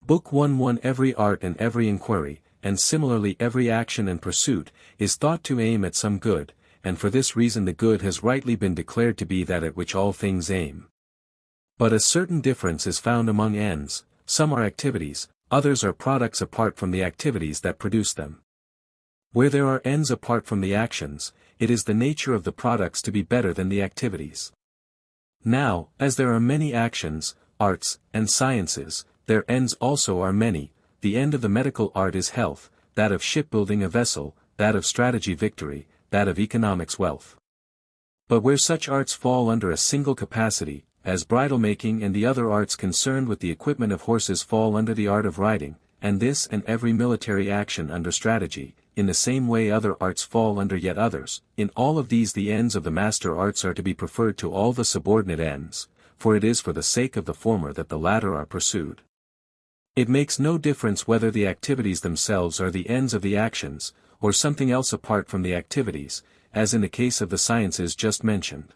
Book 1:1 Every art and every inquiry, and similarly every action and pursuit, is thought to aim at some good, and for this reason the good has rightly been declared to be that at which all things aim. But a certain difference is found among ends, some are activities, others are products apart from the activities that produce them. Where there are ends apart from the actions, it is the nature of the products to be better than the activities. Now, as there are many actions, arts, and sciences, their ends also are many. The end of the medical art is health, that of shipbuilding a vessel, that of strategy victory, that of economics wealth. But where such arts fall under a single capacity, as bridle making and the other arts concerned with the equipment of horses fall under the art of riding, and this and every military action under strategy, in the same way other arts fall under yet others, in all of these the ends of the master arts are to be preferred to all the subordinate ends, for it is for the sake of the former that the latter are pursued. It makes no difference whether the activities themselves are the ends of the actions, or something else apart from the activities, as in the case of the sciences just mentioned.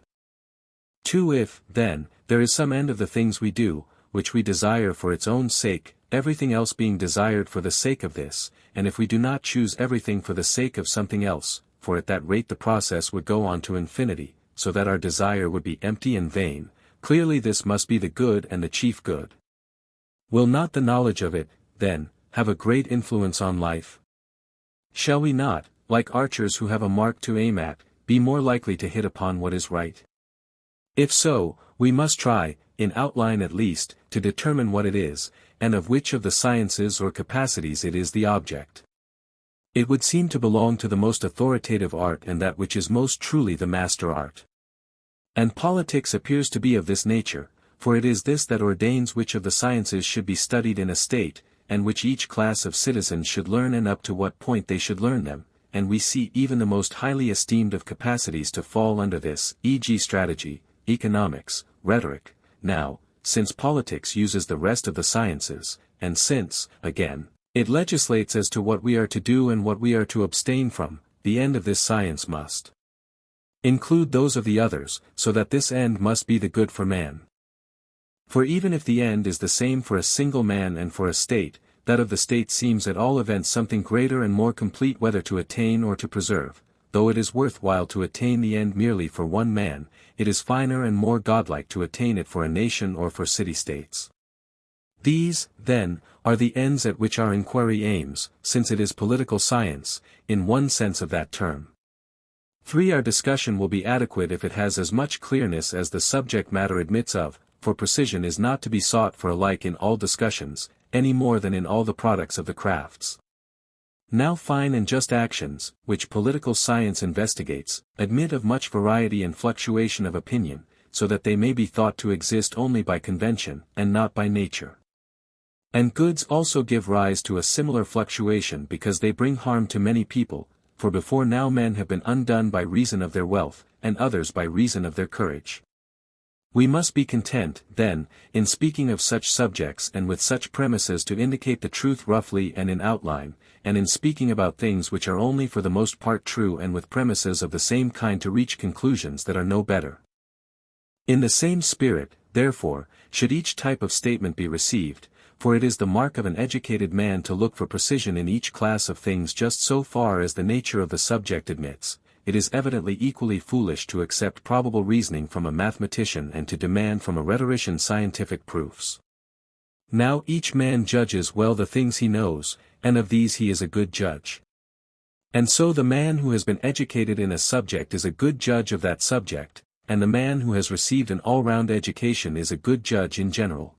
2. If, then, there is some end of the things we do, which we desire for its own sake, everything else being desired for the sake of this, and if we do not choose everything for the sake of something else, for at that rate the process would go on to infinity, so that our desire would be empty and vain, clearly this must be the good and the chief good. Will not the knowledge of it, then, have a great influence on life? Shall we not, like archers who have a mark to aim at, be more likely to hit upon what is right? If so, we must try, in outline at least, to determine what it is, and of which of the sciences or capacities it is the object. It would seem to belong to the most authoritative art and that which is most truly the master art. And politics appears to be of this nature, for it is this that ordains which of the sciences should be studied in a state, and which each class of citizens should learn and up to what point they should learn them, and we see even the most highly esteemed of capacities to fall under this, e.g. strategy, economics, rhetoric. Now, since politics uses the rest of the sciences, and since, again, it legislates as to what we are to do and what we are to abstain from, the end of this science must include those of the others, so that this end must be the good for man. For even if the end is the same for a single man and for a state, that of the state seems at all events something greater and more complete whether to attain or to preserve, though it is worth while to attain the end merely for one man, it is finer and more godlike to attain it for a nation or for city-states. These, then, are the ends at which our inquiry aims, since it is political science, in one sense of that term. 3. Our discussion will be adequate if it has as much clearness as the subject matter admits of, for precision is not to be sought for alike in all discussions, any more than in all the products of the crafts. Now fine and just actions, which political science investigates, admit of much variety and fluctuation of opinion, so that they may be thought to exist only by convention, and not by nature. And goods also give rise to a similar fluctuation because they bring harm to many people, for before now men have been undone by reason of their wealth, and others by reason of their courage. We must be content, then, in speaking of such subjects and with such premises to indicate the truth roughly and in outline, and in speaking about things which are only for the most part true and with premises of the same kind to reach conclusions that are no better. In the same spirit, therefore, should each type of statement be received, for it is the mark of an educated man to look for precision in each class of things just so far as the nature of the subject admits. It is evidently equally foolish to accept probable reasoning from a mathematician and to demand from a rhetorician scientific proofs. Now each man judges well the things he knows, and of these he is a good judge. And so the man who has been educated in a subject is a good judge of that subject, and the man who has received an all-round education is a good judge in general.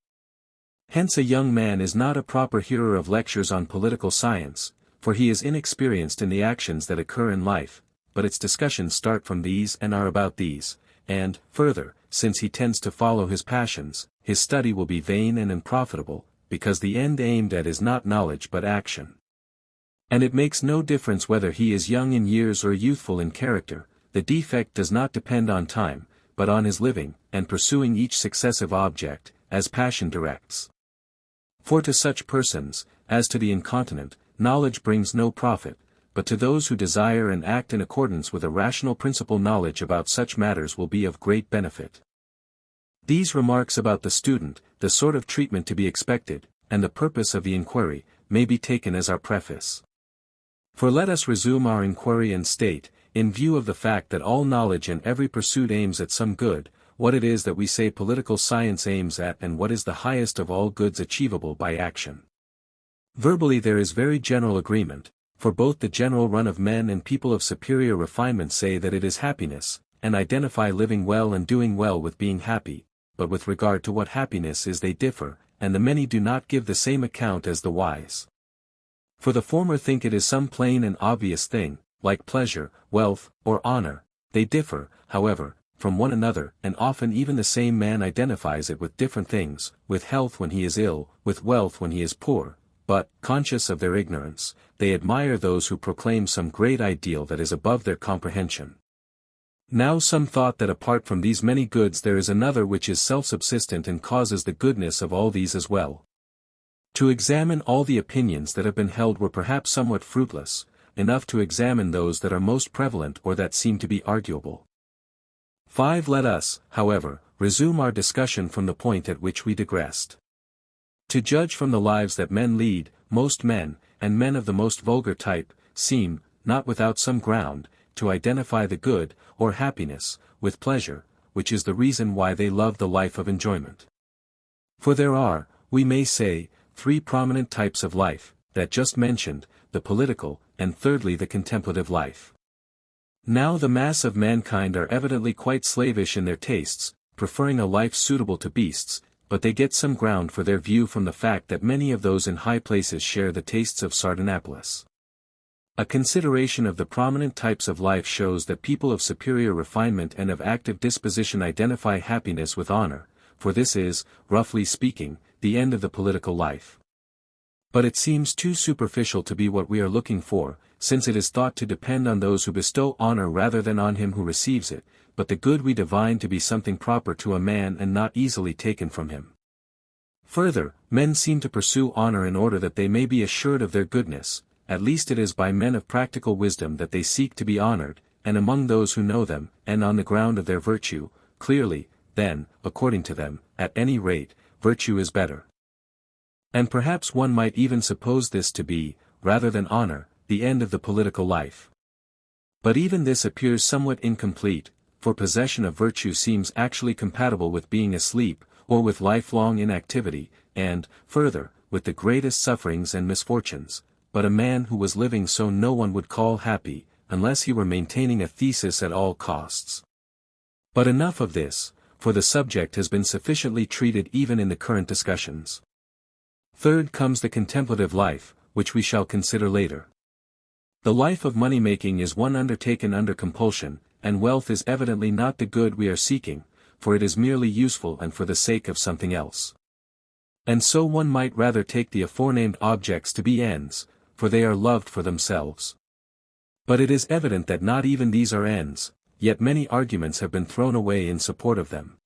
Hence a young man is not a proper hearer of lectures on political science, for he is inexperienced in the actions that occur in life, but its discussions start from these and are about these, and, further, since he tends to follow his passions, his study will be vain and unprofitable, because the end aimed at is not knowledge but action. And it makes no difference whether he is young in years or youthful in character, the defect does not depend on time, but on his living, and pursuing each successive object, as passion directs. For to such persons, as to the incontinent, knowledge brings no profit, but to those who desire and act in accordance with a rational principle knowledge about such matters will be of great benefit. These remarks about the student, the sort of treatment to be expected, and the purpose of the inquiry, may be taken as our preface. For let us resume our inquiry and state, in view of the fact that all knowledge and every pursuit aims at some good, what it is that we say political science aims at and what is the highest of all goods achievable by action. Verbally there is very general agreement, for both the general run of men and people of superior refinement say that it is happiness, and identify living well and doing well with being happy, but with regard to what happiness is they differ, and the many do not give the same account as the wise. For the former think it is some plain and obvious thing, like pleasure, wealth, or honor. They differ, however, from one another, and often even the same man identifies it with different things, with health when he is ill, with wealth when he is poor, but, conscious of their ignorance, they admire those who proclaim some great ideal that is above their comprehension. Now some thought that apart from these many goods there is another which is self-subsistent and causes the goodness of all these as well. To examine all the opinions that have been held were perhaps somewhat fruitless, enough to examine those that are most prevalent or that seem to be arguable. 5. Let us, however, resume our discussion from the point at which we digressed. To judge from the lives that men lead, most men, and men of the most vulgar type, seem, not without some ground, to identify the good, or happiness, with pleasure, which is the reason why they love the life of enjoyment. For there are, we may say, three prominent types of life, that just mentioned, the political, and thirdly the contemplative life. Now the mass of mankind are evidently quite slavish in their tastes, preferring a life suitable to beasts, but they get some ground for their view from the fact that many of those in high places share the tastes of Sardanapalus. A consideration of the prominent types of life shows that people of superior refinement and of active disposition identify happiness with honor, for this is, roughly speaking, the end of the political life. But it seems too superficial to be what we are looking for, since it is thought to depend on those who bestow honor rather than on him who receives it, but the good we divine to be something proper to a man and not easily taken from him. Further, men seem to pursue honor in order that they may be assured of their goodness, at least it is by men of practical wisdom that they seek to be honored, and among those who know them, and on the ground of their virtue, clearly, then, according to them, at any rate, virtue is better. And perhaps one might even suppose this to be, rather than honor, the end of the political life. But even this appears somewhat incomplete, for possession of virtue seems actually compatible with being asleep, or with lifelong inactivity, and, further, with the greatest sufferings and misfortunes, but a man who was living so no one would call happy, unless he were maintaining a thesis at all costs. But enough of this, for the subject has been sufficiently treated even in the current discussions. Third comes the contemplative life, which we shall consider later. The life of money-making is one undertaken under compulsion, and wealth is evidently not the good we are seeking, for it is merely useful and for the sake of something else. And so one might rather take the aforenamed objects to be ends, for they are loved for themselves. But it is evident that not even these are ends, yet many arguments have been thrown away in support of them.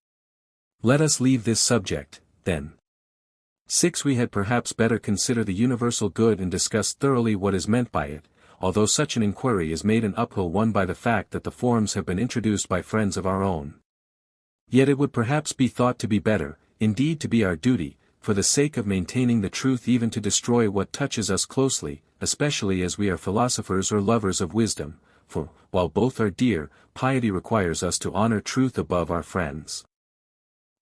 Let us leave this subject, then. 6. We had perhaps better consider the universal good and discuss thoroughly what is meant by it, although such an inquiry is made an uphill one by the fact that the forms have been introduced by friends of our own. Yet it would perhaps be thought to be better, indeed to be our duty, for the sake of maintaining the truth even to destroy what touches us closely, especially as we are philosophers or lovers of wisdom, for, while both are dear, piety requires us to honor truth above our friends.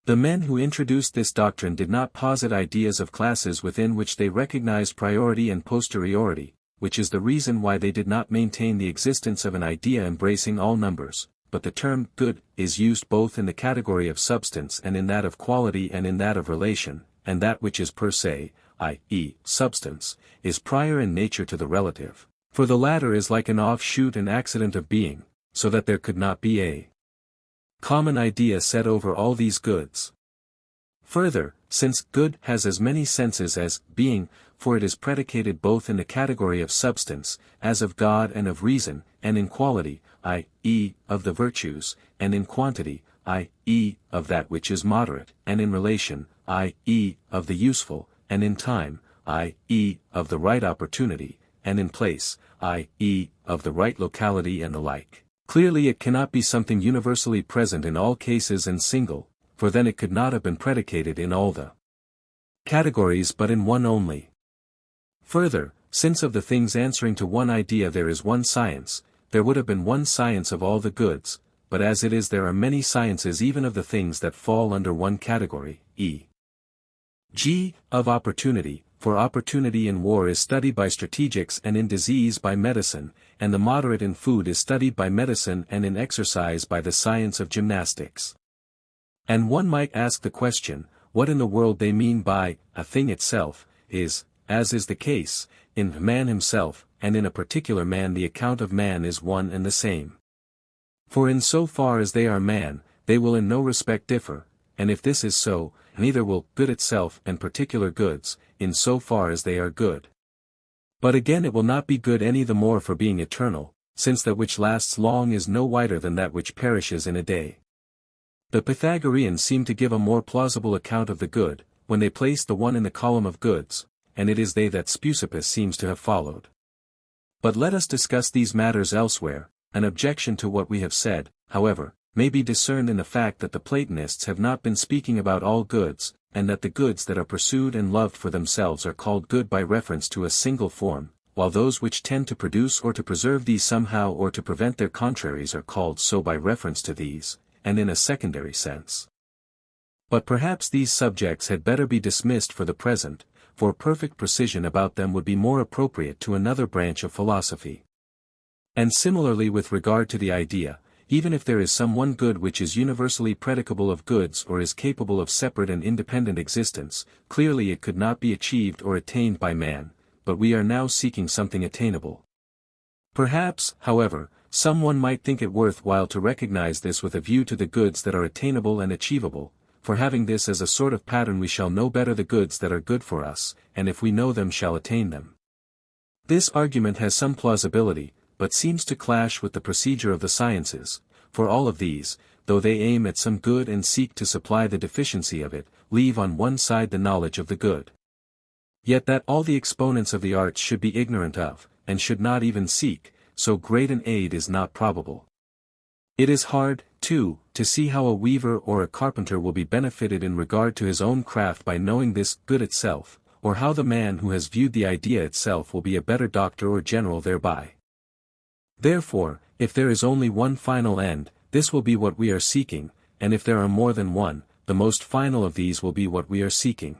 The men who introduced this doctrine did not posit ideas of classes within which they recognized priority and posteriority, which is the reason why they did not maintain the existence of an idea embracing all numbers, but the term good is used both in the category of substance and in that of quality and in that of relation, and that which is per se, i.e., substance, is prior in nature to the relative, for the latter is like an offshoot and accident of being, so that there could not be a common idea set over all these goods. Further, since good has as many senses as being, for it is predicated both in the category of substance, as of God and of reason, and in quality, i.e., of the virtues, and in quantity, i.e., of that which is moderate, and in relation, i.e., of the useful, and in time, i.e., of the right opportunity, and in place, i.e., of the right locality and the like. Clearly it cannot be something universally present in all cases and single, for then it could not have been predicated in all the categories but in one only. Further, since of the things answering to one idea there is one science, there would have been one science of all the goods, but as it is there are many sciences even of the things that fall under one category, e.g., of opportunity, for opportunity in war is studied by strategics and in disease by medicine, and the moderate in food is studied by medicine and in exercise by the science of gymnastics. And one might ask the question, what in the world they mean by a thing itself, is, as is the case, in man himself, and in a particular man the account of man is one and the same. For in so far as they are man, they will in no respect differ, and if this is so, neither will good itself and particular goods, in so far as they are good. But again it will not be good any the more for being eternal, since that which lasts long is no whiter than that which perishes in a day. The Pythagoreans seem to give a more plausible account of the good, when they place the one in the column of goods, and it is they that Speusippus seems to have followed. But let us discuss these matters elsewhere. An objection to what we have said, however, may be discerned in the fact that the Platonists have not been speaking about all goods, and that the goods that are pursued and loved for themselves are called good by reference to a single form, while those which tend to produce or to preserve these somehow or to prevent their contraries are called so by reference to these, and in a secondary sense. But perhaps these subjects had better be dismissed for the present, for perfect precision about them would be more appropriate to another branch of philosophy. And similarly with regard to the idea, even if there is some one good which is universally predicable of goods or is capable of separate and independent existence, clearly it could not be achieved or attained by man, but we are now seeking something attainable. Perhaps, however, someone might think it worth while to recognize this with a view to the goods that are attainable and achievable, for having this as a sort of pattern we shall know better the goods that are good for us, and if we know them shall attain them. This argument has some plausibility, but seems to clash with the procedure of the sciences, for all of these, though they aim at some good and seek to supply the deficiency of it, leave on one side the knowledge of the good. Yet that all the exponents of the arts should be ignorant of, and should not even seek, so great an aid is not probable. It is hard, too, to see how a weaver or a carpenter will be benefited in regard to his own craft by knowing this good itself, or how the man who has viewed the idea itself will be a better doctor or general thereby. Therefore, if there is only one final end, this will be what we are seeking, and if there are more than one, the most final of these will be what we are seeking.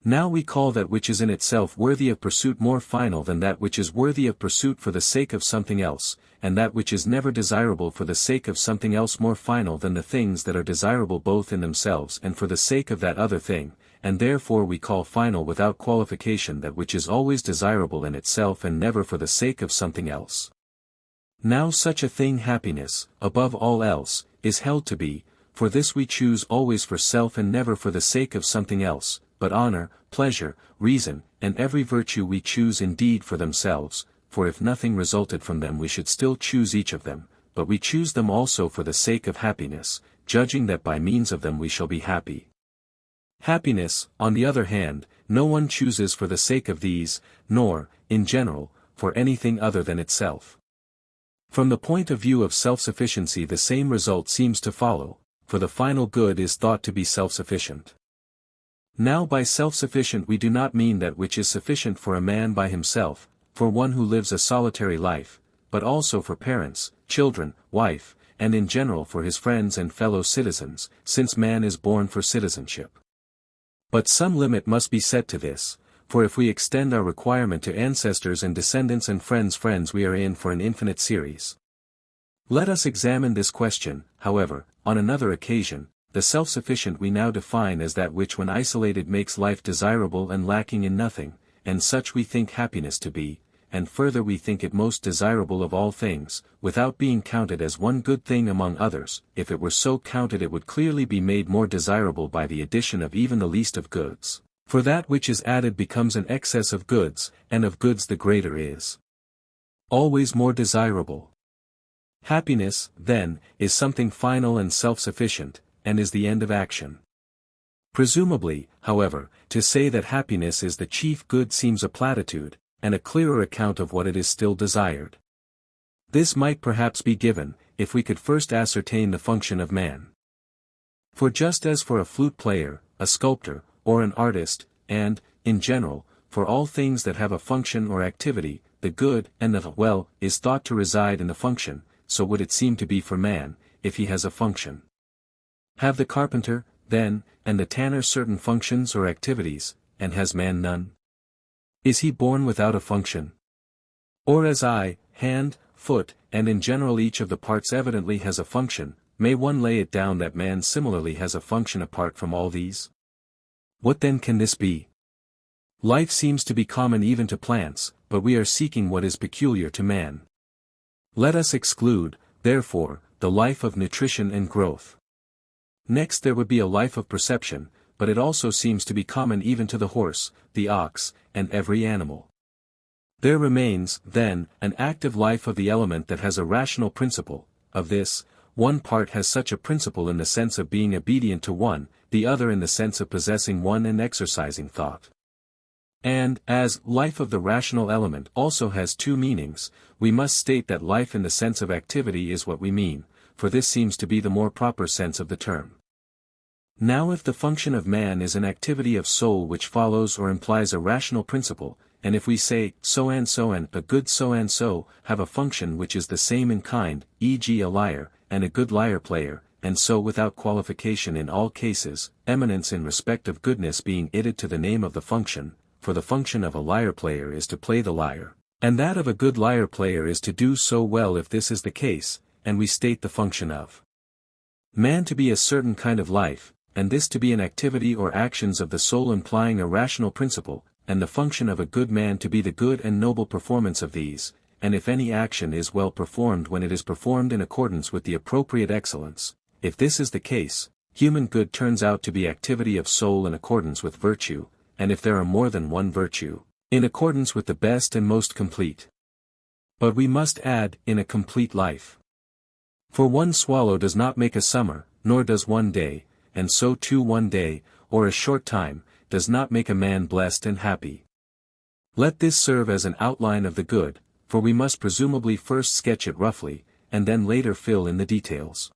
Now we call that which is in itself worthy of pursuit more final than that which is worthy of pursuit for the sake of something else, and that which is never desirable for the sake of something else more final than the things that are desirable both in themselves and for the sake of that other thing, and therefore we call final without qualification that which is always desirable in itself and never for the sake of something else. Now such a thing happiness, above all else, is held to be, for this we choose always for self and never for the sake of something else, but honor, pleasure, reason, and every virtue we choose indeed for themselves, for if nothing resulted from them we should still choose each of them, but we choose them also for the sake of happiness, judging that by means of them we shall be happy. Happiness, on the other hand, no one chooses for the sake of these, nor, in general, for anything other than itself. From the point of view of self-sufficiency the same result seems to follow, for the final good is thought to be self-sufficient. Now by self-sufficient we do not mean that which is sufficient for a man by himself, for one who lives a solitary life, but also for parents, children, wife, and in general for his friends and fellow citizens, since man is born for citizenship. But some limit must be set to this, for if we extend our requirement to ancestors and descendants and friends we are in for an infinite series. Let us examine this question, however, on another occasion. The self-sufficient we now define as that which when isolated makes life desirable and lacking in nothing, and such we think happiness to be, and further we think it most desirable of all things, without being counted as one good thing among others. If it were so counted it would clearly be made more desirable by the addition of even the least of goods, for that which is added becomes an excess of goods, and of goods the greater is always more desirable. Happiness, then, is something final and self-sufficient, and is the end of action. Presumably, however, to say that happiness is the chief good seems a platitude, and a clearer account of what it is still desired. This might perhaps be given, if we could first ascertain the function of man. For just as for a flute player, a sculptor, or an artist, and, in general, for all things that have a function or activity, the good and the well is thought to reside in the function, so would it seem to be for man, if he has a function. Have the carpenter, then, and the tanner certain functions or activities, and has man none? Is he born without a function? Or as eye, hand, foot, and in general each of the parts evidently has a function, may one lay it down that man similarly has a function apart from all these? What then can this be? Life seems to be common even to plants, but we are seeking what is peculiar to man. Let us exclude, therefore, the life of nutrition and growth. Next there would be a life of perception, but it also seems to be common even to the horse, the ox, and every animal. There remains, then, an active life of the element that has a rational principle. Of this, one part has such a principle in the sense of being obedient to one, the other in the sense of possessing one and exercising thought. And, as life of the rational element also has two meanings, we must state that life in the sense of activity is what we mean, for this seems to be the more proper sense of the term. Now if the function of man is an activity of soul which follows or implies a rational principle, and if we say, so and a good so have a function which is the same in kind, e.g. a liar, and a good lyre player, and so without qualification in all cases, eminence in respect of goodness being added to the name of the function, for the function of a lyre player is to play the lyre, and that of a good lyre player is to do so well if this is the case, and we state the function of man to be a certain kind of life, and this to be an activity or actions of the soul implying a rational principle, and the function of a good man to be the good and noble performance of these, and if any action is well performed when it is performed in accordance with the appropriate excellence, if this is the case, human good turns out to be activity of soul in accordance with virtue, and if there are more than one virtue, in accordance with the best and most complete. But we must add, in a complete life. For one swallow does not make a summer, nor does one day, and so too one day, or a short time, does not make a man blessed and happy. Let this serve as an outline of the good, for we must presumably first sketch it roughly, and then later fill in the details.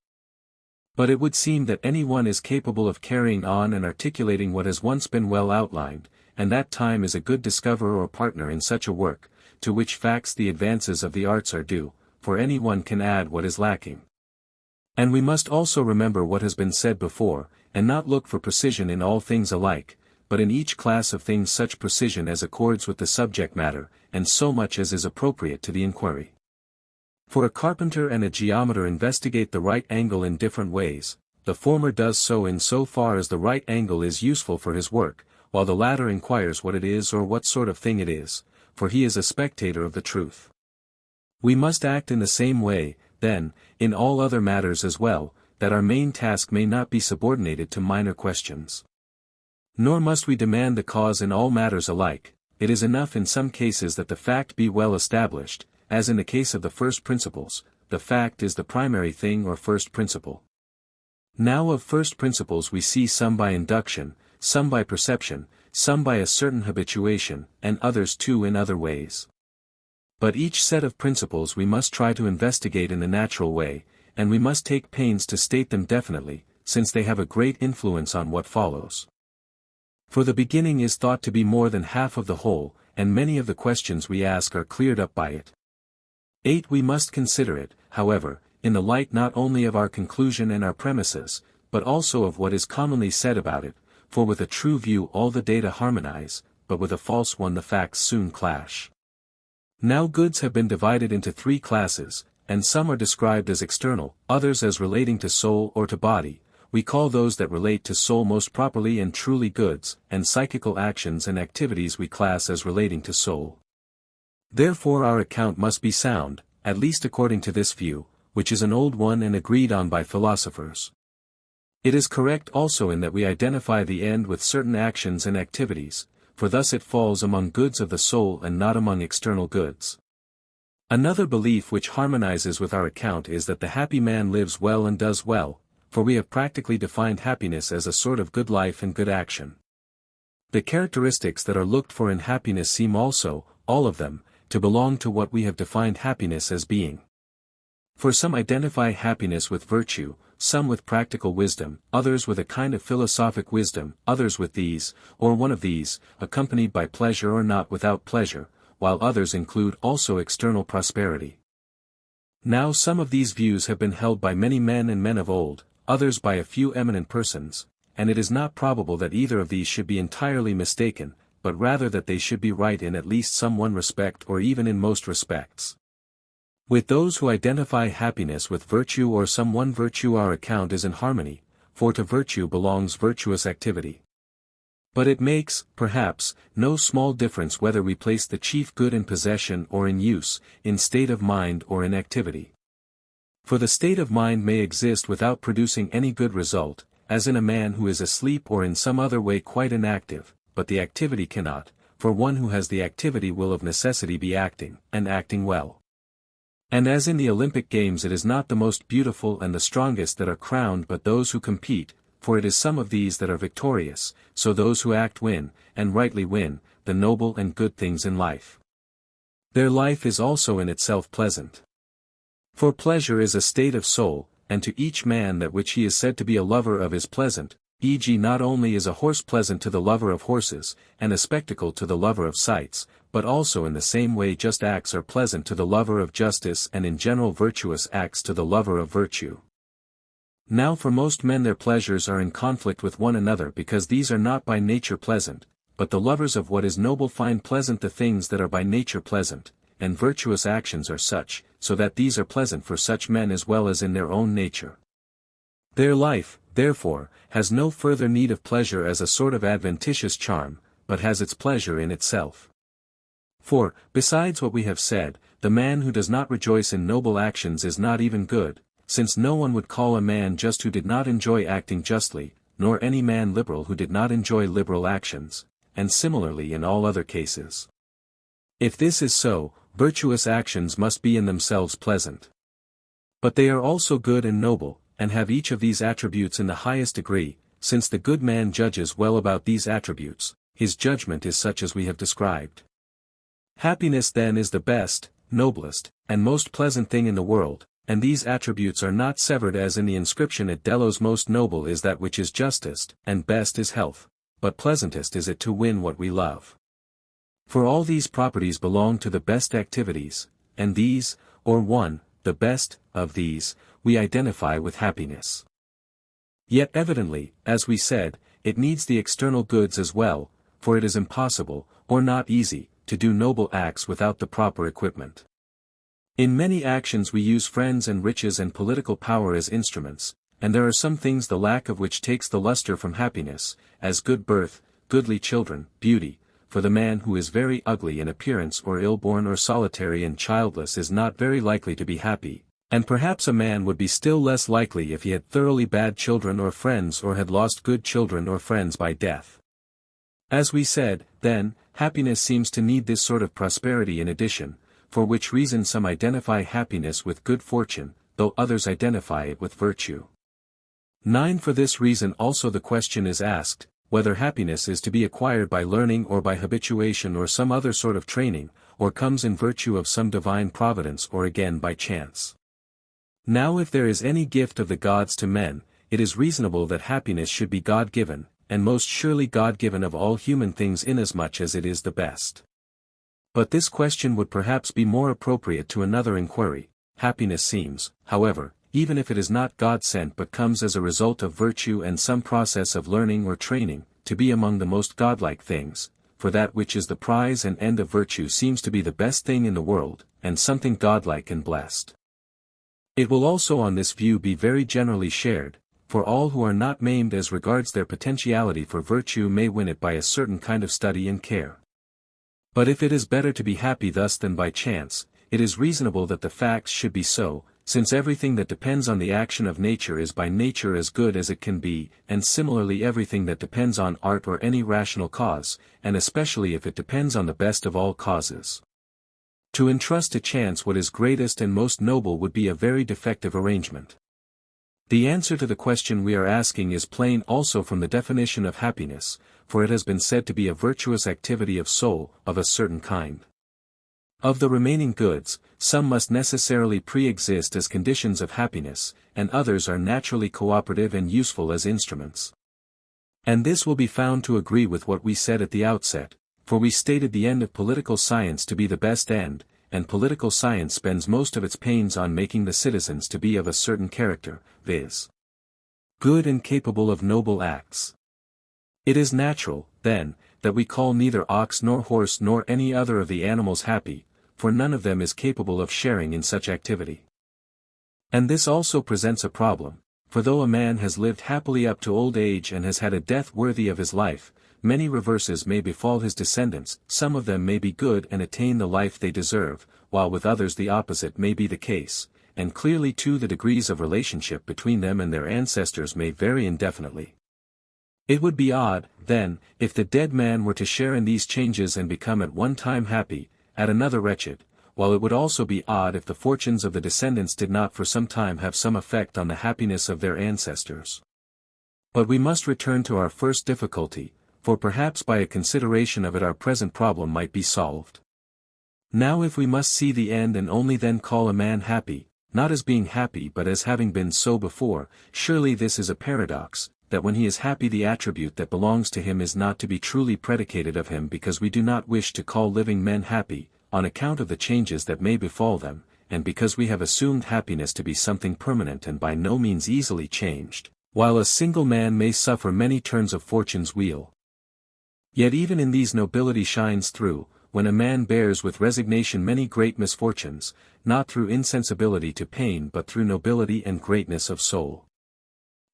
But it would seem that any one is capable of carrying on and articulating what has once been well outlined, and that time is a good discoverer or partner in such a work, to which facts the advances of the arts are due, for any one can add what is lacking. And we must also remember what has been said before, and not look for precision in all things alike, but in each class of things such precision as accords with the subject matter, and so much as is appropriate to the inquiry. For a carpenter and a geometer investigate the right angle in different ways, the former does so in so far as the right angle is useful for his work, while the latter inquires what it is or what sort of thing it is, for he is a spectator of the truth. We must act in the same way, then, in all other matters as well, that our main task may not be subordinated to minor questions. Nor must we demand the cause in all matters alike. It is enough in some cases that the fact be well established, as in the case of the first principles, the fact is the primary thing or first principle. Now of first principles we see some by induction, some by perception, some by a certain habituation, and others too in other ways. But each set of principles we must try to investigate in the natural way, and we must take pains to state them definitely, since they have a great influence on what follows. For the beginning is thought to be more than half of the whole, and many of the questions we ask are cleared up by it. 8. We must consider it, however, in the light not only of our conclusion and our premises, but also of what is commonly said about it, for with a true view all the data harmonize, but with a false one the facts soon clash. Now goods have been divided into 3 classes, and some are described as external, others as relating to soul or to body. We call those that relate to soul most properly and truly goods, and psychical actions and activities we class as relating to soul. Therefore our account must be sound, at least according to this view, which is an old one and agreed on by philosophers. It is correct also in that we identify the end with certain actions and activities, for thus it falls among goods of the soul and not among external goods. Another belief which harmonizes with our account is that the happy man lives well and does well, for we have practically defined happiness as a sort of good life and good action. The characteristics that are looked for in happiness seem also, all of them, to belong to what we have defined happiness as being. For some identify happiness with virtue, some with practical wisdom, others with a kind of philosophic wisdom, others with these, or one of these, accompanied by pleasure or not without pleasure, while others include also external prosperity. Now some of these views have been held by many men and men of old, others by a few eminent persons, and it is not probable that either of these should be entirely mistaken, but rather that they should be right in at least some one respect or even in most respects. With those who identify happiness with virtue or some one virtue our account is in harmony, for to virtue belongs virtuous activity. But it makes, perhaps, no small difference whether we place the chief good in possession or in use, in state of mind or in activity. For the state of mind may exist without producing any good result, as in a man who is asleep or in some other way quite inactive, but the activity cannot, for one who has the activity will of necessity be acting, and acting well. And as in the Olympic Games it is not the most beautiful and the strongest that are crowned but those who compete, for it is some of these that are victorious, so those who act win, and rightly win, the noble and good things in life. Their life is also in itself pleasant. For pleasure is a state of soul, and to each man that which he is said to be a lover of is pleasant, e.g. not only is a horse pleasant to the lover of horses, and a spectacle to the lover of sights, but also in the same way just acts are pleasant to the lover of justice and in general virtuous acts to the lover of virtue. Now for most men their pleasures are in conflict with one another because these are not by nature pleasant, but the lovers of what is noble find pleasant the things that are by nature pleasant, and virtuous actions are such, so that these are pleasant for such men as well as in their own nature. Their life, therefore, has no further need of pleasure as a sort of adventitious charm, but has its pleasure in itself. For, besides what we have said, the man who does not rejoice in noble actions is not even good, since no one would call a man just who did not enjoy acting justly, nor any man liberal who did not enjoy liberal actions, and similarly in all other cases. If this is so, virtuous actions must be in themselves pleasant. But they are also good and noble, and have each of these attributes in the highest degree, since the good man judges well about these attributes, his judgment is such as we have described. Happiness then is the best, noblest, and most pleasant thing in the world, and these attributes are not severed as in the inscription at Delos most noble is that which is justest, and best is health, but pleasantest is it to win what we love. For all these properties belong to the best activities, and these, or one, the best, of these, we identify with happiness. Yet evidently, as we said, it needs the external goods as well, for it is impossible, or not easy, to do noble acts without the proper equipment. In many actions we use friends and riches and political power as instruments, and there are some things the lack of which takes the luster from happiness, as good birth, goodly children, beauty. For the man who is very ugly in appearance or ill-born or solitary and childless is not very likely to be happy, and perhaps a man would be still less likely if he had thoroughly bad children or friends or had lost good children or friends by death. As we said, then, happiness seems to need this sort of prosperity in addition, for which reason some identify happiness with good fortune, though others identify it with virtue. 9. For this reason also the question is asked, whether happiness is to be acquired by learning or by habituation or some other sort of training, or comes in virtue of some divine providence or again by chance. Now if there is any gift of the gods to men, it is reasonable that happiness should be God-given, and most surely God-given of all human things inasmuch as it is the best. But this question would perhaps be more appropriate to another inquiry. Happiness seems, however, even if it is not God-sent but comes as a result of virtue and some process of learning or training, to be among the most godlike things, for that which is the prize and end of virtue seems to be the best thing in the world, and something godlike and blessed. It will also on this view be very generally shared, for all who are not maimed as regards their potentiality for virtue may win it by a certain kind of study and care. But if it is better to be happy thus than by chance, it is reasonable that the facts should be so, since everything that depends on the action of nature is by nature as good as it can be, and similarly everything that depends on art or any rational cause, and especially if it depends on the best of all causes. To entrust to chance what is greatest and most noble would be a very defective arrangement. The answer to the question we are asking is plain also from the definition of happiness, for it has been said to be a virtuous activity of soul, of a certain kind. Of the remaining goods, some must necessarily pre-exist as conditions of happiness, and others are naturally cooperative and useful as instruments. And this will be found to agree with what we said at the outset, for we stated the end of political science to be the best end, and political science spends most of its pains on making the citizens to be of a certain character, viz. good and capable of noble acts. It is natural, then, that we call neither ox nor horse nor any other of the animals happy, for none of them is capable of sharing in such activity. And this also presents a problem, for though a man has lived happily up to old age and has had a death worthy of his life, many reverses may befall his descendants. Some of them may be good and attain the life they deserve, while with others the opposite may be the case, and clearly too the degrees of relationship between them and their ancestors may vary indefinitely. It would be odd, then, if the dead man were to share in these changes and become at one time happy, at another wretched, while it would also be odd if the fortunes of the descendants did not for some time have some effect on the happiness of their ancestors. But we must return to our first difficulty, for perhaps by a consideration of it our present problem might be solved. Now if we must see the end and only then call a man happy, not as being happy but as having been so before, surely this is a paradox, that when he is happy the attribute that belongs to him is not to be truly predicated of him because we do not wish to call living men happy, on account of the changes that may befall them, and because we have assumed happiness to be something permanent and by no means easily changed, while a single man may suffer many turns of fortune's wheel. Yet even in these nobility shines through, when a man bears with resignation many great misfortunes, not through insensibility to pain but through nobility and greatness of soul.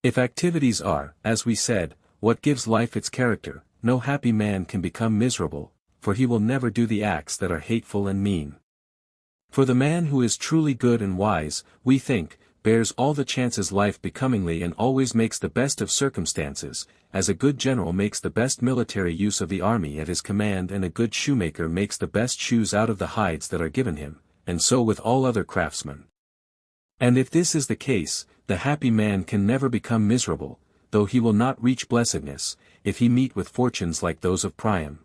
If activities are, as we said, what gives life its character, no happy man can become miserable, for he will never do the acts that are hateful and mean. For the man who is truly good and wise, we think, bears all the chances life becomingly and always makes the best of circumstances, as a good general makes the best military use of the army at his command and a good shoemaker makes the best shoes out of the hides that are given him, and so with all other craftsmen. And if this is the case, the happy man can never become miserable, though he will not reach blessedness, if he meet with fortunes like those of Priam.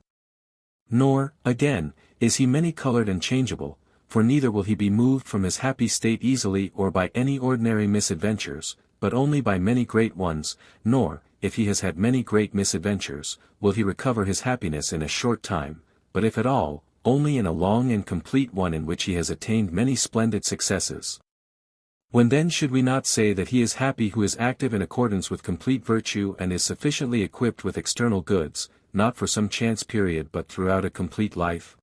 Nor, again, is he many-colored and changeable, for neither will he be moved from his happy state easily or by any ordinary misadventures, but only by many great ones, nor, if he has had many great misadventures, will he recover his happiness in a short time, but if at all, only in a long and complete one in which he has attained many splendid successes. When then should we not say that he is happy who is active in accordance with complete virtue and is sufficiently equipped with external goods, not for some chance period but throughout a complete life?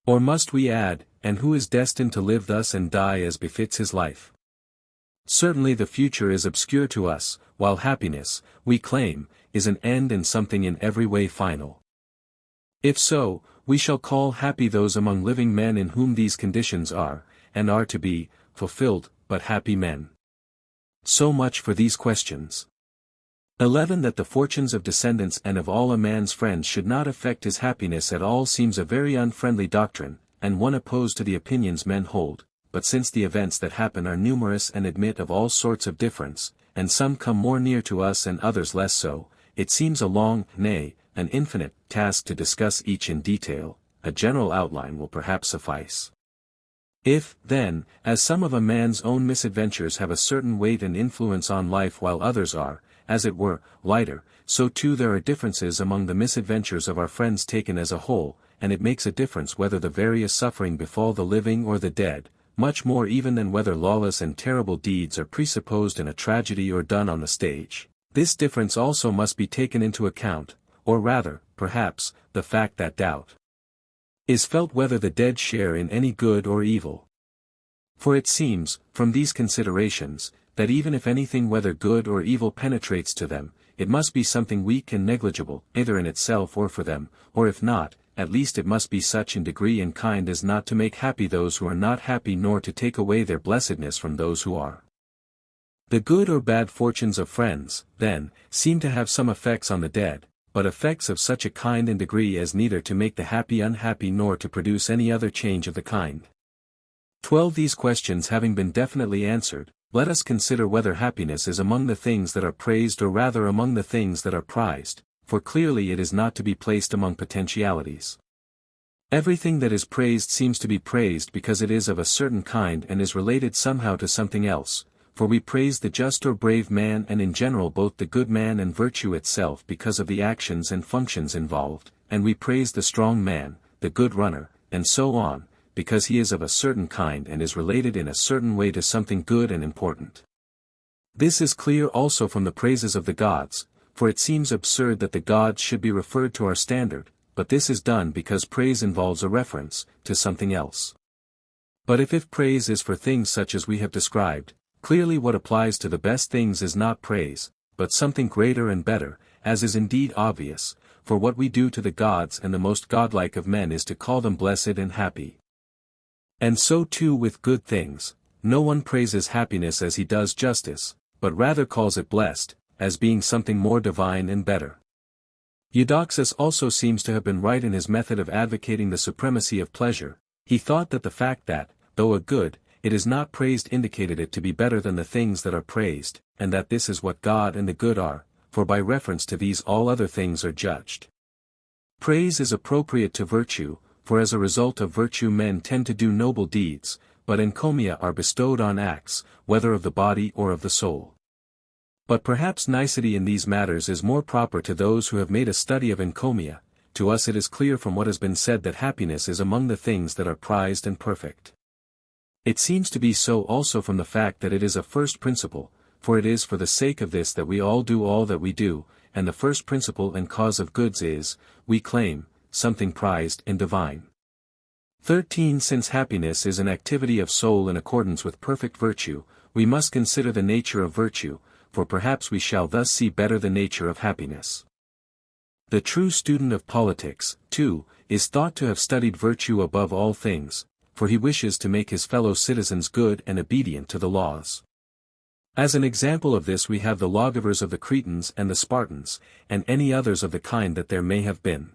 Or must we add, and who is destined to live thus and die as befits his life? Certainly the future is obscure to us, while happiness, we claim, is an end and something in every way final. If so, we shall call happy those among living men in whom these conditions are, and are to be, fulfilled, but happy men. So much for these questions. 11. That the fortunes of descendants and of all a man's friends should not affect his happiness at all seems a very unfriendly doctrine, and one opposed to the opinions men hold, but since the events that happen are numerous and admit of all sorts of difference, and some come more near to us and others less so, it seems a long, nay, an infinite, task to discuss each in detail. A general outline will perhaps suffice. If, then, as some of a man's own misadventures have a certain weight and influence on life while others are, as it were, lighter, so too there are differences among the misadventures of our friends taken as a whole, and it makes a difference whether the various suffering befall the living or the dead, much more even than whether lawless and terrible deeds are presupposed in a tragedy or done on the stage. This difference also must be taken into account, or rather, perhaps, the fact that doubt is felt whether the dead share in any good or evil. For it seems, from these considerations, that even if anything whether good or evil penetrates to them, it must be something weak and negligible, either in itself or for them, or if not, at least it must be such in degree and kind as not to make happy those who are not happy nor to take away their blessedness from those who are. The good or bad fortunes of friends, then, seem to have some effects on the dead, but effects of such a kind and degree as neither to make the happy unhappy nor to produce any other change of the kind. 12. These questions having been definitely answered, let us consider whether happiness is among the things that are praised or rather among the things that are prized, for clearly it is not to be placed among potentialities. Everything that is praised seems to be praised because it is of a certain kind and is related somehow to something else, for we praise the just or brave man and in general both the good man and virtue itself because of the actions and functions involved, and we praise the strong man, the good runner, and so on, because he is of a certain kind and is related in a certain way to something good and important. This is clear also from the praises of the gods, for it seems absurd that the gods should be referred to our standard, but this is done because praise involves a reference to something else. But if praise is for things such as we have described, clearly what applies to the best things is not praise, but something greater and better, as is indeed obvious, for what we do to the gods and the most godlike of men is to call them blessed and happy. And so too with good things, no one praises happiness as he does justice, but rather calls it blessed, as being something more divine and better. Eudoxus also seems to have been right in his method of advocating the supremacy of pleasure. He thought that the fact that, though a good, it is not praised indicated it to be better than the things that are praised, and that this is what God and the good are, for by reference to these all other things are judged. Praise is appropriate to virtue, for as a result of virtue men tend to do noble deeds, but encomia are bestowed on acts, whether of the body or of the soul. But perhaps nicety in these matters is more proper to those who have made a study of encomia. To us it is clear from what has been said that happiness is among the things that are prized and perfect. It seems to be so also from the fact that it is a first principle, for it is for the sake of this that we all do all that we do, and the first principle and cause of goods is, we claim, something prized and divine. 13. Since happiness is an activity of soul in accordance with perfect virtue, we must consider the nature of virtue, for perhaps we shall thus see better the nature of happiness. The true student of politics, too, is thought to have studied virtue above all things, for he wishes to make his fellow citizens good and obedient to the laws. As an example of this we have the lawgivers of the Cretans and the Spartans, and any others of the kind that there may have been.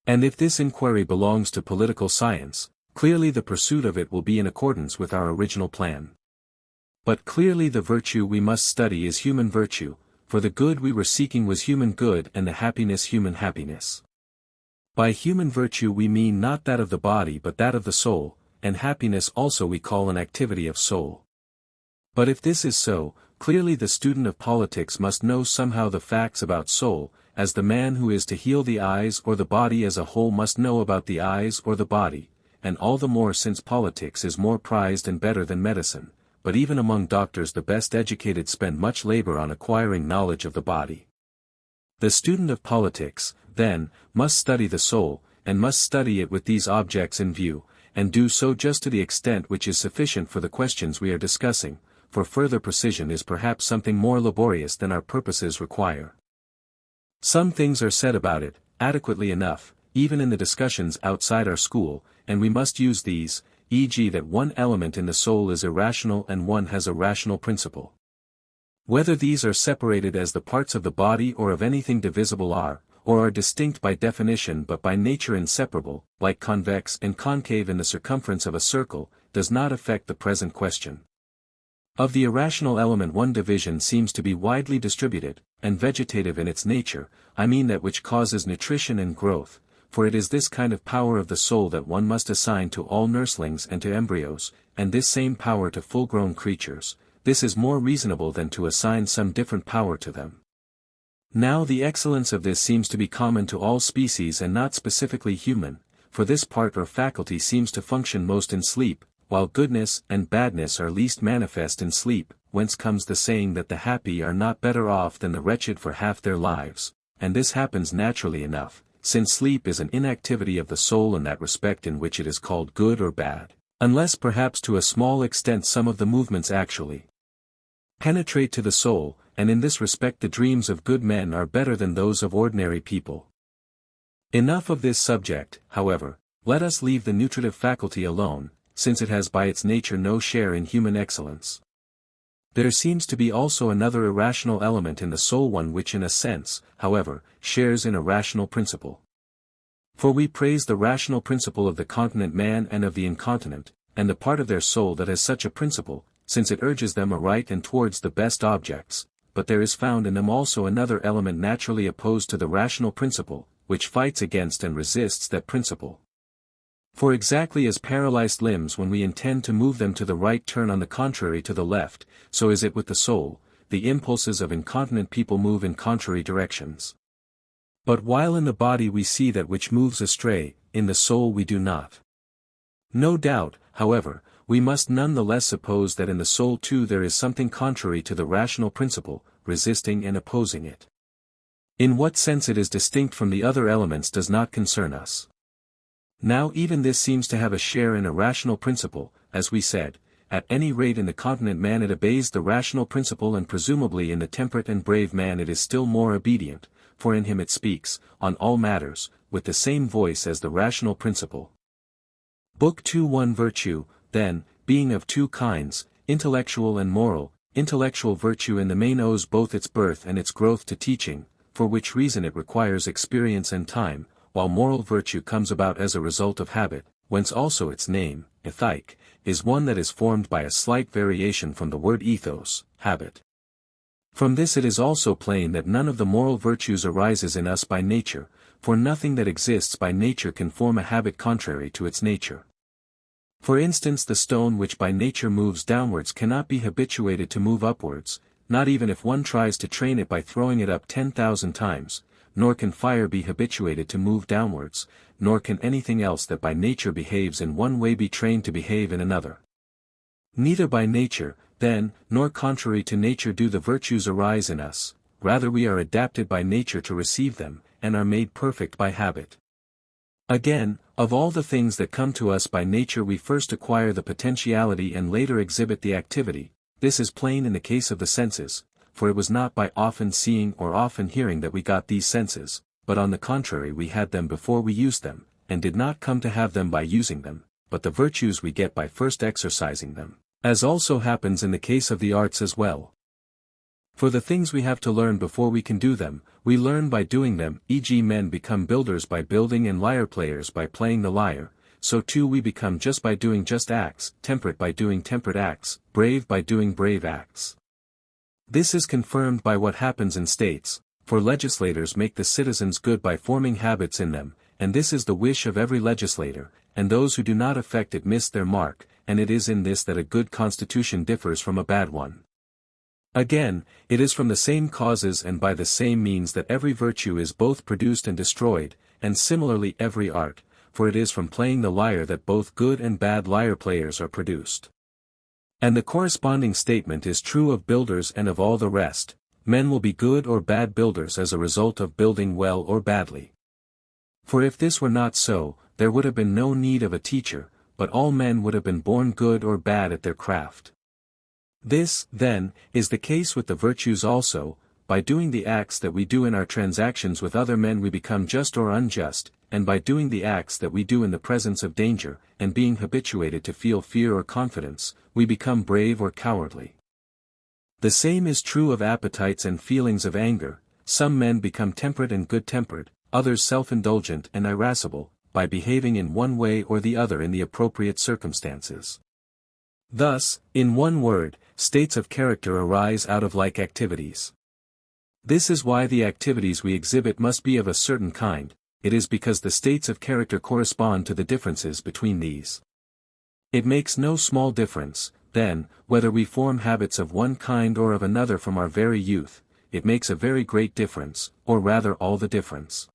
And if this inquiry belongs to political science, clearly the pursuit of it will be in accordance with our original plan. But clearly the virtue we must study is human virtue, for the good we were seeking was human good and the happiness human happiness. By human virtue we mean not that of the body but that of the soul, and happiness also we call an activity of soul. But if this is so, clearly the student of politics must know somehow the facts about soul, as the man who is to heal the eyes or the body as a whole must know about the eyes or the body, and all the more since politics is more prized and better than medicine. But even among doctors the best educated spend much labor on acquiring knowledge of the body. The student of politics, then, must study the soul, and must study it with these objects in view, and do so just to the extent which is sufficient for the questions we are discussing, for further precision is perhaps something more laborious than our purposes require. Some things are said about it, adequately enough, even in the discussions outside our school, and we must use these, e.g. that one element in the soul is irrational and one has a rational principle. Whether these are separated as the parts of the body or of anything divisible or are distinct by definition but by nature inseparable, like convex and concave in the circumference of a circle, does not affect the present question. Of the irrational element one division seems to be widely distributed, and vegetative in its nature, I mean that which causes nutrition and growth, for it is this kind of power of the soul that one must assign to all nurslings and to embryos, and this same power to full-grown creatures. This is more reasonable than to assign some different power to them. Now the excellence of this seems to be common to all species and not specifically human, for this part or faculty seems to function most in sleep, while goodness and badness are least manifest in sleep, whence comes the saying that the happy are not better off than the wretched for half their lives, and this happens naturally enough, since sleep is an inactivity of the soul in that respect in which it is called good or bad, unless perhaps to a small extent some of the movements actually penetrate to the soul, and in this respect the dreams of good men are better than those of ordinary people. Enough of this subject, however, let us leave the nutritive faculty alone, since it has by its nature no share in human excellence. There seems to be also another irrational element in the soul, one which in a sense, however, shares in a rational principle. For we praise the rational principle of the continent man and of the incontinent, and the part of their soul that has such a principle, since it urges them aright and towards the best objects, but there is found in them also another element naturally opposed to the rational principle, which fights against and resists that principle. For exactly as paralyzed limbs when we intend to move them to the right turn on the contrary to the left, so is it with the soul, the impulses of incontinent people move in contrary directions. But while in the body we see that which moves astray, in the soul we do not. No doubt, however, we must none the less suppose that in the soul too there is something contrary to the rational principle, resisting and opposing it. In what sense it is distinct from the other elements does not concern us. Now even this seems to have a share in a rational principle, as we said. At any rate in the continent man it obeys the rational principle, and presumably in the temperate and brave man it is still more obedient, for in him it speaks, on all matters, with the same voice as the rational principle. Book 2:1 Virtue, then, being of two kinds, intellectual and moral, intellectual virtue in the main owes both its birth and its growth to teaching, for which reason it requires experience and time, while moral virtue comes about as a result of habit, whence also its name, ethic, is one that is formed by a slight variation from the word ethos, habit. From this it is also plain that none of the moral virtues arises in us by nature, for nothing that exists by nature can form a habit contrary to its nature. For instance, the stone which by nature moves downwards cannot be habituated to move upwards, not even if one tries to train it by throwing it up 10,000 times, nor can fire be habituated to move downwards, nor can anything else that by nature behaves in one way be trained to behave in another. Neither by nature, then, nor contrary to nature do the virtues arise in us, rather we are adapted by nature to receive them, and are made perfect by habit. Again, of all the things that come to us by nature we first acquire the potentiality and later exhibit the activity. This is plain in the case of the senses, for it was not by often seeing or often hearing that we got these senses, but on the contrary we had them before we used them, and did not come to have them by using them, but the virtues we get by first exercising them, as also happens in the case of the arts as well. For the things we have to learn before we can do them, we learn by doing them, e.g. men become builders by building and lyre players by playing the lyre, so too we become just by doing just acts, temperate by doing temperate acts, brave by doing brave acts. This is confirmed by what happens in states, for legislators make the citizens good by forming habits in them, and this is the wish of every legislator, and those who do not effect it miss their mark, and it is in this that a good constitution differs from a bad one. Again, it is from the same causes and by the same means that every virtue is both produced and destroyed, and similarly every art, for it is from playing the lyre that both good and bad lyre players are produced. And the corresponding statement is true of builders and of all the rest. Men will be good or bad builders as a result of building well or badly. For if this were not so, there would have been no need of a teacher, but all men would have been born good or bad at their craft. This, then, is the case with the virtues also. By doing the acts that we do in our transactions with other men we become just or unjust, and by doing the acts that we do in the presence of danger, and being habituated to feel fear or confidence, we become brave or cowardly. The same is true of appetites and feelings of anger. Some men become temperate and good-tempered, others self-indulgent and irascible, by behaving in one way or the other in the appropriate circumstances. Thus, in one word, states of character arise out of like activities. This is why the activities we exhibit must be of a certain kind. It is because the states of character correspond to the differences between these. It makes no small difference, then, whether we form habits of one kind or of another from our very youth. It makes a very great difference, or rather all the difference.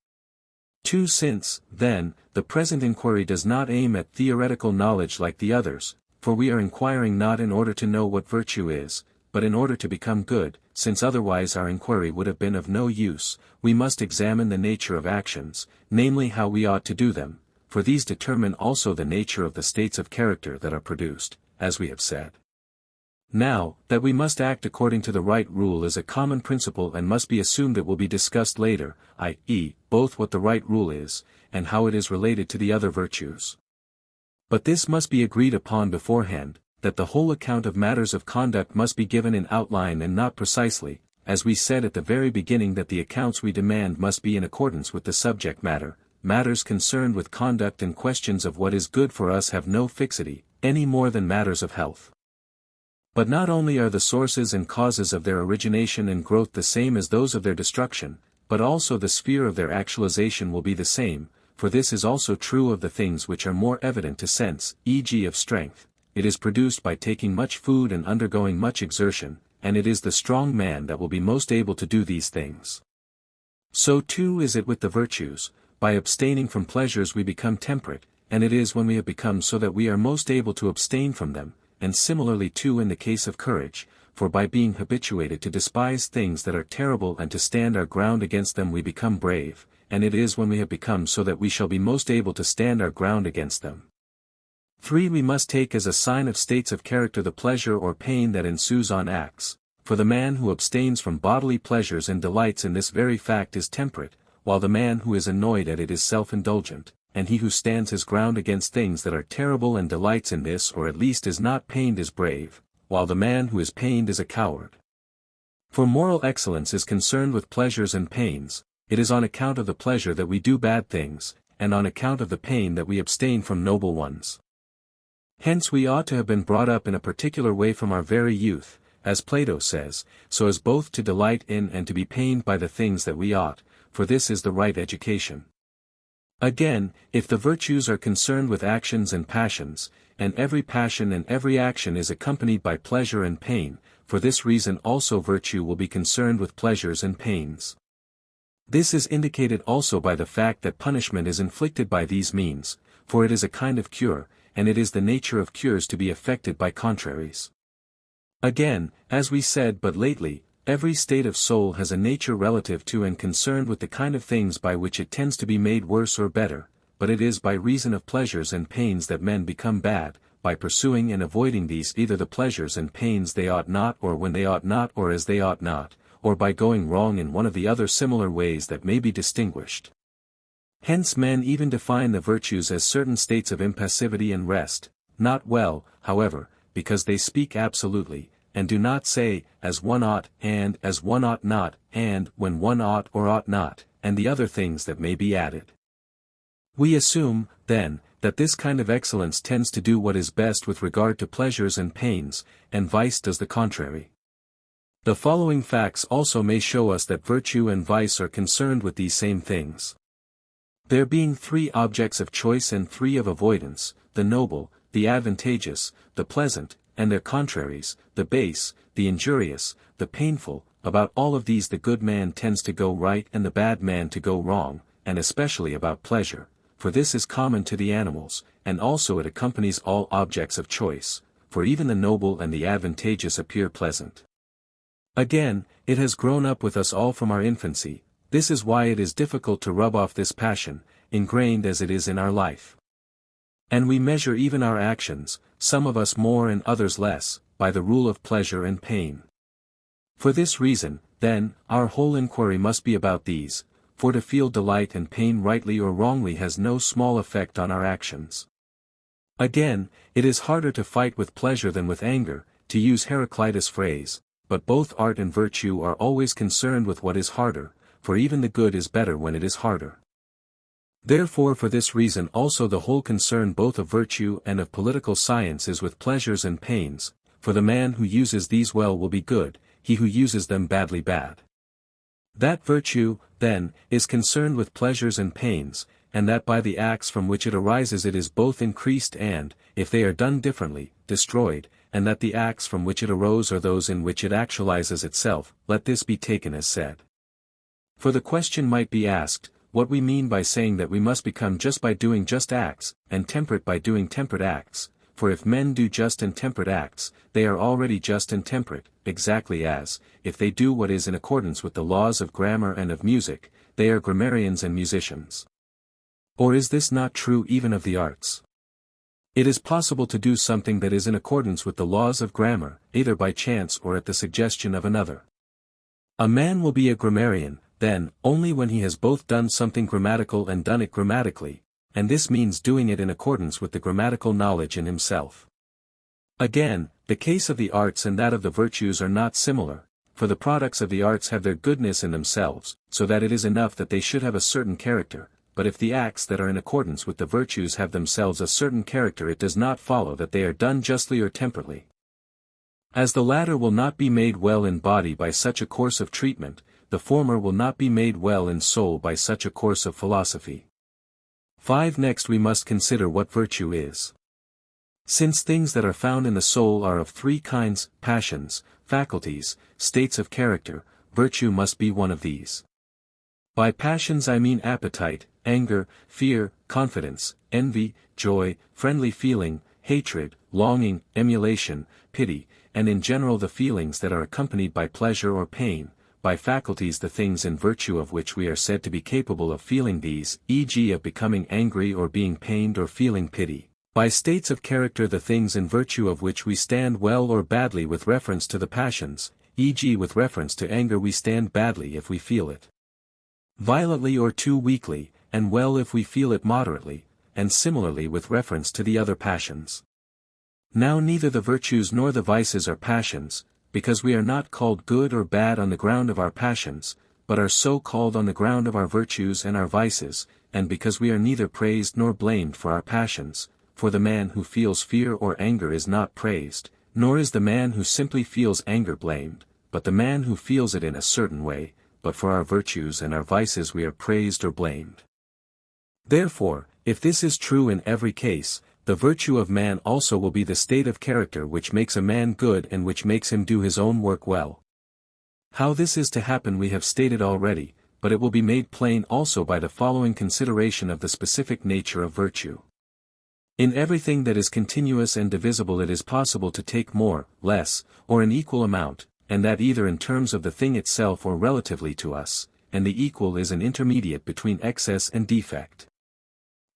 2. Since, then, the present inquiry does not aim at theoretical knowledge like the others, for we are inquiring not in order to know what virtue is, but in order to become good, since otherwise our inquiry would have been of no use, we must examine the nature of actions, namely how we ought to do them, for these determine also the nature of the states of character that are produced, as we have said. Now, that we must act according to the right rule is a common principle and must be assumed. It will be discussed later, i.e., both what the right rule is, and how it is related to the other virtues. But this must be agreed upon beforehand, that the whole account of matters of conduct must be given in outline and not precisely, as we said at the very beginning that the accounts we demand must be in accordance with the subject matter. Matters concerned with conduct and questions of what is good for us have no fixity, any more than matters of health. But not only are the sources and causes of their origination and growth the same as those of their destruction, but also the sphere of their actualization will be the same, for this is also true of the things which are more evident to sense, e.g. of strength. It is produced by taking much food and undergoing much exertion, and it is the strong man that will be most able to do these things. So too is it with the virtues. By abstaining from pleasures we become temperate, and it is when we have become so that we are most able to abstain from them, and similarly too in the case of courage, for by being habituated to despise things that are terrible and to stand our ground against them we become brave, and it is when we have become so that we shall be most able to stand our ground against them. 3. We must take as a sign of states of character the pleasure or pain that ensues on acts, for the man who abstains from bodily pleasures and delights in this very fact is temperate, while the man who is annoyed at it is self-indulgent, and he who stands his ground against things that are terrible and delights in this or at least is not pained is brave, while the man who is pained is a coward. For moral excellence is concerned with pleasures and pains. It is on account of the pleasure that we do bad things, and on account of the pain that we abstain from noble ones. Hence we ought to have been brought up in a particular way from our very youth, as Plato says, so as both to delight in and to be pained by the things that we ought, for this is the right education. Again, if the virtues are concerned with actions and passions, and every passion and every action is accompanied by pleasure and pain, for this reason also virtue will be concerned with pleasures and pains. This is indicated also by the fact that punishment is inflicted by these means, for it is a kind of cure, and it is the nature of cures to be affected by contraries. Again, as we said but lately, every state of soul has a nature relative to and concerned with the kind of things by which it tends to be made worse or better, but it is by reason of pleasures and pains that men become bad, by pursuing and avoiding these either the pleasures and pains they ought not or when they ought not or as they ought not, or by going wrong in one of the other similar ways that may be distinguished. Hence men even define the virtues as certain states of impassivity and rest, not well, however, because they speak absolutely, and do not say, as one ought, and as one ought not, and when one ought or ought not, and the other things that may be added. We assume, then, that this kind of excellence tends to do what is best with regard to pleasures and pains, and vice does the contrary. The following facts also may show us that virtue and vice are concerned with these same things. There being 3 objects of choice and 3 of avoidance, the noble, the advantageous, the pleasant, and their contraries, the base, the injurious, the painful, about all of these the good man tends to go right and the bad man to go wrong, and especially about pleasure, for this is common to the animals, and also it accompanies all objects of choice, for even the noble and the advantageous appear pleasant. Again, it has grown up with us all from our infancy. This is why it is difficult to rub off this passion, ingrained as it is in our life. And we measure even our actions, some of us more and others less, by the rule of pleasure and pain. For this reason, then, our whole inquiry must be about these, for to feel delight and pain rightly or wrongly has no small effect on our actions. Again, it is harder to fight with pleasure than with anger, to use Heraclitus' phrase, but both art and virtue are always concerned with what is harder, for even the good is better when it is harder. Therefore for this reason also the whole concern both of virtue and of political science is with pleasures and pains, for the man who uses these well will be good, he who uses them badly bad. That virtue, then, is concerned with pleasures and pains, and that by the acts from which it arises it is both increased and, if they are done differently, destroyed, and that the acts from which it arose are those in which it actualizes itself, let this be taken as said. For the question might be asked, what we mean by saying that we must become just by doing just acts, and temperate by doing temperate acts, for if men do just and temperate acts, they are already just and temperate, exactly as, if they do what is in accordance with the laws of grammar and of music, they are grammarians and musicians. Or is this not true even of the arts? It is possible to do something that is in accordance with the laws of grammar, either by chance or at the suggestion of another. A man will be a grammarian, then, only when he has both done something grammatical and done it grammatically, and this means doing it in accordance with the grammatical knowledge in himself. Again, the case of the arts and that of the virtues are not similar, for the products of the arts have their goodness in themselves, so that it is enough that they should have a certain character, but if the acts that are in accordance with the virtues have themselves a certain character it does not follow that they are done justly or temperately. As the latter will not be made well in body by such a course of treatment, the former will not be made well in soul by such a course of philosophy. 5. Next we must consider what virtue is. Since things that are found in the soul are of three kinds, passions, faculties, states of character, virtue must be one of these. By passions I mean appetite, anger, fear, confidence, envy, joy, friendly feeling, hatred, longing, emulation, pity, and in general the feelings that are accompanied by pleasure or pain. By faculties the things in virtue of which we are said to be capable of feeling these, e.g. of becoming angry or being pained or feeling pity. By states of character the things in virtue of which we stand well or badly with reference to the passions, e.g. with reference to anger we stand badly if we feel it violently or too weakly, and well if we feel it moderately, and similarly with reference to the other passions. Now neither the virtues nor the vices are passions, because we are not called good or bad on the ground of our passions, but are so called on the ground of our virtues and our vices, and because we are neither praised nor blamed for our passions, for the man who feels fear or anger is not praised, nor is the man who simply feels anger blamed, but the man who feels it in a certain way, but for our virtues and our vices we are praised or blamed. Therefore, if this is true in every case, the virtue of man also will be the state of character which makes a man good and which makes him do his own work well. How this is to happen we have stated already, but it will be made plain also by the following consideration of the specific nature of virtue. In everything that is continuous and divisible it is possible to take more, less, or an equal amount, and that either in terms of the thing itself or relatively to us, and the equal is an intermediate between excess and defect.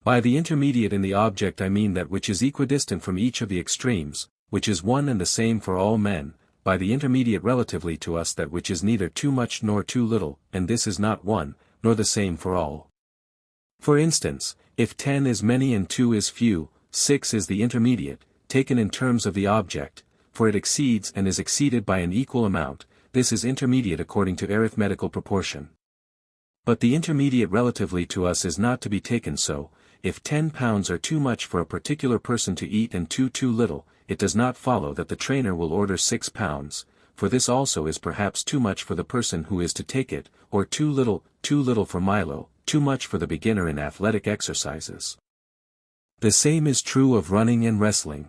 By the intermediate in the object I mean that which is equidistant from each of the extremes, which is one and the same for all men, by the intermediate relatively to us that which is neither too much nor too little, and this is not one, nor the same for all. For instance, if 10 is many and 2 is few, 6 is the intermediate, taken in terms of the object, for it exceeds and is exceeded by an equal amount, this is intermediate according to arithmetical proportion. But the intermediate relatively to us is not to be taken so. If 10 pounds are too much for a particular person to eat and 2 too little, it does not follow that the trainer will order 6 pounds, for this also is perhaps too much for the person who is to take it, or too little for Milo, too much for the beginner in athletic exercises. The same is true of running and wrestling.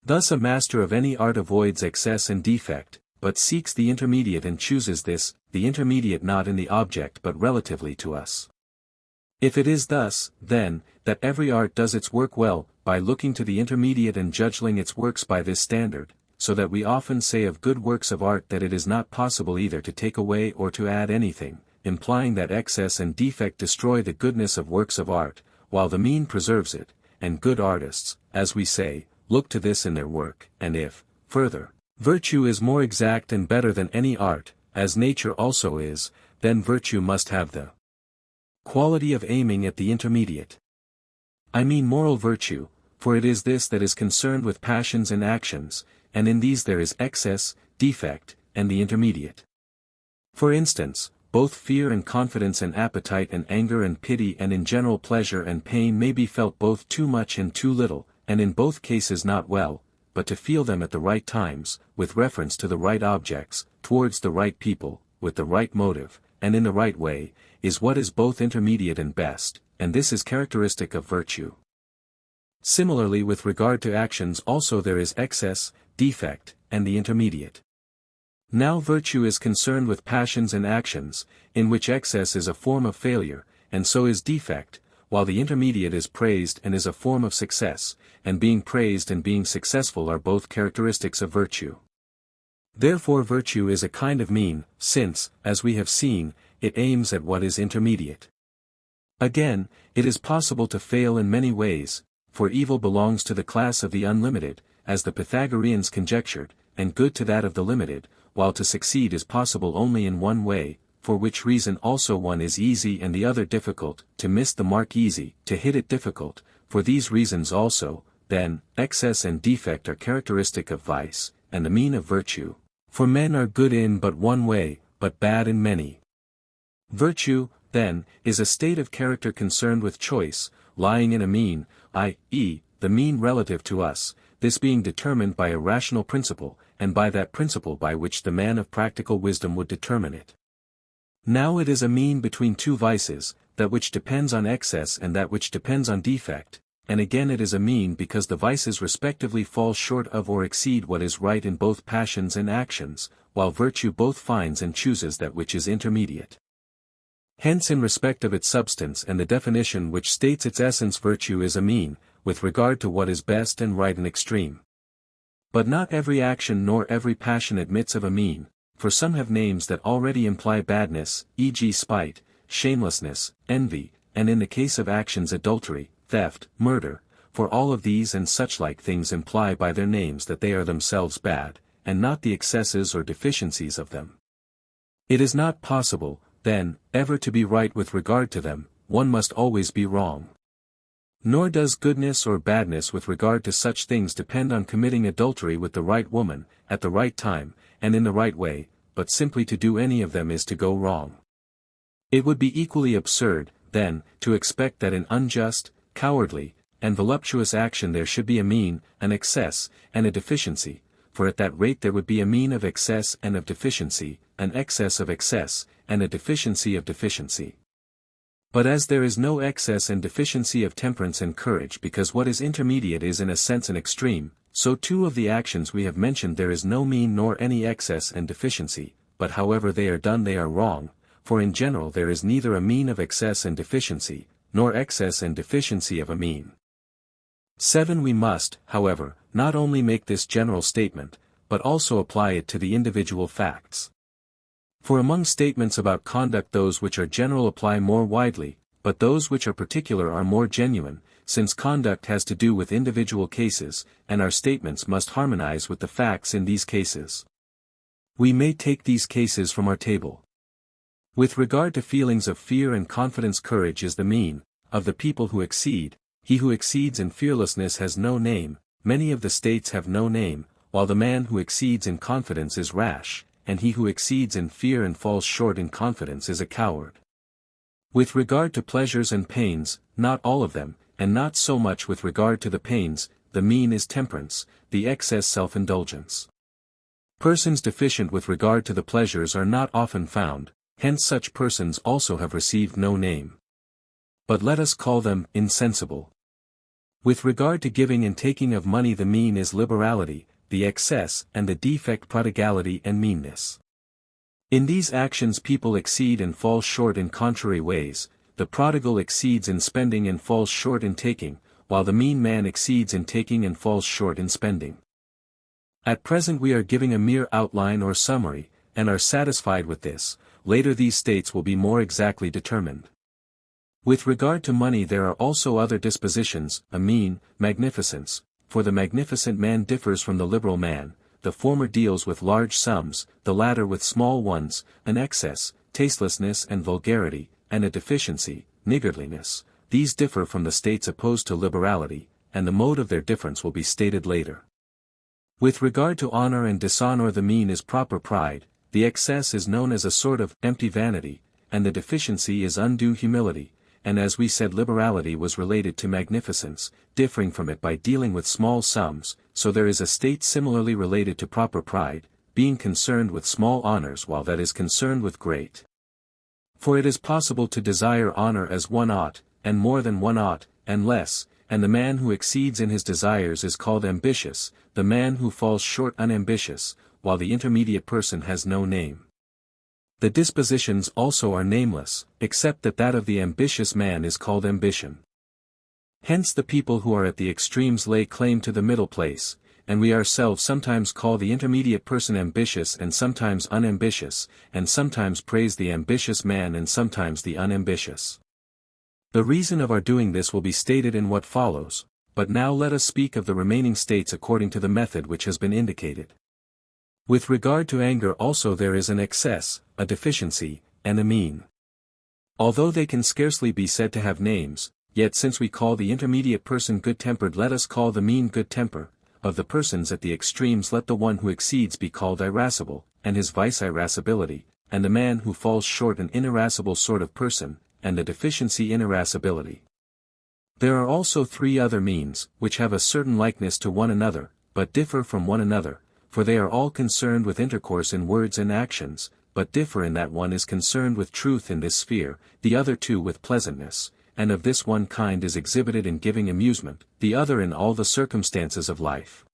Thus a master of any art avoids excess and defect, but seeks the intermediate and chooses this, the intermediate not in the object but relatively to us. If it is thus, then, that every art does its work well, by looking to the intermediate and judging its works by this standard, so that we often say of good works of art that it is not possible either to take away or to add anything, implying that excess and defect destroy the goodness of works of art, while the mean preserves it, and good artists, as we say, look to this in their work, and if, further, virtue is more exact and better than any art, as nature also is, then virtue must have the quality of aiming at the intermediate. I mean moral virtue, for it is this that is concerned with passions and actions, and in these there is excess, defect, and the intermediate. For instance, both fear and confidence and appetite and anger and pity and in general pleasure and pain may be felt both too much and too little, and in both cases not well, but to feel them at the right times, with reference to the right objects, towards the right people, with the right motive, and in the right way, is what is both intermediate and best, and this is characteristic of virtue. Similarly with regard to actions also there is excess, defect, and the intermediate. Now virtue is concerned with passions and actions, in which excess is a form of failure, and so is defect, while the intermediate is praised and is a form of success, and being praised and being successful are both characteristics of virtue. Therefore virtue is a kind of mean, since, as we have seen, it aims at what is intermediate. Again, it is possible to fail in many ways, for evil belongs to the class of the unlimited, as the Pythagoreans conjectured, and good to that of the limited, while to succeed is possible only in one way, for which reason also one is easy and the other difficult, to miss the mark easy, to hit it difficult, for these reasons also, then, excess and defect are characteristic of vice, and the mean of virtue, for men are good in but one way, but bad in many. Virtue, then, is a state of character concerned with choice, lying in a mean, i.e., the mean relative to us, this being determined by a rational principle, and by that principle by which the man of practical wisdom would determine it. Now it is a mean between two vices, that which depends on excess and that which depends on defect, and again it is a mean because the vices respectively fall short of or exceed what is right in both passions and actions, while virtue both finds and chooses that which is intermediate. Hence in respect of its substance and the definition which states its essence, virtue is a mean, with regard to what is best and right and extreme. But not every action nor every passion admits of a mean, for some have names that already imply badness, e.g. spite, shamelessness, envy, and in the case of actions adultery, theft, murder, for all of these and such-like things imply by their names that they are themselves bad, and not the excesses or deficiencies of them. It is not possible, then, ever to be right with regard to them, one must always be wrong. Nor does goodness or badness with regard to such things depend on committing adultery with the right woman, at the right time, and in the right way, but simply to do any of them is to go wrong. It would be equally absurd, then, to expect that in unjust, cowardly, and voluptuous action there should be a mean, an excess, and a deficiency, for at that rate there would be a mean of excess and of deficiency, an excess of excess, and a deficiency of deficiency. But as there is no excess and deficiency of temperance and courage because what is intermediate is in a sense an extreme, so too of the actions we have mentioned there is no mean nor any excess and deficiency, but however they are done they are wrong, for in general there is neither a mean of excess and deficiency, nor excess and deficiency of a mean. 7. We must, however, not only make this general statement, but also apply it to the individual facts. For among statements about conduct those which are general apply more widely, but those which are particular are more genuine, since conduct has to do with individual cases, and our statements must harmonize with the facts in these cases. We may take these cases from our table. With regard to feelings of fear and confidence, courage is the mean, of the people who exceed. He who exceeds in fearlessness has no name, many of the states have no name, while the man who exceeds in confidence is rash, and he who exceeds in fear and falls short in confidence is a coward. With regard to pleasures and pains, not all of them, and not so much with regard to the pains, the mean is temperance, the excess self-indulgence. Persons deficient with regard to the pleasures are not often found, hence such persons also have received no name. But let us call them insensible. With regard to giving and taking of money the mean is liberality, the excess and the defect prodigality and meanness. In these actions people exceed and fall short in contrary ways, the prodigal exceeds in spending and falls short in taking, while the mean man exceeds in taking and falls short in spending. At present we are giving a mere outline or summary, and are satisfied with this, later these states will be more exactly determined. With regard to money there are also other dispositions, a mean, magnificence, for the magnificent man differs from the liberal man, the former deals with large sums, the latter with small ones, an excess, tastelessness and vulgarity, and a deficiency, niggardliness. These differ from the states opposed to liberality, and the mode of their difference will be stated later. With regard to honor and dishonor the mean is proper pride, the excess is known as a sort of empty vanity, and the deficiency is undue humility. And as we said liberality was related to magnificence, differing from it by dealing with small sums, so there is a state similarly related to proper pride, being concerned with small honors while that is concerned with great. For it is possible to desire honor as one ought, and more than one ought, and less, and the man who exceeds in his desires is called ambitious, the man who falls short unambitious, while the intermediate person has no name. The dispositions also are nameless, except that of the ambitious man is called ambition. Hence the people who are at the extremes lay claim to the middle place, and we ourselves sometimes call the intermediate person ambitious and sometimes unambitious, and sometimes praise the ambitious man and sometimes the unambitious. The reason of our doing this will be stated in what follows, but now let us speak of the remaining states according to the method which has been indicated. With regard to anger also there is an excess, a deficiency, and a mean. Although they can scarcely be said to have names, yet since we call the intermediate person good-tempered let us call the mean good temper. Of the persons at the extremes let the one who exceeds be called irascible, and his vice irascibility, and the man who falls short an irascible sort of person, and the deficiency irascibility. There are also 3 other means, which have a certain likeness to one another, but differ from one another, for they are all concerned with intercourse in words and actions, but differ in that one is concerned with truth in this sphere, the other too with pleasantness, and of this one kind is exhibited in giving amusement, the other in all the circumstances of life.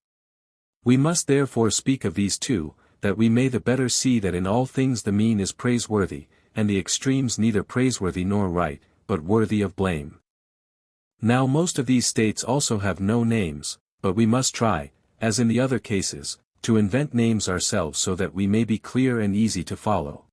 We must therefore speak of these two, that we may the better see that in all things the mean is praiseworthy, and the extremes neither praiseworthy nor right, but worthy of blame. Now most of these states also have no names, but we must try, as in the other cases, to invent names ourselves so that we may be clear and easy to follow.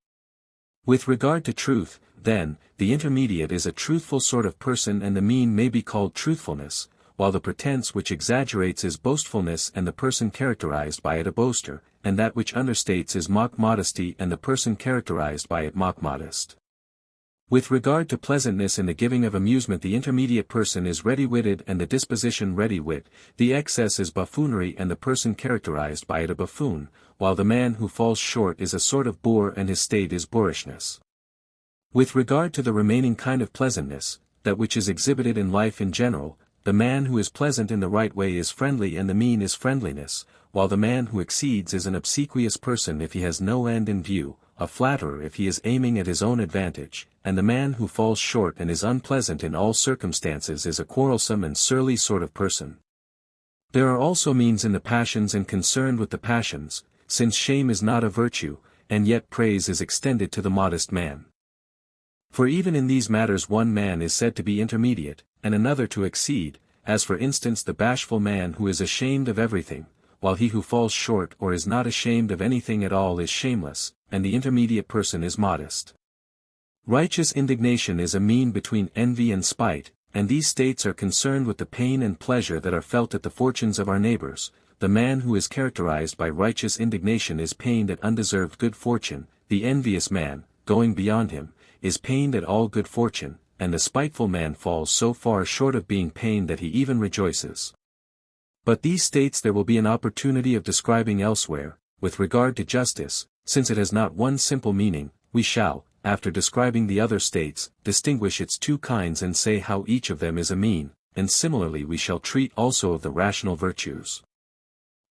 With regard to truth, then, the intermediate is a truthful sort of person and the mean may be called truthfulness, while the pretense which exaggerates is boastfulness and the person characterized by it a boaster, and that which understates is mock modesty and the person characterized by it mock modest. With regard to pleasantness in the giving of amusement the intermediate person is ready-witted and the disposition ready-wit, the excess is buffoonery and the person characterized by it a buffoon, while the man who falls short is a sort of boor and his state is boorishness. With regard to the remaining kind of pleasantness, that which is exhibited in life in general, the man who is pleasant in the right way is friendly and the mean is friendliness, while the man who exceeds is an obsequious person if he has no end in view, a flatterer if he is aiming at his own advantage, and the man who falls short and is unpleasant in all circumstances is a quarrelsome and surly sort of person. There are also means in the passions and concerned with the passions, since shame is not a virtue, and yet praise is extended to the modest man. For even in these matters one man is said to be intermediate, and another to exceed, as for instance the bashful man who is ashamed of everything, while he who falls short or is not ashamed of anything at all is shameless, and the intermediate person is modest. Righteous indignation is a mean between envy and spite, and these states are concerned with the pain and pleasure that are felt at the fortunes of our neighbors. The man who is characterized by righteous indignation is pained at undeserved good fortune, the envious man, going beyond him, is pained at all good fortune, and the spiteful man falls so far short of being pained that he even rejoices. But these states there will be an opportunity of describing elsewhere. With regard to justice, since it has not one simple meaning, we shall, after describing the other states, distinguish its two kinds and say how each of them is a mean, and similarly we shall treat also of the rational virtues.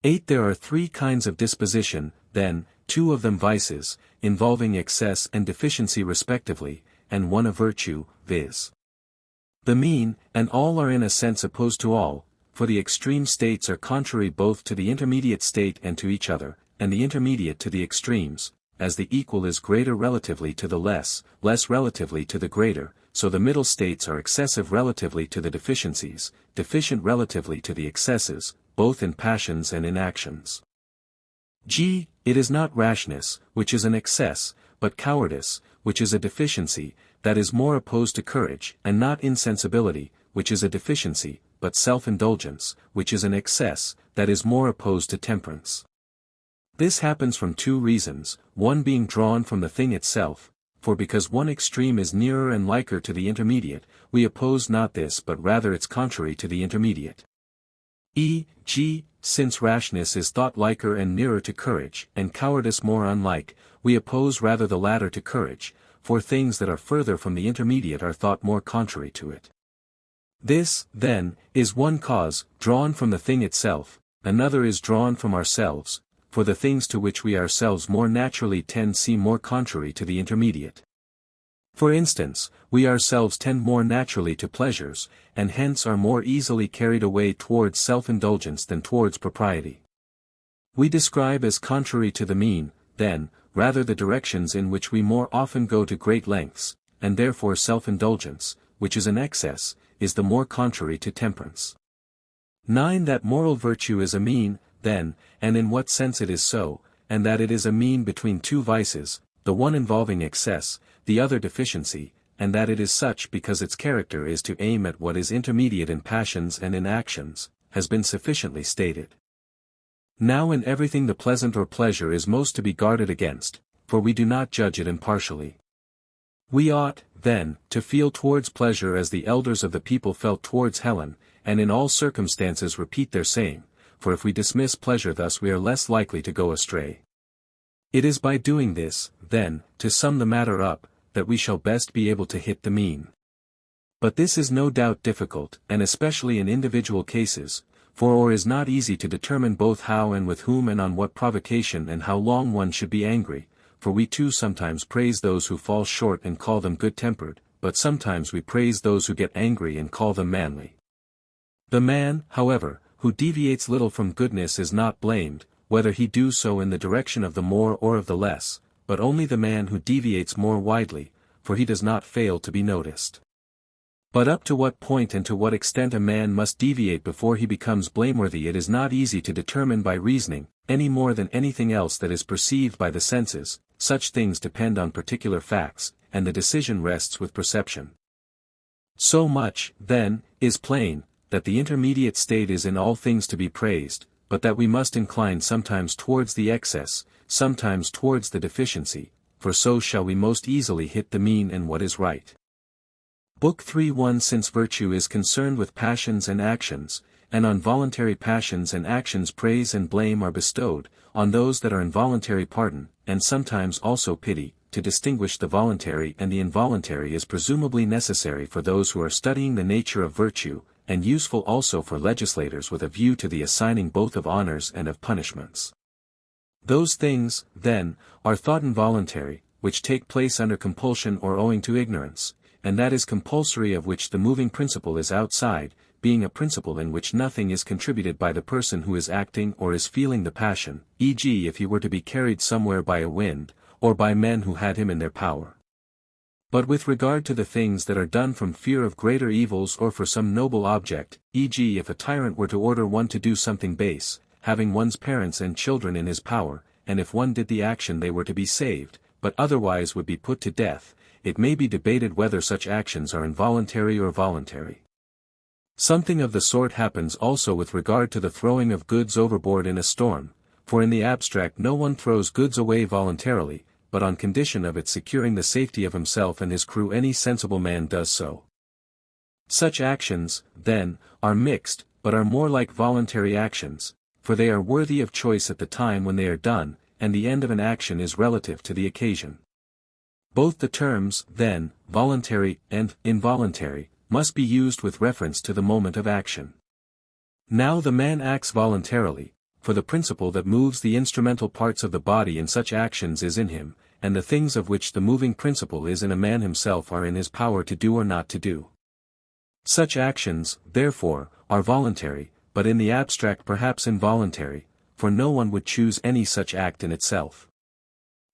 8. There are three kinds of disposition, then, two of them vices, involving excess and deficiency respectively, and one a virtue, viz. the mean, and all are in a sense opposed to all, for the extreme states are contrary both to the intermediate state and to each other, and the intermediate to the extremes, as the equal is greater relatively to the less, less relatively to the greater, so the middle states are excessive relatively to the deficiencies, deficient relatively to the excesses, both in passions and in actions. G. It is not rashness, which is an excess, but cowardice, which is a deficiency, that is more opposed to courage, and not insensibility, which is a deficiency, but self-indulgence, which is an excess, that is more opposed to temperance. This happens from two reasons, one being drawn from the thing itself, for because one extreme is nearer and liker to the intermediate, we oppose not this but rather its contrary to the intermediate. E.g., since rashness is thought liker and nearer to courage, and cowardice more unlike, we oppose rather the latter to courage, for things that are further from the intermediate are thought more contrary to it. This, then, is one cause, drawn from the thing itself, another is drawn from ourselves, for the things to which we ourselves more naturally tend seem more contrary to the intermediate. For instance, we ourselves tend more naturally to pleasures, and hence are more easily carried away towards self-indulgence than towards propriety. We describe as contrary to the mean, then, rather the directions in which we more often go to great lengths, and therefore self-indulgence, which is an excess, is the more contrary to temperance. 9. That moral virtue is a mean, then, and in what sense it is so, and that it is a mean between two vices, the one involving excess, the other deficiency, and that it is such because its character is to aim at what is intermediate in passions and in actions, has been sufficiently stated. Now in everything the pleasant or pleasure is most to be guarded against, for we do not judge it impartially. We ought, then, to feel towards pleasure as the elders of the people felt towards Helen, and in all circumstances repeat their saying, for if we dismiss pleasure thus we are less likely to go astray. It is by doing this, then, to sum the matter up, that we shall best be able to hit the mean. But this is no doubt difficult, and especially in individual cases, for it is not easy to determine both how and with whom and on what provocation and how long one should be angry, for we too sometimes praise those who fall short and call them good-tempered, but sometimes we praise those who get angry and call them manly. The man, however, who deviates little from goodness is not blamed, whether he do so in the direction of the more or of the less, but only the man who deviates more widely, for he does not fail to be noticed. But up to what point and to what extent a man must deviate before he becomes blameworthy it is not easy to determine by reasoning, any more than anything else that is perceived by the senses. Such things depend on particular facts, and the decision rests with perception. So much, then, is plain, that the intermediate state is in all things to be praised, but that we must incline sometimes towards the excess, sometimes towards the deficiency, for so shall we most easily hit the mean and what is right. Book 3:1 Since virtue is concerned with passions and actions, and on voluntary passions and actions praise and blame are bestowed, on those that are involuntary pardon, and sometimes also pity, to distinguish the voluntary and the involuntary is presumably necessary for those who are studying the nature of virtue, and useful also for legislators with a view to the assigning both of honors and of punishments. Those things, then, are thought involuntary, which take place under compulsion or owing to ignorance, and that is compulsory of which the moving principle is outside, being a principle in which nothing is contributed by the person who is acting or is feeling the passion, e.g. if he were to be carried somewhere by a wind, or by men who had him in their power. But with regard to the things that are done from fear of greater evils or for some noble object, e.g. if a tyrant were to order one to do something base, having one's parents and children in his power, and if one did the action they were to be saved, but otherwise would be put to death, it may be debated whether such actions are involuntary or voluntary. Something of the sort happens also with regard to the throwing of goods overboard in a storm, for in the abstract no one throws goods away voluntarily, but on condition of its securing the safety of himself and his crew any sensible man does so. Such actions, then, are mixed, but are more like voluntary actions, for they are worthy of choice at the time when they are done, and the end of an action is relative to the occasion. Both the terms, then, voluntary and involuntary, must be used with reference to the moment of action. Now the man acts voluntarily, for the principle that moves the instrumental parts of the body in such actions is in him, and the things of which the moving principle is in a man himself are in his power to do or not to do. Such actions, therefore, are voluntary, but in the abstract perhaps involuntary, for no one would choose any such act in itself.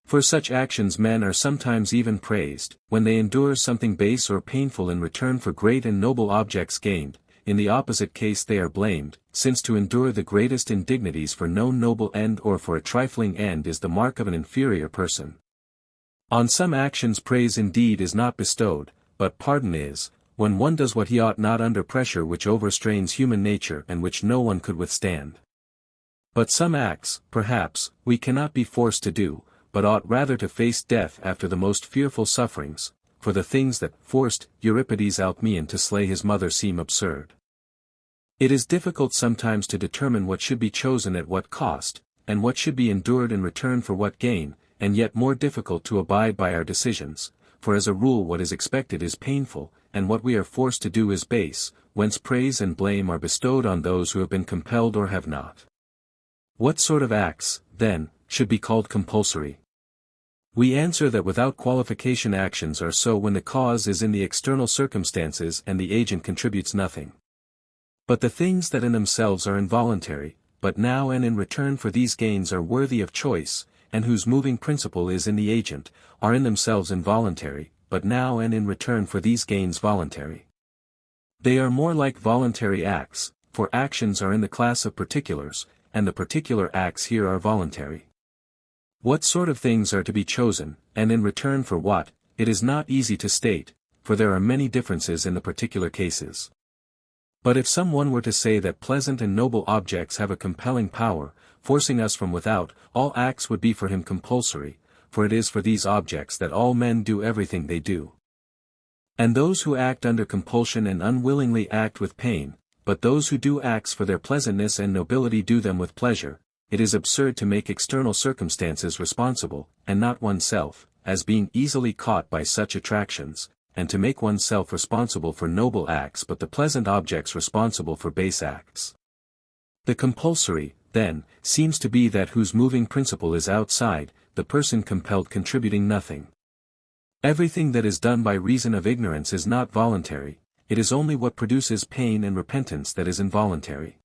For such actions men are sometimes even praised, when they endure something base or painful in return for great and noble objects gained. In the opposite case they are blamed, since to endure the greatest indignities for no noble end or for a trifling end is the mark of an inferior person. On some actions praise indeed is not bestowed, but pardon is, when one does what he ought not under pressure which overstrains human nature and which no one could withstand. But some acts, perhaps, we cannot be forced to do, but ought rather to face death after the most fearful sufferings, for the things that forced Euripides Alcmaeon to slay his mother seem absurd. It is difficult sometimes to determine what should be chosen at what cost, and what should be endured in return for what gain, and yet more difficult to abide by our decisions, for as a rule what is expected is painful, and what we are forced to do is base, whence praise and blame are bestowed on those who have been compelled or have not. What sort of acts, then, should be called compulsory? We answer that without qualification actions are so when the cause is in the external circumstances and the agent contributes nothing. But the things that in themselves are involuntary, but now and in return for these gains are worthy of choice, and whose moving principle is in the agent, are in themselves involuntary, but now and in return for these gains voluntary. They are more like voluntary acts, for actions are in the class of particulars, and the particular acts here are voluntary. What sort of things are to be chosen, and in return for what, it is not easy to state, for there are many differences in the particular cases. But if some one were to say that pleasant and noble objects have a compelling power, forcing us from without, all acts would be for him compulsory, for it is for these objects that all men do everything they do. And those who act under compulsion and unwillingly act with pain, but those who do acts for their pleasantness and nobility do them with pleasure. It is absurd to make external circumstances responsible, and not oneself, as being easily caught by such attractions, and to make oneself responsible for noble acts but the pleasant objects responsible for base acts. The compulsory, then, seems to be that whose moving principle is outside, the person compelled contributing nothing. Everything that is done by reason of ignorance is not voluntary, it is only what produces pain and repentance that is involuntary.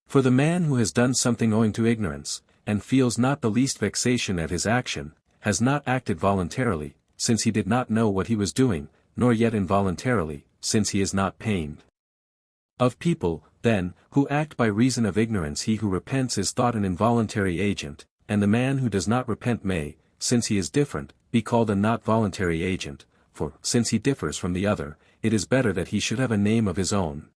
For the man who has done something owing to ignorance, and feels not the least vexation at his action, has not acted voluntarily, since he did not know what he was doing, nor yet involuntarily, since he is not pained. Of people, then, who act by reason of ignorance, he who repents is thought an involuntary agent, and the man who does not repent may, since he is different, be called a not voluntary agent, for, since he differs from the other, it is better that he should have a name of his own.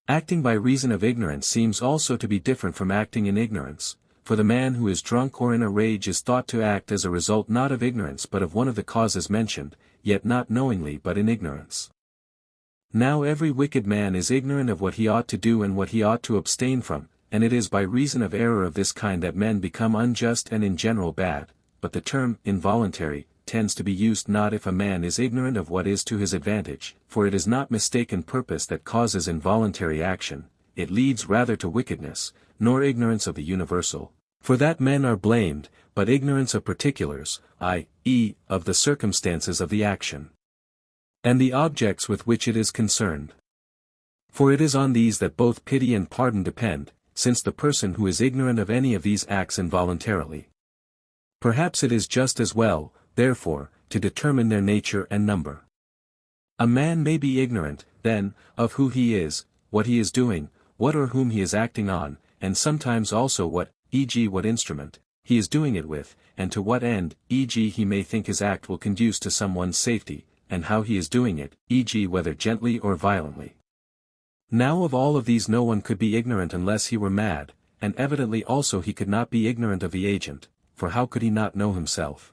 Acting by reason of ignorance seems also to be different from acting in ignorance, for the man who is drunk or in a rage is thought to act as a result not of ignorance but of one of the causes mentioned, yet not knowingly but in ignorance. Now every wicked man is ignorant of what he ought to do and what he ought to abstain from, and it is by reason of error of this kind that men become unjust and in general bad, but the term involuntary tends to be used not if a man is ignorant of what is to his advantage, for it is not mistaken purpose that causes involuntary action, it leads rather to wickedness, nor ignorance of the universal, for that men are blamed, but ignorance of particulars, i.e., of the circumstances of the action, and the objects with which it is concerned. For it is on these that both pity and pardon depend, since the person who is ignorant of any of these acts involuntarily. Perhaps it is just as well, therefore, to determine their nature and number. A man may be ignorant, then, of who he is, what he is doing, what or whom he is acting on, and sometimes also what, e.g. what instrument, he is doing it with, and to what end, e.g. he may think his act will conduce to someone's safety, and how he is doing it, e.g. whether gently or violently. Now of all of these no one could be ignorant unless he were mad, and evidently also he could not be ignorant of the agent, for how could he not know himself?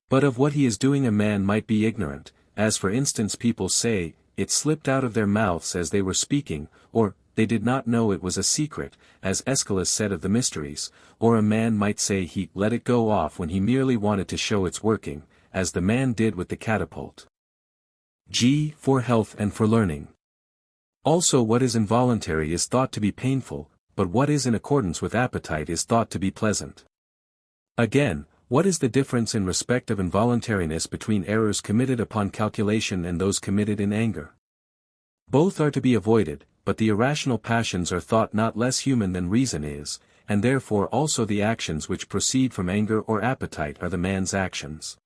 But of what he is doing a man might be ignorant, as for instance people say, it slipped out of their mouths as they were speaking, or, they did not know it was a secret, as Aeschylus said of the mysteries, or a man might say he let it go off when he merely wanted to show its working, as the man did with the catapult. G. For health and for learning. Also what is involuntary is thought to be painful, but what is in accordance with appetite is thought to be pleasant. Again, what is the difference in respect of involuntariness between errors committed upon calculation and those committed in anger? Both are to be avoided, but the irrational passions are thought not less human than reason is, and therefore also the actions which proceed from anger or appetite are the man's actions.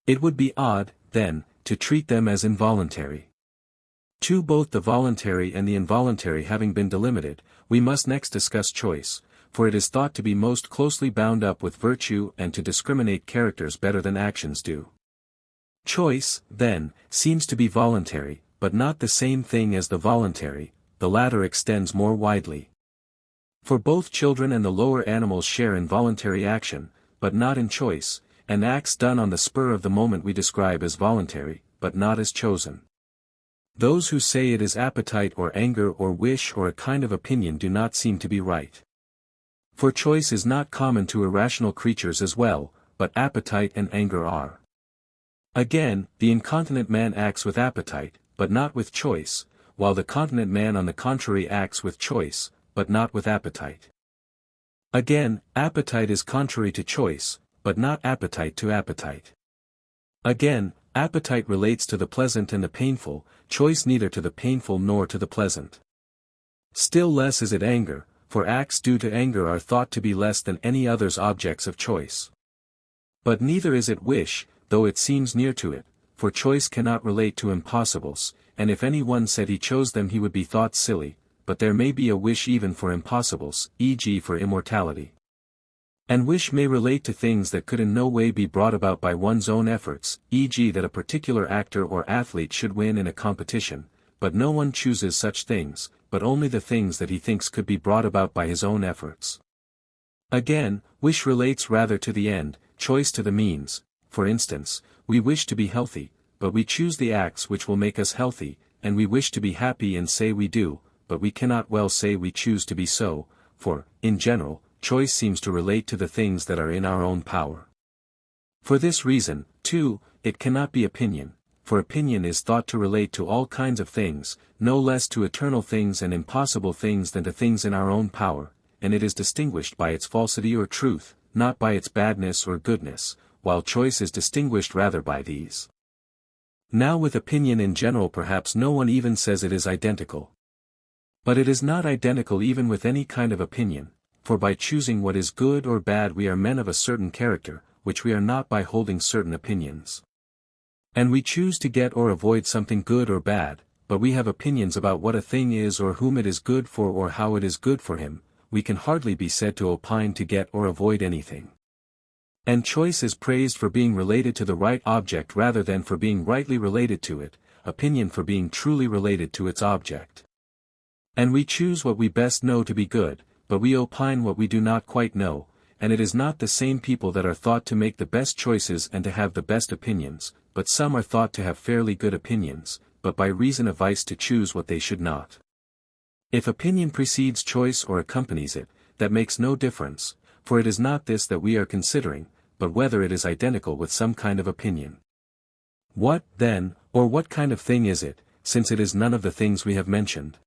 It would be odd, then, to treat them as involuntary. To both the voluntary and the involuntary having been delimited, we must next discuss choice, for it is thought to be most closely bound up with virtue and to discriminate characters better than actions do. Choice, then, seems to be voluntary, but not the same thing as the voluntary, the latter extends more widely. For both children and the lower animals share in voluntary action, but not in choice, and acts done on the spur of the moment we describe as voluntary, but not as chosen. Those who say it is appetite or anger or wish or a kind of opinion do not seem to be right. For choice is not common to irrational creatures as well, but appetite and anger are. Again, the incontinent man acts with appetite, but not with choice, while the continent man on the contrary acts with choice, but not with appetite. Again, appetite is contrary to choice, but not appetite to appetite. Again, appetite relates to the pleasant and the painful, choice neither to the painful nor to the pleasant. Still less is it anger, for acts due to anger are thought to be less than any others objects of choice. But neither is it wish, though it seems near to it, for choice cannot relate to impossibles, and if any one said he chose them he would be thought silly, but there may be a wish even for impossibles, e.g. for immortality. And wish may relate to things that could in no way be brought about by one's own efforts, e.g. that a particular actor or athlete should win in a competition, but no one chooses such things, but only the things that he thinks could be brought about by his own efforts. Again, wish relates rather to the end, choice to the means. For instance, we wish to be healthy, but we choose the acts which will make us healthy, and we wish to be happy and say we do, but we cannot well say we choose to be so, for, in general, choice seems to relate to the things that are in our own power. For this reason, too, it cannot be opinion, for opinion is thought to relate to all kinds of things, no less to eternal things and impossible things than to things in our own power, and it is distinguished by its falsity or truth, not by its badness or goodness, while choice is distinguished rather by these. Now with opinion in general perhaps no one even says it is identical. But it is not identical even with any kind of opinion, for by choosing what is good or bad we are men of a certain character, which we are not by holding certain opinions. And we choose to get or avoid something good or bad, but we have opinions about what a thing is or whom it is good for or how it is good for him. We can hardly be said to opine to get or avoid anything. And choice is praised for being related to the right object rather than for being rightly related to it, opinion for being truly related to its object. And we choose what we best know to be good, but we opine what we do not quite know, and it is not the same people that are thought to make the best choices and to have the best opinions, but some are thought to have fairly good opinions, but by reason of vice to choose what they should not. If opinion precedes choice or accompanies it, that makes no difference, for it is not this that we are considering, but whether it is identical with some kind of opinion. What, then, or what kind of thing is it, since it is none of the things we have mentioned?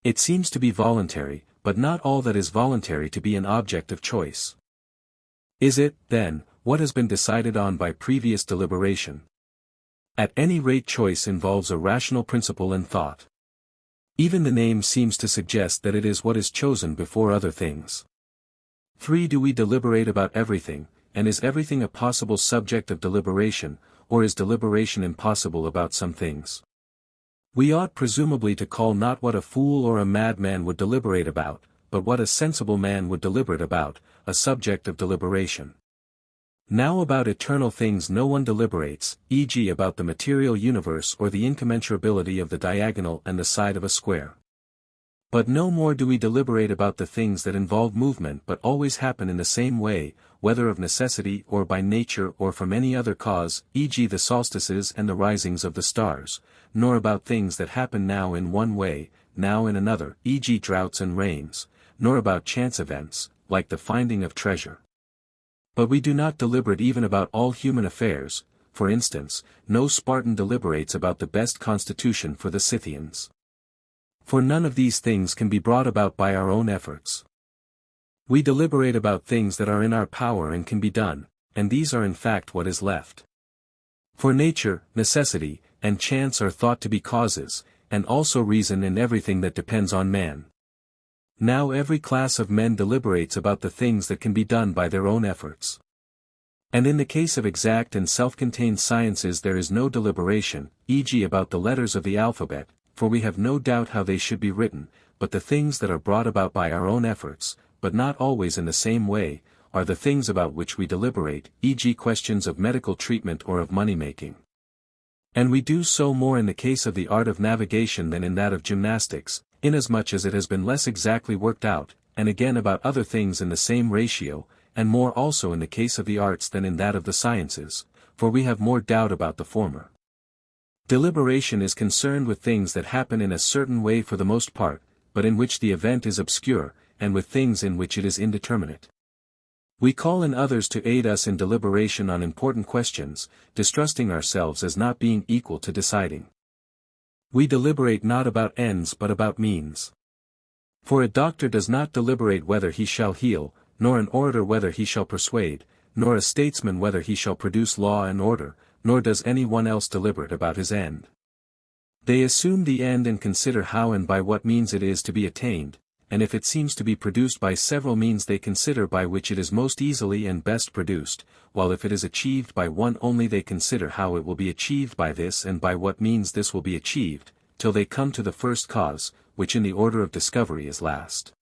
It seems to be voluntary, but not all that is voluntary to be an object of choice. Is it, then, what has been decided on by previous deliberation? At any rate choice involves a rational principle and thought. Even the name seems to suggest that it is what is chosen before other things. 3. Do we deliberate about everything, and is everything a possible subject of deliberation, or is deliberation impossible about some things? We ought presumably to call not what a fool or a madman would deliberate about, but what a sensible man would deliberate about, a subject of deliberation. Now about eternal things no one deliberates, e.g. about the material universe or the incommensurability of the diagonal and the side of a square. But no more do we deliberate about the things that involve movement but always happen in the same way, whether of necessity or by nature or from any other cause, e.g. the solstices and the risings of the stars, nor about things that happen now in one way, now in another, e.g. droughts and rains, nor about chance events, like the finding of treasure. But we do not deliberate even about all human affairs. For instance, no Spartan deliberates about the best constitution for the Scythians. For none of these things can be brought about by our own efforts. We deliberate about things that are in our power and can be done, and these are in fact what is left. For nature, necessity, and chance are thought to be causes, and also reason in everything that depends on man. Now every class of men deliberates about the things that can be done by their own efforts. And in the case of exact and self-contained sciences there is no deliberation, e.g. about the letters of the alphabet, for we have no doubt how they should be written, but the things that are brought about by our own efforts, but not always in the same way, are the things about which we deliberate, e.g. questions of medical treatment or of money-making. And we do so more in the case of the art of navigation than in that of gymnastics, inasmuch as it has been less exactly worked out, and again about other things in the same ratio, and more also in the case of the arts than in that of the sciences, for we have more doubt about the former. Deliberation is concerned with things that happen in a certain way for the most part, but in which the event is obscure, and with things in which it is indeterminate. We call in others to aid us in deliberation on important questions, distrusting ourselves as not being equal to deciding. We deliberate not about ends but about means. For a doctor does not deliberate whether he shall heal, nor an orator whether he shall persuade, nor a statesman whether he shall produce law and order, nor does any one else deliberate about his end. They assume the end and consider how and by what means it is to be attained, and if it seems to be produced by several means they consider by which it is most easily and best produced, while if it is achieved by one only they consider how it will be achieved by this and by what means this will be achieved, till they come to the first cause, which in the order of discovery is last.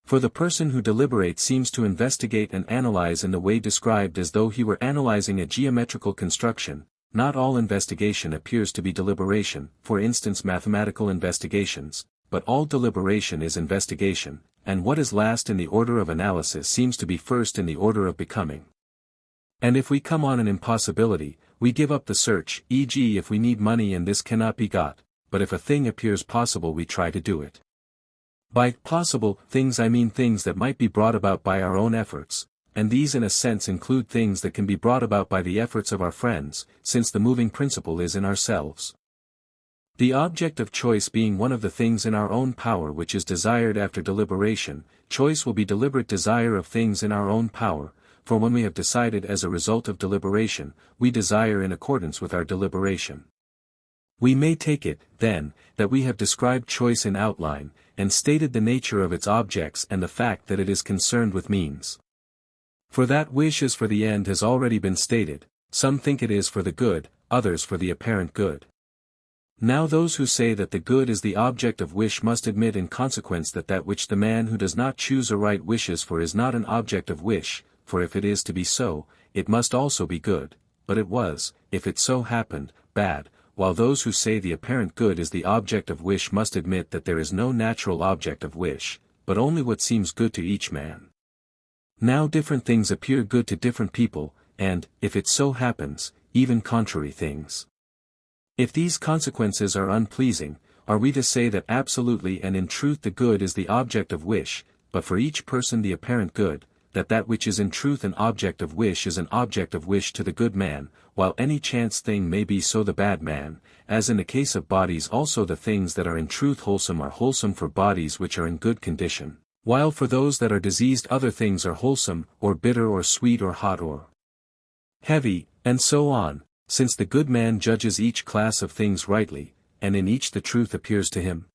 For the person who deliberates seems to investigate and analyze in the way described as though he were analyzing a geometrical construction. Not all investigation appears to be deliberation, for instance mathematical investigations, but all deliberation is investigation, and what is last in the order of analysis seems to be first in the order of becoming. And if we come on an impossibility, we give up the search, e.g. if we need money and this cannot be got, but if a thing appears possible we try to do it. By possible things I mean things that might be brought about by our own efforts, and these in a sense include things that can be brought about by the efforts of our friends, since the moving principle is in ourselves. The object of choice being one of the things in our own power which is desired after deliberation, choice will be deliberate desire of things in our own power, for when we have decided as a result of deliberation, we desire in accordance with our deliberation. We may take it, then, that we have described choice in outline, and stated the nature of its objects and the fact that it is concerned with means. For that wish is for the end has already been stated, some think it is for the good, others for the apparent good. Now those who say that the good is the object of wish must admit in consequence that that which the man who does not choose aright wishes for is not an object of wish, for if it is to be so, it must also be good, but it was, if it so happened, bad, while those who say the apparent good is the object of wish must admit that there is no natural object of wish, but only what seems good to each man. Now different things appear good to different people, and, if it so happens, even contrary things. If these consequences are unpleasing, are we to say that absolutely and in truth the good is the object of wish, but for each person the apparent good, that which is in truth an object of wish is an object of wish to the good man, while any chance thing may be so the bad man, as in the case of bodies also the things that are in truth wholesome are wholesome for bodies which are in good condition, while for those that are diseased other things are wholesome, or bitter or sweet or hot or heavy, and so on, since the good man judges each class of things rightly, and in each the truth appears to him.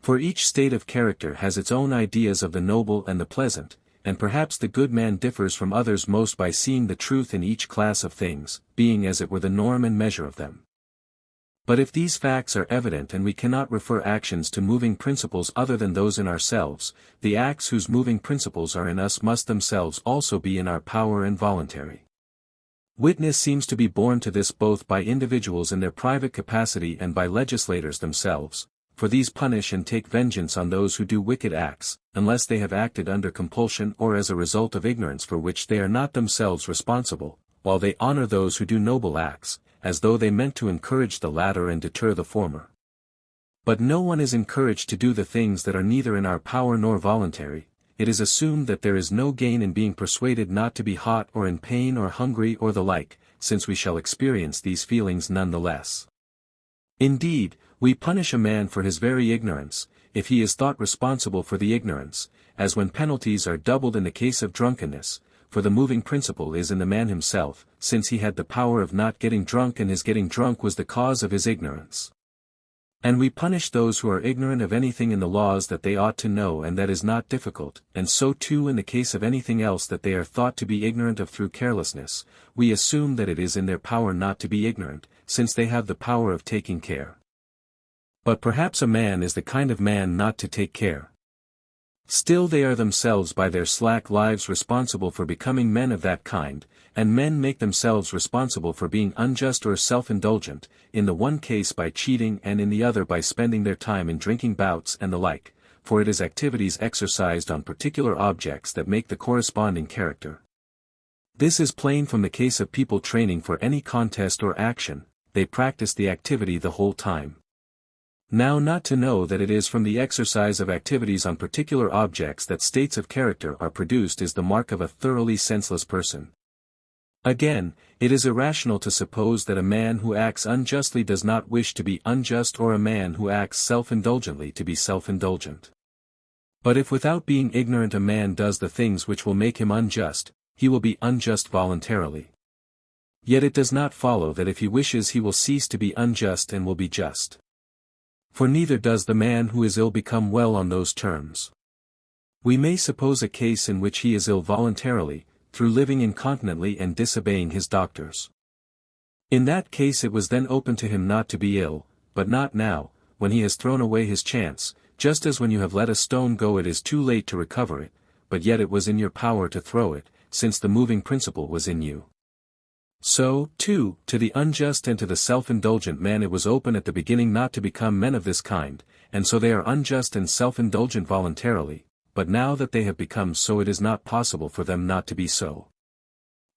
For each state of character has its own ideas of the noble and the pleasant, and perhaps the good man differs from others most by seeing the truth in each class of things, being as it were the norm and measure of them. But if these facts are evident and we cannot refer actions to moving principles other than those in ourselves, the acts whose moving principles are in us must themselves also be in our power and voluntary. Witness seems to be borne to this both by individuals in their private capacity and by legislators themselves, for these punish and take vengeance on those who do wicked acts, unless they have acted under compulsion or as a result of ignorance for which they are not themselves responsible, while they honor those who do noble acts, as though they meant to encourage the latter and deter the former. But no one is encouraged to do the things that are neither in our power nor voluntary. It is assumed that there is no gain in being persuaded not to be hot or in pain or hungry or the like, since we shall experience these feelings none the less. Indeed, we punish a man for his very ignorance, if he is thought responsible for the ignorance, as when penalties are doubled in the case of drunkenness, for the moving principle is in the man himself, since he had the power of not getting drunk and his getting drunk was the cause of his ignorance. And we punish those who are ignorant of anything in the laws that they ought to know and that is not difficult, and so too in the case of anything else that they are thought to be ignorant of through carelessness, we assume that it is in their power not to be ignorant, since they have the power of taking care. But perhaps a man is the kind of man not to take care. Still they are themselves by their slack lives responsible for becoming men of that kind, and men make themselves responsible for being unjust or self-indulgent, in the one case by cheating and in the other by spending their time in drinking bouts and the like, for it is activities exercised on particular objects that make the corresponding character. This is plain from the case of people training for any contest or action, they practice the activity the whole time. Now not to know that it is from the exercise of activities on particular objects that states of character are produced is the mark of a thoroughly senseless person. Again, it is irrational to suppose that a man who acts unjustly does not wish to be unjust or a man who acts self-indulgently to be self-indulgent. But if without being ignorant a man does the things which will make him unjust, he will be unjust voluntarily. Yet it does not follow that if he wishes he will cease to be unjust and will be just. For neither does the man who is ill become well on those terms. We may suppose a case in which he is ill voluntarily, through living incontinently and disobeying his doctors. In that case it was then open to him not to be ill, but not now, when he has thrown away his chance, just as when you have let a stone go it is too late to recover it, but yet it was in your power to throw it, since the moving principle was in you. So, too, to the unjust and to the self-indulgent man it was open at the beginning not to become men of this kind, and so they are unjust and self-indulgent voluntarily, but now that they have become so it is not possible for them not to be so.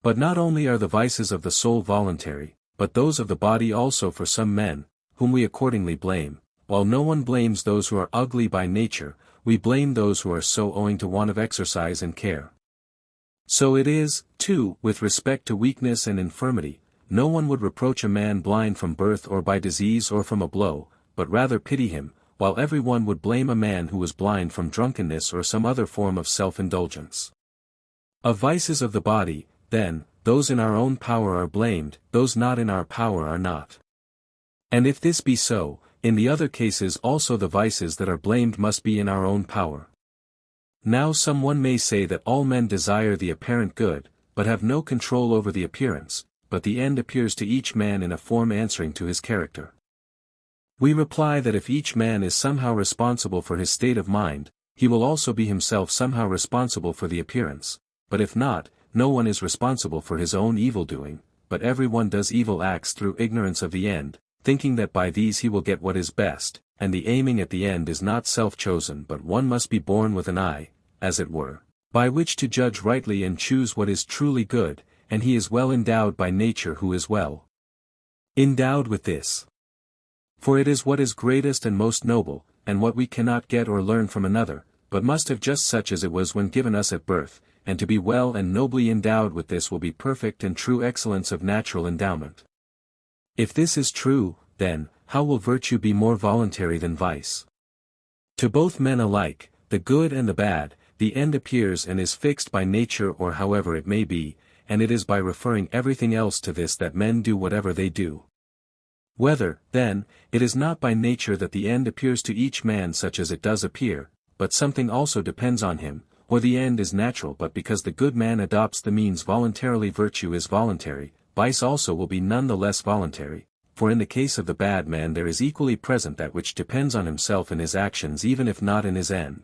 But not only are the vices of the soul voluntary, but those of the body also for some men, whom we accordingly blame, while no one blames those who are ugly by nature, we blame those who are so owing to want of exercise and care. So it is, too, with respect to weakness and infirmity, no one would reproach a man blind from birth or by disease or from a blow, but rather pity him, while every one would blame a man who was blind from drunkenness or some other form of self-indulgence. Of vices of the body, then, those in our own power are blamed, those not in our power are not. And if this be so, in the other cases also the vices that are blamed must be in our own power. Now someone may say that all men desire the apparent good, but have no control over the appearance, but the end appears to each man in a form answering to his character. We reply that if each man is somehow responsible for his state of mind, he will also be himself somehow responsible for the appearance, but if not, no one is responsible for his own evil-doing, but every one does evil acts through ignorance of the end, thinking that by these he will get what is best, and the aiming at the end is not self-chosen but one must be born with an eye, as it were, by which to judge rightly and choose what is truly good, and he is well endowed by nature who is well endowed with this. For it is what is greatest and most noble, and what we cannot get or learn from another, but must have just such as it was when given us at birth, and to be well and nobly endowed with this will be perfect and true excellence of natural endowment. If this is true, then, how will virtue be more voluntary than vice? To both men alike, the good and the bad, the end appears and is fixed by nature or however it may be, and it is by referring everything else to this that men do whatever they do. Whether, then, it is not by nature that the end appears to each man such as it does appear, but something also depends on him, or the end is natural but because the good man adopts the means voluntarily virtue is voluntary, vice also will be none the less voluntary, for in the case of the bad man there is equally present that which depends on himself in his actions even if not in his end.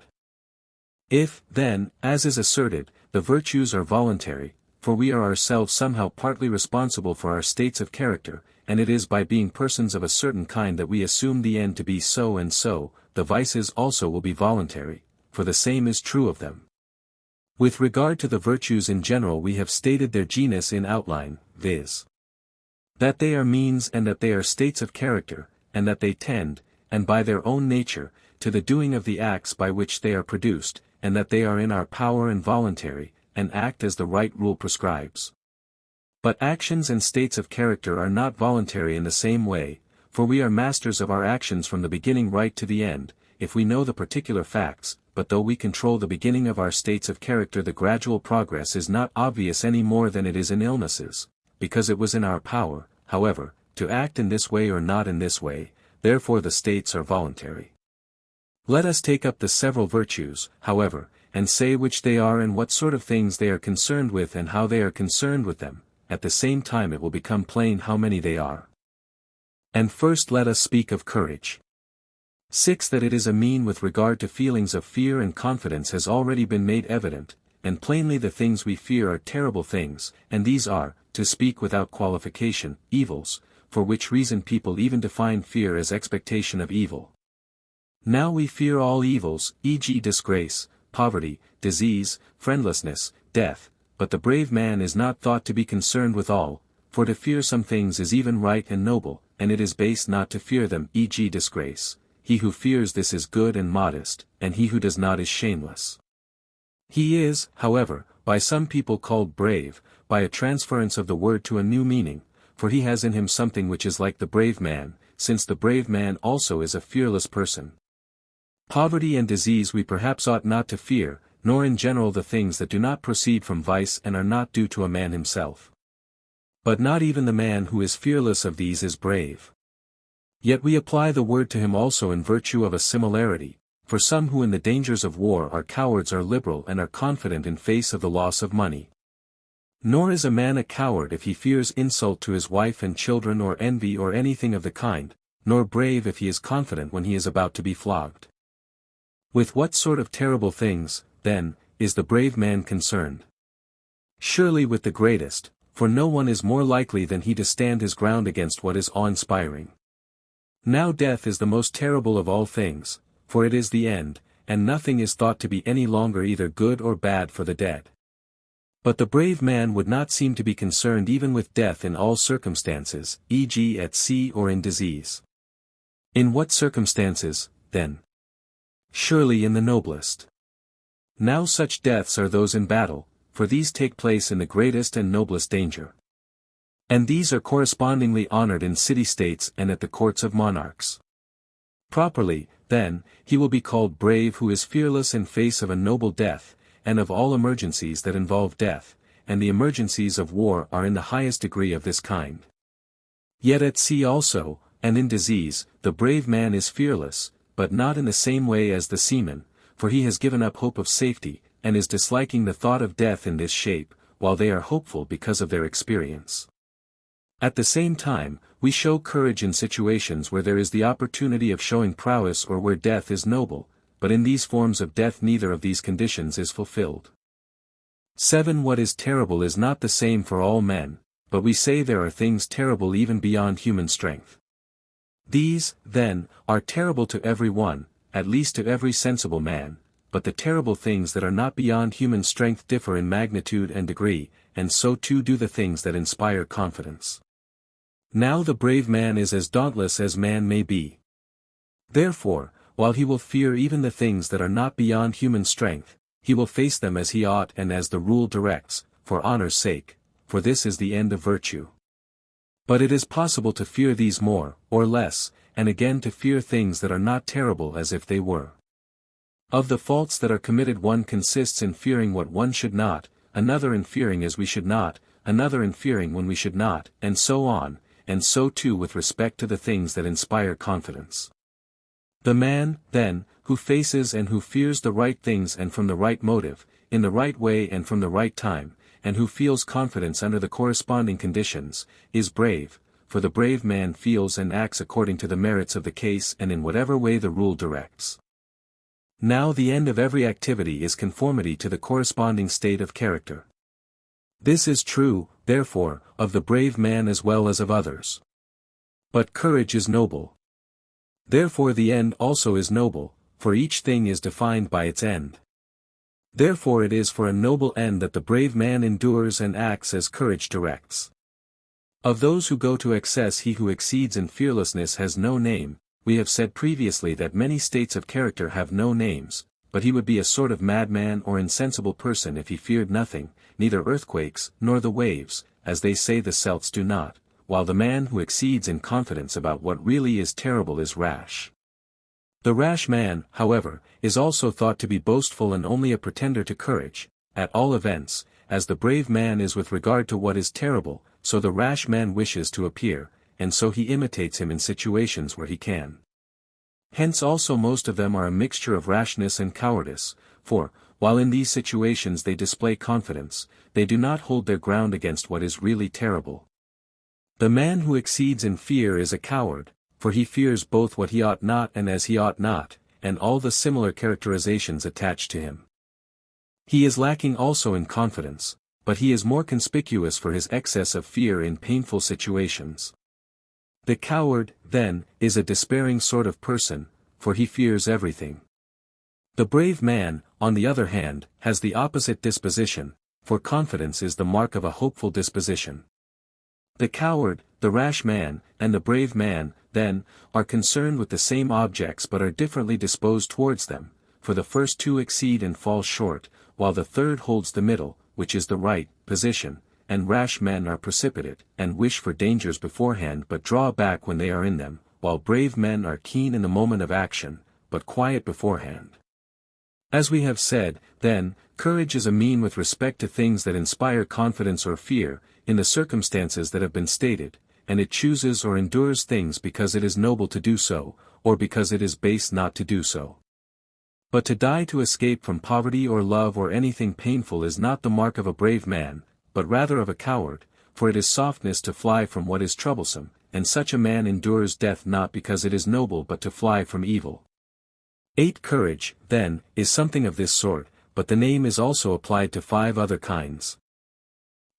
If, then, as is asserted, the virtues are voluntary, for we are ourselves somehow partly responsible for our states of character, and it is by being persons of a certain kind that we assume the end to be so and so, the vices also will be voluntary, for the same is true of them. With regard to the virtues in general we have stated their genus in outline, viz. That they are means and that they are states of character, and that they tend, and by their own nature, to the doing of the acts by which they are produced, and that they are in our power and voluntary, and act as the right rule prescribes. But actions and states of character are not voluntary in the same way, for we are masters of our actions from the beginning right to the end, if we know the particular facts, but though we control the beginning of our states of character the gradual progress is not obvious any more than it is in illnesses, because it was in our power, however, to act in this way or not in this way, therefore the states are voluntary. Let us take up the several virtues, however, and say which they are and what sort of things they are concerned with and how they are concerned with them, at the same time it will become plain how many they are. And first let us speak of courage. 6. That it is a mean with regard to feelings of fear and confidence has already been made evident, and plainly the things we fear are terrible things, and these are, to speak without qualification, evils, for which reason people even define fear as expectation of evil. Now we fear all evils, e.g. disgrace, poverty, disease, friendlessness, death, but the brave man is not thought to be concerned with all, for to fear some things is even right and noble, and it is base not to fear them, e.g. disgrace. He who fears this is good and modest, and he who does not is shameless. He is, however, by some people called brave, by a transference of the word to a new meaning, for he has in him something which is like the brave man, since the brave man also is a fearless person. Poverty and disease we perhaps ought not to fear, nor in general the things that do not proceed from vice and are not due to a man himself. But not even the man who is fearless of these is brave. Yet we apply the word to him also in virtue of a similarity, for some who in the dangers of war are cowards are liberal and are confident in face of the loss of money. Nor is a man a coward if he fears insult to his wife and children or envy or anything of the kind, nor brave if he is confident when he is about to be flogged. With what sort of terrible things, then, is the brave man concerned? Surely with the greatest, for no one is more likely than he to stand his ground against what is awe-inspiring. Now death is the most terrible of all things, for it is the end, and nothing is thought to be any longer either good or bad for the dead. But the brave man would not seem to be concerned even with death in all circumstances, e.g. at sea or in disease. In what circumstances, then? Surely in the noblest. Now such deaths are those in battle, for these take place in the greatest and noblest danger. And these are correspondingly honored in city-states and at the courts of monarchs. Properly, then, he will be called brave who is fearless in face of a noble death, and of all emergencies that involve death, and the emergencies of war are in the highest degree of this kind. Yet at sea also, and in disease, the brave man is fearless, but not in the same way as the seaman, for he has given up hope of safety, and is disliking the thought of death in this shape, while they are hopeful because of their experience. At the same time, we show courage in situations where there is the opportunity of showing prowess or where death is noble, but in these forms of death neither of these conditions is fulfilled. 7. What is terrible is not the same for all men, but we say there are things terrible even beyond human strength. These, then, are terrible to every one, at least to every sensible man, but the terrible things that are not beyond human strength differ in magnitude and degree, and so too do the things that inspire confidence. Now the brave man is as dauntless as man may be. Therefore, while he will fear even the things that are not beyond human strength, he will face them as he ought and as the rule directs, for honor's sake, for this is the end of virtue. But it is possible to fear these more, or less, and again to fear things that are not terrible as if they were. Of the faults that are committed one consists in fearing what one should not, another in fearing as we should not, another in fearing when we should not, and so on, and so too with respect to the things that inspire confidence. The man, then, who faces and who fears the right things and from the right motive, in the right way and from the right time, and who feels confidence under the corresponding conditions, is brave, for the brave man feels and acts according to the merits of the case and in whatever way the rule directs. Now the end of every activity is conformity to the corresponding state of character. This is true, therefore, of the brave man as well as of others. But courage is noble. Therefore the end also is noble, for each thing is defined by its end. Therefore it is for a noble end that the brave man endures and acts as courage directs. Of those who go to excess he who exceeds in fearlessness has no name. We have said previously that many states of character have no names, but he would be a sort of madman or insensible person if he feared nothing, neither earthquakes, nor the waves, as they say the Celts do not, while the man who exceeds in confidence about what really is terrible is rash. The rash man, however, is also thought to be boastful and only a pretender to courage, at all events, as the brave man is with regard to what is terrible, so the rash man wishes to appear, and so he imitates him in situations where he can. Hence also most of them are a mixture of rashness and cowardice, for, while in these situations they display confidence, they do not hold their ground against what is really terrible. The man who exceeds in fear is a coward, for he fears both what he ought not and as he ought not, and all the similar characterizations attached to him. He is lacking also in confidence, but he is more conspicuous for his excess of fear in painful situations. The coward, then, is a despairing sort of person, for he fears everything. The brave man, on the other hand, has the opposite disposition, for confidence is the mark of a hopeful disposition. The coward, the rash man, and the brave man, then, are concerned with the same objects but are differently disposed towards them, for the first two exceed and fall short, while the third holds the middle, which is the right, position, and rash men are precipitate, and wish for dangers beforehand but draw back when they are in them, while brave men are keen in the moment of action, but quiet beforehand. As we have said, then, courage is a mean with respect to things that inspire confidence or fear, in the circumstances that have been stated, and it chooses or endures things because it is noble to do so, or because it is base not to do so. But to die to escape from poverty or love or anything painful is not the mark of a brave man, but rather of a coward, for it is softness to fly from what is troublesome, and such a man endures death not because it is noble but to fly from evil. 8. Courage, then, is something of this sort, but the name is also applied to 5 other kinds.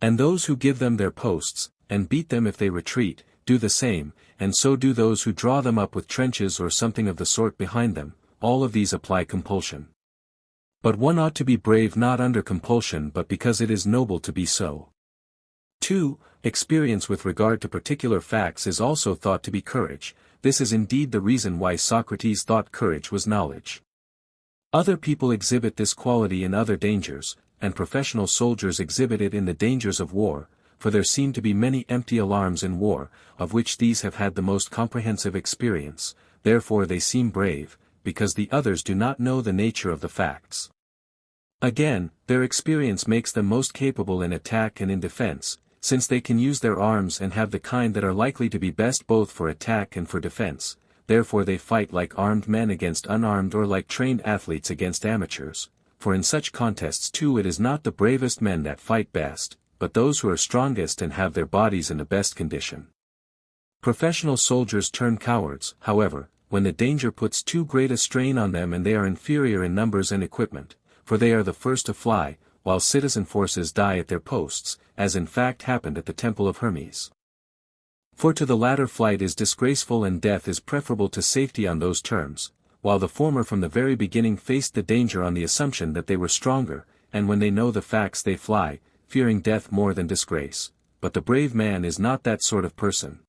And those who give them their posts, and beat them if they retreat, do the same, and so do those who draw them up with trenches or something of the sort behind them, all of these apply compulsion. But one ought to be brave not under compulsion but because it is noble to be so. 2. Experience with regard to particular facts is also thought to be courage. This is indeed the reason why Socrates thought courage was knowledge. Other people exhibit this quality in other dangers, and professional soldiers exhibit it in the dangers of war, for there seem to be many empty alarms in war, of which these have had the most comprehensive experience, therefore they seem brave, because the others do not know the nature of the facts. Again, their experience makes them most capable in attack and in defense, since they can use their arms and have the kind that are likely to be best both for attack and for defense, therefore they fight like armed men against unarmed or like trained athletes against amateurs, for in such contests too it is not the bravest men that fight best, but those who are strongest and have their bodies in the best condition. Professional soldiers turn cowards, however, when the danger puts too great a strain on them and they are inferior in numbers and equipment, for they are the first to fly, while citizen forces die at their posts, as in fact happened at the Temple of Hermes. For to the latter flight is disgraceful and death is preferable to safety on those terms, while the former from the very beginning faced the danger on the assumption that they were stronger, and when they know the facts they fly, fearing death more than disgrace, but the brave man is not that sort of person.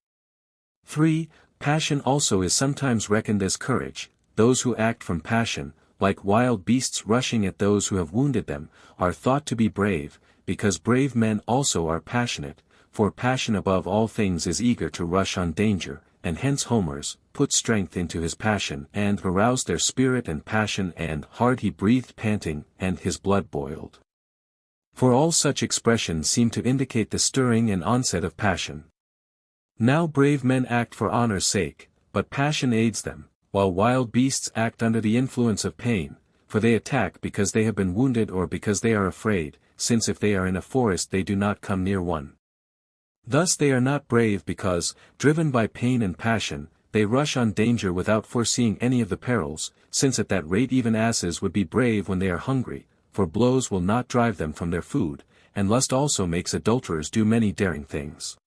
3. Passion also is sometimes reckoned as courage. Those who act from passion, like wild beasts rushing at those who have wounded them, are thought to be brave, because brave men also are passionate, for passion above all things is eager to rush on danger, and hence Homer's, put strength into his passion and aroused their spirit and passion and hard he breathed panting and his blood boiled. For all such expressions seem to indicate the stirring and onset of passion. Now brave men act for honor's sake, but passion aids them, while wild beasts act under the influence of pain, for they attack because they have been wounded or because they are afraid, since if they are in a forest they do not come near one. Thus they are not brave because, driven by pain and passion, they rush on danger without foreseeing any of the perils, since at that rate even asses would be brave when they are hungry, for blows will not drive them from their food, and lust also makes adulterers do many daring things.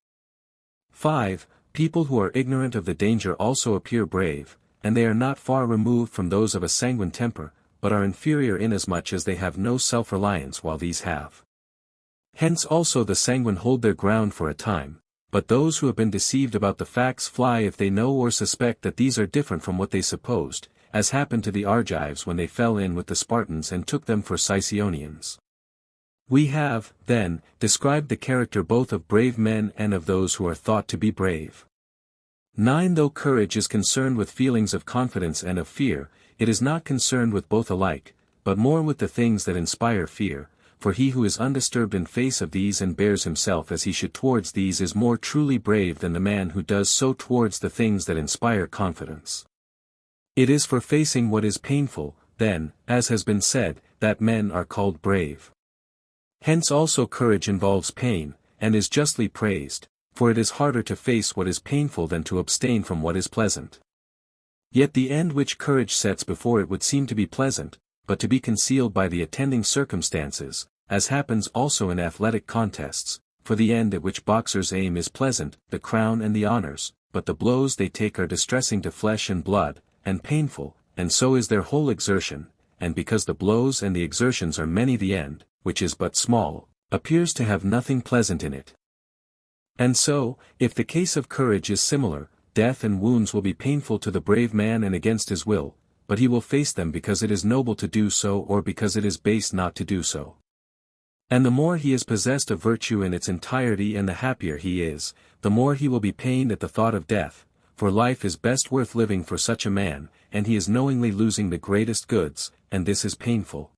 5. People who are ignorant of the danger also appear brave, and they are not far removed from those of a sanguine temper, but are inferior inasmuch as they have no self-reliance while these have. Hence also the sanguine hold their ground for a time, but those who have been deceived about the facts fly if they know or suspect that these are different from what they supposed, as happened to the Argives when they fell in with the Spartans and took them for Sicyonians. We have, then, described the character both of brave men and of those who are thought to be brave. 9. Though courage is concerned with feelings of confidence and of fear, it is not concerned with both alike, but more with the things that inspire fear, for he who is undisturbed in face of these and bears himself as he should towards these is more truly brave than the man who does so towards the things that inspire confidence. It is for facing what is painful, then, as has been said, that men are called brave. Hence also courage involves pain, and is justly praised, for it is harder to face what is painful than to abstain from what is pleasant. Yet the end which courage sets before it would seem to be pleasant, but to be concealed by the attending circumstances, as happens also in athletic contests, for the end at which boxers aim is pleasant, the crown and the honors, but the blows they take are distressing to flesh and blood, and painful, and so is their whole exertion, and because the blows and the exertions are many the end, which is but small, appears to have nothing pleasant in it. And so, if the case of courage is similar, death and wounds will be painful to the brave man and against his will, but he will face them because it is noble to do so or because it is base not to do so. And the more he is possessed of virtue in its entirety and the happier he is, the more he will be pained at the thought of death, for life is best worth living for such a man, and he is knowingly losing the greatest goods, and this is painful.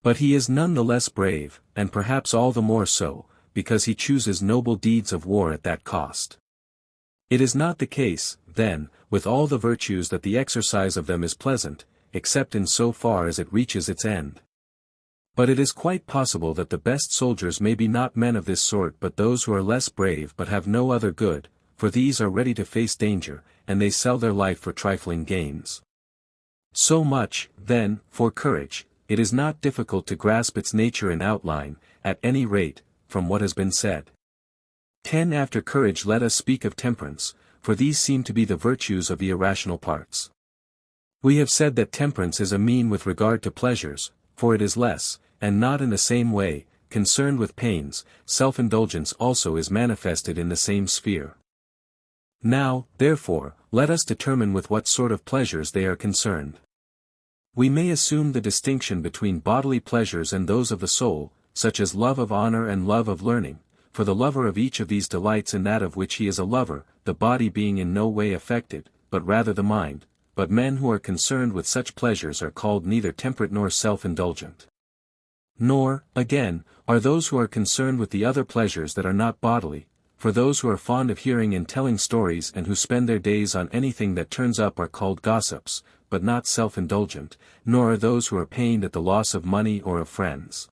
But he is none the less brave, and perhaps all the more so, because he chooses noble deeds of war at that cost. It is not the case, then, with all the virtues that the exercise of them is pleasant, except in so far as it reaches its end. But it is quite possible that the best soldiers may be not men of this sort but those who are less brave but have no other good, for these are ready to face danger, and they sell their life for trifling gains. So much, then, for courage. It is not difficult to grasp its nature in outline, at any rate, from what has been said. 10. After courage let us speak of temperance, for these seem to be the virtues of the irrational parts. We have said that temperance is a mean with regard to pleasures, for it is less, and not in the same way, concerned with pains. Self-indulgence also is manifested in the same sphere. Now, therefore, let us determine with what sort of pleasures they are concerned. We may assume the distinction between bodily pleasures and those of the soul, such as love of honor and love of learning, for the lover of each of these delights in that of which he is a lover, the body being in no way affected, but rather the mind, but men who are concerned with such pleasures are called neither temperate nor self-indulgent. Nor, again, are those who are concerned with the other pleasures that are not bodily, for those who are fond of hearing and telling stories and who spend their days on anything that turns up are called gossips, but not self-indulgent, nor are those who are pained at the loss of money or of friends.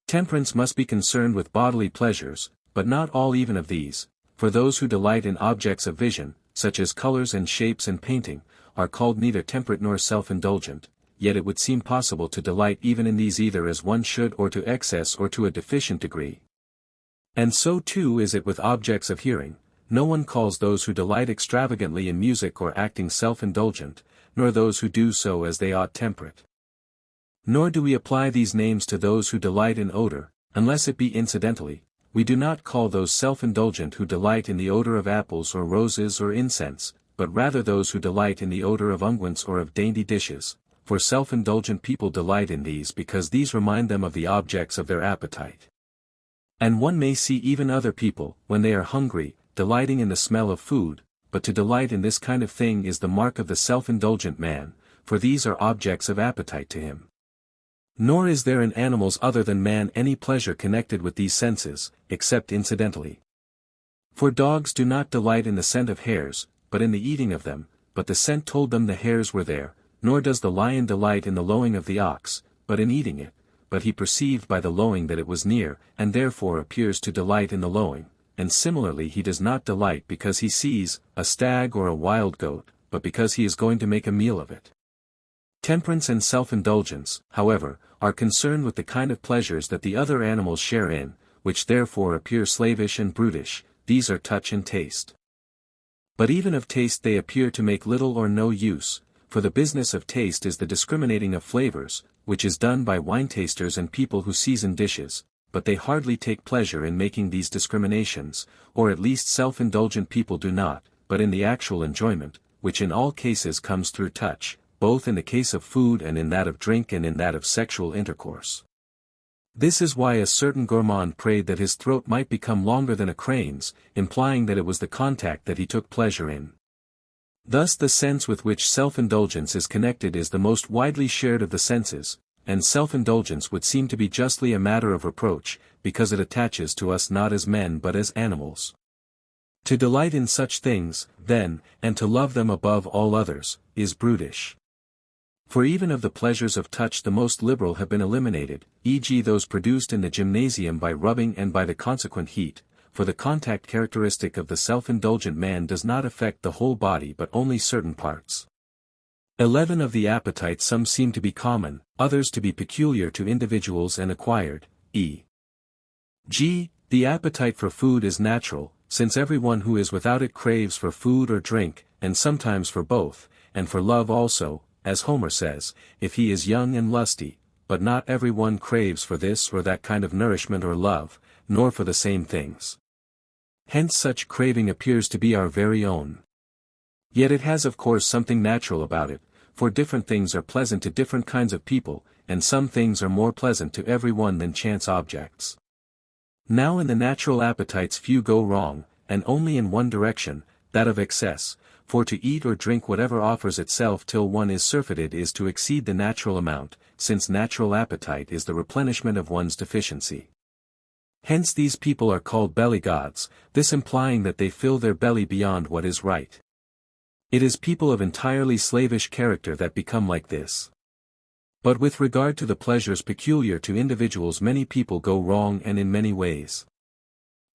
Temperance must be concerned with bodily pleasures, but not all even of these, for those who delight in objects of vision, such as colors and shapes and painting, are called neither temperate nor self-indulgent, yet it would seem possible to delight even in these either as one should or to excess or to a deficient degree. And so too is it with objects of hearing. No one calls those who delight extravagantly in music or acting self-indulgent, nor those who do so as they ought temperate. Nor do we apply these names to those who delight in odor, unless it be incidentally. We do not call those self-indulgent who delight in the odor of apples or roses or incense, but rather those who delight in the odor of unguents or of dainty dishes, for self-indulgent people delight in these because these remind them of the objects of their appetite. And one may see even other people, when they are hungry, delighting in the smell of food, but to delight in this kind of thing is the mark of the self-indulgent man, for these are objects of appetite to him. Nor is there in animals other than man any pleasure connected with these senses, except incidentally. For dogs do not delight in the scent of hares, but in the eating of them, but the scent told them the hares were there, nor does the lion delight in the lowing of the ox, but in eating it, but he perceived by the lowing that it was near, and therefore appears to delight in the lowing, and similarly he does not delight because he sees a stag or a wild goat, but because he is going to make a meal of it. Temperance and self-indulgence, however, are concerned with the kind of pleasures that the other animals share in, which therefore appear slavish and brutish. These are touch and taste. But even of taste they appear to make little or no use, for the business of taste is the discriminating of flavors, which is done by wine-tasters and people who season dishes, but they hardly take pleasure in making these discriminations, or at least self-indulgent people do not, but in the actual enjoyment, which in all cases comes through touch, both in the case of food and in that of drink and in that of sexual intercourse. This is why a certain gourmand prayed that his throat might become longer than a crane's, implying that it was the contact that he took pleasure in. Thus the sense with which self-indulgence is connected is the most widely shared of the senses, and self-indulgence would seem to be justly a matter of reproach, because it attaches to us not as men but as animals. To delight in such things, then, and to love them above all others, is brutish. For even of the pleasures of touch the most liberal have been eliminated, e.g. those produced in the gymnasium by rubbing and by the consequent heat, for the contact characteristic of the self-indulgent man does not affect the whole body but only certain parts. 11 Of the appetites some seem to be common, others to be peculiar to individuals and acquired, e.g. the appetite for food is natural, since everyone who is without it craves for food or drink, and sometimes for both, and for love also, as Homer says, if he is young and lusty, but not every one craves for this or that kind of nourishment or love, nor for the same things. Hence such craving appears to be our very own. Yet it has of course something natural about it, for different things are pleasant to different kinds of people, and some things are more pleasant to every one than chance objects. Now in the natural appetites few go wrong, and only in one direction, that of excess, for to eat or drink whatever offers itself till one is surfeited is to exceed the natural amount, since natural appetite is the replenishment of one's deficiency. Hence these people are called belly gods, this implying that they fill their belly beyond what is right. It is people of entirely slavish character that become like this. But with regard to the pleasures peculiar to individuals many people go wrong and in many ways.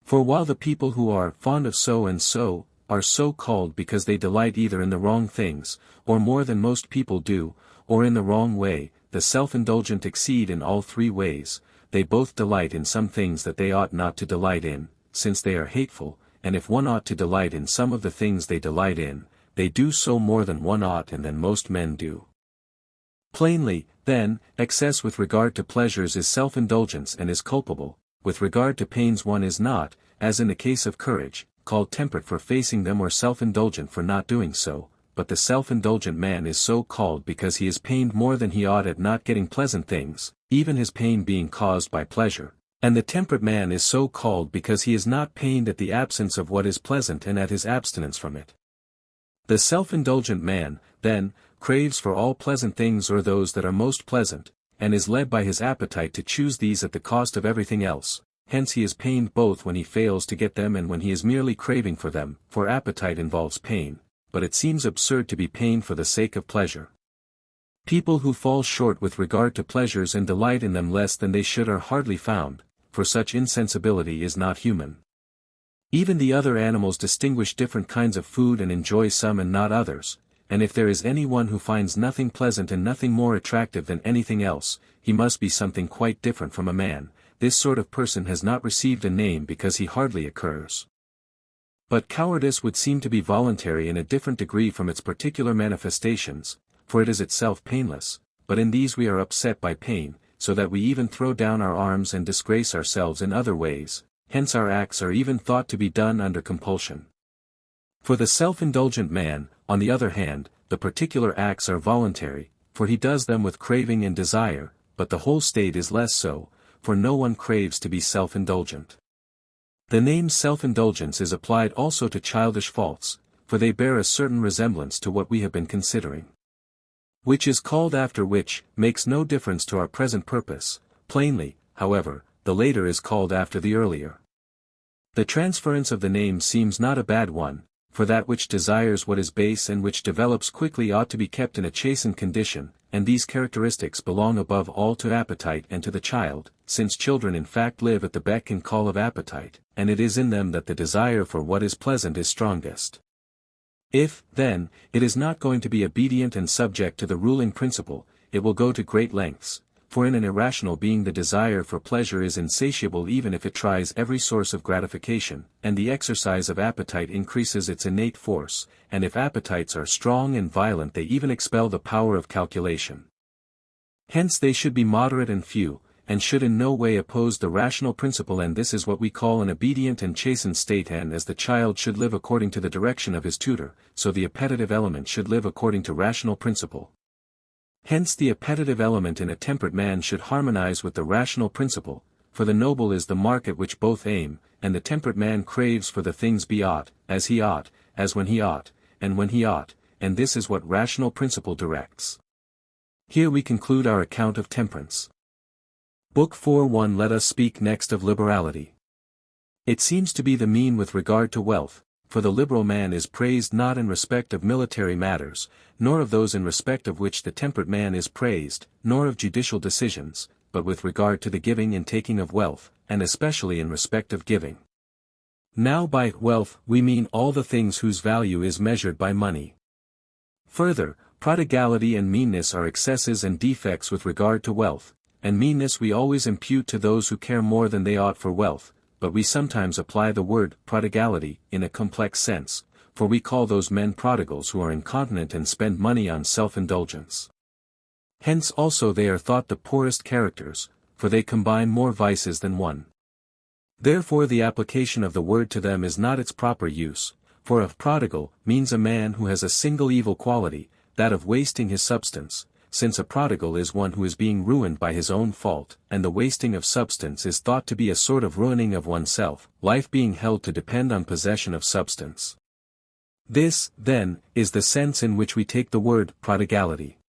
For while the people who are fond of so and so, are so called because they delight either in the wrong things, or more than most people do, or in the wrong way, the self-indulgent exceed in all three ways. They both delight in some things that they ought not to delight in, since they are hateful, and if one ought to delight in some of the things they delight in, they do so more than one ought and than most men do. Plainly, then, excess with regard to pleasures is self-indulgence and is culpable, with regard to pains one is not, as in the case of courage, called temperate for facing them or self-indulgent for not doing so, but the self-indulgent man is so called because he is pained more than he ought at not getting pleasant things, even his pain being caused by pleasure, and the temperate man is so called because he is not pained at the absence of what is pleasant and at his abstinence from it. The self-indulgent man, then, craves for all pleasant things or those that are most pleasant, and is led by his appetite to choose these at the cost of everything else. Hence he is pained both when he fails to get them and when he is merely craving for them, for appetite involves pain, but it seems absurd to be pained for the sake of pleasure. People who fall short with regard to pleasures and delight in them less than they should are hardly found, for such insensibility is not human. Even the other animals distinguish different kinds of food and enjoy some and not others, and if there is any one who finds nothing pleasant and nothing more attractive than anything else, he must be something quite different from a man. This sort of person has not received a name because he hardly occurs. But cowardice would seem to be voluntary in a different degree from its particular manifestations, for it is itself painless, but in these we are upset by pain, so that we even throw down our arms and disgrace ourselves in other ways, hence our acts are even thought to be done under compulsion. For the self-indulgent man, on the other hand, the particular acts are voluntary, for he does them with craving and desire, but the whole state is less so, for no one craves to be self-indulgent. The name self-indulgence is applied also to childish faults, for they bear a certain resemblance to what we have been considering. Which is called after which, makes no difference to our present purpose. Plainly, however, the later is called after the earlier. The transference of the name seems not a bad one, for that which desires what is base and which develops quickly ought to be kept in a chastened condition, and these characteristics belong above all to appetite and to the child, since children in fact live at the beck and call of appetite, and it is in them that the desire for what is pleasant is strongest. If, then, it is not going to be obedient and subject to the ruling principle, it will go to great lengths, for in an irrational being the desire for pleasure is insatiable even if it tries every source of gratification, and the exercise of appetite increases its innate force, and if appetites are strong and violent they even expel the power of calculation. Hence they should be moderate and few, and should in no way oppose the rational principle, and this is what we call an obedient and chastened state. And as the child should live according to the direction of his tutor, so the appetitive element should live according to rational principle. Hence the appetitive element in a temperate man should harmonize with the rational principle, for the noble is the mark at which both aim, and the temperate man craves for the things be ought, as when he ought, and when he ought, and this is what rational principle directs. Here we conclude our account of temperance. Book 4:1. Let us speak next of liberality. It seems to be the mean with regard to wealth, for the liberal man is praised not in respect of military matters, nor of those in respect of which the temperate man is praised, nor of judicial decisions, but with regard to the giving and taking of wealth, and especially in respect of giving. Now by wealth we mean all the things whose value is measured by money. Further, prodigality and meanness are excesses and defects with regard to wealth, and meanness we always impute to those who care more than they ought for wealth, but we sometimes apply the word prodigality in a complex sense, for we call those men prodigals who are incontinent and spend money on self-indulgence. Hence also they are thought the poorest characters, for they combine more vices than one. Therefore the application of the word to them is not its proper use, for a prodigal means a man who has a single evil quality, that of wasting his substance, since a prodigal is one who is being ruined by his own fault, and the wasting of substance is thought to be a sort of ruining of oneself, life being held to depend on possession of substance. This, then, is the sense in which we take the word prodigality.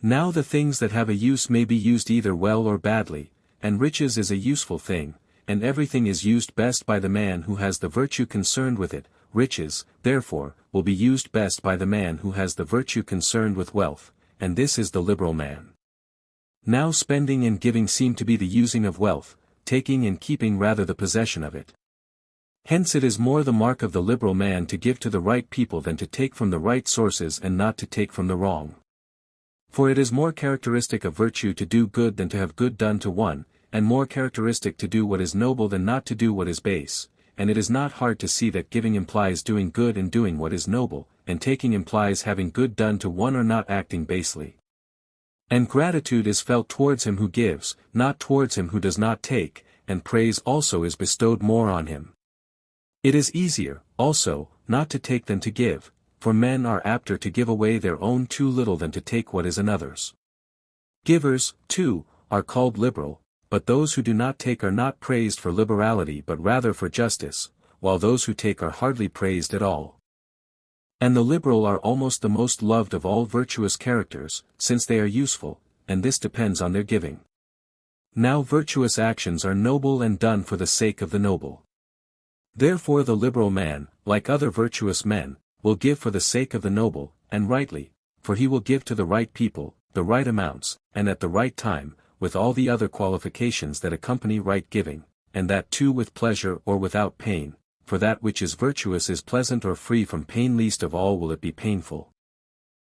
Now the things that have a use may be used either well or badly, and riches is a useful thing, and everything is used best by the man who has the virtue concerned with it. Riches, therefore, will be used best by the man who has the virtue concerned with wealth, and this is the liberal man. Now spending and giving seem to be the using of wealth, taking and keeping rather the possession of it. Hence it is more the mark of the liberal man to give to the right people than to take from the right sources and not to take from the wrong. For it is more characteristic of virtue to do good than to have good done to one, and more characteristic to do what is noble than not to do what is base, and it is not hard to see that giving implies doing good and doing what is noble, and taking implies having good done to one or not acting basely. And gratitude is felt towards him who gives, not towards him who does not take, and praise also is bestowed more on him. It is easier, also, not to take than to give, for men are apter to give away their own too little than to take what is another's. Givers, too, are called liberal, but those who do not take are not praised for liberality but rather for justice, while those who take are hardly praised at all. And the liberal are almost the most loved of all virtuous characters, since they are useful, and this depends on their giving. Now virtuous actions are noble and done for the sake of the noble. Therefore the liberal man, like other virtuous men, will give for the sake of the noble, and rightly, for he will give to the right people, the right amounts, and at the right time, with all the other qualifications that accompany right giving, and that too with pleasure or without pain, for that which is virtuous is pleasant or free from pain, least of all will it be painful.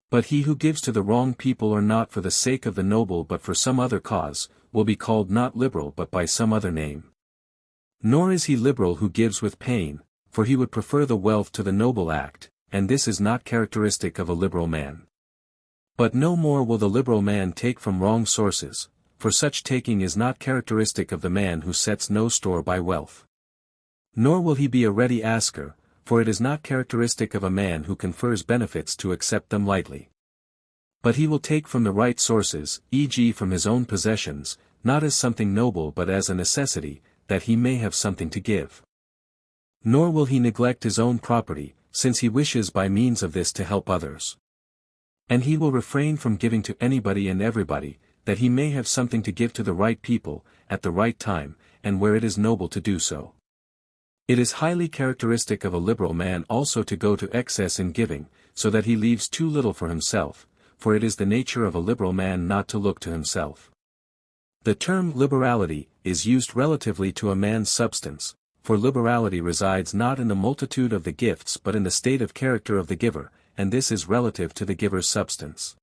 But he who gives to the wrong people or not for the sake of the noble but for some other cause, will be called not liberal but by some other name. Nor is he liberal who gives with pain, for he would prefer the wealth to the noble act, and this is not characteristic of a liberal man. But no more will the liberal man take from wrong sources, for such taking is not characteristic of the man who sets no store by wealth. Nor will he be a ready asker, for it is not characteristic of a man who confers benefits to accept them lightly. But he will take from the right sources, e.g. from his own possessions, not as something noble but as a necessity, that he may have something to give. Nor will he neglect his own property, since he wishes by means of this to help others. And he will refrain from giving to anybody and everybody, that he may have something to give to the right people, at the right time, and where it is noble to do so. It is highly characteristic of a liberal man also to go to excess in giving, so that he leaves too little for himself, for it is the nature of a liberal man not to look to himself. The term liberality is used relatively to a man's substance, for liberality resides not in the multitude of the gifts but in the state of character of the giver, and this is relative to the giver's substance.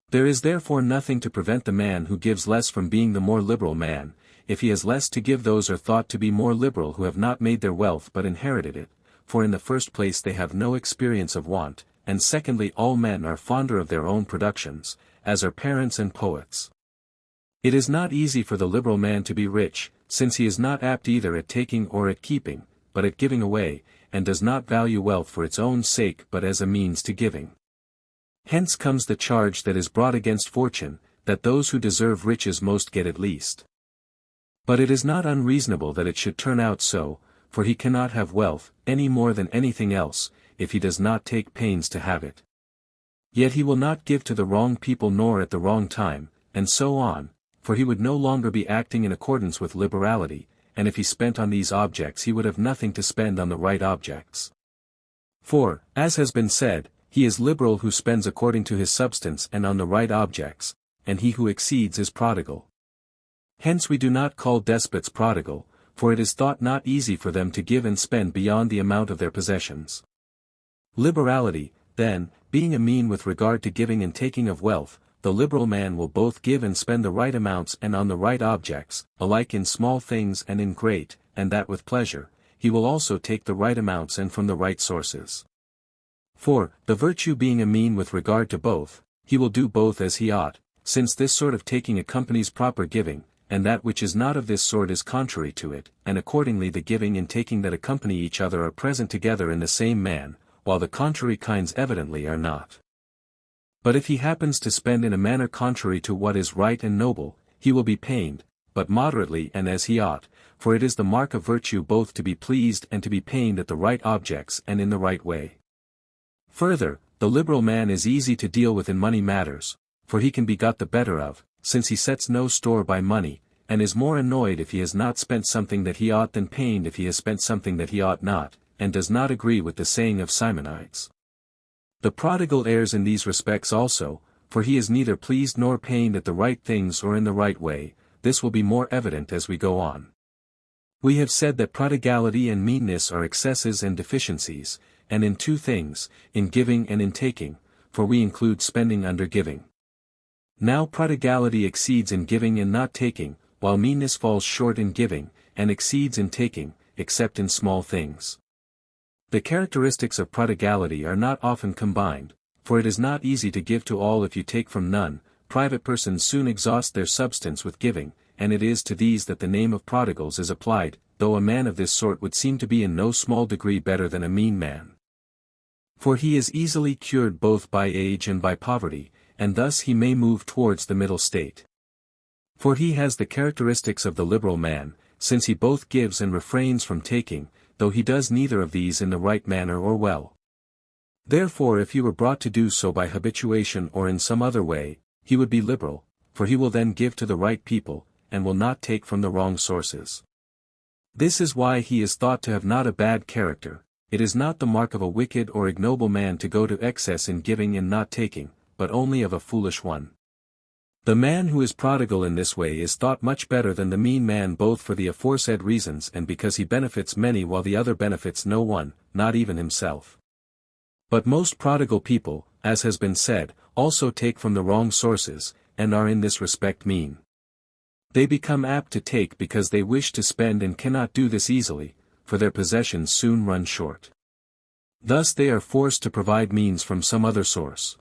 There is therefore nothing to prevent the man who gives less from being the more liberal man, if he has less to give. Those are thought to be more liberal who have not made their wealth but inherited it, for in the first place they have no experience of want, and secondly all men are fonder of their own productions, as are parents and poets. It is not easy for the liberal man to be rich, since he is not apt either at taking or at keeping, but at giving away, and does not value wealth for its own sake but as a means to giving. Hence comes the charge that is brought against fortune, that those who deserve riches most get it least. But it is not unreasonable that it should turn out so, for he cannot have wealth, any more than anything else, if he does not take pains to have it. Yet he will not give to the wrong people nor at the wrong time, and so on, for he would no longer be acting in accordance with liberality, and if he spent on these objects he would have nothing to spend on the right objects. For, as has been said, he is liberal who spends according to his substance and on the right objects, and he who exceeds is prodigal. Hence we do not call despots prodigal, for it is thought not easy for them to give and spend beyond the amount of their possessions. Liberality, then, being a mean with regard to giving and taking of wealth, the liberal man will both give and spend the right amounts and on the right objects, alike in small things and in great, and that with pleasure. He will also take the right amounts and from the right sources. For, the virtue being a mean with regard to both, he will do both as he ought, since this sort of taking accompanies proper giving, and that which is not of this sort is contrary to it, and accordingly the giving and taking that accompany each other are present together in the same man, while the contrary kinds evidently are not. But if he happens to spend in a manner contrary to what is right and noble, he will be pained, but moderately and as he ought, for it is the mark of virtue both to be pleased and to be pained at the right objects and in the right way. Further, the liberal man is easy to deal with in money matters, for he can be got the better of, since he sets no store by money, and is more annoyed if he has not spent something that he ought than pained if he has spent something that he ought not, and does not agree with the saying of Simonides. The prodigal errs in these respects also, for he is neither pleased nor pained at the right things or in the right way. This will be more evident as we go on. We have said that prodigality and meanness are excesses and deficiencies, and in two things, in giving and in taking, for we include spending under giving. Now prodigality exceeds in giving and not taking, while meanness falls short in giving, and exceeds in taking, except in small things. The characteristics of prodigality are not often combined, for it is not easy to give to all if you take from none. Private persons soon exhaust their substance with giving, and it is to these that the name of prodigals is applied, though a man of this sort would seem to be in no small degree better than a mean man. For he is easily cured both by age and by poverty, and thus he may move towards the middle state. For he has the characteristics of the liberal man, since he both gives and refrains from taking, though he does neither of these in the right manner or well. Therefore if he were brought to do so by habituation or in some other way, he would be liberal, for he will then give to the right people, and will not take from the wrong sources. This is why he is thought to have not a bad character. It is not the mark of a wicked or ignoble man to go to excess in giving and not taking, but only of a foolish one. The man who is prodigal in this way is thought much better than the mean man, both for the aforesaid reasons and because he benefits many while the other benefits no one, not even himself. But most prodigal people, as has been said, also take from the wrong sources, and are in this respect mean. They become apt to take because they wish to spend and cannot do this easily, for their possessions soon run short. Thus they are forced to provide means from some other source.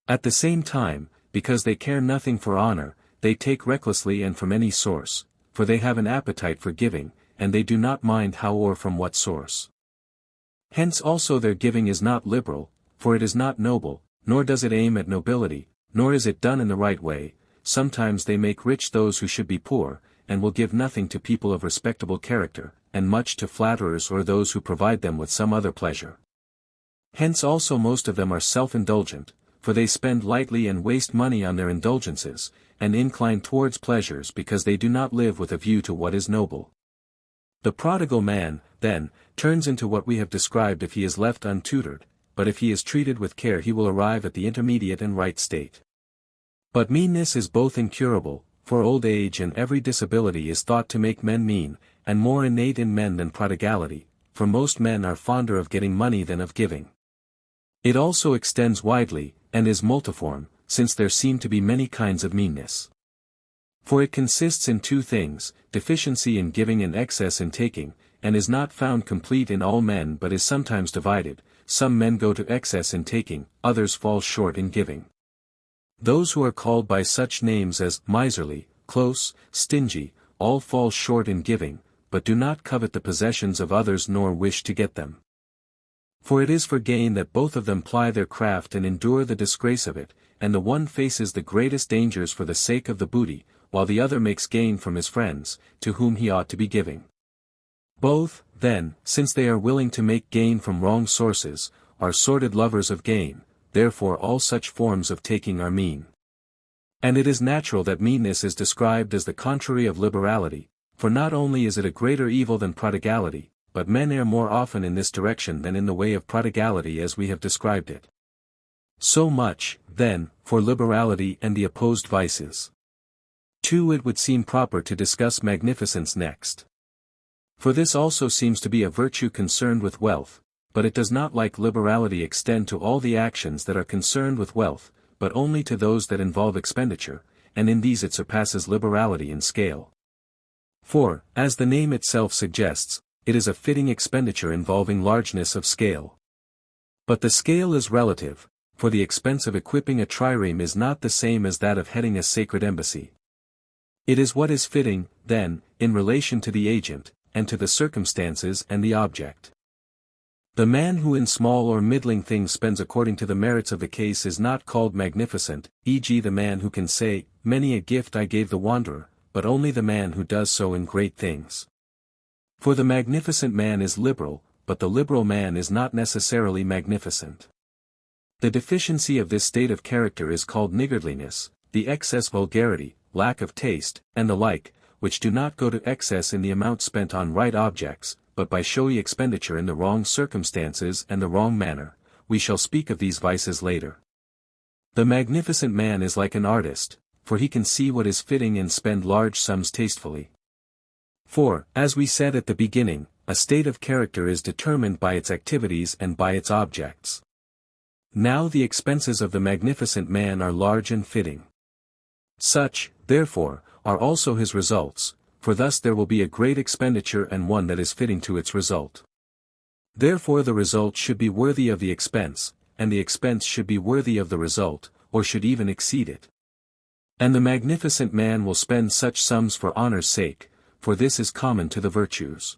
At the same time, because they care nothing for honor, they take recklessly and from any source, for they have an appetite for giving, and they do not mind how or from what source. Hence also their giving is not liberal, for it is not noble, nor does it aim at nobility, nor is it done in the right way. Sometimes they make rich those who should be poor, and will give nothing to people of respectable character, and much to flatterers or those who provide them with some other pleasure. Hence also most of them are self-indulgent, for they spend lightly and waste money on their indulgences, and incline towards pleasures because they do not live with a view to what is noble. The prodigal man, then, turns into what we have described if he is left untutored, but if he is treated with care he will arrive at the intermediate and right state. But meanness is both incurable, for old age and every disability is thought to make men mean, and more innate in men than prodigality, for most men are fonder of getting money than of giving. It also extends widely, and is multiform, since there seem to be many kinds of meanness. For it consists in two things, deficiency in giving and excess in taking, and is not found complete in all men but is sometimes divided. Some men go to excess in taking, others fall short in giving. Those who are called by such names as miserly, close, stingy, all fall short in giving, but do not covet the possessions of others nor wish to get them. For it is for gain that both of them ply their craft and endure the disgrace of it, and the one faces the greatest dangers for the sake of the booty, while the other makes gain from his friends, to whom he ought to be giving. Both, then, since they are willing to make gain from wrong sources, are sordid lovers of gain, therefore all such forms of taking are mean. And it is natural that meanness is described as the contrary of liberality, for not only is it a greater evil than prodigality, but men err more often in this direction than in the way of prodigality as we have described it. So much, then, for liberality and the opposed vices. 2. It would seem proper to discuss magnificence next. For this also seems to be a virtue concerned with wealth, but it does not like liberality extend to all the actions that are concerned with wealth, but only to those that involve expenditure, and in these it surpasses liberality in scale. For, as the name itself suggests, it is a fitting expenditure involving largeness of scale. But the scale is relative, for the expense of equipping a trireme is not the same as that of heading a sacred embassy. It is what is fitting, then, in relation to the agent, and to the circumstances and the object. The man who in small or middling things spends according to the merits of the case is not called magnificent, e.g. the man who can say, "Many a gift I gave the wanderer," but only the man who does so in great things. For the magnificent man is liberal, but the liberal man is not necessarily magnificent. The deficiency of this state of character is called niggardliness, the excess vulgarity, lack of taste, and the like, which do not go to excess in the amount spent on right objects, but by showy expenditure in the wrong circumstances and the wrong manner. We shall speak of these vices later. The magnificent man is like an artist, for he can see what is fitting and spend large sums tastefully. For, as we said at the beginning, a state of character is determined by its activities and by its objects. Now the expenses of the magnificent man are large and fitting. Such, therefore, are also his results, for thus there will be a great expenditure and one that is fitting to its result. Therefore the result should be worthy of the expense, and the expense should be worthy of the result, or should even exceed it. And the magnificent man will spend such sums for honor's sake, for this is common to the virtues.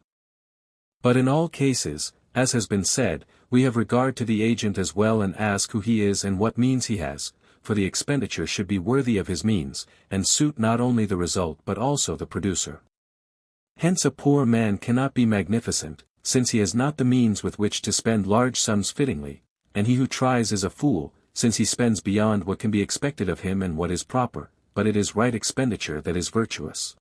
But in all cases, as has been said, we have regard to the agent as well and ask who he is and what means he has, for the expenditure should be worthy of his means, and suit not only the result but also the producer. Hence a poor man cannot be magnificent, since he has not the means with which to spend large sums fittingly, and he who tries is a fool, since he spends beyond what can be expected of him and what is proper, but it is right expenditure that is virtuous.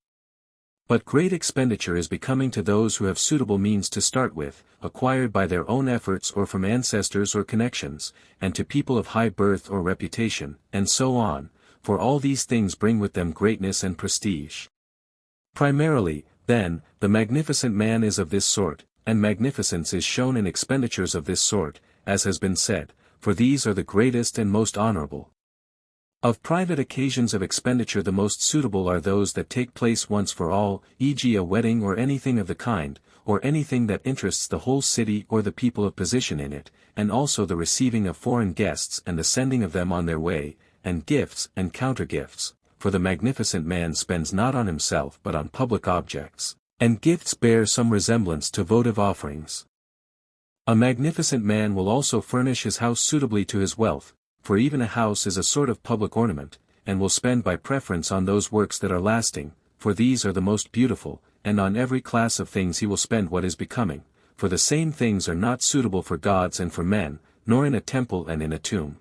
But great expenditure is becoming to those who have suitable means to start with, acquired by their own efforts or from ancestors or connections, and to people of high birth or reputation, and so on, for all these things bring with them greatness and prestige. Primarily, then, the magnificent man is of this sort, and magnificence is shown in expenditures of this sort, as has been said, for these are the greatest and most honorable. Of private occasions of expenditure the most suitable are those that take place once for all, e.g. a wedding or anything of the kind, or anything that interests the whole city or the people of position in it, and also the receiving of foreign guests and the sending of them on their way, and gifts and counter-gifts, for the magnificent man spends not on himself but on public objects, and gifts bear some resemblance to votive offerings. A magnificent man will also furnish his house suitably to his wealth, for even a house is a sort of public ornament, and will spend by preference on those works that are lasting, for these are the most beautiful, and on every class of things he will spend what is becoming, for the same things are not suitable for gods and for men, nor in a temple and in a tomb.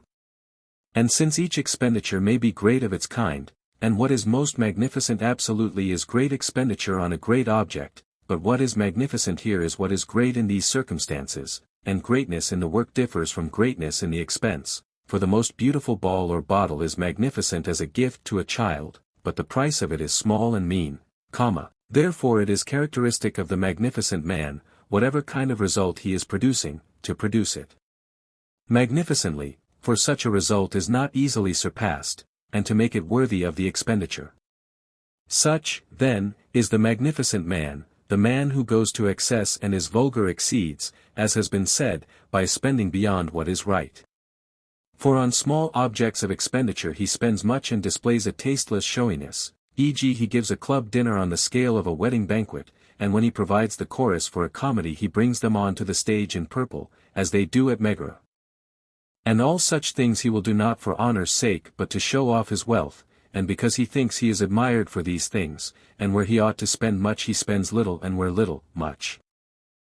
And since each expenditure may be great of its kind, and what is most magnificent absolutely is great expenditure on a great object, but what is magnificent here is what is great in these circumstances, and greatness in the work differs from greatness in the expense. For the most beautiful ball or bottle is magnificent as a gift to a child, but the price of it is small and mean, therefore it is characteristic of the magnificent man, whatever kind of result he is producing, to produce it magnificently, for such a result is not easily surpassed, and to make it worthy of the expenditure. Such, then, is the magnificent man, the man who goes to excess and is vulgar exceeds, as has been said, by spending beyond what is right. For on small objects of expenditure he spends much and displays a tasteless showiness, e.g. he gives a club dinner on the scale of a wedding banquet, and when he provides the chorus for a comedy he brings them on to the stage in purple, as they do at Megara. And all such things he will do not for honor's sake but to show off his wealth, and because he thinks he is admired for these things, and where he ought to spend much he spends little and where little, much.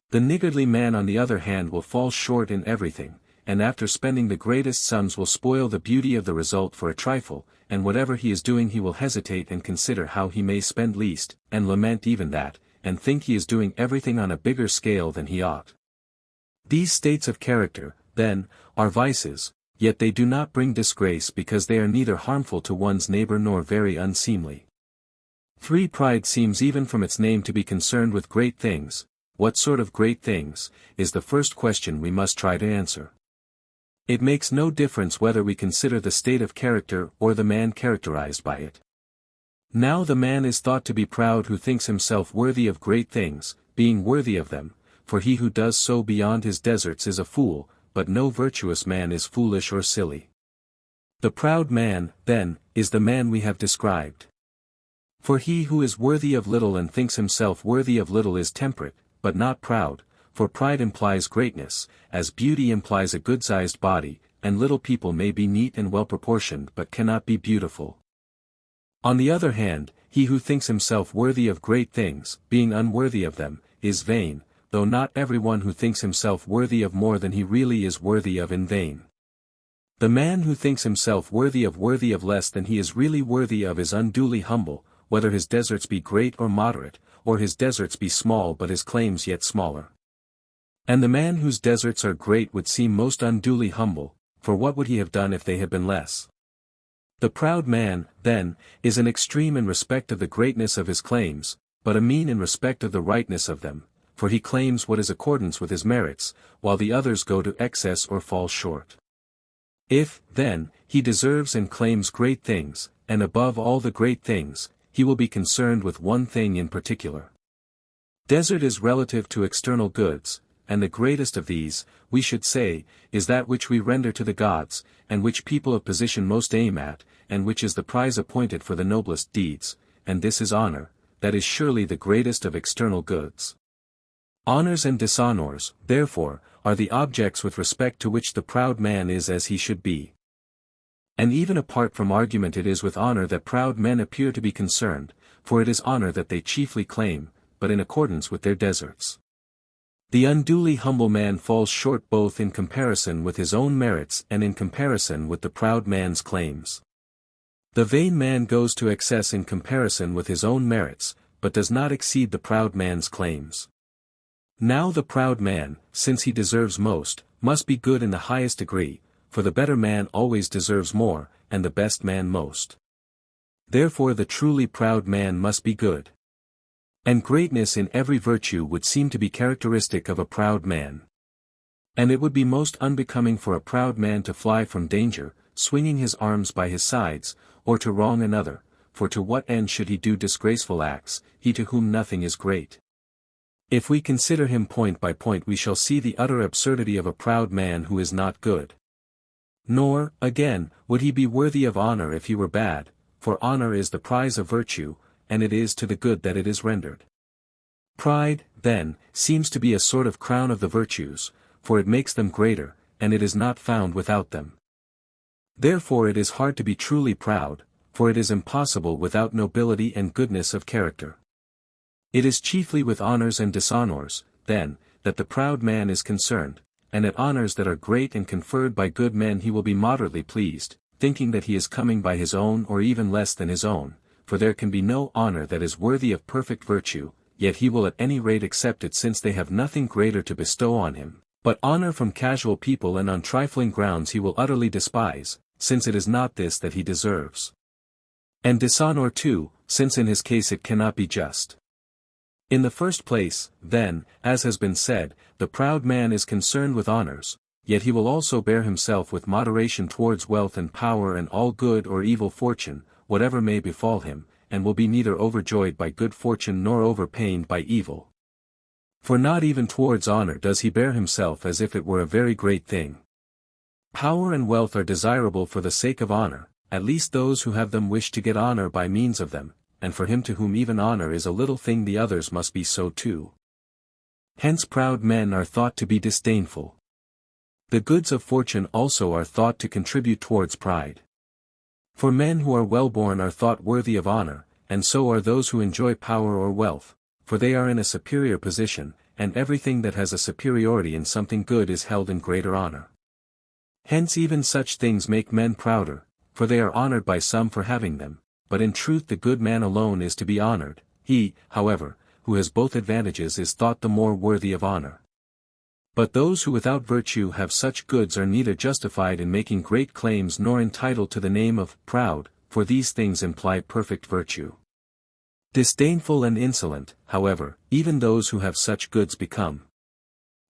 The niggardly man on the other hand will fall short in everything, and after spending the greatest sums will spoil the beauty of the result for a trifle, and whatever he is doing he will hesitate and consider how he may spend least, and lament even that, and think he is doing everything on a bigger scale than he ought. These states of character, then, are vices, yet they do not bring disgrace because they are neither harmful to one's neighbor nor very unseemly. 3. Pride seems even from its name to be concerned with great things. What sort of great things, is the first question we must try to answer. It makes no difference whether we consider the state of character or the man characterized by it. Now the man is thought to be proud who thinks himself worthy of great things, being worthy of them, for he who does so beyond his deserts is a fool, but no virtuous man is foolish or silly. The proud man, then, is the man we have described. For he who is worthy of little and thinks himself worthy of little is temperate, but not proud. For pride implies greatness, as beauty implies a good-sized body, and little people may be neat and well-proportioned but cannot be beautiful. On the other hand, he who thinks himself worthy of great things, being unworthy of them, is vain, though not everyone who thinks himself worthy of more than he really is worthy of in vain. The man who thinks himself worthy of less than he is really worthy of is unduly humble, whether his deserts be great or moderate, or his deserts be small but his claims yet smaller. And the man whose deserts are great would seem most unduly humble, for what would he have done if they had been less? The proud man, then, is an extreme in respect of the greatness of his claims, but a mean in respect of the rightness of them, for he claims what is accordance with his merits, while the others go to excess or fall short. If, then, he deserves and claims great things, and above all the great things, he will be concerned with one thing in particular. Desert is relative to external goods, and the greatest of these, we should say, is that which we render to the gods, and which people of position most aim at, and which is the prize appointed for the noblest deeds, and this is honor, that is surely the greatest of external goods. Honors and dishonors, therefore, are the objects with respect to which the proud man is as he should be. And even apart from argument it is with honor that proud men appear to be concerned, for it is honor that they chiefly claim, but in accordance with their deserts. The unduly humble man falls short both in comparison with his own merits and in comparison with the proud man's claims. The vain man goes to excess in comparison with his own merits, but does not exceed the proud man's claims. Now the proud man, since he deserves most, must be good in the highest degree, for the better man always deserves more, and the best man most. Therefore the truly proud man must be good. And greatness in every virtue would seem to be characteristic of a proud man. And it would be most unbecoming for a proud man to fly from danger, swinging his arms by his sides, or to wrong another, for to what end should he do disgraceful acts, he to whom nothing is great? If we consider him point by point we shall see the utter absurdity of a proud man who is not good. Nor, again, would he be worthy of honor if he were bad, for honor is the prize of virtue, and it is to the good that it is rendered. Pride, then, seems to be a sort of crown of the virtues, for it makes them greater, and it is not found without them. Therefore it is hard to be truly proud, for it is impossible without nobility and goodness of character. It is chiefly with honors and dishonors, then, that the proud man is concerned, and at honors that are great and conferred by good men he will be moderately pleased, thinking that he is coming by his own or even less than his own, for there can be no honor that is worthy of perfect virtue, yet he will at any rate accept it since they have nothing greater to bestow on him. But honor from casual people and on trifling grounds he will utterly despise, since it is not this that he deserves. And dishonor too, since in his case it cannot be just. In the first place, then, as has been said, the proud man is concerned with honors, yet he will also bear himself with moderation towards wealth and power and all good or evil fortune, whatever may befall him, and will be neither overjoyed by good fortune nor overpained by evil. For not even towards honor does he bear himself as if it were a very great thing. Power and wealth are desirable for the sake of honor, at least those who have them wish to get honor by means of them, and for him to whom even honor is a little thing the others must be so too. Hence proud men are thought to be disdainful. The goods of fortune also are thought to contribute towards pride. For men who are well-born are thought worthy of honor, and so are those who enjoy power or wealth, for they are in a superior position, and everything that has a superiority in something good is held in greater honor. Hence even such things make men prouder, for they are honored by some for having them, but in truth the good man alone is to be honored, he, however, who has both advantages is thought the more worthy of honor. But those who without virtue have such goods are neither justified in making great claims nor entitled to the name of proud, for these things imply perfect virtue. Disdainful and insolent, however, even those who have such goods become.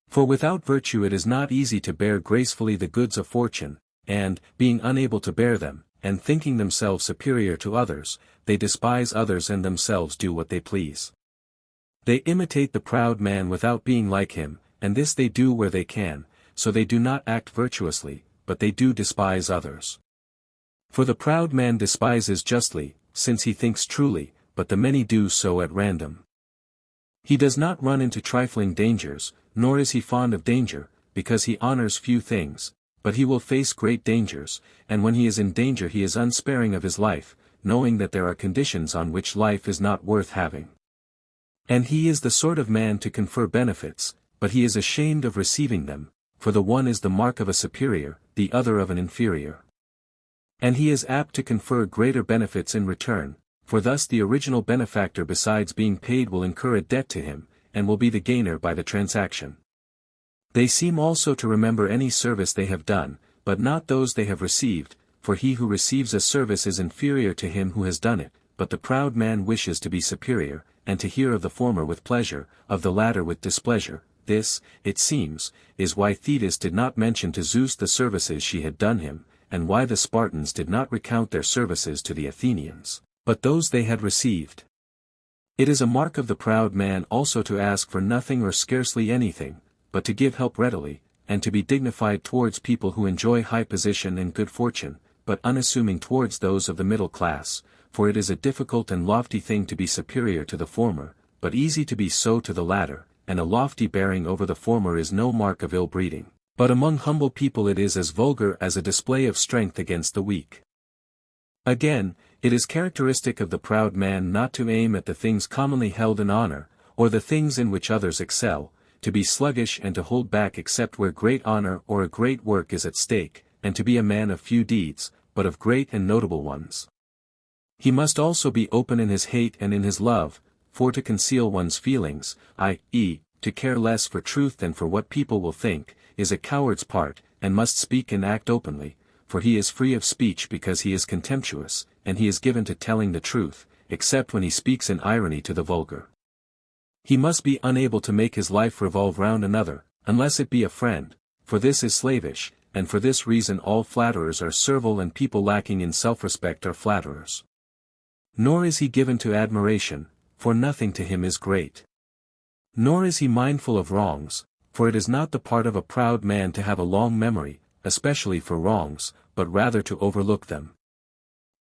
For without virtue it is not easy to bear gracefully the goods of fortune, and, being unable to bear them, and thinking themselves superior to others, they despise others and themselves do what they please. They imitate the proud man without being like him, and this they do where they can, so they do not act virtuously, but they do despise others. For the proud man despises justly, since he thinks truly, but the many do so at random. He does not run into trifling dangers, nor is he fond of danger, because he honors few things, but he will face great dangers, and when he is in danger he is unsparing of his life, knowing that there are conditions on which life is not worth having. And he is the sort of man to confer benefits, but he is ashamed of receiving them, for the one is the mark of a superior, the other of an inferior. And he is apt to confer greater benefits in return, for thus the original benefactor besides being paid will incur a debt to him, and will be the gainer by the transaction. They seem also to remember any service they have done, but not those they have received, for he who receives a service is inferior to him who has done it, but the proud man wishes to be superior, and to hear of the former with pleasure, of the latter with displeasure. This, it seems, is why Thetis did not mention to Zeus the services she had done him, and why the Spartans did not recount their services to the Athenians, but those they had received. It is a mark of the proud man also to ask for nothing or scarcely anything, but to give help readily, and to be dignified towards people who enjoy high position and good fortune, but unassuming towards those of the middle class, for it is a difficult and lofty thing to be superior to the former, but easy to be so to the latter, and a lofty bearing over the former is no mark of ill-breeding, but among humble people it is as vulgar as a display of strength against the weak. Again, it is characteristic of the proud man not to aim at the things commonly held in honor, or the things in which others excel, to be sluggish and to hold back except where great honor or a great work is at stake, and to be a man of few deeds, but of great and notable ones. He must also be open in his hate and in his love, for to conceal one's feelings, i.e., to care less for truth than for what people will think, is a coward's part, and must speak and act openly, for he is free of speech because he is contemptuous, and he is given to telling the truth, except when he speaks in irony to the vulgar. He must be unable to make his life revolve round another, unless it be a friend, for this is slavish, and for this reason all flatterers are servile and people lacking in self-respect are flatterers. Nor is he given to admiration, for nothing to him is great. Nor is he mindful of wrongs, for it is not the part of a proud man to have a long memory, especially for wrongs, but rather to overlook them.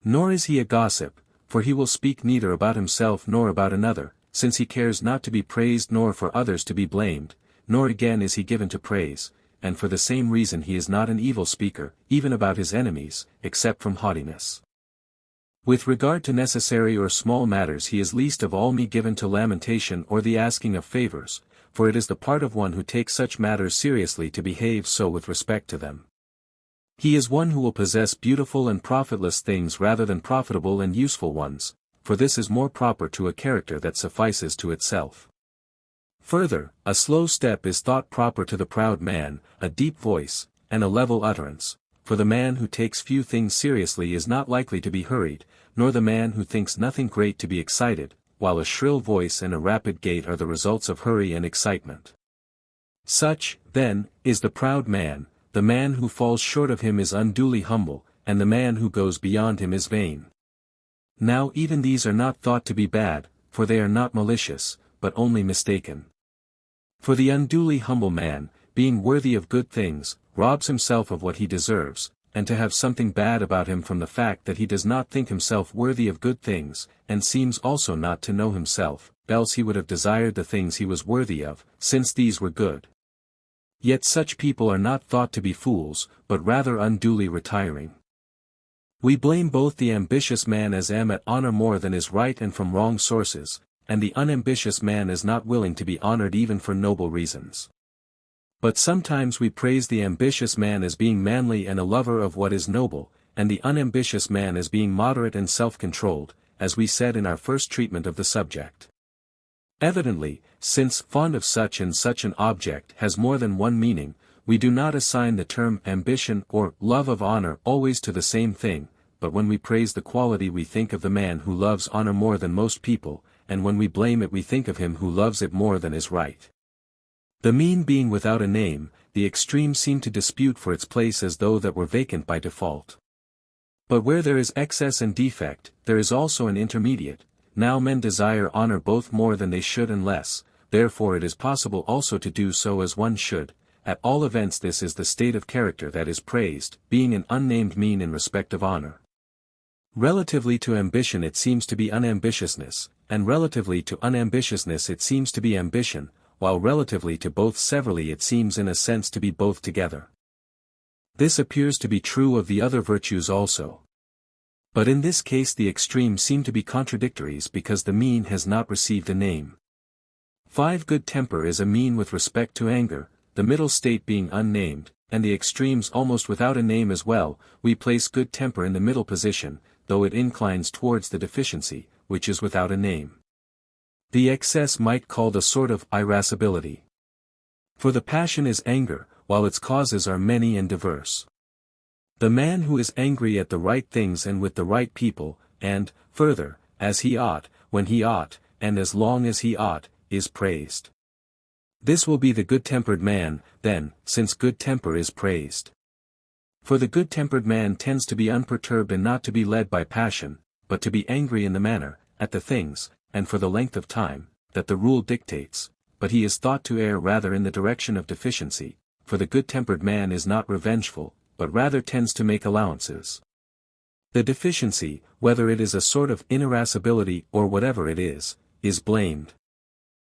Nor is he a gossip, for he will speak neither about himself nor about another, since he cares not to be praised nor for others to be blamed, nor again is he given to praise, and for the same reason he is not an evil speaker, even about his enemies, except from haughtiness. With regard to necessary or small matters he is least of all me given to lamentation or the asking of favors, for it is the part of one who takes such matters seriously to behave so with respect to them. He is one who will possess beautiful and profitless things rather than profitable and useful ones, for this is more proper to a character that suffices to itself. Further, a slow step is thought proper to the proud man, a deep voice, and a level utterance, for the man who takes few things seriously is not likely to be hurried, nor the man who thinks nothing great to be excited, while a shrill voice and a rapid gait are the results of hurry and excitement. Such, then, is the proud man, the man who falls short of him is unduly humble, and the man who goes beyond him is vain. Now even these are not thought to be bad, for they are not malicious, but only mistaken. For the unduly humble man, being worthy of good things, robs himself of what he deserves, and to have something bad about him from the fact that he does not think himself worthy of good things, and seems also not to know himself, else he would have desired the things he was worthy of, since these were good. Yet such people are not thought to be fools, but rather unduly retiring. We blame both the ambitious man as at honor more than is right and from wrong sources, and the unambitious man as not willing to be honored even for noble reasons. But sometimes we praise the ambitious man as being manly and a lover of what is noble, and the unambitious man as being moderate and self-controlled, as we said in our first treatment of the subject. Evidently, since fond of such and such an object has more than one meaning, we do not assign the term ambition or love of honor always to the same thing, but when we praise the quality we think of the man who loves honor more than most people, and when we blame it we think of him who loves it more than is right. The mean being without a name, the extremes seem to dispute for its place as though that were vacant by default. But where there is excess and defect, there is also an intermediate. Now men desire honor both more than they should and less, therefore it is possible also to do so as one should. At all events this is the state of character that is praised, being an unnamed mean in respect of honor. Relatively to ambition it seems to be unambitiousness, and relatively to unambitiousness it seems to be ambition, while relatively to both severally it seems in a sense to be both together. This appears to be true of the other virtues also. But in this case the extremes seem to be contradictories because the mean has not received a name. 5. Good temper is a mean with respect to anger, the middle state being unnamed, and the extremes almost without a name as well. We place good temper in the middle position, though it inclines towards the deficiency, which is without a name. The excess might called a sort of irascibility. For the passion is anger, while its causes are many and diverse. The man who is angry at the right things and with the right people, and, further, as he ought, when he ought, and as long as he ought, is praised. This will be the good-tempered man, then, since good temper is praised. For the good-tempered man tends to be unperturbed and not to be led by passion, but to be angry in the manner, at the things, and for the length of time, that the rule dictates, but he is thought to err rather in the direction of deficiency, for the good-tempered man is not revengeful, but rather tends to make allowances. The deficiency, whether it is a sort of irascibility or whatever it is blamed.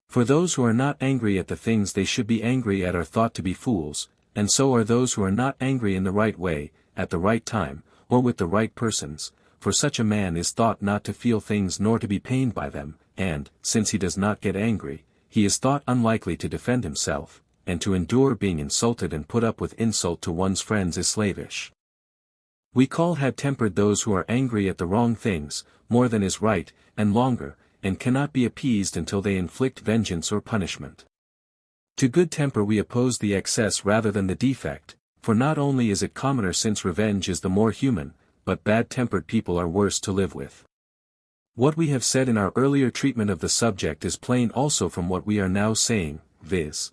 For those who are not angry at the things they should be angry at are thought to be fools, and so are those who are not angry in the right way, at the right time, or with the right persons, for such a man is thought not to feel things nor to be pained by them, and, since he does not get angry, he is thought unlikely to defend himself, and to endure being insulted and put up with insult to one's friends is slavish. We call hot-tempered those who are angry at the wrong things, more than is right, and longer, and cannot be appeased until they inflict vengeance or punishment. To good temper we oppose the excess rather than the defect, for not only is it commoner since revenge is the more human, but bad-tempered people are worse to live with. What we have said in our earlier treatment of the subject is plain also from what we are now saying, viz.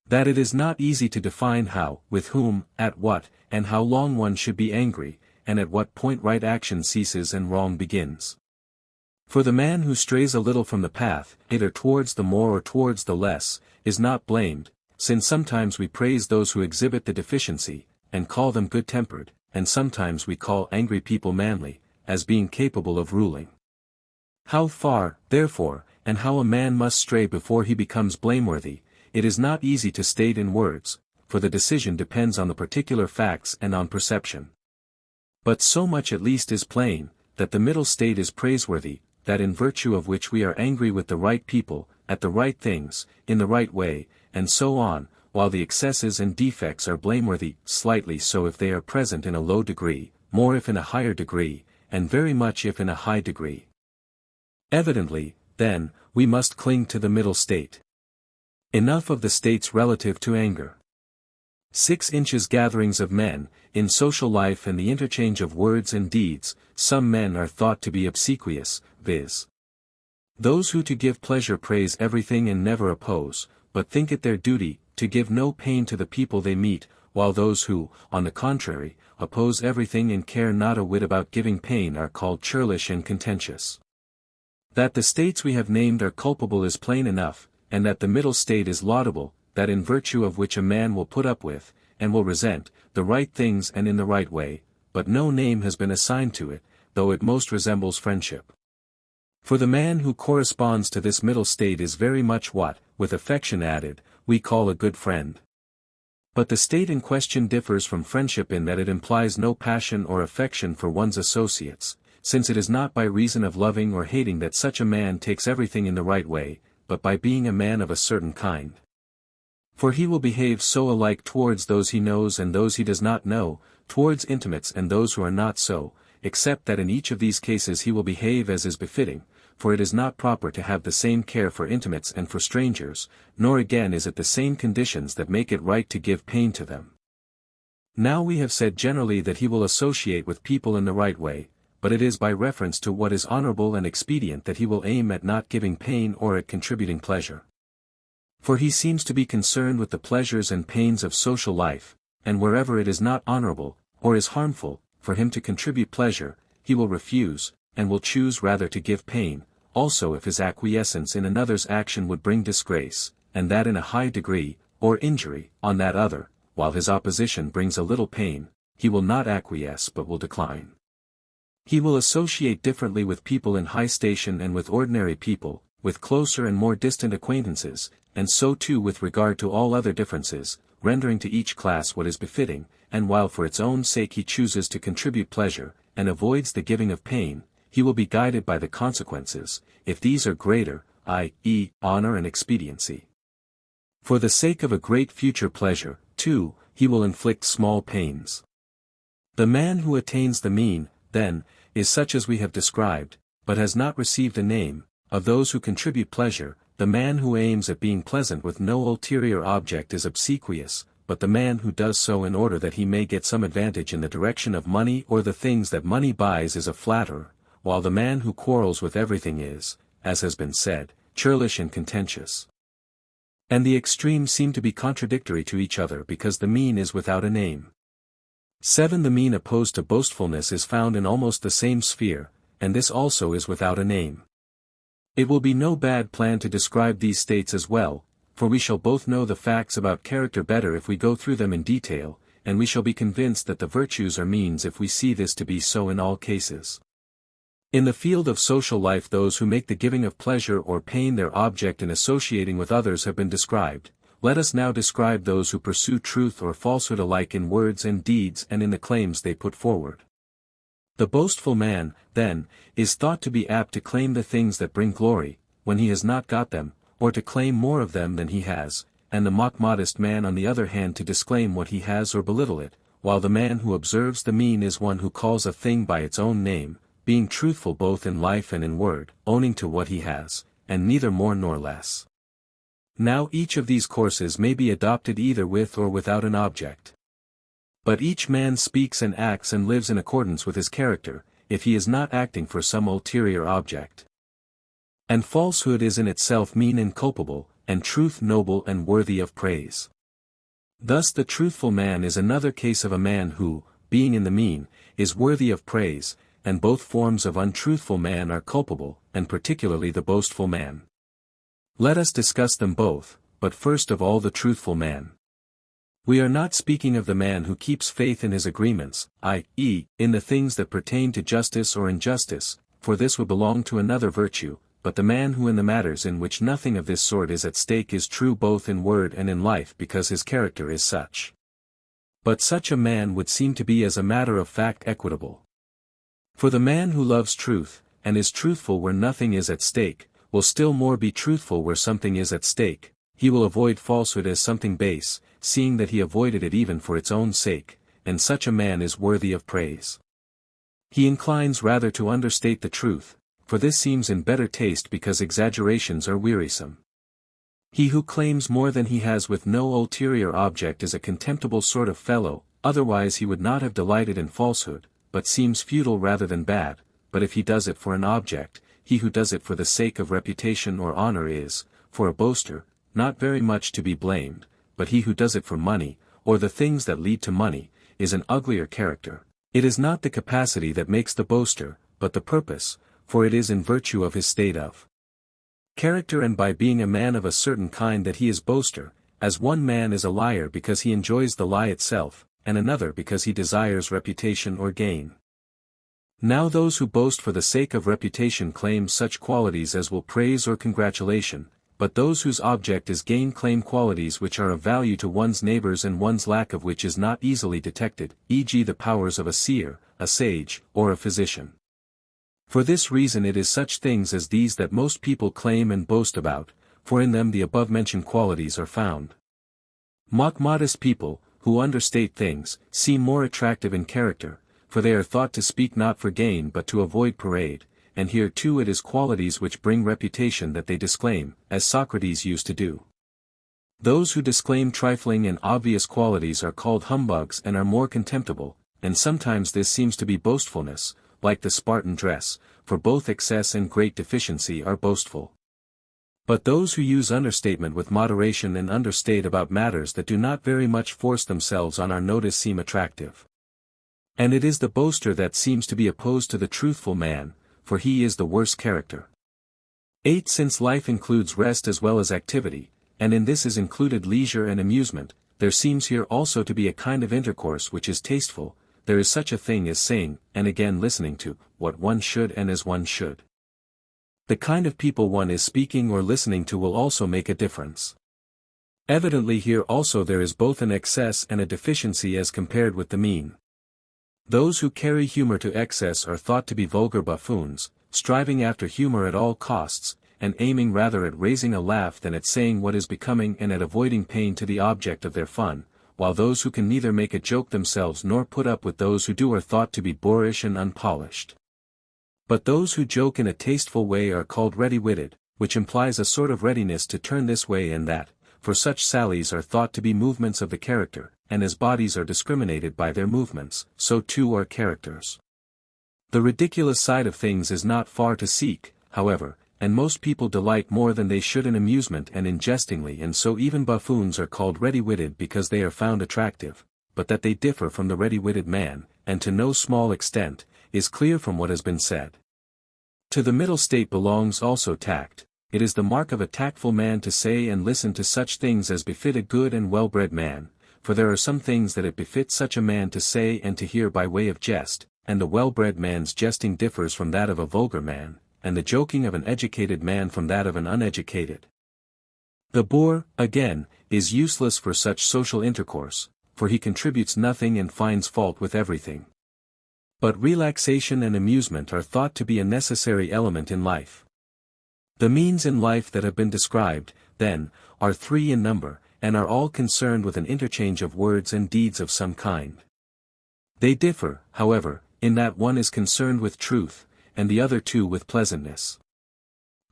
that it is not easy to define how, with whom, at what, and how long one should be angry, and at what point right action ceases and wrong begins. For the man who strays a little from the path, either towards the more or towards the less, is not blamed, since sometimes we praise those who exhibit the deficiency, and call them good-tempered, and sometimes we call angry people manly, as being capable of ruling. How far, therefore, and how a man must stray before he becomes blameworthy, it is not easy to state in words, for the decision depends on the particular facts and on perception. But so much at least is plain, that the middle state is praiseworthy, that in virtue of which we are angry with the right people, at the right things, in the right way, and so on, while the excesses and defects are blameworthy, slightly so if they are present in a low degree, more if in a higher degree, and very much if in a high degree. Evidently, then, we must cling to the middle state. Enough of the states relative to anger. 6 inches gatherings of men, in social life and the interchange of words and deeds, some men are thought to be obsequious, viz. those who to give pleasure praise everything and never oppose, but think it their duty, to give no pain to the people they meet, while those who, on the contrary, oppose everything and care not a whit about giving pain are called churlish and contentious. That the states we have named are culpable is plain enough, and that the middle state is laudable, that in virtue of which a man will put up with, and will resent, the right things and in the right way, but no name has been assigned to it, though it most resembles friendship. For the man who corresponds to this middle state is very much what, with affection added, we call a good friend. But the state in question differs from friendship in that it implies no passion or affection for one's associates, since it is not by reason of loving or hating that such a man takes everything in the right way, but by being a man of a certain kind. For he will behave so alike towards those he knows and those he does not know, towards intimates and those who are not so, except that in each of these cases he will behave as is befitting, for it is not proper to have the same care for intimates and for strangers, nor again is it the same conditions that make it right to give pain to them. Now we have said generally that he will associate with people in the right way, but it is by reference to what is honorable and expedient that he will aim at not giving pain or at contributing pleasure. For he seems to be concerned with the pleasures and pains of social life, and wherever it is not honorable, or is harmful, for him to contribute pleasure, he will refuse, and will choose rather to give pain, also if his acquiescence in another's action would bring disgrace, and that in a high degree, or injury, on that other, while his opposition brings a little pain, he will not acquiesce but will decline. He will associate differently with people in high station and with ordinary people, with closer and more distant acquaintances, and so too with regard to all other differences, rendering to each class what is befitting, and while for its own sake he chooses to contribute pleasure, and avoids the giving of pain, he will be guided by the consequences, if these are greater, i.e., honor and expediency. For the sake of a great future pleasure, too, he will inflict small pains. The man who attains the mean, then, is such as we have described, but has not received a name, of those who contribute pleasure. The man who aims at being pleasant with no ulterior object is obsequious, but the man who does so in order that he may get some advantage in the direction of money or the things that money buys is a flatterer, while the man who quarrels with everything is, as has been said, churlish and contentious. And the extremes seem to be contradictory to each other because the mean is without a name. 7. The mean opposed to boastfulness is found in almost the same sphere, and this also is without a name. It will be no bad plan to describe these states as well, for we shall both know the facts about character better if we go through them in detail, and we shall be convinced that the virtues are means if we see this to be so in all cases. In the field of social life those who make the giving of pleasure or pain their object in associating with others have been described. Let us now describe those who pursue truth or falsehood alike in words and deeds and in the claims they put forward. The boastful man, then, is thought to be apt to claim the things that bring glory, when he has not got them, or to claim more of them than he has, and the mock-modest man on the other hand to disclaim what he has or belittle it, while the man who observes the mean is one who calls a thing by its own name, being truthful both in life and in word, owning to what he has, and neither more nor less. Now each of these courses may be adopted either with or without an object. But each man speaks and acts and lives in accordance with his character, if he is not acting for some ulterior object. And falsehood is in itself mean and culpable, and truth noble and worthy of praise. Thus the truthful man is another case of a man who, being in the mean, is worthy of praise, and both forms of untruthful man are culpable, and particularly the boastful man. Let us discuss them both, but first of all the truthful man. We are not speaking of the man who keeps faith in his agreements, i.e., in the things that pertain to justice or injustice, for this would belong to another virtue, but the man who in the matters in which nothing of this sort is at stake is true both in word and in life because his character is such. But such a man would seem to be as a matter of fact equitable. For the man who loves truth, and is truthful where nothing is at stake, will still more be truthful where something is at stake. He will avoid falsehood as something base, seeing that he avoided it even for its own sake, and such a man is worthy of praise. He inclines rather to understate the truth, for this seems in better taste because exaggerations are wearisome. He who claims more than he has with no ulterior object is a contemptible sort of fellow, otherwise he would not have delighted in falsehood, but seems futile rather than bad, but if he does it for an object, he who does it for the sake of reputation or honor is, for a boaster, not very much to be blamed, but he who does it for money, or the things that lead to money, is an uglier character. It is not the capacity that makes the boaster, but the purpose, for it is in virtue of his state of character and by being a man of a certain kind that he is boaster, as one man is a liar because he enjoys the lie itself, and another because he desires reputation or gain. Now those who boast for the sake of reputation claim such qualities as will praise or congratulation, but those whose object is gain claim qualities which are of value to one's neighbors and one's lack of which is not easily detected, e.g. the powers of a seer, a sage, or a physician. For this reason it is such things as these that most people claim and boast about, for in them the above-mentioned qualities are found. Mock-modest people, who understate things, seem more attractive in character, for they are thought to speak not for gain but to avoid parade, and here too it is qualities which bring reputation that they disclaim, as Socrates used to do. Those who disclaim trifling and obvious qualities are called humbugs and are more contemptible, and sometimes this seems to be boastfulness, like the Spartan dress, for both excess and great deficiency are boastful. But those who use understatement with moderation and understate about matters that do not very much force themselves on our notice seem attractive. And it is the boaster that seems to be opposed to the truthful man, for he is the worse character. 8. Since life includes rest as well as activity, and in this is included leisure and amusement, there seems here also to be a kind of intercourse which is tasteful. There is such a thing as saying, and again listening to, what one should and as one should. The kind of people one is speaking or listening to will also make a difference. Evidently here also there is both an excess and a deficiency as compared with the mean. Those who carry humor to excess are thought to be vulgar buffoons, striving after humor at all costs, and aiming rather at raising a laugh than at saying what is becoming and at avoiding pain to the object of their fun, while those who can neither make a joke themselves nor put up with those who do are thought to be boorish and unpolished. But those who joke in a tasteful way are called ready-witted, which implies a sort of readiness to turn this way and that, for such sallies are thought to be movements of the character, and as bodies are discriminated by their movements, so too are characters. The ridiculous side of things is not far to seek, however, and most people delight more than they should in amusement and in jestingly, and so even buffoons are called ready-witted because they are found attractive, but that they differ from the ready-witted man, and to no small extent, is clear from what has been said. To the middle state belongs also tact. It is the mark of a tactful man to say and listen to such things as befit a good and well-bred man, for there are some things that it befits such a man to say and to hear by way of jest, and the well-bred man's jesting differs from that of a vulgar man, and the joking of an educated man from that of an uneducated. The boor, again, is useless for such social intercourse, for he contributes nothing and finds fault with everything. But relaxation and amusement are thought to be a necessary element in life. The means in life that have been described, then, are three in number, and are all concerned with an interchange of words and deeds of some kind. They differ, however, in that one is concerned with truth, and the other two with pleasantness.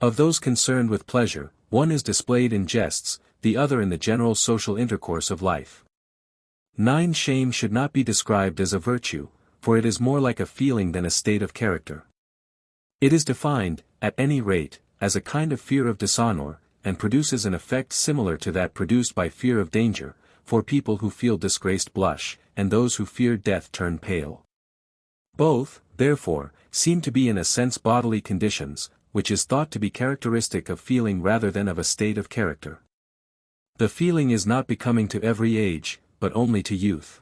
Of those concerned with pleasure, one is displayed in jests, the other in the general social intercourse of life. 9. Shame should not be described as a virtue, for it is more like a feeling than a state of character. It is defined, at any rate, as a kind of fear of dishonor, and produces an effect similar to that produced by fear of danger, for people who feel disgraced blush, and those who fear death turn pale. Both, therefore, seem to be in a sense bodily conditions, which is thought to be characteristic of feeling rather than of a state of character. The feeling is not becoming to every age, but only to youth.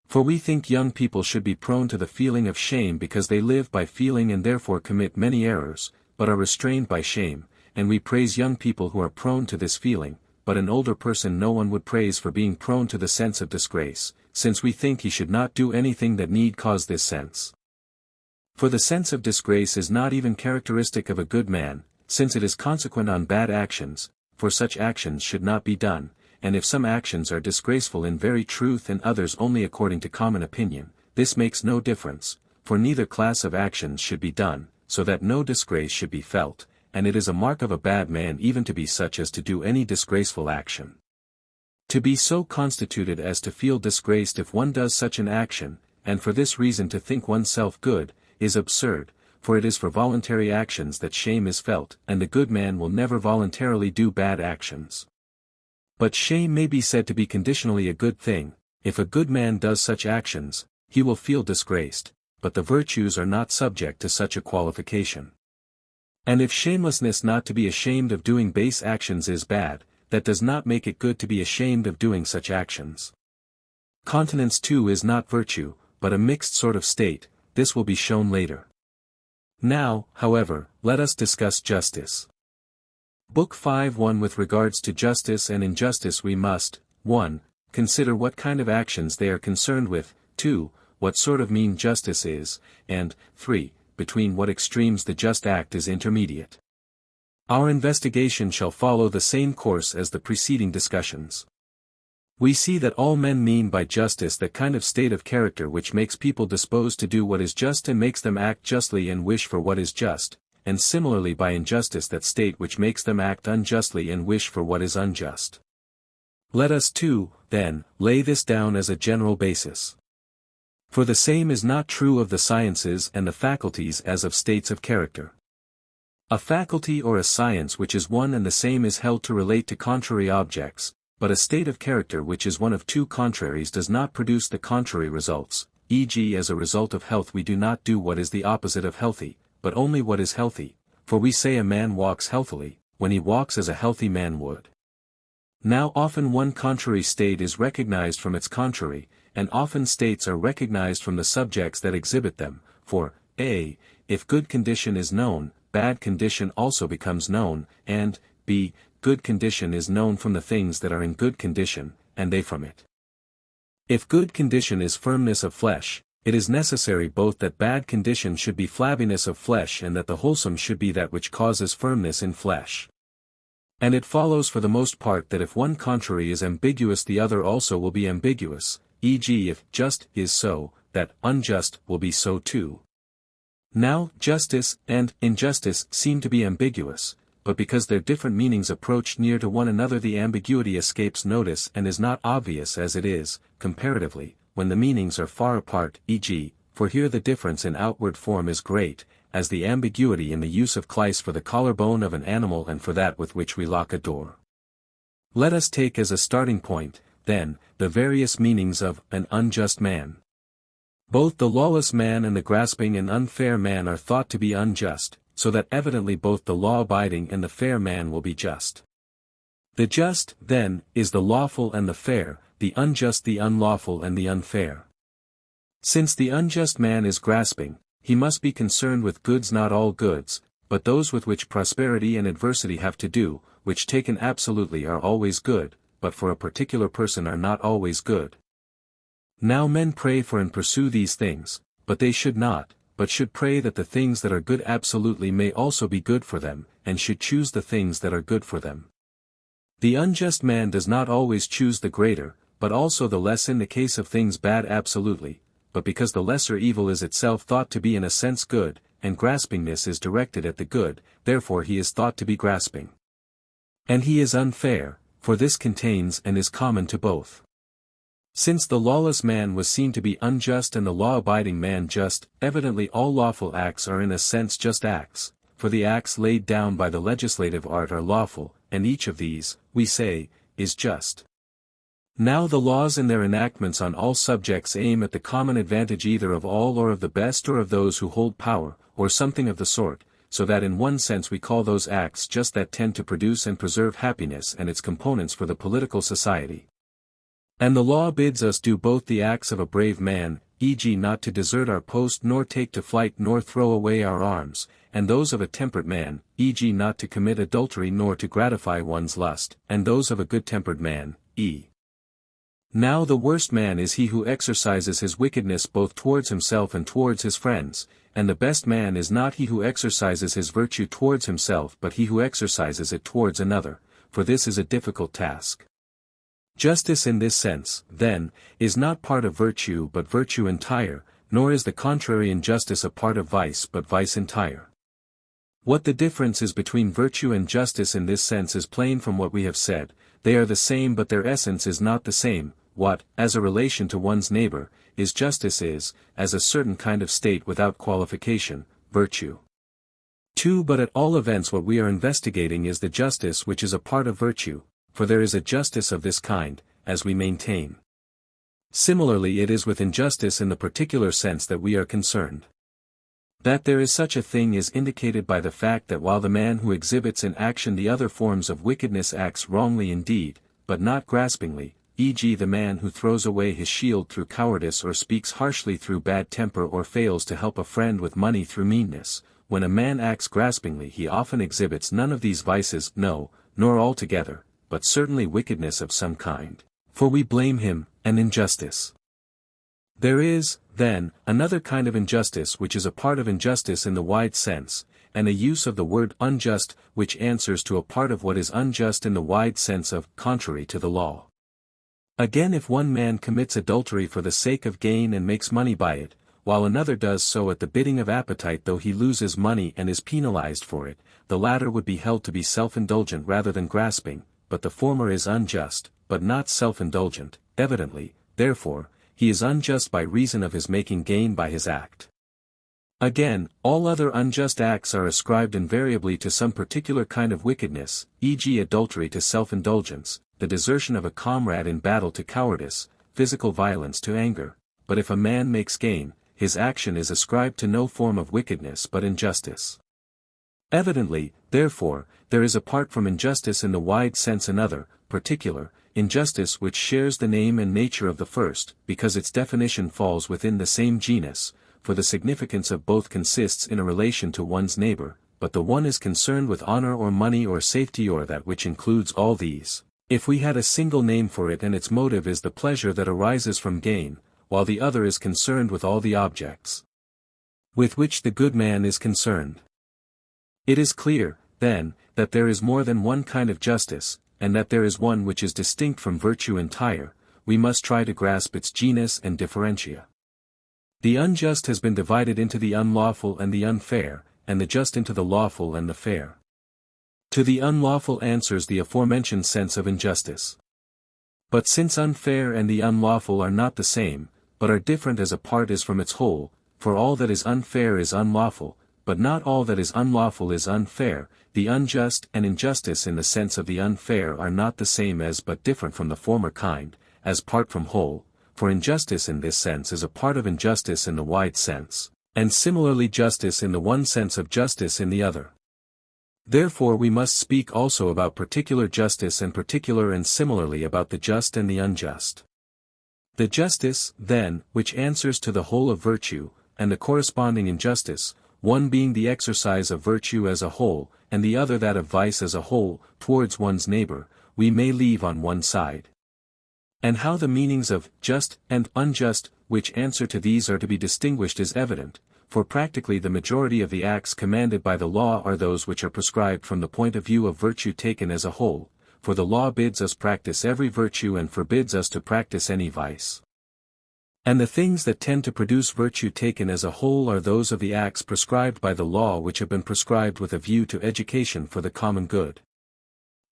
For we think young people should be prone to the feeling of shame because they live by feeling and therefore commit many errors, but are restrained by shame, and we praise young people who are prone to this feeling, but an older person no one would praise for being prone to the sense of disgrace, since we think he should not do anything that need cause this sense. For the sense of disgrace is not even characteristic of a good man, since it is consequent on bad actions, for such actions should not be done, and if some actions are disgraceful in very truth and others only according to common opinion, this makes no difference, for neither class of actions should be done, so that no disgrace should be felt, and it is a mark of a bad man even to be such as to do any disgraceful action. To be so constituted as to feel disgraced if one does such an action, and for this reason to think oneself good, is absurd, for it is for voluntary actions that shame is felt, and the good man will never voluntarily do bad actions. But shame may be said to be conditionally a good thing. If a good man does such actions, he will feel disgraced, but the virtues are not subject to such a qualification. And if shamelessness not to be ashamed of doing base actions is bad, that does not make it good to be ashamed of doing such actions. Continence too is not virtue, but a mixed sort of state, this will be shown later. Now, however, let us discuss justice. Book 5:1 With regards to justice and injustice we must, 1. Consider what kind of actions they are concerned with, 2. What sort of mean justice is, and, 3. Between what extremes the just act is intermediate. Our investigation shall follow the same course as the preceding discussions. We see that all men mean by justice that kind of state of character which makes people disposed to do what is just and makes them act justly and wish for what is just, and similarly by injustice that state which makes them act unjustly and wish for what is unjust. Let us too, then, lay this down as a general basis. For the same is not true of the sciences and the faculties as of states of character. A faculty or a science which is one and the same is held to relate to contrary objects, but a state of character which is one of two contraries does not produce the contrary results, e.g. as a result of health we do not do what is the opposite of healthy, but only what is healthy, for we say a man walks healthily, when he walks as a healthy man would. Now often one contrary state is recognized from its contrary, and often states are recognized from the subjects that exhibit them, for, a. If good condition is known, bad condition also becomes known, and, b. Good condition is known from the things that are in good condition, and they from it. If good condition is firmness of flesh, it is necessary both that bad condition should be flabbiness of flesh and that the wholesome should be that which causes firmness in flesh. And it follows for the most part that if one contrary is ambiguous the other also will be ambiguous, e.g. if just is so, that unjust will be so too. Now, justice and injustice seem to be ambiguous, but because their different meanings approach near to one another the ambiguity escapes notice and is not obvious as it is, comparatively, when the meanings are far apart, e.g., for here the difference in outward form is great, as the ambiguity in the use of clice for the collarbone of an animal and for that with which we lock a door. Let us take as a starting point, then, the various meanings of an unjust man. Both the lawless man and the grasping and unfair man are thought to be unjust, so that evidently both the law-abiding and the fair man will be just. The just, then, is the lawful and the fair, the unjust the unlawful and the unfair. Since the unjust man is grasping, he must be concerned with goods not all goods, but those with which prosperity and adversity have to do, which taken absolutely are always good, but for a particular person are not always good. Now men pray for and pursue these things, but they should not, but should pray that the things that are good absolutely may also be good for them, and should choose the things that are good for them. The unjust man does not always choose the greater, but also the less in the case of things bad absolutely, but because the lesser evil is itself thought to be in a sense good, and graspingness is directed at the good, therefore he is thought to be grasping. And he is unfair, for this contains and is common to both. Since the lawless man was seen to be unjust and the law-abiding man just, evidently all lawful acts are in a sense just acts, for the acts laid down by the legislative art are lawful, and each of these, we say, is just. Now the laws in their enactments on all subjects aim at the common advantage either of all or of the best or of those who hold power, or something of the sort, so that in one sense we call those acts just that tend to produce and preserve happiness and its components for the political society. And the law bids us do both the acts of a brave man, e.g. not to desert our post nor take to flight nor throw away our arms, and those of a temperate man, e.g. not to commit adultery nor to gratify one's lust, and those of a good-tempered man, e. Now the worst man is he who exercises his wickedness both towards himself and towards his friends, and the best man is not he who exercises his virtue towards himself but he who exercises it towards another, for this is a difficult task. Justice in this sense, then, is not part of virtue but virtue entire, nor is the contrary injustice a part of vice but vice entire. What the difference is between virtue and justice in this sense is plain from what we have said. They are the same but their essence is not the same. What, as a relation to one's neighbor, is justice is, as a certain kind of state without qualification, virtue. 2. But at all events what we are investigating is the justice which is a part of virtue, for there is a justice of this kind, as we maintain. Similarly it is with injustice in the particular sense that we are concerned. That there is such a thing is indicated by the fact that while the man who exhibits in action the other forms of wickedness acts wrongly indeed, but not graspingly, e.g. the man who throws away his shield through cowardice or speaks harshly through bad temper or fails to help a friend with money through meanness, when a man acts graspingly he often exhibits none of these vices, no, nor altogether, but certainly wickedness of some kind, for we blame him, an injustice. There is, then, another kind of injustice which is a part of injustice in the wide sense, and a use of the word unjust which answers to a part of what is unjust in the wide sense of contrary to the law. Again, if one man commits adultery for the sake of gain and makes money by it, while another does so at the bidding of appetite though he loses money and is penalized for it, the latter would be held to be self-indulgent rather than grasping, but the former is unjust, but not self-indulgent, evidently, therefore, he is unjust by reason of his making gain by his act. Again, all other unjust acts are ascribed invariably to some particular kind of wickedness, e.g. adultery to self-indulgence, the desertion of a comrade in battle to cowardice, physical violence to anger, but if a man makes gain, his action is ascribed to no form of wickedness but injustice. Evidently, therefore, there is apart from injustice in the wide sense another, particular, injustice which shares the name and nature of the first, because its definition falls within the same genus, for the significance of both consists in a relation to one's neighbor, but the one is concerned with honor or money or safety or that which includes all these, if we had a single name for it, and its motive is the pleasure that arises from gain, while the other is concerned with all the objects with which the good man is concerned. It is clear, then, that there is more than one kind of justice, and that there is one which is distinct from virtue entire. We must try to grasp its genus and differentia. The unjust has been divided into the unlawful and the unfair, and the just into the lawful and the fair. To the unlawful answers the aforementioned sense of injustice. But since unfair and the unlawful are not the same, but are different as a part is from its whole, for all that is unfair is unlawful, but not all that is unlawful is unfair, the unjust and injustice in the sense of the unfair are not the same as but different from the former kind, as part from whole, for injustice in this sense is a part of injustice in the wide sense, and similarly justice in the one sense of justice in the other. Therefore we must speak also about particular justice and particular and similarly about the just and the unjust. The justice, then, which answers to the whole of virtue, and the corresponding injustice, one being the exercise of virtue as a whole, and the other that of vice as a whole, towards one's neighbor, we may leave on one side. And how the meanings of just and unjust, which answer to these are to be distinguished is evident, for practically the majority of the acts commanded by the law are those which are prescribed from the point of view of virtue taken as a whole, for the law bids us practice every virtue and forbids us to practice any vice. And the things that tend to produce virtue taken as a whole are those of the acts prescribed by the law which have been prescribed with a view to education for the common good.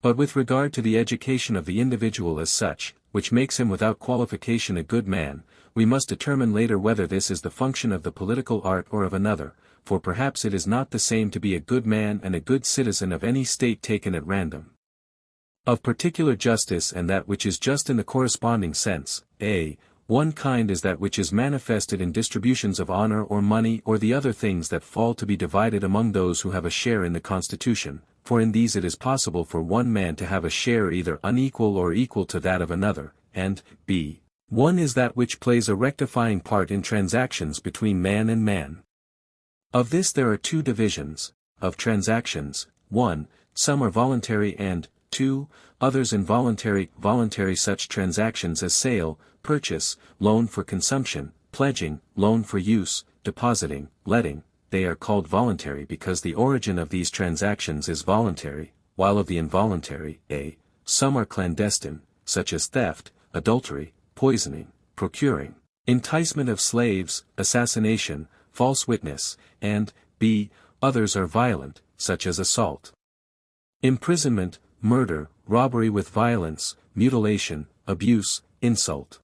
But with regard to the education of the individual as such, which makes him without qualification a good man, we must determine later whether this is the function of the political art or of another, for perhaps it is not the same to be a good man and a good citizen of any state taken at random. Of particular justice and that which is just in the corresponding sense, one kind is that which is manifested in distributions of honor or money or the other things that fall to be divided among those who have a share in the constitution, for in these it is possible for one man to have a share either unequal or equal to that of another, and one is that which plays a rectifying part in transactions between man and man. Of this there are two divisions, of transactions, 1, some are voluntary and, 2, others involuntary, voluntary such transactions as sale, purchase, loan for consumption, pledging, loan for use, depositing, letting, they are called voluntary because the origin of these transactions is voluntary, while of the involuntary, some are clandestine, such as theft, adultery, poisoning, procuring, enticement of slaves, assassination, false witness, and, others are violent, such as assault, imprisonment, murder, robbery with violence, mutilation, abuse, insult.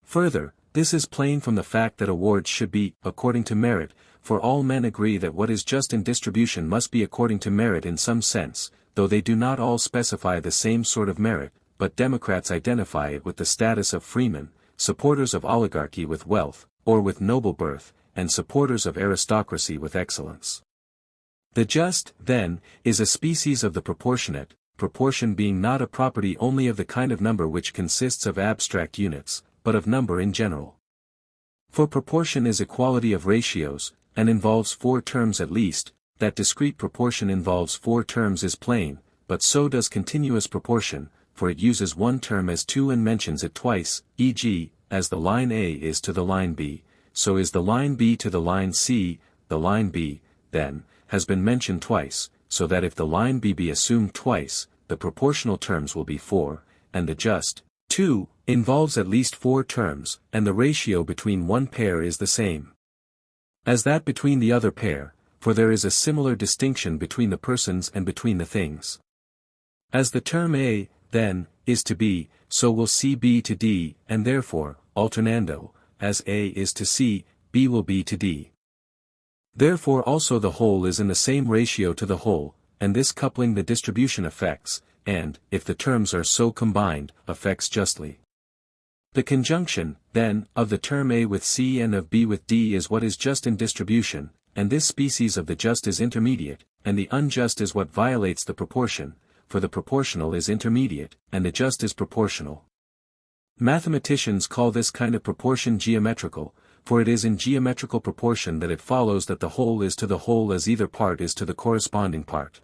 Further, this is plain from the fact that awards should be, according to merit, for all men agree that what is just in distribution must be according to merit in some sense, though they do not all specify the same sort of merit, but Democrats identify it with the status of freemen, supporters of oligarchy with wealth, or with noble birth, and supporters of aristocracy with excellence. The just, then, is a species of the proportionate, proportion being not a property only of the kind of number which consists of abstract units, but of number in general. For proportion is equality of ratios, and involves 4 terms at least, that discrete proportion involves 4 terms is plain, but so does continuous proportion, for it uses one term as 2 and mentions it twice, e.g., as the line A is to the line B, so is the line B to the line C, the line B, then, has been mentioned twice, so that if the line B be assumed twice, the proportional terms will be 4, and the just, 2, involves at least 4 terms, and the ratio between one pair is the same as that between the other pair, for there is a similar distinction between the persons and between the things. As the term A, then, is to B, so will C be to D, and therefore, alternando, as A is to C, B will be to D. Therefore also the whole is in the same ratio to the whole, and this coupling the distribution affects, and, if the terms are so combined, affects justly. The conjunction, then, of the term A with C and of B with D is what is just in distribution, and this species of the just is intermediate, and the unjust is what violates the proportion, for the proportional is intermediate, and the just is proportional. Mathematicians call this kind of proportion geometrical, for it is in geometrical proportion that it follows that the whole is to the whole as either part is to the corresponding part.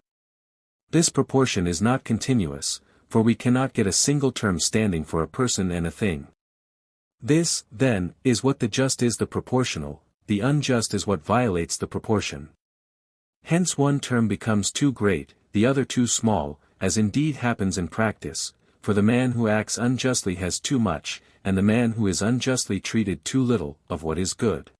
This proportion is not continuous, for we cannot get a single term standing for a person and a thing. This, then, is what the just is the proportional, the unjust is what violates the proportion. Hence one term becomes too great, the other too small, as indeed happens in practice, for the man who acts unjustly has too much, and the man who is unjustly treated too little, of what is good.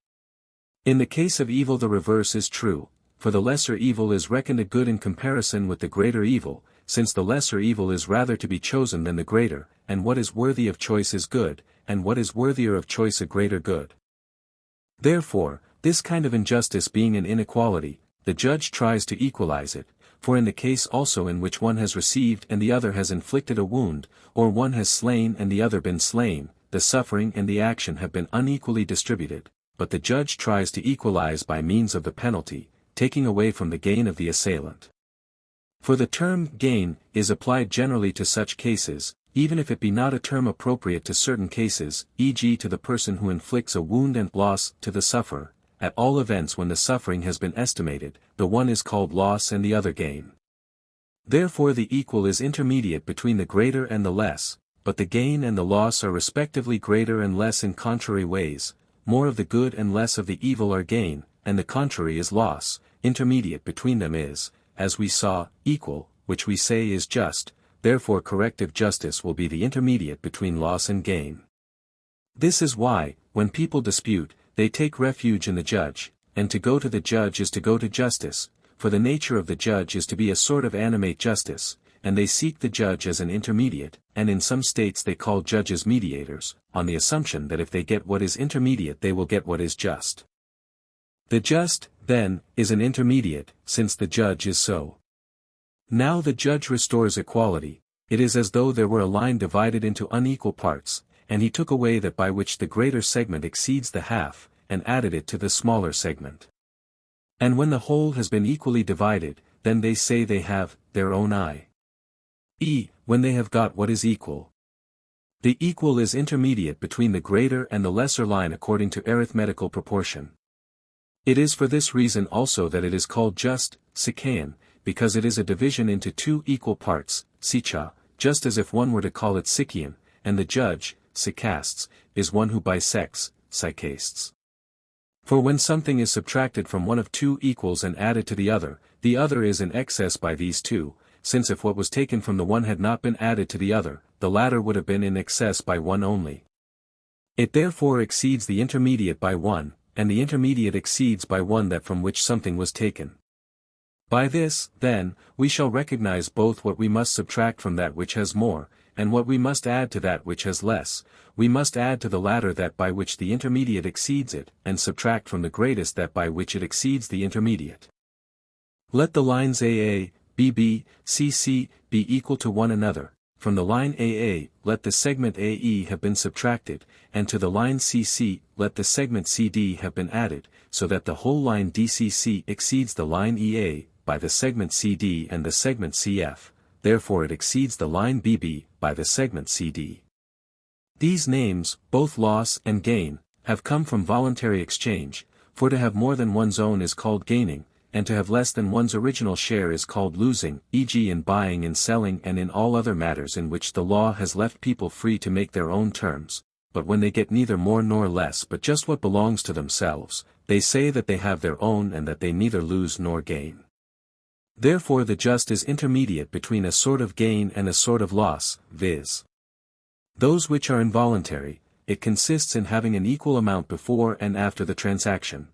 In the case of evil the reverse is true, for the lesser evil is reckoned a good in comparison with the greater evil, since the lesser evil is rather to be chosen than the greater, and what is worthy of choice is good, and what is worthier of choice a greater good. Therefore, this kind of injustice being an inequality, the judge tries to equalize it, for in the case also in which one has received and the other has inflicted a wound, or one has slain and the other been slain, the suffering and the action have been unequally distributed, but the judge tries to equalize by means of the penalty, taking away from the gain of the assailant. For the term gain is applied generally to such cases, even if it be not a term appropriate to certain cases, e.g. to the person who inflicts a wound and loss to the sufferer. At all events when the suffering has been estimated, the one is called loss and the other gain. Therefore the equal is intermediate between the greater and the less, but the gain and the loss are respectively greater and less in contrary ways, more of the good and less of the evil are gain, and the contrary is loss. Intermediate between them is, as we saw, equal, which we say is just, therefore corrective justice will be the intermediate between loss and gain. This is why, when people dispute, they take refuge in the judge, and to go to the judge is to go to justice, for the nature of the judge is to be a sort of animate justice, and they seek the judge as an intermediate, and in some states they call judges mediators, on the assumption that if they get what is intermediate they will get what is just. The just, then, is an intermediate, since the judge is so. Now the judge restores equality. It is as though there were a line divided into unequal parts, and he took away that by which the greater segment exceeds the half, and added it to the smaller segment. And when the whole has been equally divided, then they say they have their own eye. When they have got what is equal. The equal is intermediate between the greater and the lesser line according to arithmetical proportion. It is for this reason also that it is called just, Nicomachean, because it is a division into two equal parts, Sicha, just as if one were to call it Sikian, and the judge, Sikastes, is one who bisects, Sikastes. For when something is subtracted from one of two equals and added to the other is in excess by these two, since if what was taken from the one had not been added to the other, the latter would have been in excess by one only. It therefore exceeds the intermediate by one, and the intermediate exceeds by one that from which something was taken. By this, then, we shall recognize both what we must subtract from that which has more, and what we must add to that which has less. We must add to the latter that by which the intermediate exceeds it, and subtract from the greatest that by which it exceeds the intermediate. Let the lines AA, BB, CC, be equal to one another. From the line AA, let the segment AE have been subtracted, and to the line CC, let the segment CD have been added, so that the whole line DCC exceeds the line EA, by the segment CD and the segment CF, therefore it exceeds the line BB, by the segment CD. These names, both loss and gain, have come from voluntary exchange, for to have more than one's own is called gaining, and to have less than one's original share is called losing, e.g. in buying and selling and in all other matters in which the law has left people free to make their own terms, but when they get neither more nor less but just what belongs to themselves, they say that they have their own and that they neither lose nor gain. Therefore the just is intermediate between a sort of gain and a sort of loss, viz. Those which are involuntary. It consists in having an equal amount before and after the transaction.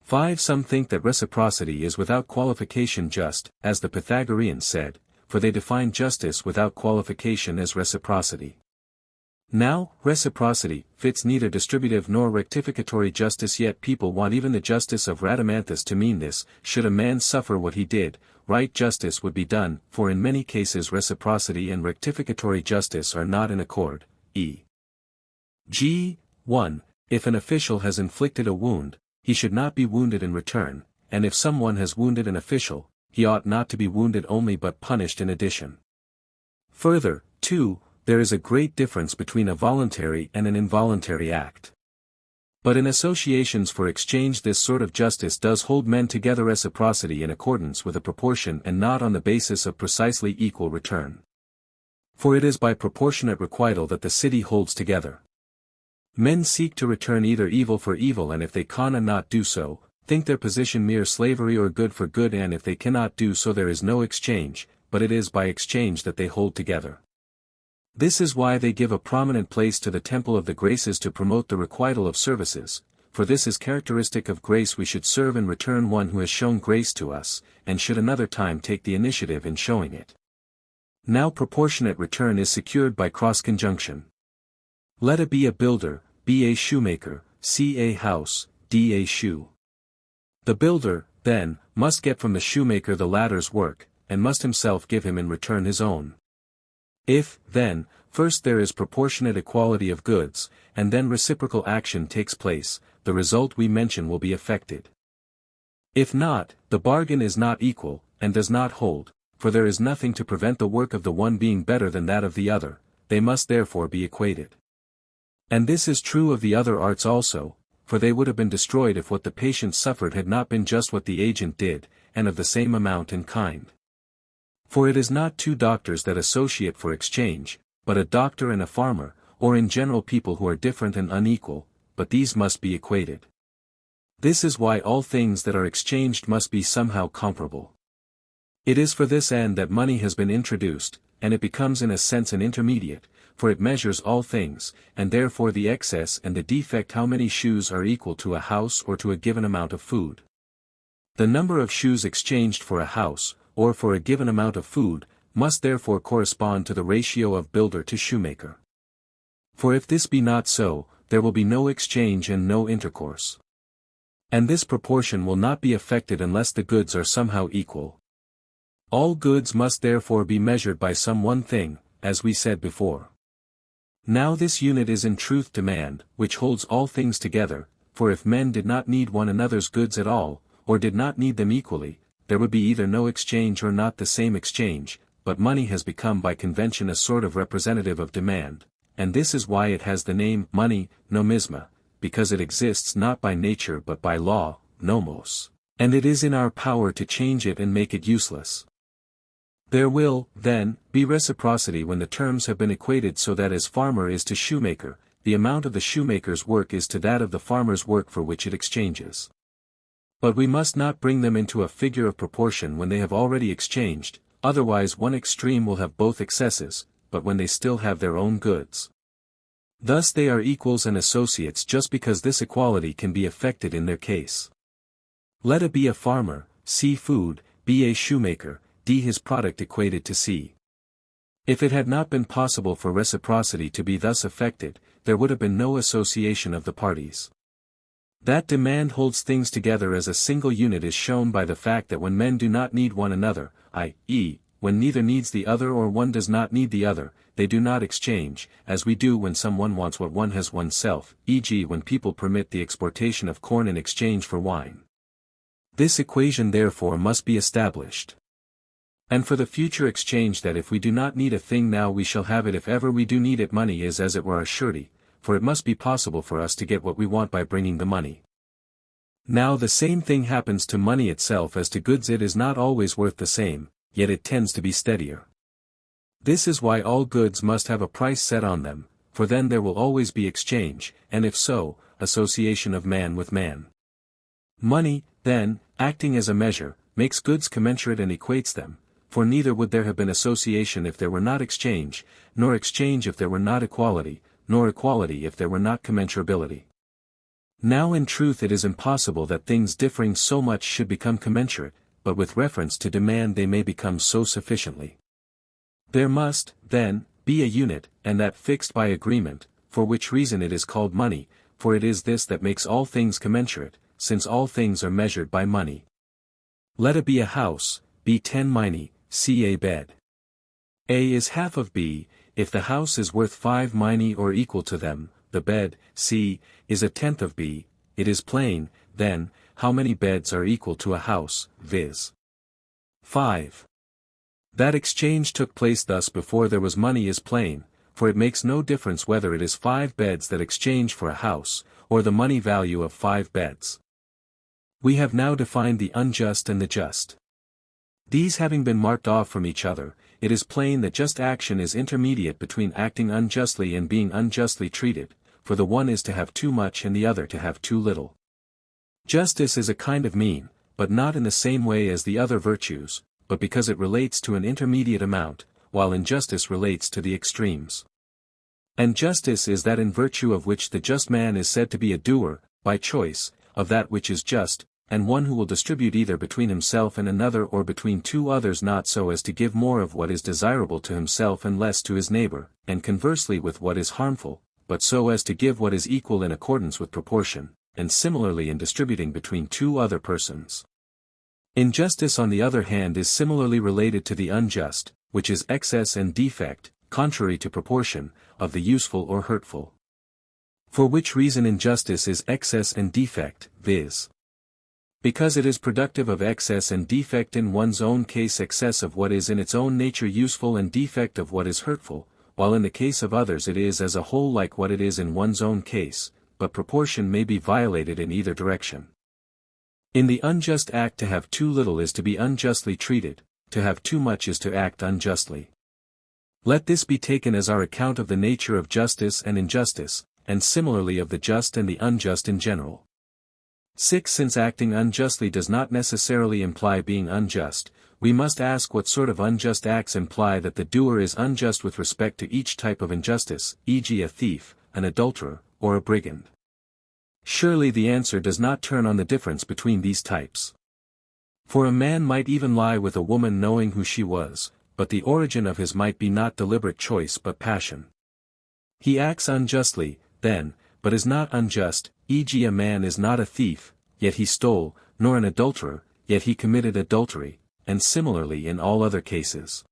5. Some think that reciprocity is without qualification just, as the Pythagoreans said, for they define justice without qualification as reciprocity. Now, reciprocity fits neither distributive nor rectificatory justice, yet people want even the justice of Rhadamanthus to mean this. Should a man suffer what he did, right justice would be done, for in many cases reciprocity and rectificatory justice are not in accord. E.g. 1. If an official has inflicted a wound, he should not be wounded in return, and if someone has wounded an official, he ought not to be wounded only but punished in addition. Further, 2. There is a great difference between a voluntary and an involuntary act. But in associations for exchange this sort of justice does hold men together, reciprocity in accordance with a proportion and not on the basis of precisely equal return. For it is by proportionate requital that the city holds together. Men seek to return either evil for evil, and if they cannot do so, think their position mere slavery, or good for good, and if they cannot do so there is no exchange, but it is by exchange that they hold together. This is why they give a prominent place to the temple of the graces to promote the requital of services, for this is characteristic of grace. We should serve and return one who has shown grace to us, and should another time take the initiative in showing it. Now proportionate return is secured by cross-conjunction. Let A be a builder, B a shoemaker, C a house, D a shoe. The builder, then, must get from the shoemaker the latter's work, and must himself give him in return his own. If, then, first there is proportionate equality of goods, and then reciprocal action takes place, the result we mention will be effected. If not, the bargain is not equal, and does not hold, for there is nothing to prevent the work of the one being better than that of the other. They must therefore be equated. And this is true of the other arts also, for they would have been destroyed if what the patient suffered had not been just what the agent did, and of the same amount and kind. For it is not two doctors that associate for exchange, but a doctor and a farmer, or in general people who are different and unequal, but these must be equated. This is why all things that are exchanged must be somehow comparable. It is for this end that money has been introduced, and it becomes in a sense an intermediate, for it measures all things, and therefore the excess and the defect how many shoes are equal to a house or to a given amount of food. The number of shoes exchanged for a house, or for a given amount of food, must therefore correspond to the ratio of builder to shoemaker. For if this be not so, there will be no exchange and no intercourse. And this proportion will not be effected unless the goods are somehow equal. All goods must therefore be measured by some one thing, as we said before. Now this unit is in truth demand, which holds all things together, for if men did not need one another's goods at all, or did not need them equally, there would be either no exchange or not the same exchange, but money has become by convention a sort of representative of demand, and this is why it has the name money, nomisma, because it exists not by nature but by law, nomos, and it is in our power to change it and make it useless. There will, then, be reciprocity when the terms have been equated so that as farmer is to shoemaker, the amount of the shoemaker's work is to that of the farmer's work for which it exchanges. But we must not bring them into a figure of proportion when they have already exchanged, otherwise one extreme will have both excesses, but when they still have their own goods. Thus they are equals and associates just because this equality can be effected in their case. Let A be a farmer, C food, B a shoemaker, D his product equated to C. If it had not been possible for reciprocity to be thus effected, there would have been no association of the parties. That demand holds things together as a single unit is shown by the fact that when men do not need one another, i.e., when neither needs the other or one does not need the other, they do not exchange, as we do when someone wants what one has oneself, e.g. when people permit the exportation of corn in exchange for wine. This equation therefore must be established. And for the future exchange that if we do not need a thing now we shall have it if ever we do need it, money is as it were a surety, for it must be possible for us to get what we want by bringing the money. Now the same thing happens to money itself as to goods. It is not always worth the same, yet it tends to be steadier. This is why all goods must have a price set on them, for then there will always be exchange, and if so, association of man with man. Money, then, acting as a measure, makes goods commensurate and equates them, for neither would there have been association if there were not exchange, nor exchange if there were not equality, nor equality if there were not commensurability. Now in truth it is impossible that things differing so much should become commensurate, but with reference to demand they may become so sufficiently. There must, then, be a unit, and that fixed by agreement, for which reason it is called money, for it is this that makes all things commensurate, since all things are measured by money. Let A be a house, B 10 minae, C a bed. A is half of B, if the house is worth 5 minae or equal to them, the bed, C, is a tenth of B, it is plain, then, how many beds are equal to a house, viz. 5. That exchange took place thus before there was money is plain, for it makes no difference whether it is 5 beds that exchange for a house, or the money value of 5 beds. We have now defined the unjust and the just. These having been marked off from each other, it is plain that just action is intermediate between acting unjustly and being unjustly treated, for the one is to have too much and the other to have too little. Justice is a kind of mean, but not in the same way as the other virtues, but because it relates to an intermediate amount, while injustice relates to the extremes. And justice is that in virtue of which the just man is said to be a doer, by choice, of that which is just, and one who will distribute either between himself and another or between two others not so as to give more of what is desirable to himself and less to his neighbor, and conversely with what is harmful, but so as to give what is equal in accordance with proportion, and similarly in distributing between two other persons. Injustice on the other hand is similarly related to the unjust, which is excess and defect, contrary to proportion, of the useful or hurtful. For which reason injustice is excess and defect, viz. Because it is productive of excess and defect in one's own case, excess of what is in its own nature useful and defect of what is hurtful, while in the case of others it is as a whole like what it is in one's own case, but proportion may be violated in either direction. In the unjust act to have too little is to be unjustly treated, to have too much is to act unjustly. Let this be taken as our account of the nature of justice and injustice, and similarly of the just and the unjust in general. 6. Since acting unjustly does not necessarily imply being unjust, we must ask what sort of unjust acts imply that the doer is unjust with respect to each type of injustice, e.g. a thief, an adulterer, or a brigand. Surely the answer does not turn on the difference between these types. For a man might even lie with a woman knowing who she was, but the origin of his might be not deliberate choice but passion. He acts unjustly, then, but is not unjust, e.g. a man is not a thief, yet he stole, nor an adulterer, yet he committed adultery, and similarly in all other cases.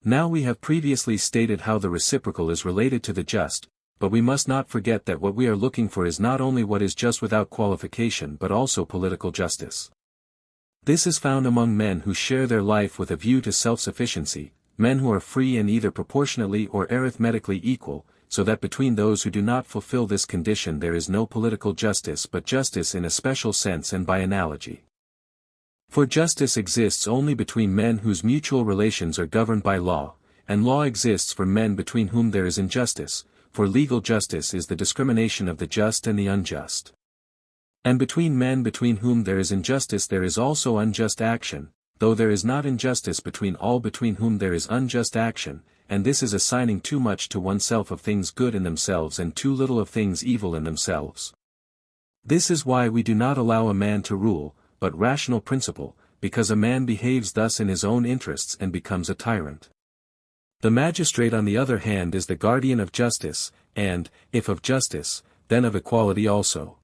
Now we have previously stated how the reciprocal is related to the just, but we must not forget that what we are looking for is not only what is just without qualification but also political justice. This is found among men who share their life with a view to self-sufficiency, men who are free and either proportionately or arithmetically equal, so that between those who do not fulfill this condition there is no political justice but justice in a special sense and by analogy. For justice exists only between men whose mutual relations are governed by law, and law exists for men between whom there is injustice, for legal justice is the discrimination of the just and the unjust. And between men between whom there is injustice there is also unjust action, though there is not injustice between all between whom there is unjust action, and this is assigning too much to oneself of things good in themselves and too little of things evil in themselves. This is why we do not allow a man to rule, but rational principle, because a man behaves thus in his own interests and becomes a tyrant. The magistrate on the other hand is the guardian of justice, and, if of justice, then of equality also.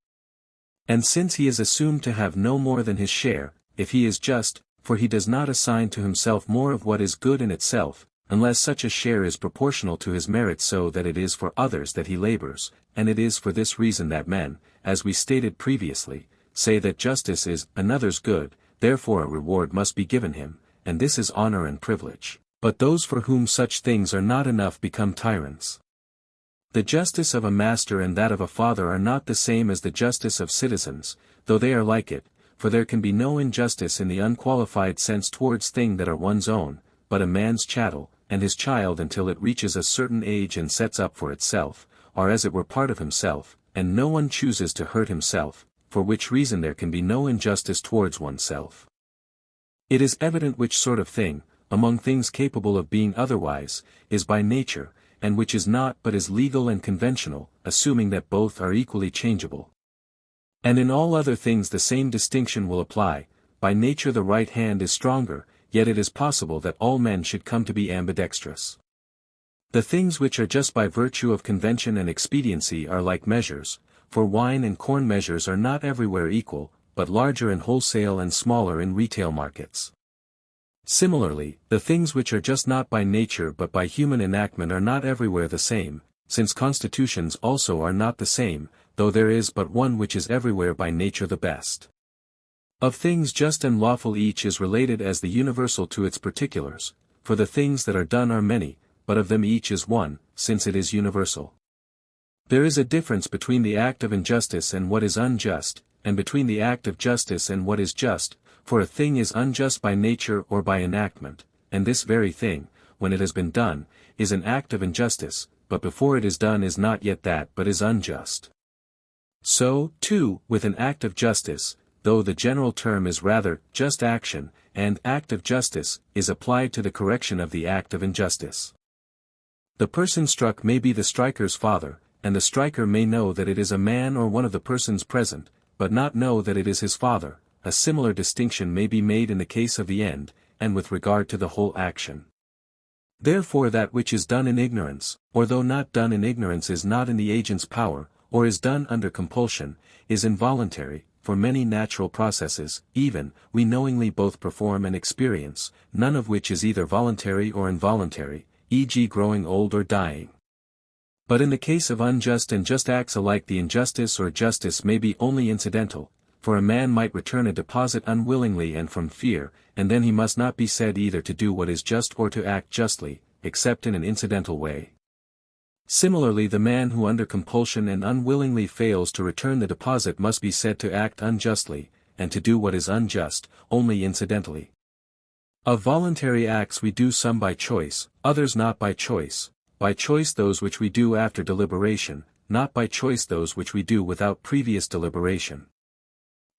And since he is assumed to have no more than his share, if he is just, for he does not assign to himself more of what is good in itself, unless such a share is proportional to his merit so that it is for others that he labors, and it is for this reason that men, as we stated previously, say that justice is another's good, therefore a reward must be given him, and this is honor and privilege. But those for whom such things are not enough become tyrants. The justice of a master and that of a father are not the same as the justice of citizens, though they are like it, for there can be no injustice in the unqualified sense towards things that are one's own, but a man's chattel, and his child until it reaches a certain age and sets up for itself, are as it were part of himself, and no one chooses to hurt himself, for which reason there can be no injustice towards oneself. It is evident which sort of thing, among things capable of being otherwise, is by nature, and which is not but is legal and conventional, assuming that both are equally changeable. And in all other things the same distinction will apply. By nature the right hand is stronger, yet it is possible that all men should come to be ambidextrous. The things which are just by virtue of convention and expediency are like measures, for wine and corn measures are not everywhere equal, but larger in wholesale and smaller in retail markets. Similarly, the things which are just not by nature but by human enactment are not everywhere the same, since constitutions also are not the same, though there is but one which is everywhere by nature the best. Of things just and lawful each is related as the universal to its particulars, for the things that are done are many, but of them each is one, since it is universal. There is a difference between the act of injustice and what is unjust, and between the act of justice and what is just, for a thing is unjust by nature or by enactment, and this very thing, when it has been done, is an act of injustice, but before it is done is not yet that but is unjust. So, too, with an act of justice, though the general term is rather just action, and act of justice is applied to the correction of the act of injustice. The person struck may be the striker's father, and the striker may know that it is a man or one of the persons present, but not know that it is his father. A similar distinction may be made in the case of the end, and with regard to the whole action. Therefore that which is done in ignorance, or though not done in ignorance is not in the agent's power, or is done under compulsion, is involuntary, for many natural processes, even, we knowingly both perform and experience, none of which is either voluntary or involuntary, e.g. growing old or dying. But in the case of unjust and just acts alike the injustice or justice may be only incidental, for a man might return a deposit unwillingly and from fear, and then he must not be said either to do what is just or to act justly, except in an incidental way. Similarly the man who under compulsion and unwillingly fails to return the deposit must be said to act unjustly, and to do what is unjust, only incidentally. Of voluntary acts we do some by choice, others not by choice. By choice those which we do after deliberation, not by choice those which we do without previous deliberation.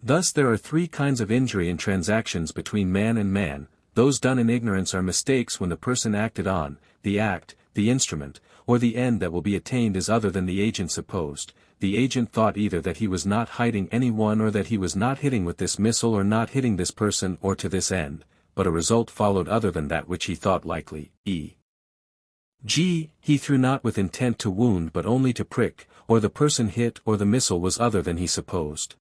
Thus there are three kinds of injury in transactions between man and man. Those done in ignorance are mistakes when the person acted on, the act, the instrument, or the end that will be attained is other than the agent supposed. The agent thought either that he was not hiding anyone or that he was not hitting with this missile or not hitting this person or to this end, but a result followed other than that which he thought likely, e.g., he threw not with intent to wound but only to prick, or the person hit or the missile was other than he supposed.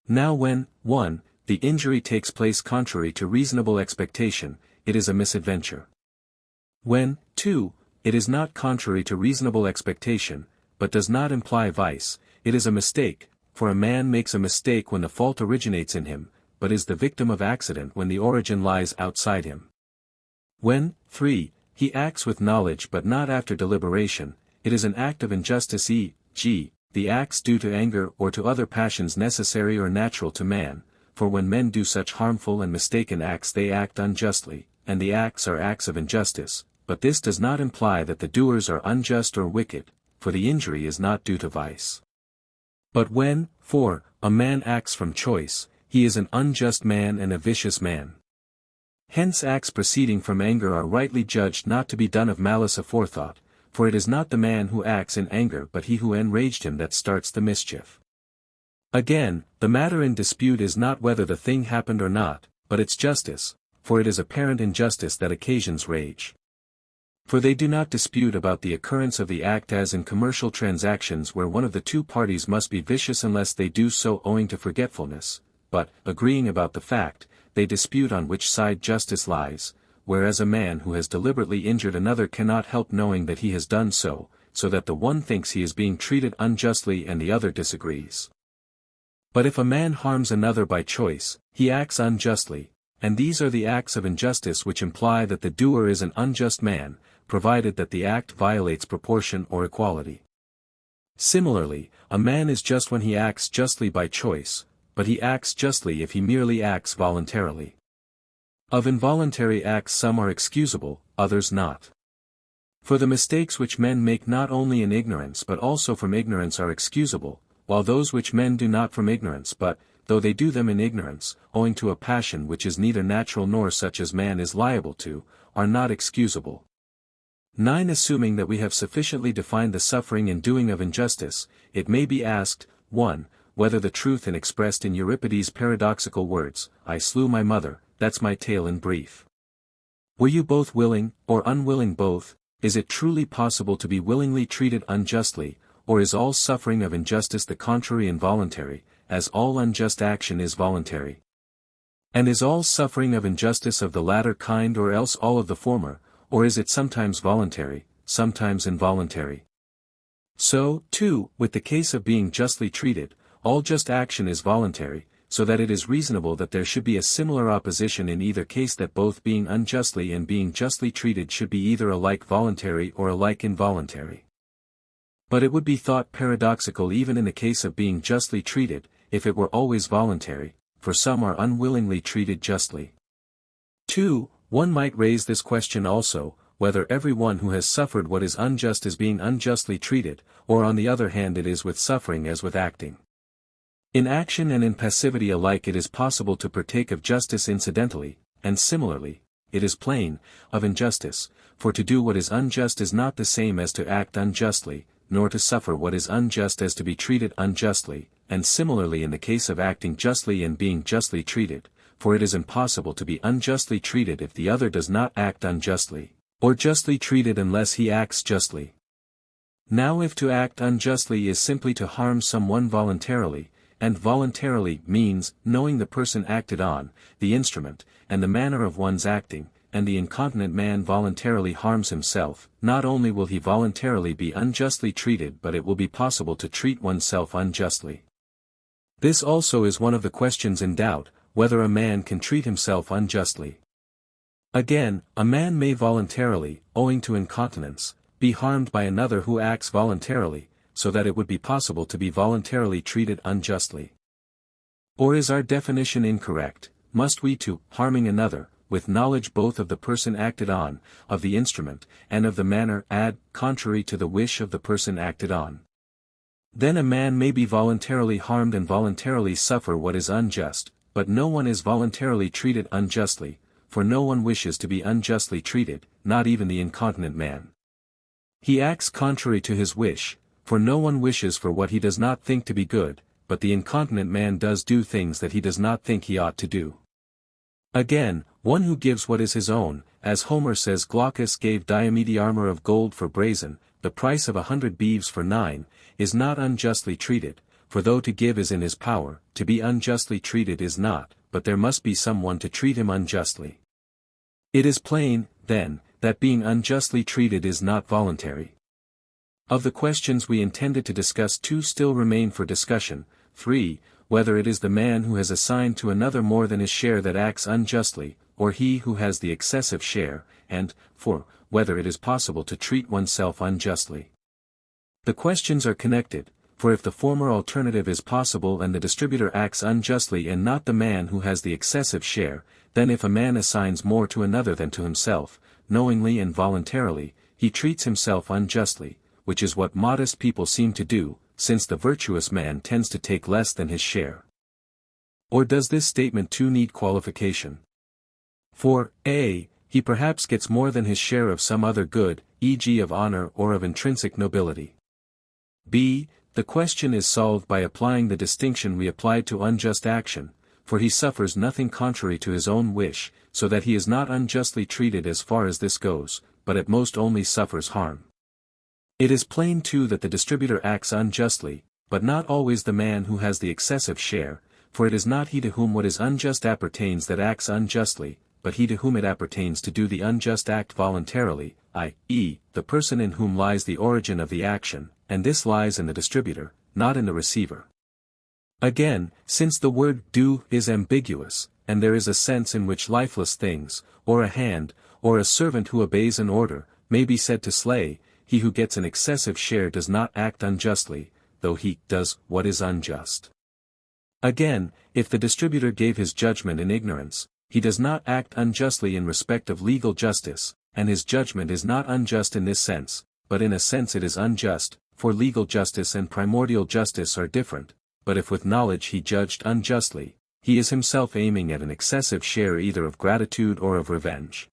Now when, 1, the injury takes place contrary to reasonable expectation, it is a misadventure. When, 2, it is not contrary to reasonable expectation, but does not imply vice, it is a mistake, for a man makes a mistake when the fault originates in him, but is the victim of accident when the origin lies outside him. When, 3, he acts with knowledge but not after deliberation, it is an act of injustice e.g., the acts due to anger or to other passions necessary or natural to man, for when men do such harmful and mistaken acts they act unjustly, and the acts are acts of injustice, but this does not imply that the doers are unjust or wicked, for the injury is not due to vice. But when, 4, a man acts from choice, he is an unjust man and a vicious man. Hence acts proceeding from anger are rightly judged not to be done of malice aforethought, for it is not the man who acts in anger but he who enraged him that starts the mischief. Again, the matter in dispute is not whether the thing happened or not, but its justice, for it is apparent injustice that occasions rage. For they do not dispute about the occurrence of the act as in commercial transactions where one of the two parties must be vicious unless they do so owing to forgetfulness, but, agreeing about the fact, they dispute on which side justice lies, whereas a man who has deliberately injured another cannot help knowing that he has done so, so that the one thinks he is being treated unjustly and the other disagrees. But if a man harms another by choice, he acts unjustly, and these are the acts of injustice which imply that the doer is an unjust man, provided that the act violates proportion or equality. Similarly, a man is just when he acts justly by choice, but he acts justly if he merely acts voluntarily. Of involuntary acts some are excusable, others not. For the mistakes which men make not only in ignorance but also from ignorance are excusable, while those which men do not from ignorance but, though they do them in ignorance, owing to a passion which is neither natural nor such as man is liable to, are not excusable. 9. Assuming that we have sufficiently defined the suffering and doing of injustice, it may be asked, 1. Whether the truth in expressed in Euripides' paradoxical words, I slew my mother, that's my tale in brief. Were you both willing, or unwilling both, is it truly possible to be willingly treated unjustly, or is all suffering of injustice the contrary involuntary, as all unjust action is voluntary? And is all suffering of injustice of the latter kind or else all of the former, or is it sometimes voluntary, sometimes involuntary? So, too, with the case of being justly treated, all just action is voluntary, so that it is reasonable that there should be a similar opposition in either case, that both being unjustly and being justly treated should be either alike voluntary or alike involuntary. But it would be thought paradoxical even in the case of being justly treated, if it were always voluntary, for some are unwillingly treated justly. 2. One might raise this question also, whether every one who has suffered what is unjust is being unjustly treated, or on the other hand it is with suffering as with acting. In action and in passivity alike it is possible to partake of justice incidentally, and similarly, it is plain, of injustice, for to do what is unjust is not the same as to act unjustly, nor to suffer what is unjust as to be treated unjustly, and similarly in the case of acting justly and being justly treated, for it is impossible to be unjustly treated if the other does not act unjustly, or justly treated unless he acts justly. Now if to act unjustly is simply to harm someone voluntarily, and voluntarily means knowing the person acted on, the instrument, and the manner of one's acting, and the incontinent man voluntarily harms himself, not only will he voluntarily be unjustly treated but it will be possible to treat oneself unjustly. This also is one of the questions in doubt, whether a man can treat himself unjustly. Again, a man may voluntarily, owing to incontinence, be harmed by another who acts voluntarily, so that it would be possible to be voluntarily treated unjustly. Or is our definition incorrect? Must we to harming another, with knowledge both of the person acted on, of the instrument, and of the manner, add, contrary to the wish of the person acted on? Then a man may be voluntarily harmed and voluntarily suffer what is unjust, but no one is voluntarily treated unjustly, for no one wishes to be unjustly treated, not even the incontinent man. He acts contrary to his wish, for no one wishes for what he does not think to be good, but the incontinent man does do things that he does not think he ought to do. Again, one who gives what is his own, as Homer says Glaucus gave Diomede armor of gold for brazen, the price of 100 beeves for 9, is not unjustly treated, for though to give is in his power, to be unjustly treated is not, but there must be someone to treat him unjustly. It is plain, then, that being unjustly treated is not voluntary. Of the questions we intended to discuss, 2 still remain for discussion: 3, whether it is the man who has assigned to another more than his share that acts unjustly, or he who has the excessive share, and, 4, whether it is possible to treat oneself unjustly. The questions are connected, for if the former alternative is possible and the distributor acts unjustly and not the man who has the excessive share, then if a man assigns more to another than to himself, knowingly and voluntarily, he treats himself unjustly, which is what modest people seem to do, since the virtuous man tends to take less than his share. Or does this statement too need qualification? For, a, he perhaps gets more than his share of some other good, e.g. of honor or of intrinsic nobility. b, the question is solved by applying the distinction we applied to unjust action, for he suffers nothing contrary to his own wish, so that he is not unjustly treated as far as this goes, but at most only suffers harm. It is plain too that the distributor acts unjustly, but not always the man who has the excessive share, for it is not he to whom what is unjust appertains that acts unjustly, but he to whom it appertains to do the unjust act voluntarily, i.e., the person in whom lies the origin of the action, and this lies in the distributor, not in the receiver. Again, since the word do is ambiguous, and there is a sense in which lifeless things, or a hand, or a servant who obeys an order, may be said to slay, he who gets an excessive share does not act unjustly, though he does what is unjust. Again, if the distributor gave his judgment in ignorance, he does not act unjustly in respect of legal justice, and his judgment is not unjust in this sense, but in a sense it is unjust, for legal justice and primordial justice are different, but if with knowledge he judged unjustly, he is himself aiming at an excessive share either of gratitude or of revenge.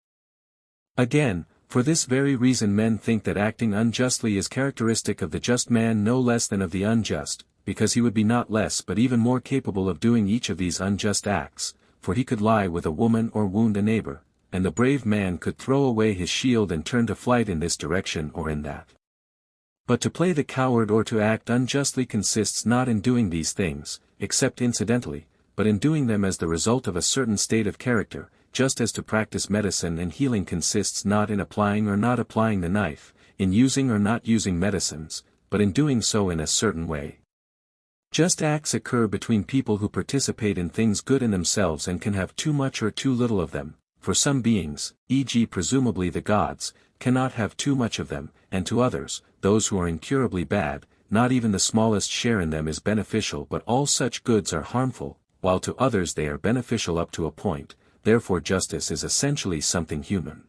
Again, for this very reason men think that acting unjustly is characteristic of the just man no less than of the unjust, because he would be not less but even more capable of doing each of these unjust acts, for he could lie with a woman or wound a neighbor, and the brave man could throw away his shield and turn to flight in this direction or in that. But to play the coward or to act unjustly consists not in doing these things, except incidentally, but in doing them as the result of a certain state of character, just as to practice medicine and healing consists not in applying or not applying the knife, in using or not using medicines, but in doing so in a certain way. Just acts occur between people who participate in things good in themselves and can have too much or too little of them, for some beings, e.g. presumably the gods, cannot have too much of them, and to others, those who are incurably bad, not even the smallest share in them is beneficial but all such goods are harmful, while to others they are beneficial up to a point. Therefore justice is essentially something human.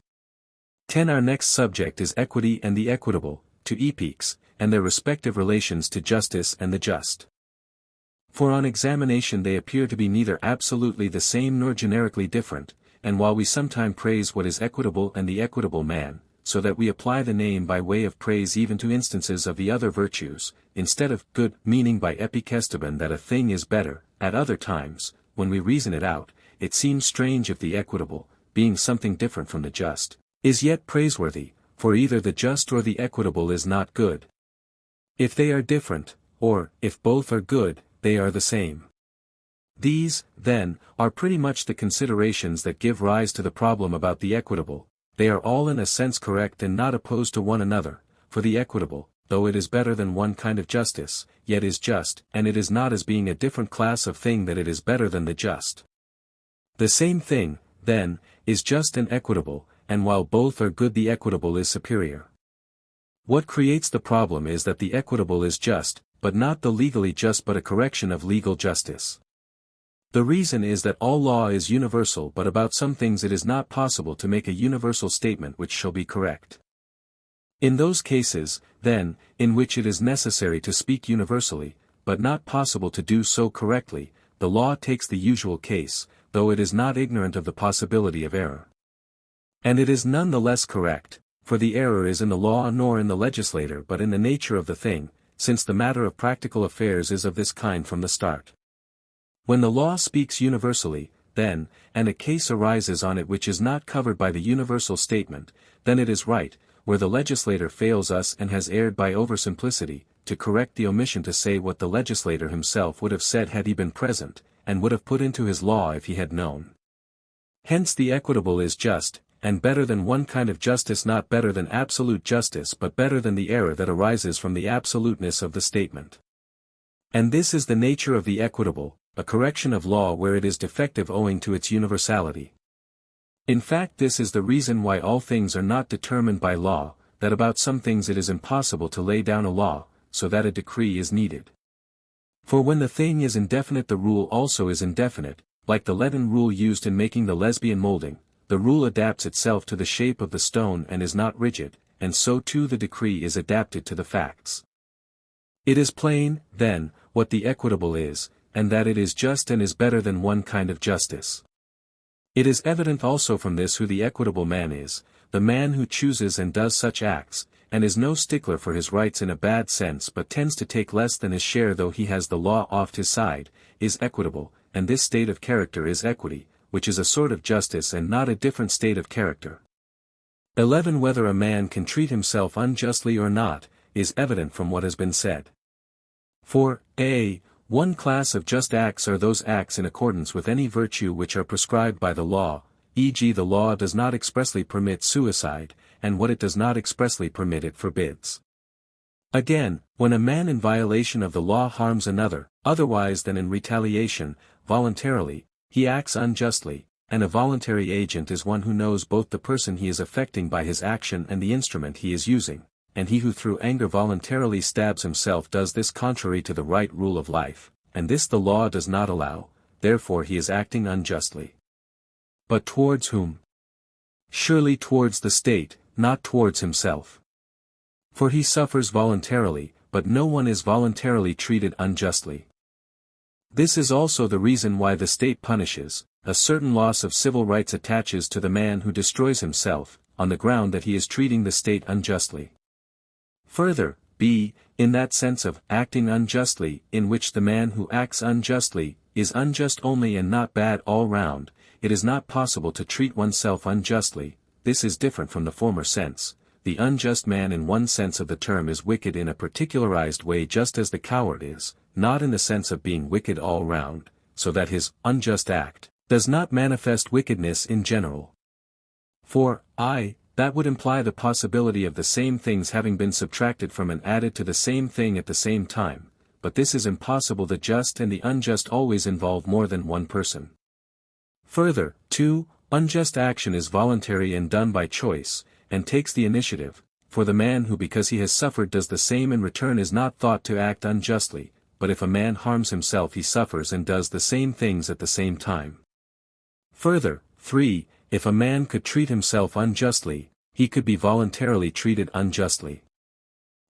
10. Our next subject is equity and the equitable, to epics, and their respective relations to justice and the just. For on examination they appear to be neither absolutely the same nor generically different, and while we sometimes praise what is equitable and the equitable man, so that we apply the name by way of praise even to instances of the other virtues, instead of good, meaning by epikesteban that a thing is better, at other times, when we reason it out, it seems strange if the equitable, being something different from the just, is yet praiseworthy, for either the just or the equitable is not good. If they are different, or, if both are good, they are the same. These, then, are pretty much the considerations that give rise to the problem about the equitable. They are all in a sense correct and not opposed to one another, for the equitable, though it is better than one kind of justice, yet is just, and it is not as being a different class of thing that it is better than the just. The same thing, then, is just and equitable, and while both are good the equitable is superior. What creates the problem is that the equitable is just, but not the legally just but a correction of legal justice. The reason is that all law is universal but about some things it is not possible to make a universal statement which shall be correct. In those cases, then, in which it is necessary to speak universally, but not possible to do so correctly, the law takes the usual case, though it is not ignorant of the possibility of error. And it is none the less correct, for the error is in the law nor in the legislator but in the nature of the thing, since the matter of practical affairs is of this kind from the start. When the law speaks universally, then, and a case arises on it which is not covered by the universal statement, then it is right, where the legislator fails us and has erred by oversimplicity, to correct the omission to say what the legislator himself would have said had he been present, and would have put into his law if he had known. Hence the equitable is just, and better than one kind of justice, not better than absolute justice but better than the error that arises from the absoluteness of the statement. And this is the nature of the equitable, a correction of law where it is defective owing to its universality. In fact, this is the reason why all things are not determined by law, that about some things it is impossible to lay down a law, so that a decree is needed. For when the thing is indefinite the rule also is indefinite, like the leaden rule used in making the Lesbian molding, the rule adapts itself to the shape of the stone and is not rigid, and so too the decree is adapted to the facts. It is plain, then, what the equitable is, and that it is just and is better than one kind of justice. It is evident also from this who the equitable man is, the man who chooses and does such acts, and is no stickler for his rights in a bad sense but tends to take less than his share though he has the law off his side, is equitable, and this state of character is equity, which is a sort of justice and not a different state of character. 11. Whether a man can treat himself unjustly or not, is evident from what has been said. For, a. One class of just acts are those acts in accordance with any virtue which are prescribed by the law, e.g. the law does not expressly permit suicide, and what it does not expressly permit it forbids. Again, when a man in violation of the law harms another, otherwise than in retaliation, voluntarily, he acts unjustly, and a voluntary agent is one who knows both the person he is affecting by his action and the instrument he is using, and he who through anger voluntarily stabs himself does this contrary to the right rule of life, and this the law does not allow, therefore he is acting unjustly. But towards whom? Surely towards the state, not towards himself. For he suffers voluntarily, but no one is voluntarily treated unjustly. This is also the reason why the state punishes, a certain loss of civil rights attaches to the man who destroys himself, on the ground that he is treating the state unjustly. Further, b. In that sense of acting unjustly, in which the man who acts unjustly, is unjust only and not bad all round, it is not possible to treat oneself unjustly. This is different from the former sense. The unjust man in one sense of the term is wicked in a particularized way just as the coward is, not in the sense of being wicked all round, so that his unjust act does not manifest wickedness in general. For, that would imply the possibility of the same things having been subtracted from and added to the same thing at the same time, but this is impossible. The just and the unjust always involve more than one person. Further, 2. Unjust action is voluntary and done by choice, and takes the initiative, for the man who because he has suffered does the same in return is not thought to act unjustly, but if a man harms himself he suffers and does the same things at the same time. Further, 3. If a man could treat himself unjustly, he could be voluntarily treated unjustly.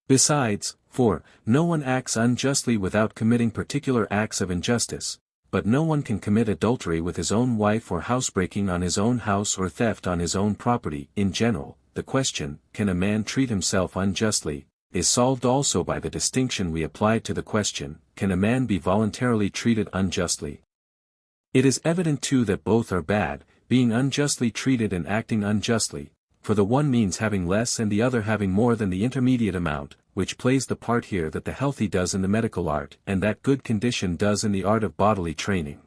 Besides, 4. No one acts unjustly without committing particular acts of injustice, but no one can commit adultery with his own wife or housebreaking on his own house or theft on his own property. In general, the question, can a man treat himself unjustly, is solved also by the distinction we applied to the question, can a man be voluntarily treated unjustly? It is evident too that both are bad, being unjustly treated and acting unjustly, for the one means having less and the other having more than the intermediate amount, which plays the part here that the healthy does in the medical art and that good condition does in the art of bodily training.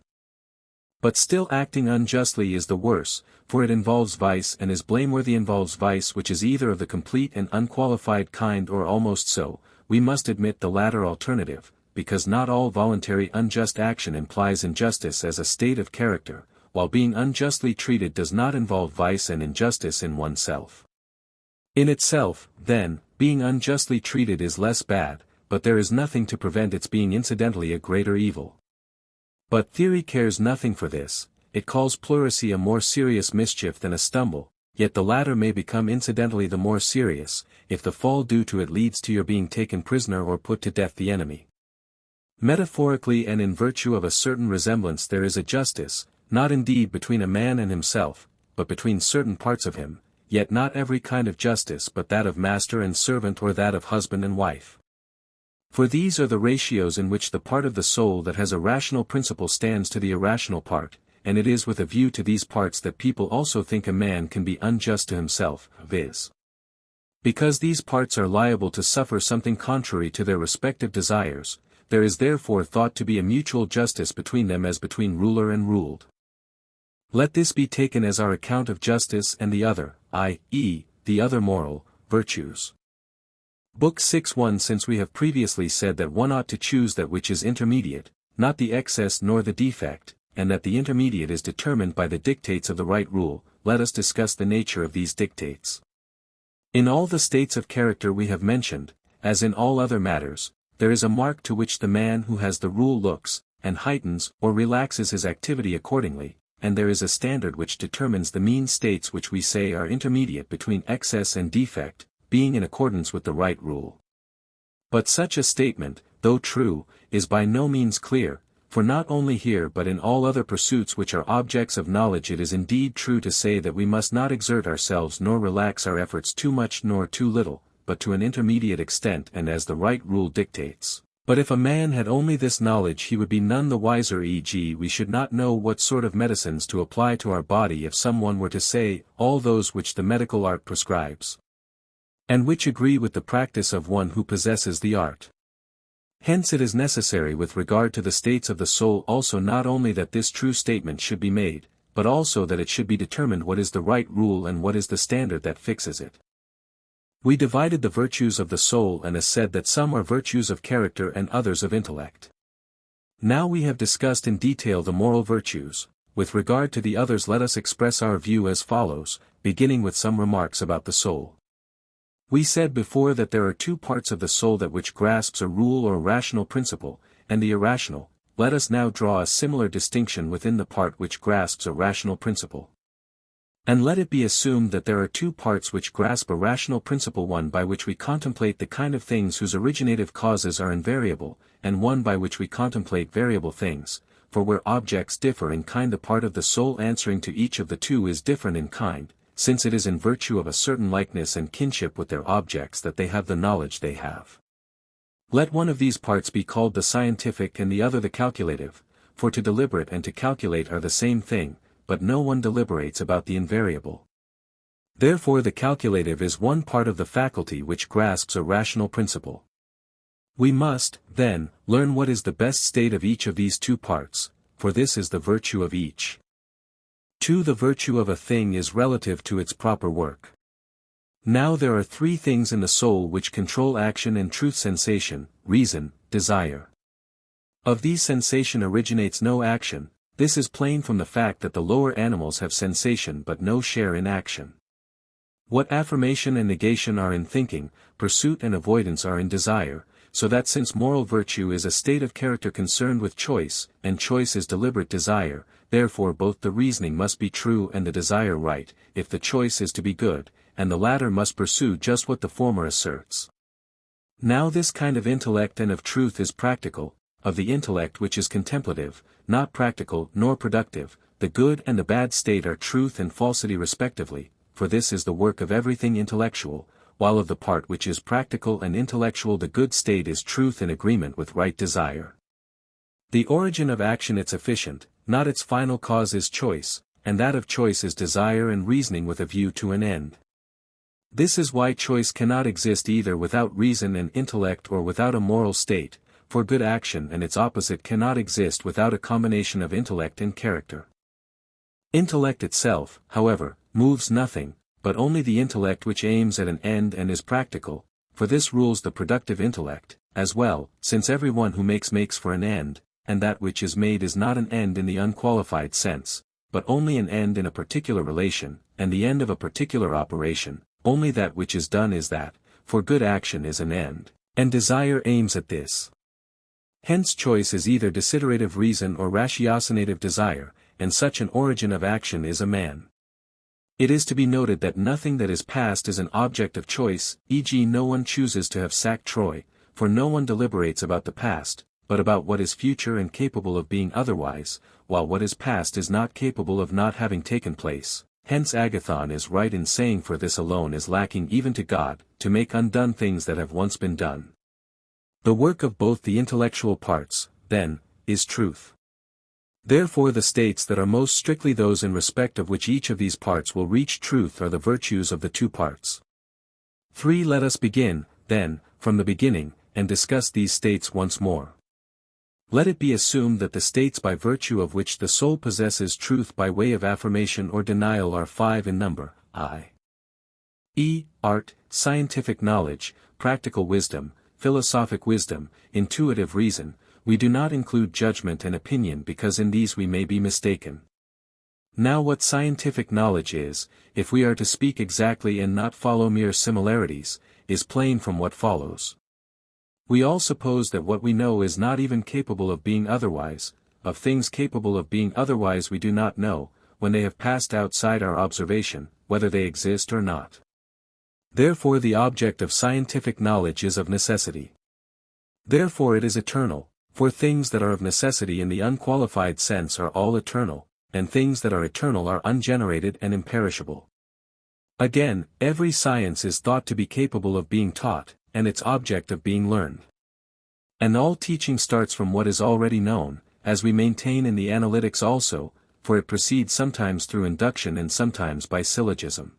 But still acting unjustly is the worse, for it involves vice and is blameworthy. Involves vice which is either of the complete and unqualified kind or almost so. We must admit the latter alternative, because not all voluntary unjust action implies injustice as a state of character, while being unjustly treated does not involve vice and injustice in oneself. In itself, then, being unjustly treated is less bad, but there is nothing to prevent its being incidentally a greater evil. But theory cares nothing for this. It calls pleurisy a more serious mischief than a stumble, yet the latter may become incidentally the more serious, if the fall due to it leads to your being taken prisoner or put to death the enemy. Metaphorically and in virtue of a certain resemblance there is a justice, not indeed between a man and himself, but between certain parts of him, yet not every kind of justice but that of master and servant or that of husband and wife. For these are the ratios in which the part of the soul that has a rational principle stands to the irrational part, and it is with a view to these parts that people also think a man can be unjust to himself, viz. Because these parts are liable to suffer something contrary to their respective desires, there is therefore thought to be a mutual justice between them as between ruler and ruled. Let this be taken as our account of justice and the other, i.e., the other moral, virtues. Book 6:1. Since we have previously said that one ought to choose that which is intermediate, not the excess nor the defect, and that the intermediate is determined by the dictates of the right rule, let us discuss the nature of these dictates. In all the states of character we have mentioned, as in all other matters, there is a mark to which the man who has the rule looks, and heightens or relaxes his activity accordingly, and there is a standard which determines the mean states which we say are intermediate between excess and defect, being in accordance with the right rule. But such a statement, though true, is by no means clear, for not only here but in all other pursuits which are objects of knowledge it is indeed true to say that we must not exert ourselves nor relax our efforts too much nor too little, but to an intermediate extent and as the right rule dictates. But if a man had only this knowledge he would be none the wiser, e.g. we should not know what sort of medicines to apply to our body if someone were to say, all those which the medical art prescribes, and which agree with the practice of one who possesses the art. Hence it is necessary with regard to the states of the soul also not only that this true statement should be made, but also that it should be determined what is the right rule and what is the standard that fixes it. We divided the virtues of the soul and has said that some are virtues of character and others of intellect. Now we have discussed in detail the moral virtues. With regard to the others let us express our view as follows, beginning with some remarks about the soul. We said before that there are two parts of the soul, that which grasps a rule or rational principle, and the irrational. Let us now draw a similar distinction within the part which grasps a rational principle. And let it be assumed that there are two parts which grasp a rational principle, one by which we contemplate the kind of things whose originative causes are invariable, and one by which we contemplate variable things, for where objects differ in kind the part of the soul answering to each of the two is different in kind, since it is in virtue of a certain likeness and kinship with their objects that they have the knowledge they have. Let one of these parts be called the scientific and the other the calculative, for to deliberate and to calculate are the same thing, but no one deliberates about the invariable. Therefore the calculative is one part of the faculty which grasps a rational principle. We must, then, learn what is the best state of each of these two parts, for this is the virtue of each. 2. The virtue of a thing is relative to its proper work. Now there are three things in the soul which control action and truth: sensation, reason, desire. Of these sensation originates no action. This is plain from the fact that the lower animals have sensation but no share in action. What affirmation and negation are in thinking, pursuit and avoidance are in desire, so that since moral virtue is a state of character concerned with choice, and choice is deliberate desire, therefore both the reasoning must be true and the desire right, if the choice is to be good, and the latter must pursue just what the former asserts. Now this kind of intellect and of truth is practical, of the intellect which is contemplative, not practical nor productive. The good and the bad state are truth and falsity respectively, for this is the work of everything intellectual, while of the part which is practical and intellectual the good state is truth in agreement with right desire. The origin of action its efficient, not its final cause is choice, and that of choice is desire and reasoning with a view to an end. This is why choice cannot exist either without reason and intellect or without a moral state, for good action and its opposite cannot exist without a combination of intellect and character. Intellect itself, however, moves nothing, but only the intellect which aims at an end and is practical, for this rules the productive intellect, as well, since everyone who makes for an end, and that which is made is not an end in the unqualified sense, but only an end in a particular relation, and the end of a particular operation. Only that which is done is that, for good action is an end, and desire aims at this. Hence choice is either desiderative reason or ratiocinative desire, and such an origin of action is a man. It is to be noted that nothing that is past is an object of choice, e.g. no one chooses to have sacked Troy, for no one deliberates about the past, but about what is future and capable of being otherwise, while what is past is not capable of not having taken place. Hence Agathon is right in saying for this alone is lacking even to God, to make undone things that have once been done. The work of both the intellectual parts, then, is truth. Therefore the states that are most strictly those in respect of which each of these parts will reach truth are the virtues of the two parts. 3. Let us begin, then, from the beginning, and discuss these states once more. Let it be assumed that the states by virtue of which the soul possesses truth by way of affirmation or denial are 5 in number, i.e., art, scientific knowledge, practical wisdom, philosophic wisdom, intuitive reason. We do not include judgment and opinion because in these we may be mistaken. Now what scientific knowledge is, if we are to speak exactly and not follow mere similarities, is plain from what follows. We all suppose that what we know is not even capable of being otherwise, of things capable of being otherwise we do not know, when they have passed outside our observation, whether they exist or not. Therefore the object of scientific knowledge is of necessity. Therefore it is eternal. For things that are of necessity in the unqualified sense are all eternal, and things that are eternal are ungenerated and imperishable. Again, every science is thought to be capable of being taught, and its object of being learned. And all teaching starts from what is already known, as we maintain in the Analytics also, for it proceeds sometimes through induction and sometimes by syllogism.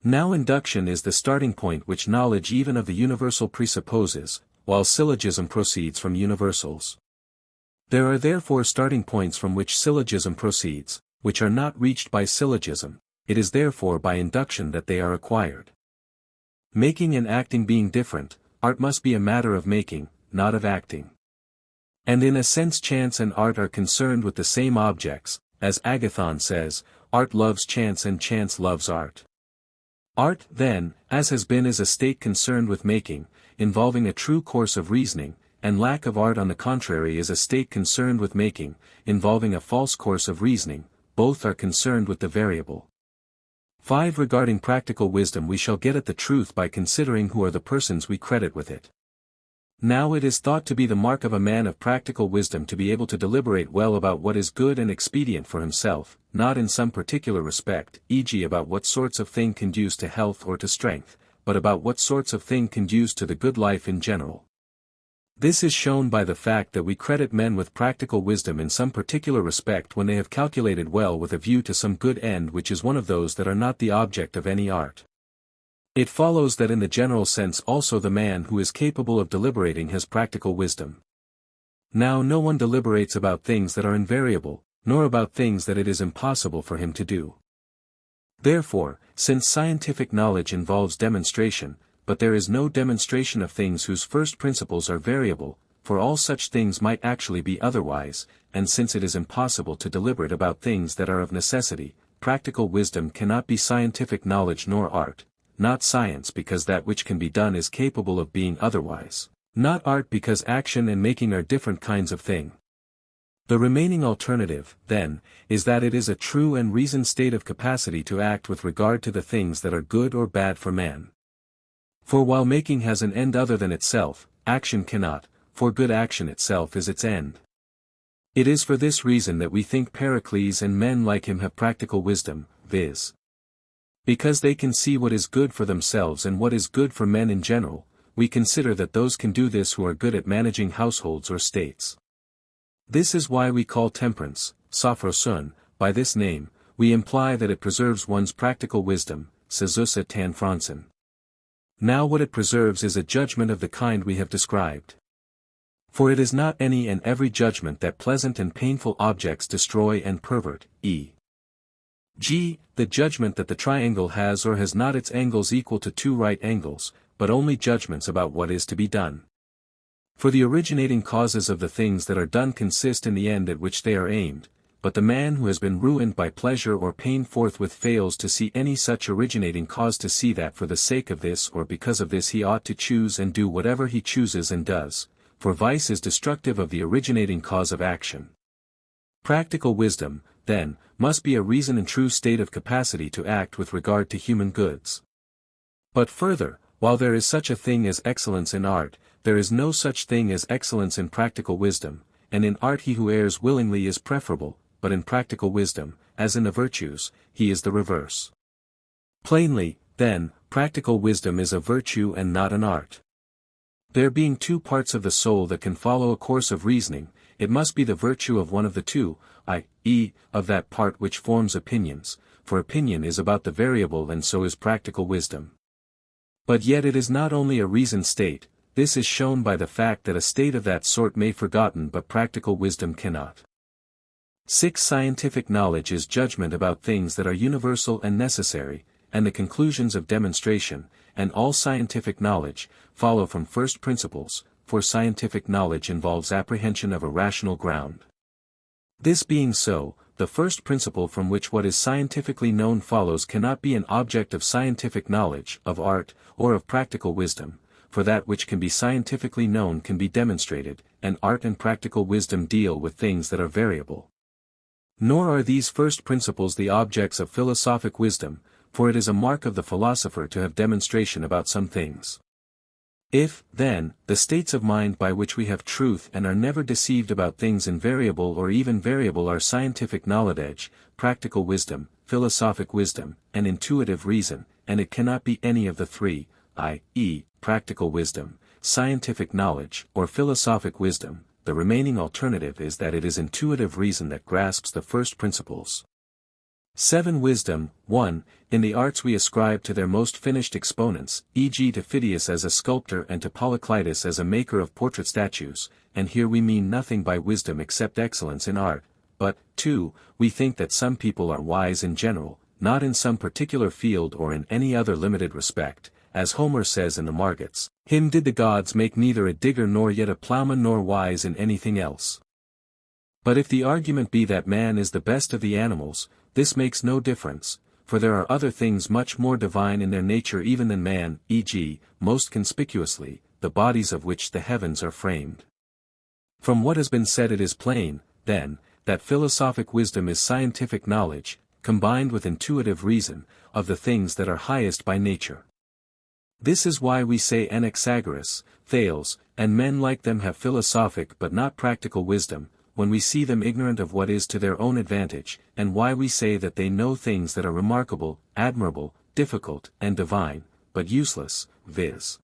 Now induction is the starting point which knowledge even of the universal presupposes, while syllogism proceeds from universals. There are therefore starting points from which syllogism proceeds, which are not reached by syllogism, it is therefore by induction that they are acquired. Making and acting being different, art must be a matter of making, not of acting. And in a sense chance and art are concerned with the same objects, as Agathon says, art loves chance and chance loves art. Art, then, as has been is a state concerned with making, involving a true course of reasoning, and lack of art on the contrary is a state concerned with making, involving a false course of reasoning, both are concerned with the variable. 5. Regarding practical wisdom we shall get at the truth by considering who are the persons we credit with it. Now it is thought to be the mark of a man of practical wisdom to be able to deliberate well about what is good and expedient for himself, not in some particular respect, e.g. about what sorts of thing conduce to health or to strength, but about what sorts of thing conduce to the good life in general. This is shown by the fact that we credit men with practical wisdom in some particular respect when they have calculated well with a view to some good end which is one of those that are not the object of any art. It follows that in the general sense also the man who is capable of deliberating has practical wisdom. Now no one deliberates about things that are invariable, nor about things that it is impossible for him to do. Therefore, since scientific knowledge involves demonstration, but there is no demonstration of things whose first principles are variable, for all such things might actually be otherwise, and since it is impossible to deliberate about things that are of necessity, practical wisdom cannot be scientific knowledge nor art. Not science because that which can be done is capable of being otherwise, not art because action and making are different kinds of thing. The remaining alternative, then, is that it is a true and reasoned state of capacity to act with regard to the things that are good or bad for man. For while making has an end other than itself, action cannot, for good action itself is its end. It is for this reason that we think Pericles and men like him have practical wisdom, viz. Because they can see what is good for themselves and what is good for men in general, we consider that those can do this who are good at managing households or states. This is why we call temperance, sophrosun, by this name, we imply that it preserves one's practical wisdom, sezusa tan fransen. Now what it preserves is a judgment of the kind we have described. For it is not any and every judgment that pleasant and painful objects destroy and pervert, e.g. the judgment that the triangle has or has not its angles equal to 2 right angles, but only judgments about what is to be done. For the originating causes of the things that are done consist in the end at which they are aimed, but the man who has been ruined by pleasure or pain forthwith fails to see any such originating cause to see that for the sake of this or because of this he ought to choose and do whatever he chooses and does, for vice is destructive of the originating cause of action. Practical wisdom, then, must be a reason and true state of capacity to act with regard to human goods. But further, while there is such a thing as excellence in art, there is no such thing as excellence in practical wisdom, and in art he who errs willingly is preferable, but in practical wisdom, as in the virtues, he is the reverse. Plainly, then, practical wisdom is a virtue and not an art. There being two parts of the soul that can follow a course of reasoning, it must be the virtue of one of the two, i.e., of that part which forms opinions, for opinion is about the variable and so is practical wisdom. But yet it is not only a reasoned state, this is shown by the fact that a state of that sort may be forgotten but practical wisdom cannot. 6. Scientific knowledge is judgment about things that are universal and necessary, and the conclusions of demonstration, and all scientific knowledge, follow from first principles, for scientific knowledge involves apprehension of a rational ground. This being so, the first principle from which what is scientifically known follows cannot be an object of scientific knowledge, of art, or of practical wisdom, for that which can be scientifically known can be demonstrated, and art and practical wisdom deal with things that are variable. Nor are these first principles the objects of philosophic wisdom, for it is a mark of the philosopher to have demonstration about some things. If, then, the states of mind by which we have truth and are never deceived about things invariable or even variable are scientific knowledge, practical wisdom, philosophic wisdom, and intuitive reason, and it cannot be any of the three, i.e., practical wisdom, scientific knowledge, or philosophic wisdom, the remaining alternative is that it is intuitive reason that grasps the first principles. 7. Wisdom. 1. In the arts we ascribe to their most finished exponents, e.g. to Phidias as a sculptor and to Polyclitus as a maker of portrait statues, and here we mean nothing by wisdom except excellence in art, but, 2. We think that some people are wise in general, not in some particular field or in any other limited respect, as Homer says in the Margats, him did the gods make neither a digger nor yet a plowman nor wise in anything else. But if the argument be that man is the best of the animals, this makes no difference, for there are other things much more divine in their nature even than man, e.g., most conspicuously, the bodies of which the heavens are framed. From what has been said it is plain, then, that philosophic wisdom is scientific knowledge, combined with intuitive reason, of the things that are highest by nature. This is why we say Anaxagoras, Thales, and men like them have philosophic but not practical wisdom, when we see them ignorant of what is to their own advantage, and why we say that they know things that are remarkable, admirable, difficult, and divine, but useless, viz.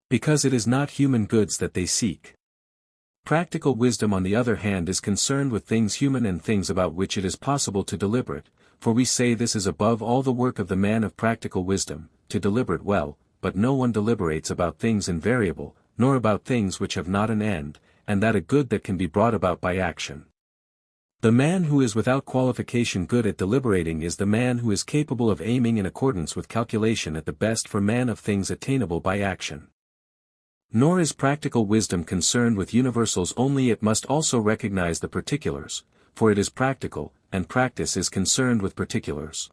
because it is not human goods that they seek. Practical wisdom on the other hand is concerned with things human and things about which it is possible to deliberate, for we say this is above all the work of the man of practical wisdom, to deliberate well, but no one deliberates about things invariable, nor about things which have not an end, and that a good that can be brought about by action. The man who is without qualification good at deliberating is the man who is capable of aiming in accordance with calculation at the best for man of things attainable by action. Nor is practical wisdom concerned with universals only, it must also recognize the particulars, for it is practical, and practice is concerned with particulars.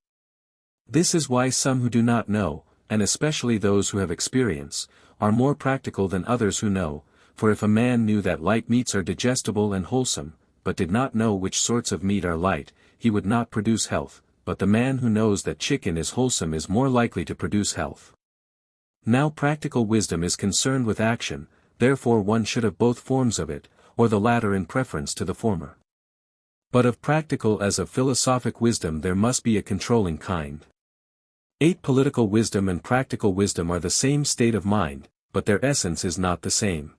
This is why some who do not know, and especially those who have experience, are more practical than others who know, for if a man knew that light meats are digestible and wholesome, but did not know which sorts of meat are light, he would not produce health, but the man who knows that chicken is wholesome is more likely to produce health. Now practical wisdom is concerned with action, therefore one should have both forms of it, or the latter in preference to the former. But of practical as of philosophic wisdom there must be a controlling kind. 8. Political wisdom and practical wisdom are the same state of mind, but their essence is not the same.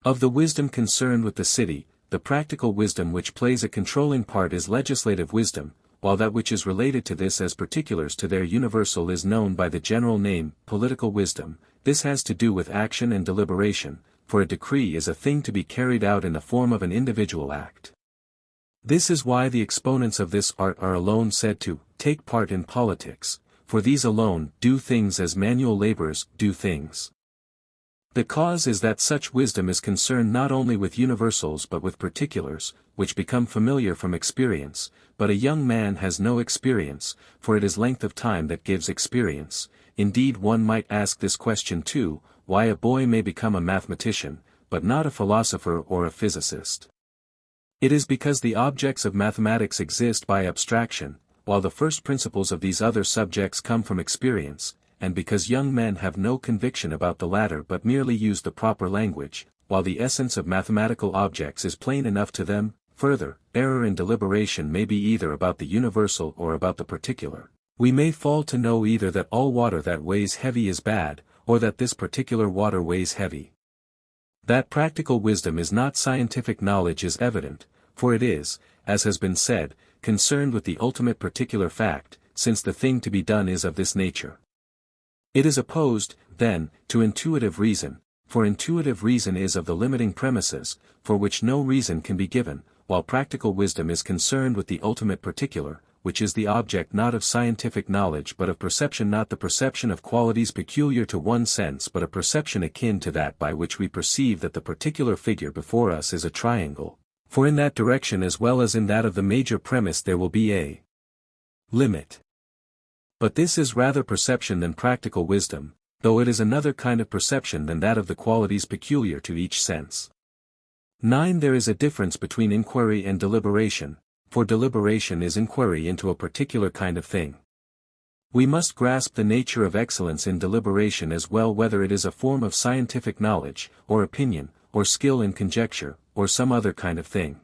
Of the wisdom concerned with the city, the practical wisdom which plays a controlling part is legislative wisdom, while that which is related to this as particulars to their universal is known by the general name, political wisdom. This has to do with action and deliberation, for a decree is a thing to be carried out in the form of an individual act. This is why the exponents of this art are alone said to take part in politics, for these alone do things as manual laborers do things. The cause is that such wisdom is concerned not only with universals but with particulars, which become familiar from experience, but a young man has no experience, for it is length of time that gives experience. Indeed one might ask this question too, why a boy may become a mathematician, but not a philosopher or a physicist. It is because the objects of mathematics exist by abstraction, while the first principles of these other subjects come from experience, and because young men have no conviction about the latter but merely use the proper language, while the essence of mathematical objects is plain enough to them. Further, error in deliberation may be either about the universal or about the particular. We may fall to know either that all water that weighs heavy is bad, or that this particular water weighs heavy. That practical wisdom is not scientific knowledge is evident, for it is, as has been said, concerned with the ultimate particular fact, since the thing to be done is of this nature. It is opposed, then, to intuitive reason, for intuitive reason is of the limiting premises, for which no reason can be given, while practical wisdom is concerned with the ultimate particular, which is the object not of scientific knowledge but of perception, not the perception of qualities peculiar to one sense but a perception akin to that by which we perceive that the particular figure before us is a triangle, for in that direction as well as in that of the major premise there will be a limit. But this is rather perception than practical wisdom, though it is another kind of perception than that of the qualities peculiar to each sense. 9. There is a difference between inquiry and deliberation, for deliberation is inquiry into a particular kind of thing. We must grasp the nature of excellence in deliberation as well, whether it is a form of scientific knowledge, or opinion, or skill in conjecture, or some other kind of thing.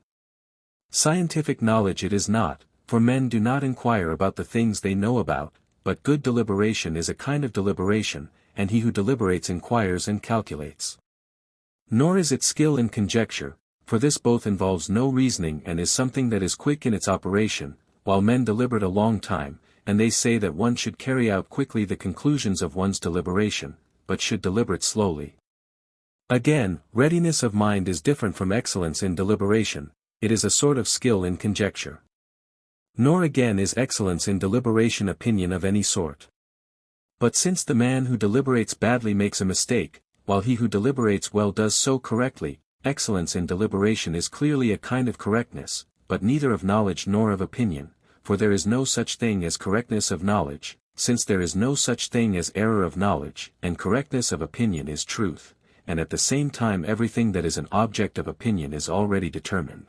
Scientific knowledge it is not, for men do not inquire about the things they know about, but good deliberation is a kind of deliberation, and he who deliberates inquires and calculates. Nor is it skill in conjecture, for this both involves no reasoning and is something that is quick in its operation, while men deliberate a long time, and they say that one should carry out quickly the conclusions of one's deliberation, but should deliberate slowly. Again, readiness of mind is different from excellence in deliberation, it is a sort of skill in conjecture. Nor again is excellence in deliberation opinion of any sort. But since the man who deliberates badly makes a mistake, while he who deliberates well does so correctly, excellence in deliberation is clearly a kind of correctness, but neither of knowledge nor of opinion, for there is no such thing as correctness of knowledge, since there is no such thing as error of knowledge, and correctness of opinion is truth, and at the same time everything that is an object of opinion is already determined.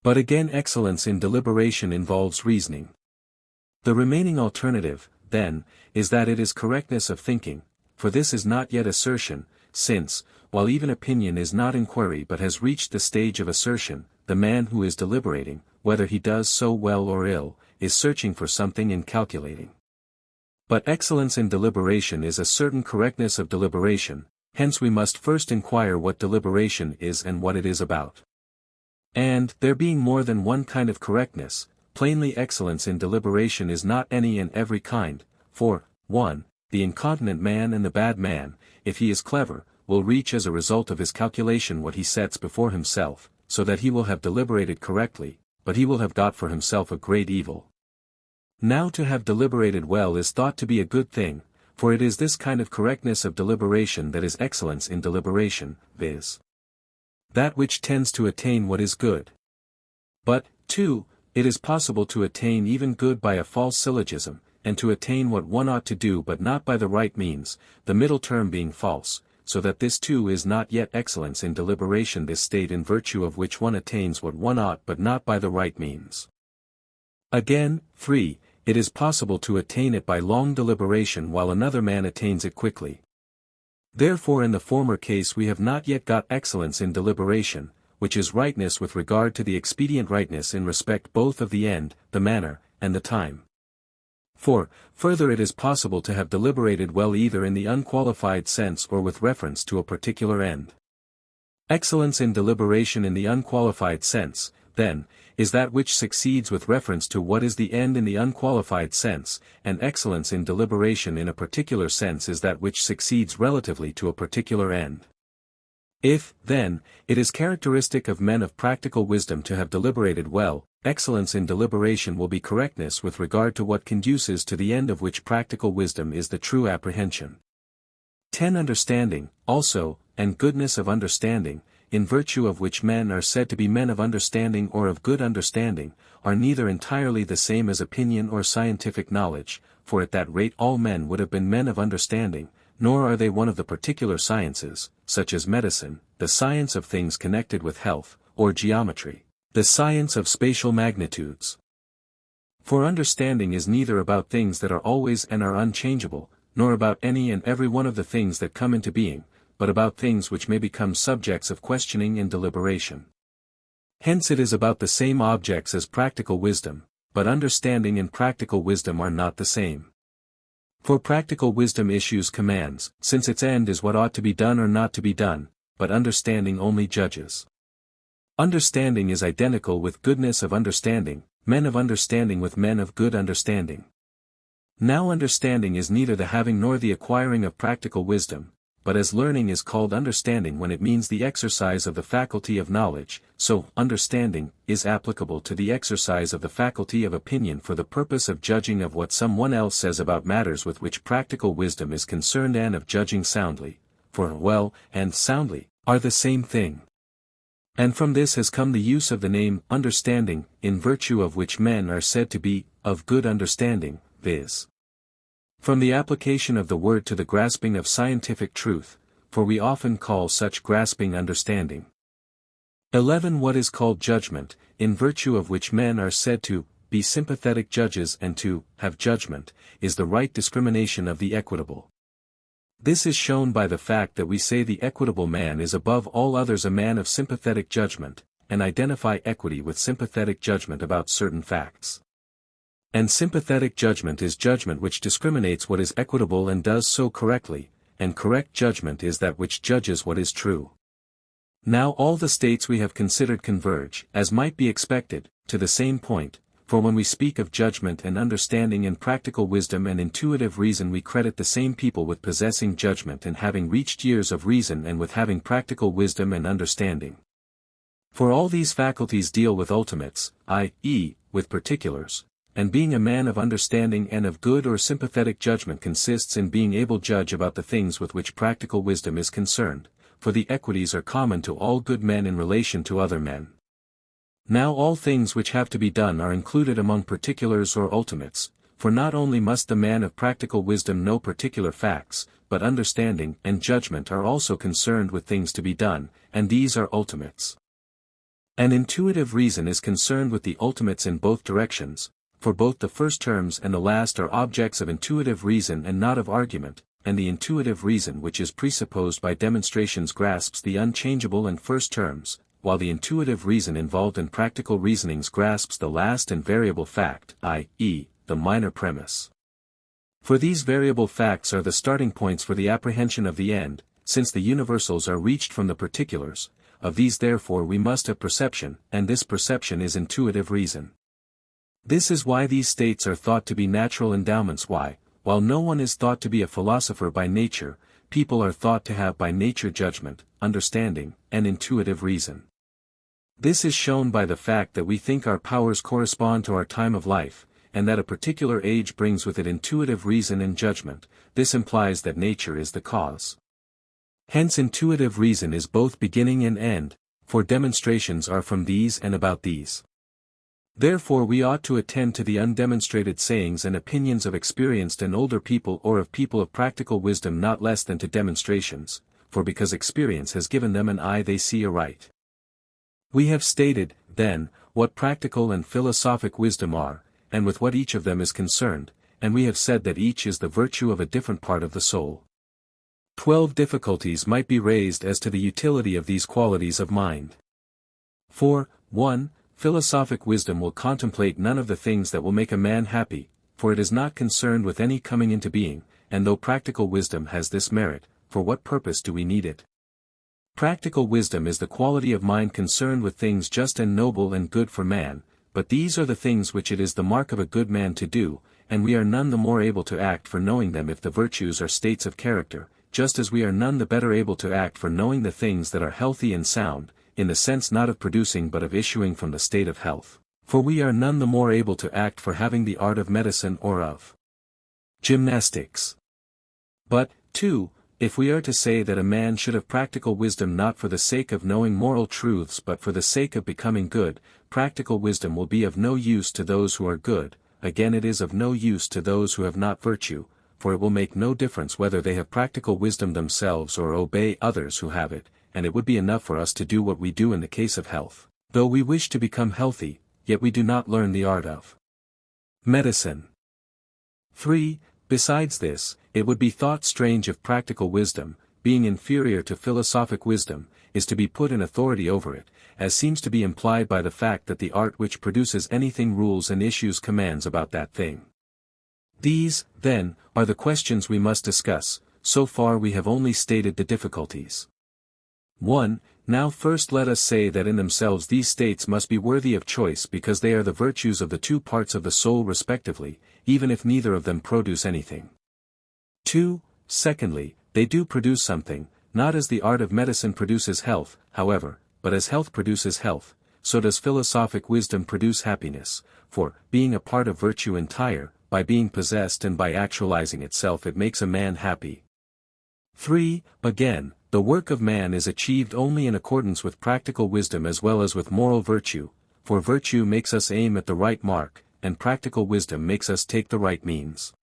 But again excellence in deliberation involves reasoning. The remaining alternative, then, is that it is correctness of thinking, for this is not yet assertion, since, while even opinion is not inquiry but has reached the stage of assertion, the man who is deliberating, whether he does so well or ill, is searching for something in calculating. But excellence in deliberation is a certain correctness of deliberation, hence we must first inquire what deliberation is and what it is about. And, there being more than one kind of correctness, plainly excellence in deliberation is not any and every kind, for, 1. The incontinent man and the bad man, if he is clever, will reach as a result of his calculation what he sets before himself, so that he will have deliberated correctly, but he will have got for himself a great evil. Now to have deliberated well is thought to be a good thing, for it is this kind of correctness of deliberation that is excellence in deliberation, viz. That which tends to attain what is good. But, 2. It is possible to attain even good by a false syllogism, and to attain what one ought to do but not by the right means, the middle term being false, so that this too is not yet excellence in deliberation, this state in virtue of which one attains what one ought but not by the right means. Again, 3. It is possible to attain it by long deliberation while another man attains it quickly. Therefore in the former case we have not yet got excellence in deliberation, which is rightness with regard to the expedient, rightness in respect both of the end, the manner, and the time. For, further, it is possible to have deliberated well either in the unqualified sense or with reference to a particular end. Excellence in deliberation in the unqualified sense, then, is that which succeeds with reference to what is the end in the unqualified sense, and excellence in deliberation in a particular sense is that which succeeds relatively to a particular end. If, then, it is characteristic of men of practical wisdom to have deliberated well, excellence in deliberation will be correctness with regard to what conduces to the end of which practical wisdom is the true apprehension. 10. Understanding, also, and goodness of understanding, in virtue of which men are said to be men of understanding or of good understanding, are neither entirely the same as opinion or scientific knowledge, for at that rate all men would have been men of understanding, nor are they one of the particular sciences, such as medicine, the science of things connected with health, or geometry, The science of spatial magnitudes. For understanding is neither about things that are always and are unchangeable, nor about any and every one of the things that come into being, but about things which may become subjects of questioning and deliberation. Hence it is about the same objects as practical wisdom, but understanding and practical wisdom are not the same. For practical wisdom issues commands, since its end is what ought to be done or not to be done, but understanding only judges. Understanding is identical with goodness of understanding, men of understanding with men of good understanding. Now understanding is neither the having nor the acquiring of practical wisdom, but as learning is called understanding when it means the exercise of the faculty of knowledge, so understanding is applicable to the exercise of the faculty of opinion for the purpose of judging of what someone else says about matters with which practical wisdom is concerned and of judging soundly, for well and soundly are the same thing. And from this has come the use of the name understanding, in virtue of which men are said to be of good understanding, viz. From the application of the word to the grasping of scientific truth, for we often call such grasping understanding. 11. What is called judgment, in virtue of which men are said to be sympathetic judges and to have judgment, is the right discrimination of the equitable. This is shown by the fact that we say the equitable man is above all others a man of sympathetic judgment, and identify equity with sympathetic judgment about certain facts. And sympathetic judgment is judgment which discriminates what is equitable and does so correctly, and correct judgment is that which judges what is true. Now all the states we have considered converge, as might be expected, to the same point, for when we speak of judgment and understanding and practical wisdom and intuitive reason we credit the same people with possessing judgment and having reached years of reason and with having practical wisdom and understanding. For all these faculties deal with ultimates, i.e., with particulars, and being a man of understanding and of good or sympathetic judgment consists in being able to judge about the things with which practical wisdom is concerned, for the equities are common to all good men in relation to other men. Now all things which have to be done are included among particulars or ultimates, for not only must the man of practical wisdom know particular facts, but understanding and judgment are also concerned with things to be done, and these are ultimates. And intuitive reason is concerned with the ultimates in both directions, for both the first terms and the last are objects of intuitive reason and not of argument, and the intuitive reason which is presupposed by demonstrations grasps the unchangeable and first terms, while the intuitive reason involved in practical reasonings grasps the last and variable fact, i.e., the minor premise. For these variable facts are the starting points for the apprehension of the end, since the universals are reached from the particulars, of these therefore we must have perception, and this perception is intuitive reason. This is why these states are thought to be natural endowments, why, while no one is thought to be a philosopher by nature, people are thought to have by nature judgment, understanding, and intuitive reason. This is shown by the fact that we think our powers correspond to our time of life, and that a particular age brings with it intuitive reason and judgment. This implies that nature is the cause. Hence intuitive reason is both beginning and end, for demonstrations are from these and about these. Therefore we ought to attend to the undemonstrated sayings and opinions of experienced and older people or of people of practical wisdom not less than to demonstrations, for because experience has given them an eye they see aright. We have stated, then, what practical and philosophic wisdom are, and with what each of them is concerned, and we have said that each is the virtue of a different part of the soul. 12 difficulties might be raised as to the utility of these qualities of mind. For, 1. Philosophic wisdom will contemplate none of the things that will make a man happy, for it is not concerned with any coming into being, and though practical wisdom has this merit, for what purpose do we need it? Practical wisdom is the quality of mind concerned with things just and noble and good for man, but these are the things which it is the mark of a good man to do, and we are none the more able to act for knowing them if the virtues are states of character, just as we are none the better able to act for knowing the things that are healthy and sound, in the sense not of producing but of issuing from the state of health, for we are none the more able to act for having the art of medicine or of gymnastics. But, 2. If we are to say that a man should have practical wisdom not for the sake of knowing moral truths but for the sake of becoming good, practical wisdom will be of no use to those who are good, again it is of no use to those who have not virtue, for it will make no difference whether they have practical wisdom themselves or obey others who have it, and it would be enough for us to do what we do in the case of health, Though we wish to become healthy, yet we do not learn the art of medicine. 3. Besides this, it would be thought strange if practical wisdom, being inferior to philosophic wisdom, is to be put in authority over it, as seems to be implied by the fact that the art which produces anything rules and issues commands about that thing. These, then, are the questions we must discuss. So far we have only stated the difficulties. 1. Now first let us say that in themselves these states must be worthy of choice because they are the virtues of the two parts of the soul respectively, even if neither of them produce anything. 2. Secondly, they do produce something, not as the art of medicine produces health, however, but as health produces health, so does philosophic wisdom produce happiness, for, being a part of virtue entire, by being possessed and by actualizing itself it makes a man happy. 3. Again, the work of man is achieved only in accordance with practical wisdom as well as with moral virtue, for virtue makes us aim at the right mark, and practical wisdom makes us take the right means.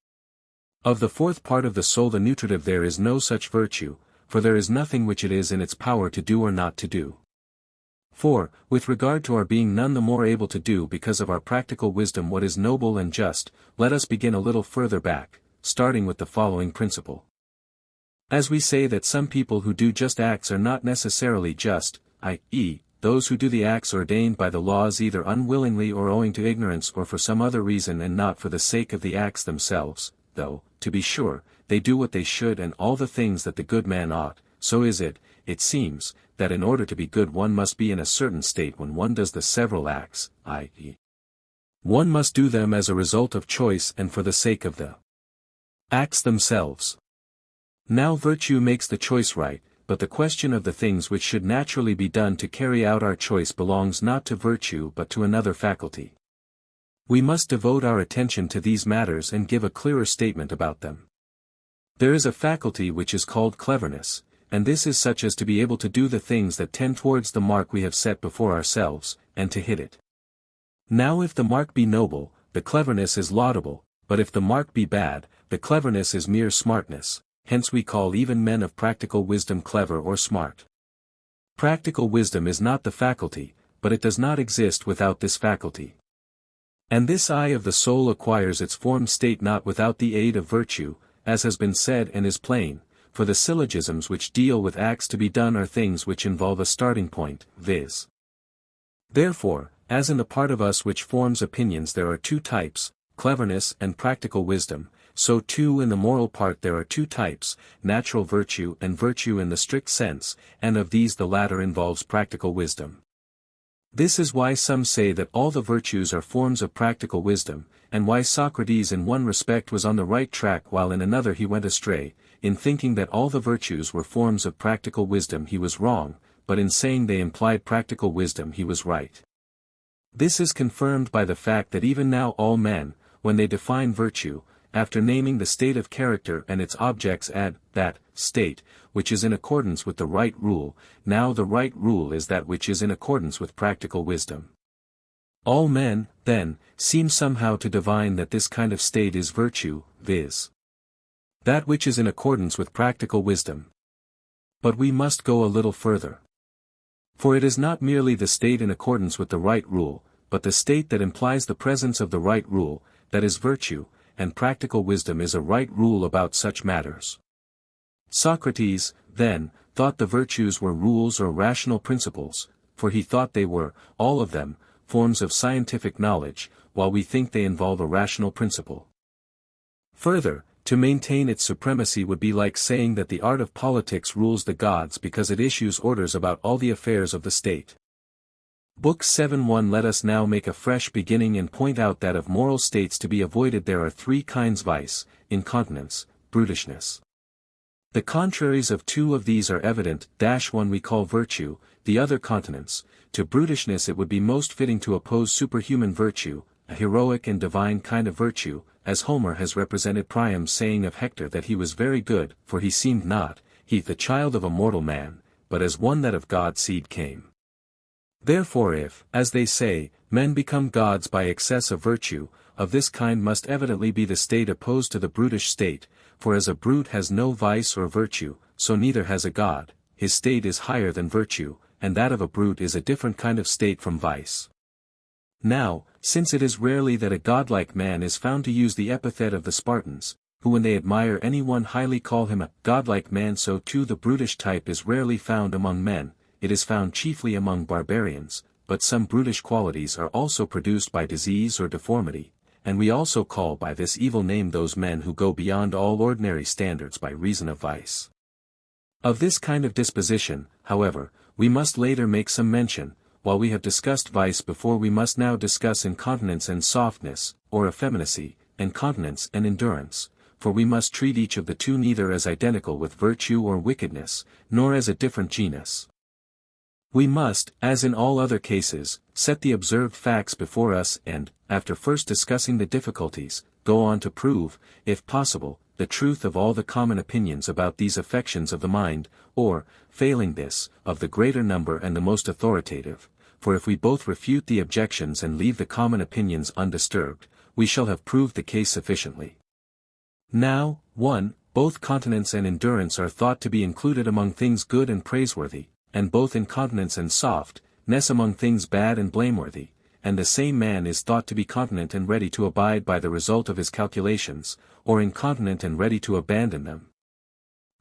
Of the fourth part of the soul the nutritive there is no such virtue, for there is nothing which it is in its power to do or not to do. 4. With regard to our being none the more able to do because of our practical wisdom what is noble and just, let us begin a little further back, starting with the following principle. As we say that some people who do just acts are not necessarily just, i.e., those who do the acts ordained by the laws either unwillingly or owing to ignorance or for some other reason and not for the sake of the acts themselves, though, to be sure, they do what they should and all the things that the good man ought, so is it seems, that in order to be good one must be in a certain state when one does the several acts, i.e., one must do them as a result of choice and for the sake of the acts themselves. Now virtue makes the choice right, but the question of the things which should naturally be done to carry out our choice belongs not to virtue but to another faculty. We must devote our attention to these matters and give a clearer statement about them. There is a faculty which is called cleverness, and this is such as to be able to do the things that tend towards the mark we have set before ourselves, and to hit it. Now if the mark be noble, the cleverness is laudable, but if the mark be bad, the cleverness is mere smartness. Hence we call even men of practical wisdom clever or smart. Practical wisdom is not the faculty, but it does not exist without this faculty. And this eye of the soul acquires its formed state not without the aid of virtue, as has been said and is plain, for the syllogisms which deal with acts to be done are things which involve a starting point, viz. Therefore, as in the part of us which forms opinions there are two types, cleverness and practical wisdom, so too in the moral part there are two types, natural virtue and virtue in the strict sense, and of these the latter involves practical wisdom. This is why some say that all the virtues are forms of practical wisdom, and why Socrates in one respect was on the right track while in another he went astray. In thinking that all the virtues were forms of practical wisdom he was wrong, but in saying they implied practical wisdom he was right. This is confirmed by the fact that even now all men, when they define virtue, after naming the state of character and its objects add, that state, which is in accordance with the right rule, now the right rule is that which is in accordance with practical wisdom. All men, then, seem somehow to divine that this kind of state is virtue, viz. that which is in accordance with practical wisdom. But we must go a little further. For it is not merely the state in accordance with the right rule, but the state that implies the presence of the right rule, that is virtue, and practical wisdom is a right rule about such matters. Socrates, then, thought the virtues were rules or rational principles, for he thought they were, all of them, forms of scientific knowledge, while we think they involve a rational principle. Further, to maintain its supremacy would be like saying that the art of politics rules the gods because it issues orders about all the affairs of the state. Book 7:1. Let us now make a fresh beginning and point out that of moral states to be avoided there are three kinds: vice, incontinence, brutishness. The contraries of two of these are evident. One we call virtue, the other continence. To brutishness it would be most fitting to oppose superhuman virtue, a heroic and divine kind of virtue, as Homer has represented Priam's saying of Hector that he was very good, for he seemed not, he the child of a mortal man, but as one that of God's seed came. Therefore if, as they say, men become gods by excess of virtue, of this kind must evidently be the state opposed to the brutish state, for as a brute has no vice or virtue, so neither has a god, his state is higher than virtue, and that of a brute is a different kind of state from vice. Now, since it is rarely that a godlike man is found to use the epithet of the Spartans, who when they admire anyone highly call him a godlike man, so too the brutish type is rarely found among men, it is found chiefly among barbarians, but some brutish qualities are also produced by disease or deformity, and we also call by this evil name those men who go beyond all ordinary standards by reason of vice. Of this kind of disposition, however, we must later make some mention. While we have discussed vice before, we must now discuss incontinence and softness, or effeminacy, and continence and endurance, for we must treat each of the two neither as identical with virtue or wickedness, nor as a different genus. We must, as in all other cases, set the observed facts before us and, after first discussing the difficulties, go on to prove, if possible, the truth of all the common opinions about these affections of the mind, or, failing this, of the greater number and the most authoritative, for if we both refute the objections and leave the common opinions undisturbed, we shall have proved the case sufficiently. Now, 1. Both continence and endurance are thought to be included among things good and praiseworthy, and both incontinence and softness among things bad and blameworthy, and the same man is thought to be continent and ready to abide by the result of his calculations, or incontinent and ready to abandon them.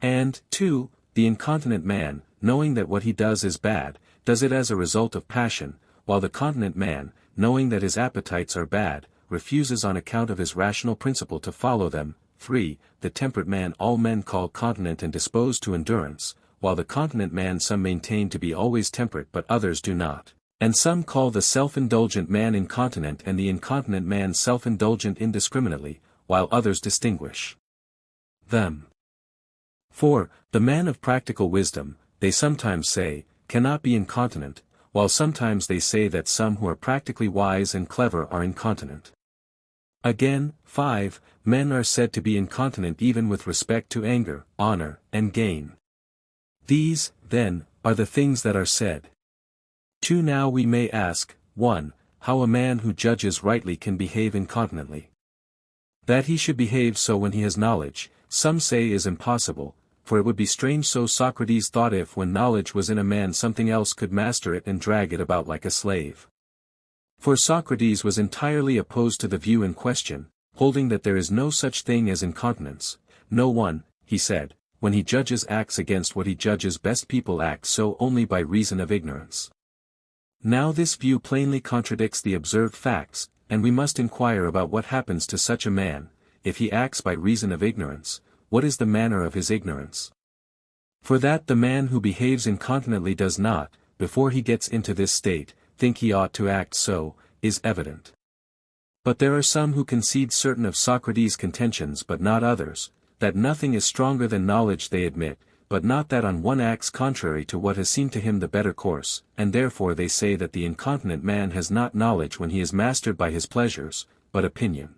And, 2. The incontinent man, knowing that what he does is bad, does it as a result of passion, while the continent man, knowing that his appetites are bad, refuses on account of his rational principle to follow them. 3. The temperate man all men call continent and disposed to endurance, while the continent man some maintain to be always temperate but others do not, and some call the self-indulgent man incontinent and the incontinent man self-indulgent indiscriminately, while others distinguish them. 4. The man of practical wisdom, they sometimes say, cannot be incontinent, while sometimes they say that some who are practically wise and clever are incontinent. Again, 5. Men are said to be incontinent even with respect to anger, honor, and gain. These, then, are the things that are said. 2. Now we may ask, 1. How a man who judges rightly can behave incontinently. That he should behave so when he has knowledge, some say is impossible, for it would be strange. So Socrates thought if when knowledge was in a man something else could master it and drag it about like a slave. For Socrates was entirely opposed to the view in question, holding that there is no such thing as incontinence. No one, he said, when he judges acts against what he judges best. People act so only by reason of ignorance. Now this view plainly contradicts the observed facts, and we must inquire about what happens to such a man, if he acts by reason of ignorance. What is the manner of his ignorance? For that the man who behaves incontinently does not, before he gets into this state, think he ought to act so, is evident. But there are some who concede certain of Socrates' contentions but not others, that nothing is stronger than knowledge they admit, but not that on one acts contrary to what has seemed to him the better course, and therefore they say that the incontinent man has not knowledge when he is mastered by his pleasures, but opinion.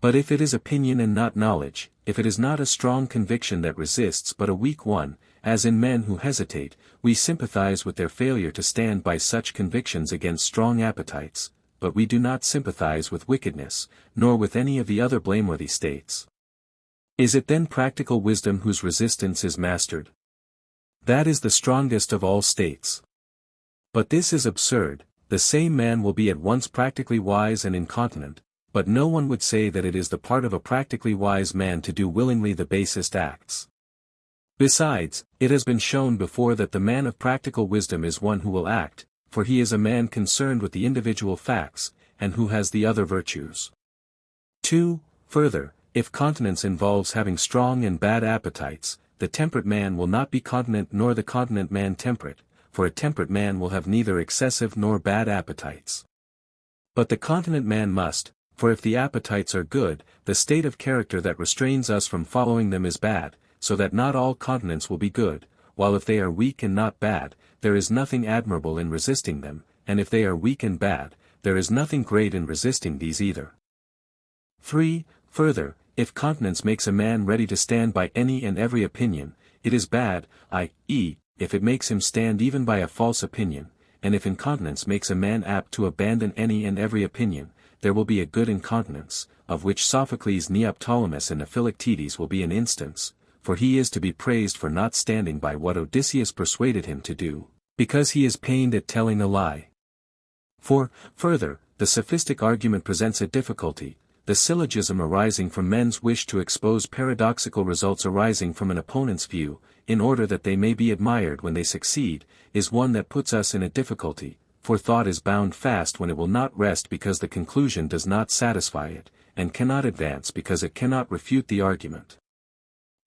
But if it is opinion and not knowledge, if it is not a strong conviction that resists but a weak one, as in men who hesitate, we sympathize with their failure to stand by such convictions against strong appetites, but we do not sympathize with wickedness, nor with any of the other blameworthy states. Is it then practical wisdom whose resistance is mastered? That is the strongest of all states. But this is absurd. The same man will be at once practically wise and incontinent, but no one would say that it is the part of a practically wise man to do willingly the basest acts. Besides, it has been shown before that the man of practical wisdom is one who will act, for he is a man concerned with the individual facts, and who has the other virtues. 2. Further, if continence involves having strong and bad appetites, the temperate man will not be continent nor the continent man temperate, for a temperate man will have neither excessive nor bad appetites. But the continent man must, for if the appetites are good, the state of character that restrains us from following them is bad, so that not all continence will be good, while if they are weak and not bad, there is nothing admirable in resisting them, and if they are weak and bad, there is nothing great in resisting these either. 3. Further, if continence makes a man ready to stand by any and every opinion, it is bad, i.e., if it makes him stand even by a false opinion, and if incontinence makes a man apt to abandon any and every opinion, there will be a good incontinence, of which Sophocles' Neoptolemus and Philoctetes will be an instance, for he is to be praised for not standing by what Odysseus persuaded him to do, because he is pained at telling a lie. For, further, the sophistic argument presents a difficulty. The syllogism arising from men's wish to expose paradoxical results arising from an opponent's view, in order that they may be admired when they succeed, is one that puts us in a difficulty, for thought is bound fast when it will not rest because the conclusion does not satisfy it, and cannot advance because it cannot refute the argument.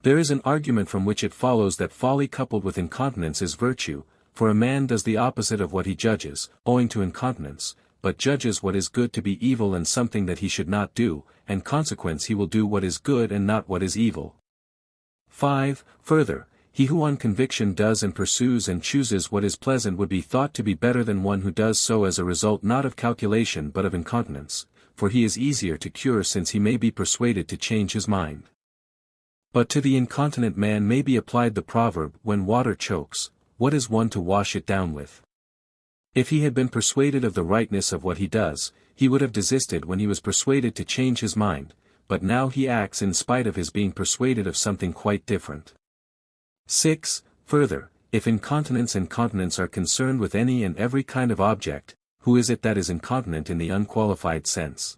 There is an argument from which it follows that folly coupled with incontinence is virtue, for a man does the opposite of what he judges, owing to incontinence, but judges what is good to be evil and something that he should not do, and consequence he will do what is good and not what is evil. 5. Further, he who on conviction does and pursues and chooses what is pleasant would be thought to be better than one who does so as a result not of calculation but of incontinence, for he is easier to cure since he may be persuaded to change his mind. But to the incontinent man may be applied the proverb, when water chokes, what is one to wash it down with? If he had been persuaded of the rightness of what he does, he would have desisted when he was persuaded to change his mind, but now he acts in spite of his being persuaded of something quite different. 6. Further, if incontinence and continence are concerned with any and every kind of object, who is it that is incontinent in the unqualified sense?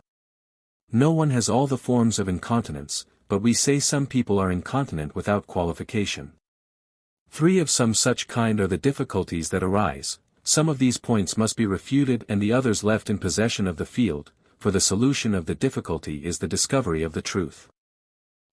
No one has all the forms of incontinence, but we say some people are incontinent without qualification. 3 of some such kind are the difficulties that arise. Some of these points must be refuted and the others left in possession of the field, for the solution of the difficulty is the discovery of the truth.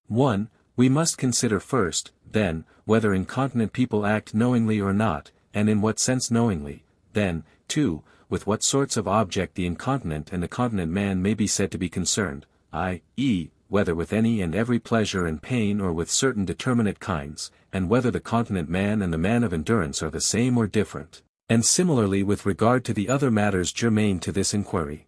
1. We must consider first, then, whether incontinent people act knowingly or not, and in what sense knowingly. Then, 2, with what sorts of object the incontinent and the continent man may be said to be concerned, i.e., whether with any and every pleasure and pain or with certain determinate kinds, and whether the continent man and the man of endurance are the same or different, and similarly with regard to the other matters germane to this inquiry.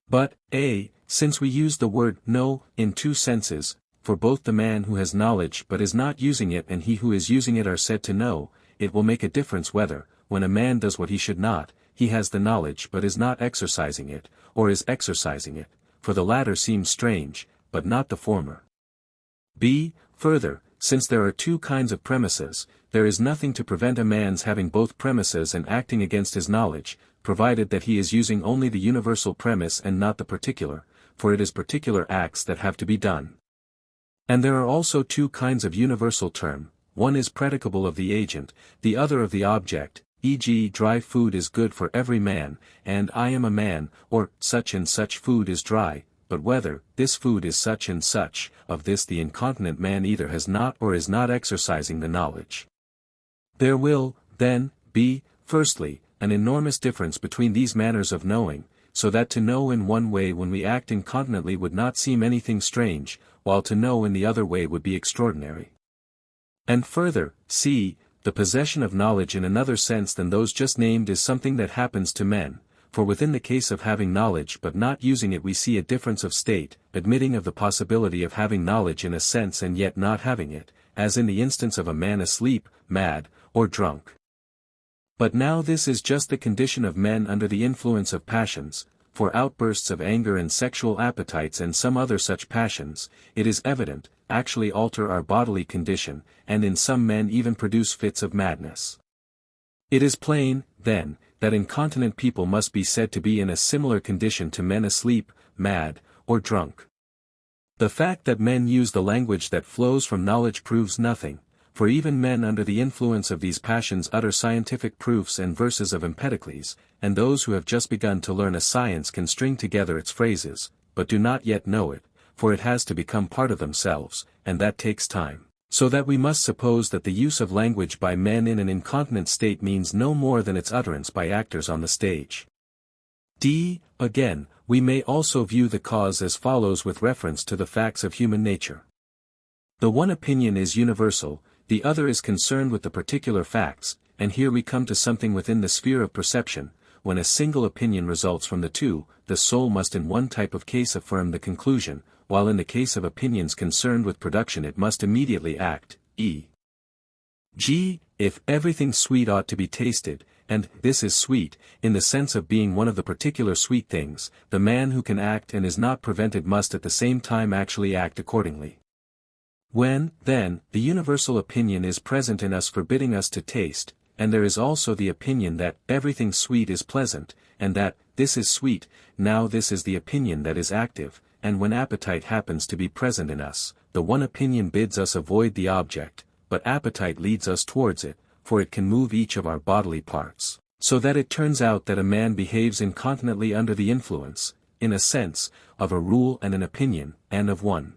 But, a, since we use the word know in two senses, for both the man who has knowledge but is not using it and he who is using it are said to know, it will make a difference whether, when a man does what he should not, he has the knowledge but is not exercising it, or is exercising it, for the latter seems strange, but not the former. b. Further, since there are two kinds of premises, there is nothing to prevent a man's having both premises and acting against his knowledge, provided that he is using only the universal premise and not the particular, for it is particular acts that have to be done. And there are also two kinds of universal term, one is predicable of the agent, the other of the object, e.g. dry food is good for every man, and I am a man, or such and such food is dry, but whether this food is such and such, of this the incontinent man either has not or is not exercising the knowledge. There will, then, be, firstly, an enormous difference between these manners of knowing, so that to know in one way when we act incontinently would not seem anything strange, while to know in the other way would be extraordinary. And further, c. The possession of knowledge in another sense than those just named is something that happens to men, for within the case of having knowledge but not using it we see a difference of state, admitting of the possibility of having knowledge in a sense and yet not having it, as in the instance of a man asleep, mad, or drunk. But now this is just the condition of men under the influence of passions, for outbursts of anger and sexual appetites and some other such passions, it is evident, actually alter our bodily condition, and in some men even produce fits of madness. It is plain, then, that incontinent people must be said to be in a similar condition to men asleep, mad, or drunk. The fact that men use the language that flows from knowledge proves nothing, for even men under the influence of these passions utter scientific proofs and verses of Empedocles, and those who have just begun to learn a science can string together its phrases, but do not yet know it, for it has to become part of themselves, and that takes time. So that we must suppose that the use of language by men in an incontinent state means no more than its utterance by actors on the stage. d. Again, we may also view the cause as follows with reference to the facts of human nature. The one opinion is universal, the other is concerned with the particular facts, and here we come to something within the sphere of perception. When a single opinion results from the two, the soul must in one type of case affirm the conclusion, while in the case of opinions concerned with production it must immediately act, e.g., if everything sweet ought to be tasted, and this is sweet, in the sense of being one of the particular sweet things, the man who can act and is not prevented must at the same time actually act accordingly. When, then, the universal opinion is present in us forbidding us to taste, and there is also the opinion that everything sweet is pleasant, and that this is sweet. Now this is the opinion that is active, and when appetite happens to be present in us, the one opinion bids us avoid the object, but appetite leads us towards it, for it can move each of our bodily parts, so that it turns out that a man behaves incontinently under the influence, in a sense, of a rule and an opinion, and of one.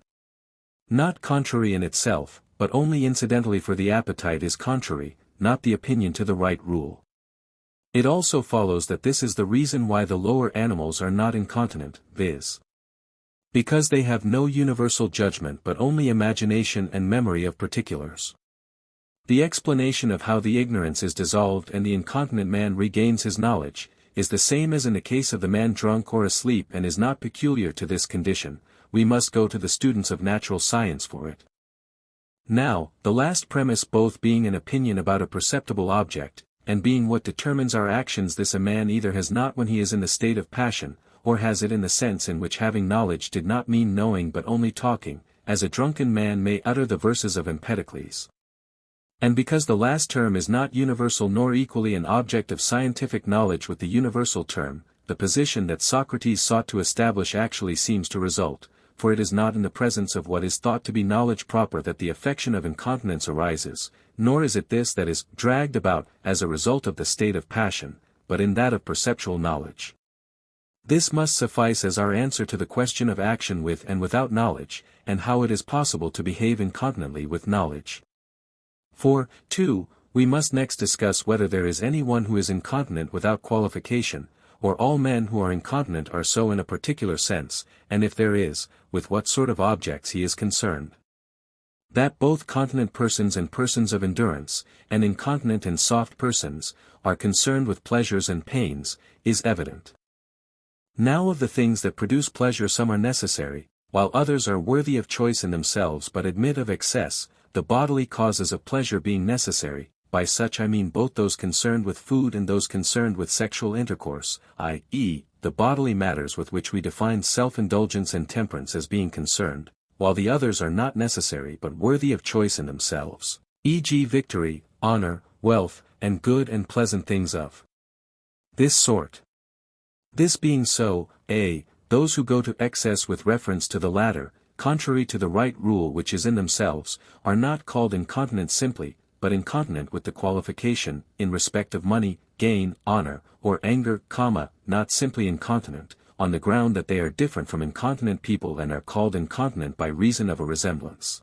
Not contrary in itself, but only incidentally, for the appetite is contrary, not the opinion, to the right rule. It also follows that this is the reason why the lower animals are not incontinent, viz. because they have no universal judgment but only imagination and memory of particulars. The explanation of how the ignorance is dissolved and the incontinent man regains his knowledge, is the same as in the case of the man drunk or asleep, and is not peculiar to this condition. We must go to the students of natural science for it. Now, the last premise, both being an opinion about a perceptible object, and being what determines our actions, this a man either has not when he is in the state of passion, or has it in the sense in which having knowledge did not mean knowing but only talking, as a drunken man may utter the verses of Empedocles. And because the last term is not universal nor equally an object of scientific knowledge with the universal term, the position that Socrates sought to establish actually seems to result, for it is not in the presence of what is thought to be knowledge proper that the affection of incontinence arises, nor is it this that is dragged about as a result of the state of passion, but in that of perceptual knowledge. This must suffice as our answer to the question of action with and without knowledge, and how it is possible to behave incontinently with knowledge. For, 2, we must next discuss whether there is any one who is incontinent without qualification, or all men who are incontinent are so in a particular sense, and if there is, with what sort of objects he is concerned. That both continent persons and persons of endurance, and incontinent and soft persons, are concerned with pleasures and pains, is evident. Now of the things that produce pleasure some are necessary, while others are worthy of choice in themselves but admit of excess, the bodily causes of pleasure being necessary. By such I mean both those concerned with food and those concerned with sexual intercourse, i.e., the bodily matters with which we define self-indulgence and temperance as being concerned, while the others are not necessary but worthy of choice in themselves, e.g. victory, honor, wealth, and good and pleasant things of this sort. This being so, those who go to excess with reference to the latter, contrary to the right rule which is in themselves, are not called incontinent simply, but incontinent with the qualification, in respect of money, gain, honor, or anger, not simply incontinent, on the ground that they are different from incontinent people and are called incontinent by reason of a resemblance.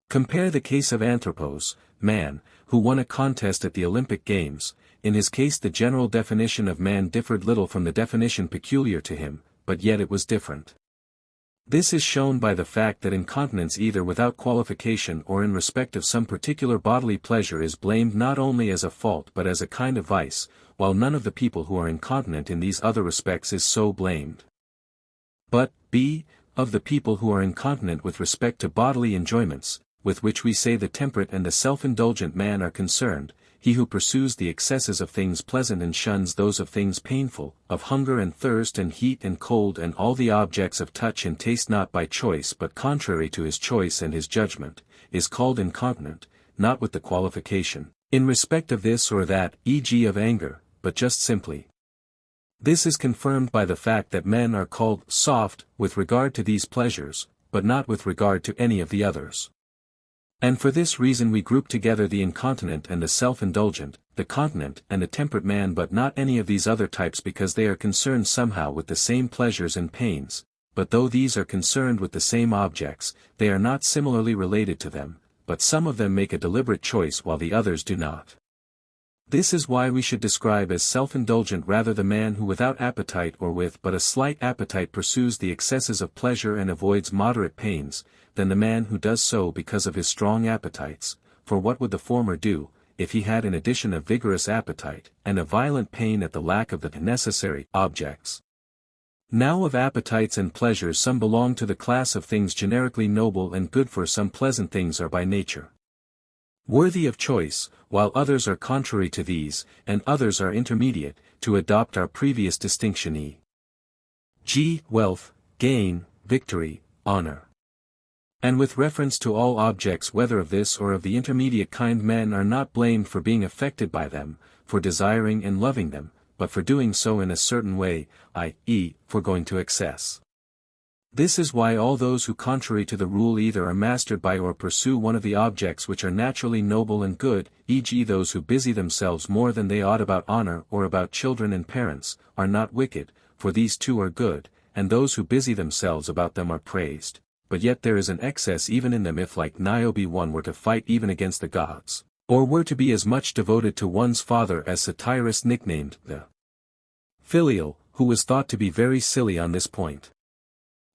Compare the case of Anthropos, man, who won a contest at the Olympic Games. In his case the general definition of man differed little from the definition peculiar to him, but yet it was different. This is shown by the fact that incontinence either without qualification or in respect of some particular bodily pleasure is blamed not only as a fault but as a kind of vice, while none of the people who are incontinent in these other respects is so blamed. But, of the people who are incontinent with respect to bodily enjoyments, with which we say the temperate and the self-indulgent man are concerned, he who pursues the excesses of things pleasant and shuns those of things painful, of hunger and thirst and heat and cold and all the objects of touch and taste not by choice but contrary to his choice and his judgment, is called incontinent, not with the qualification, in respect of this or that, e.g. of anger, but just simply. This is confirmed by the fact that men are called soft with regard to these pleasures, but not with regard to any of the others. And for this reason we group together the incontinent and the self-indulgent, the continent and the temperate man, but not any of these other types, because they are concerned somehow with the same pleasures and pains, but though these are concerned with the same objects, they are not similarly related to them, but some of them make a deliberate choice while the others do not. This is why we should describe as self-indulgent rather the man who without appetite or with but a slight appetite pursues the excesses of pleasure and avoids moderate pains, than the man who does so because of his strong appetites, for what would the former do, if he had in addition a vigorous appetite, and a violent pain at the lack of the necessary objects? Now of appetites and pleasures some belong to the class of things generically noble and good, for some pleasant things are by nature worthy of choice, while others are contrary to these, and others are intermediate, to adopt our previous distinction e.g. wealth, gain, victory, honor. And with reference to all objects whether of this or of the intermediate kind, men are not blamed for being affected by them, for desiring and loving them, but for doing so in a certain way, i.e., for going to excess. This is why all those who contrary to the rule either are mastered by or pursue one of the objects which are naturally noble and good, e.g. those who busy themselves more than they ought about honor or about children and parents, are not wicked, for these too are good, and those who busy themselves about them are praised. But yet there is an excess even in them if like Niobe one were to fight even against the gods, or were to be as much devoted to one's father as Satyrus nicknamed the filial, who was thought to be very silly on this point.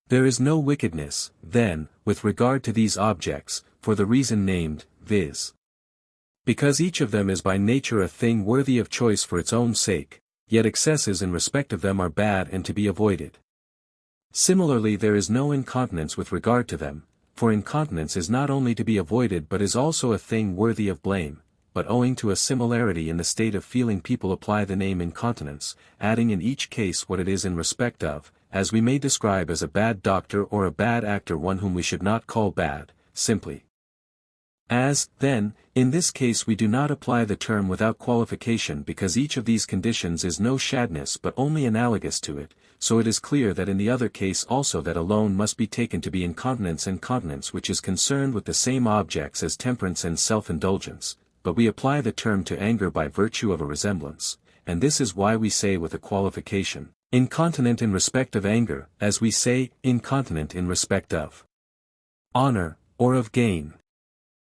There is no wickedness, then, with regard to these objects, for the reason named, viz. Because each of them is by nature a thing worthy of choice for its own sake, yet excesses in respect of them are bad and to be avoided. Similarly there is no incontinence with regard to them, for incontinence is not only to be avoided but is also a thing worthy of blame, but owing to a similarity in the state of feeling people apply the name incontinence, adding in each case what it is in respect of, as we may describe as a bad doctor or a bad actor one whom we should not call bad, simply. As, then, in this case we do not apply the term without qualification because each of these conditions is no shadness but only analogous to it, so it is clear that in the other case also that alone must be taken to be incontinence and continence which is concerned with the same objects as temperance and self-indulgence, but we apply the term to anger by virtue of a resemblance, and this is why we say with a qualification, incontinent in respect of anger, as we say, incontinent in respect of honor, or of gain.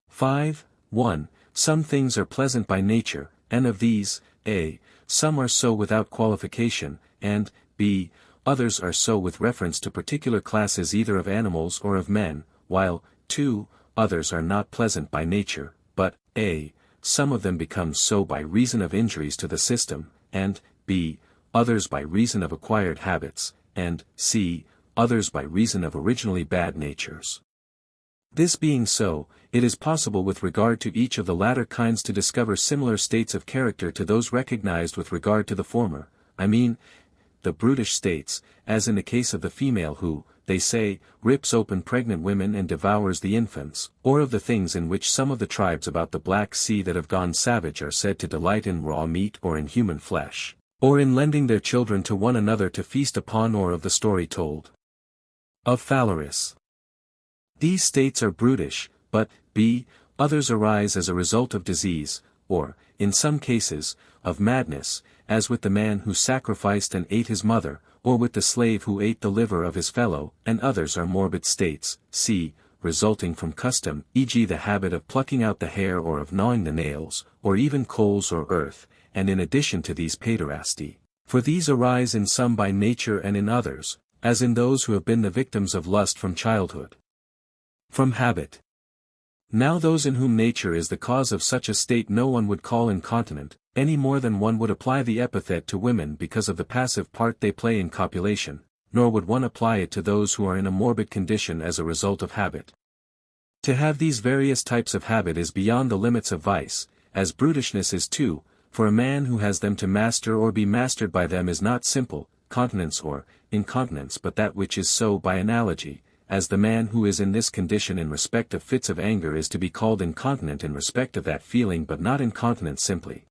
5. 1. Some things are pleasant by nature, and of these, a. some are so without qualification, and, b. others are so with reference to particular classes either of animals or of men, while, 2. others are not pleasant by nature, but, a. some of them become so by reason of injuries to the system, and, b. others by reason of acquired habits, and, c. others by reason of originally bad natures. This being so, it is possible with regard to each of the latter kinds to discover similar states of character to those recognized with regard to the former, I mean, the brutish states, as in the case of the female who, they say, rips open pregnant women and devours the infants, or of the things in which some of the tribes about the Black Sea that have gone savage are said to delight in raw meat or in human flesh, or in lending their children to one another to feast upon, or of the story told of Phalaris. These states are brutish, but, b. others arise as a result of disease, or, in some cases, of madness, as with the man who sacrificed and ate his mother, or with the slave who ate the liver of his fellow, and others are morbid states, c. resulting from custom, e.g. the habit of plucking out the hair or of gnawing the nails, or even coals or earth, and in addition to these paiderasty, for these arise in some by nature and in others, as in those who have been the victims of lust from childhood. From habit. Now those in whom nature is the cause of such a state no one would call incontinent, any more than one would apply the epithet to women because of the passive part they play in copulation, nor would one apply it to those who are in a morbid condition as a result of habit. To have these various types of habit is beyond the limits of vice, as brutishness is too, for a man who has them to master or be mastered by them is not simple, continence or incontinence but that which is so by analogy, as the man who is in this condition in respect of fits of anger is to be called incontinent in respect of that feeling but not incontinent simply.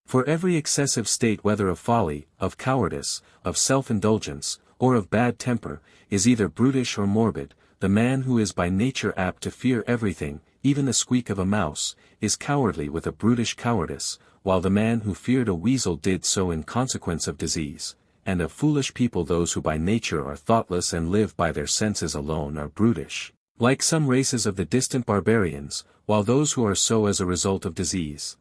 For every excessive state whether of folly, of cowardice, of self-indulgence, or of bad temper, is either brutish or morbid. The man who is by nature apt to fear everything, even the squeak of a mouse, is cowardly with a brutish cowardice, while the man who feared a weasel did so in consequence of disease. And of foolish people those who by nature are thoughtless and live by their senses alone are brutish, like some races of the distant barbarians, while those who are so as a result of disease,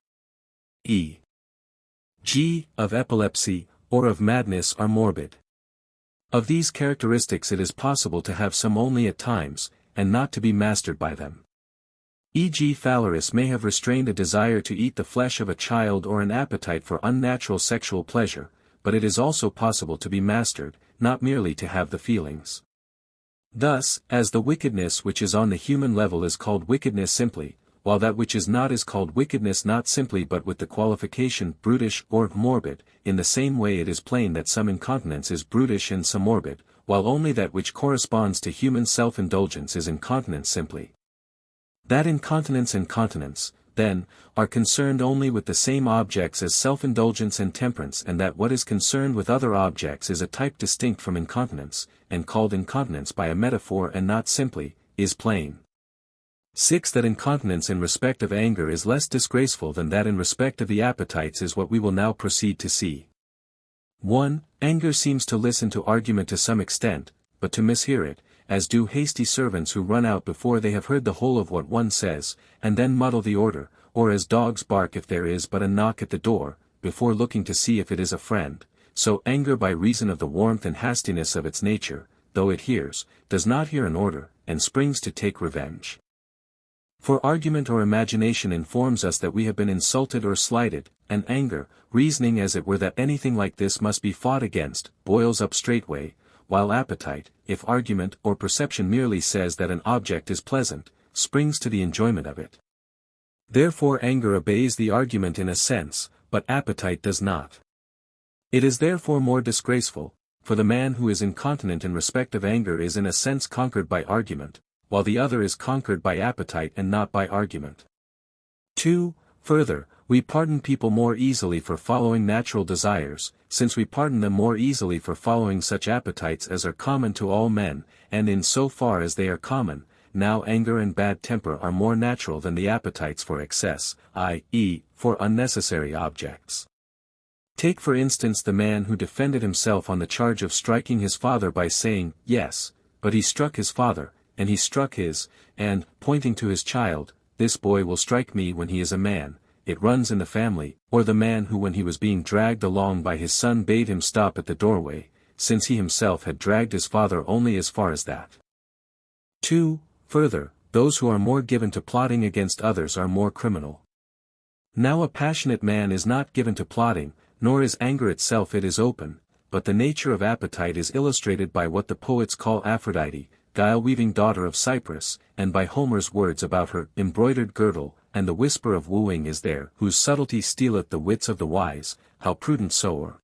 e.g., of epilepsy, or of madness are morbid. Of these characteristics it is possible to have some only at times, and not to be mastered by them. E.g. Phalaris may have restrained a desire to eat the flesh of a child or an appetite for unnatural sexual pleasure, but it is also possible to be mastered, not merely to have the feelings. Thus, as the wickedness which is on the human level is called wickedness simply, while that which is not is called wickedness not simply but with the qualification brutish or morbid, in the same way it is plain that some incontinence is brutish and some morbid, while only that which corresponds to human self-indulgence is incontinence simply. That incontinence and continence, then, are concerned only with the same objects as self-indulgence and temperance, and that what is concerned with other objects is a type distinct from incontinence, and called incontinence by a metaphor and not simply, is plain. 6. That incontinence in respect of anger is less disgraceful than that in respect of the appetites is what we will now proceed to see. 1. Anger seems to listen to argument to some extent, but to mishear it, as do hasty servants who run out before they have heard the whole of what one says, and then muddle the order, or as dogs bark if there is but a knock at the door, before looking to see if it is a friend. So anger by reason of the warmth and hastiness of its nature, though it hears, does not hear an order, and springs to take revenge. For argument or imagination informs us that we have been insulted or slighted, and anger, reasoning as it were that anything like this must be fought against, boils up straightway, while appetite, if argument or perception merely says that an object is pleasant, springs to the enjoyment of it. Therefore anger obeys the argument in a sense, but appetite does not. It is therefore more disgraceful, for the man who is incontinent in respect of anger is in a sense conquered by argument, while the other is conquered by appetite and not by argument. 2. Further, we pardon people more easily for following natural desires, since we pardon them more easily for following such appetites as are common to all men, and in so far as they are common, now anger and bad temper are more natural than the appetites for excess, i.e., for unnecessary objects. Take for instance the man who defended himself on the charge of striking his father by saying, "Yes, but he struck his father, and he struck his," and, pointing to his child, "This boy will strike me when he is a man, it runs in the family," or the man who when he was being dragged along by his son bade him stop at the doorway, since he himself had dragged his father only as far as that. 2. Further, those who are more given to plotting against others are more criminal. Now a passionate man is not given to plotting, nor is anger itself it is open, but the nature of appetite is illustrated by what the poets call Aphrodite, guile-weaving daughter of Cyprus, and by Homer's words about her embroidered girdle, and the whisper of wooing is there, whose subtlety stealeth the wits of the wise, how prudent sower.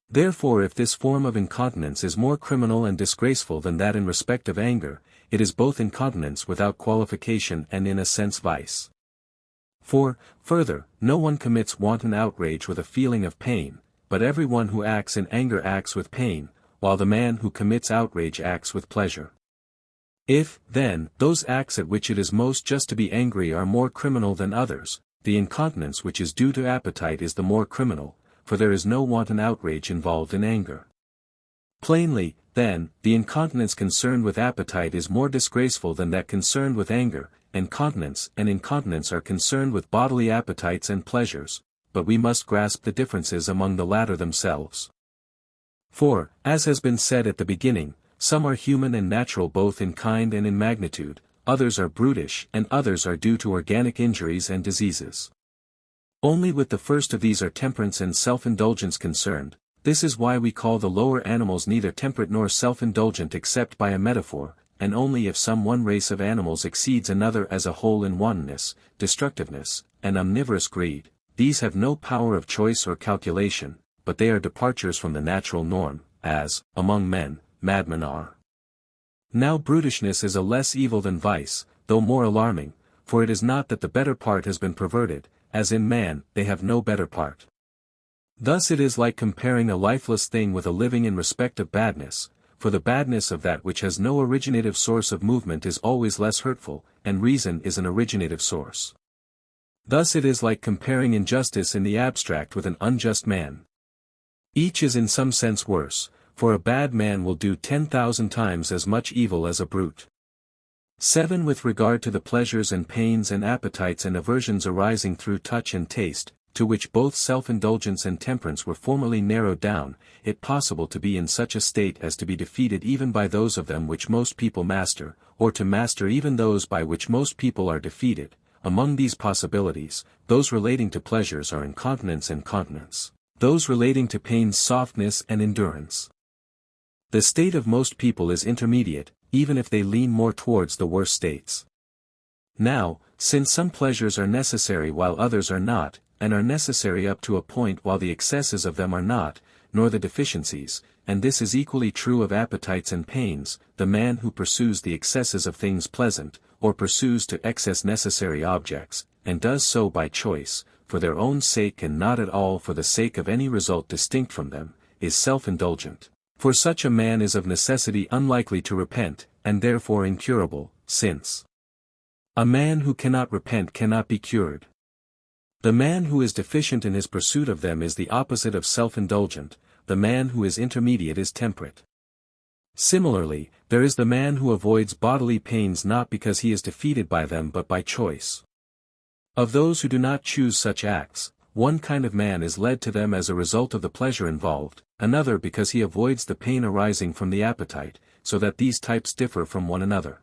Therefore if this form of incontinence is more criminal and disgraceful than that in respect of anger, it is both incontinence without qualification and in a sense vice. 4. Further, no one commits wanton outrage with a feeling of pain, but every one who acts in anger acts with pain, while the man who commits outrage acts with pleasure. If, then, those acts at which it is most just to be angry are more criminal than others, the incontinence which is due to appetite is the more criminal, for there is no wanton outrage involved in anger. Plainly, then, the incontinence concerned with appetite is more disgraceful than that concerned with anger, and continence and incontinence are concerned with bodily appetites and pleasures, but we must grasp the differences among the latter themselves. For, as has been said at the beginning, some are human and natural both in kind and in magnitude, others are brutish and others are due to organic injuries and diseases. Only with the first of these are temperance and self-indulgence concerned. This is why we call the lower animals neither temperate nor self-indulgent except by a metaphor, and only if some one race of animals exceeds another as a whole in wantonness, destructiveness, and omnivorous greed. These have no power of choice or calculation, but they are departures from the natural norm, as, among men, madmen are. Now brutishness is a less evil than vice, though more alarming, for it is not that the better part has been perverted, as in man, they have no better part. Thus it is like comparing a lifeless thing with a living in respect of badness, for the badness of that which has no originative source of movement is always less hurtful, and reason is an originative source. Thus it is like comparing injustice in the abstract with an unjust man. Each is in some sense worse, for a bad man will do 10,000 times as much evil as a brute. 7. With regard to the pleasures and pains and appetites and aversions arising through touch and taste, to which both self-indulgence and temperance were formerly narrowed down, it possible to be in such a state as to be defeated even by those of them which most people master, or to master even those by which most people are defeated. Among these possibilities, those relating to pleasures are incontinence and continence, those relating to pains softness and endurance. The state of most people is intermediate, even if they lean more towards the worse states. Now, since some pleasures are necessary while others are not, and are necessary up to a point while the excesses of them are not, nor the deficiencies, and this is equally true of appetites and pains, the man who pursues the excesses of things pleasant, or pursues to excess necessary objects, and does so by choice, for their own sake and not at all for the sake of any result distinct from them, is self-indulgent. For such a man is of necessity unlikely to repent, and therefore incurable, since a man who cannot repent cannot be cured. The man who is deficient in his pursuit of them is the opposite of self-indulgent, the man who is intermediate is temperate. Similarly, there is the man who avoids bodily pains not because he is defeated by them but by choice. Of those who do not choose such acts, one kind of man is led to them as a result of the pleasure involved, another because he avoids the pain arising from the appetite, so that these types differ from one another.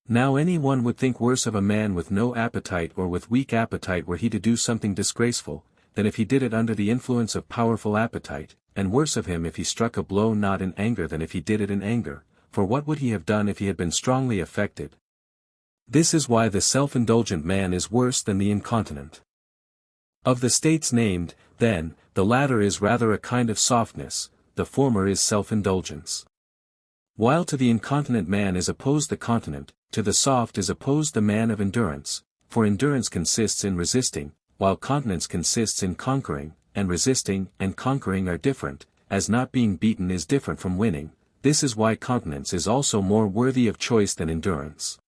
Now any one would think worse of a man with no appetite or with weak appetite were he to do something disgraceful, than if he did it under the influence of powerful appetite, and worse of him if he struck a blow not in anger than if he did it in anger, for what would he have done if he had been strongly affected? This is why the self-indulgent man is worse than the incontinent. Of the states named, then, the latter is rather a kind of softness, the former is self-indulgence. While to the incontinent man is opposed the continent, to the soft is opposed the man of endurance, for endurance consists in resisting, while continence consists in conquering, and resisting and conquering are different, as not being beaten is different from winning. This is why continence is also more worthy of choice than endurance.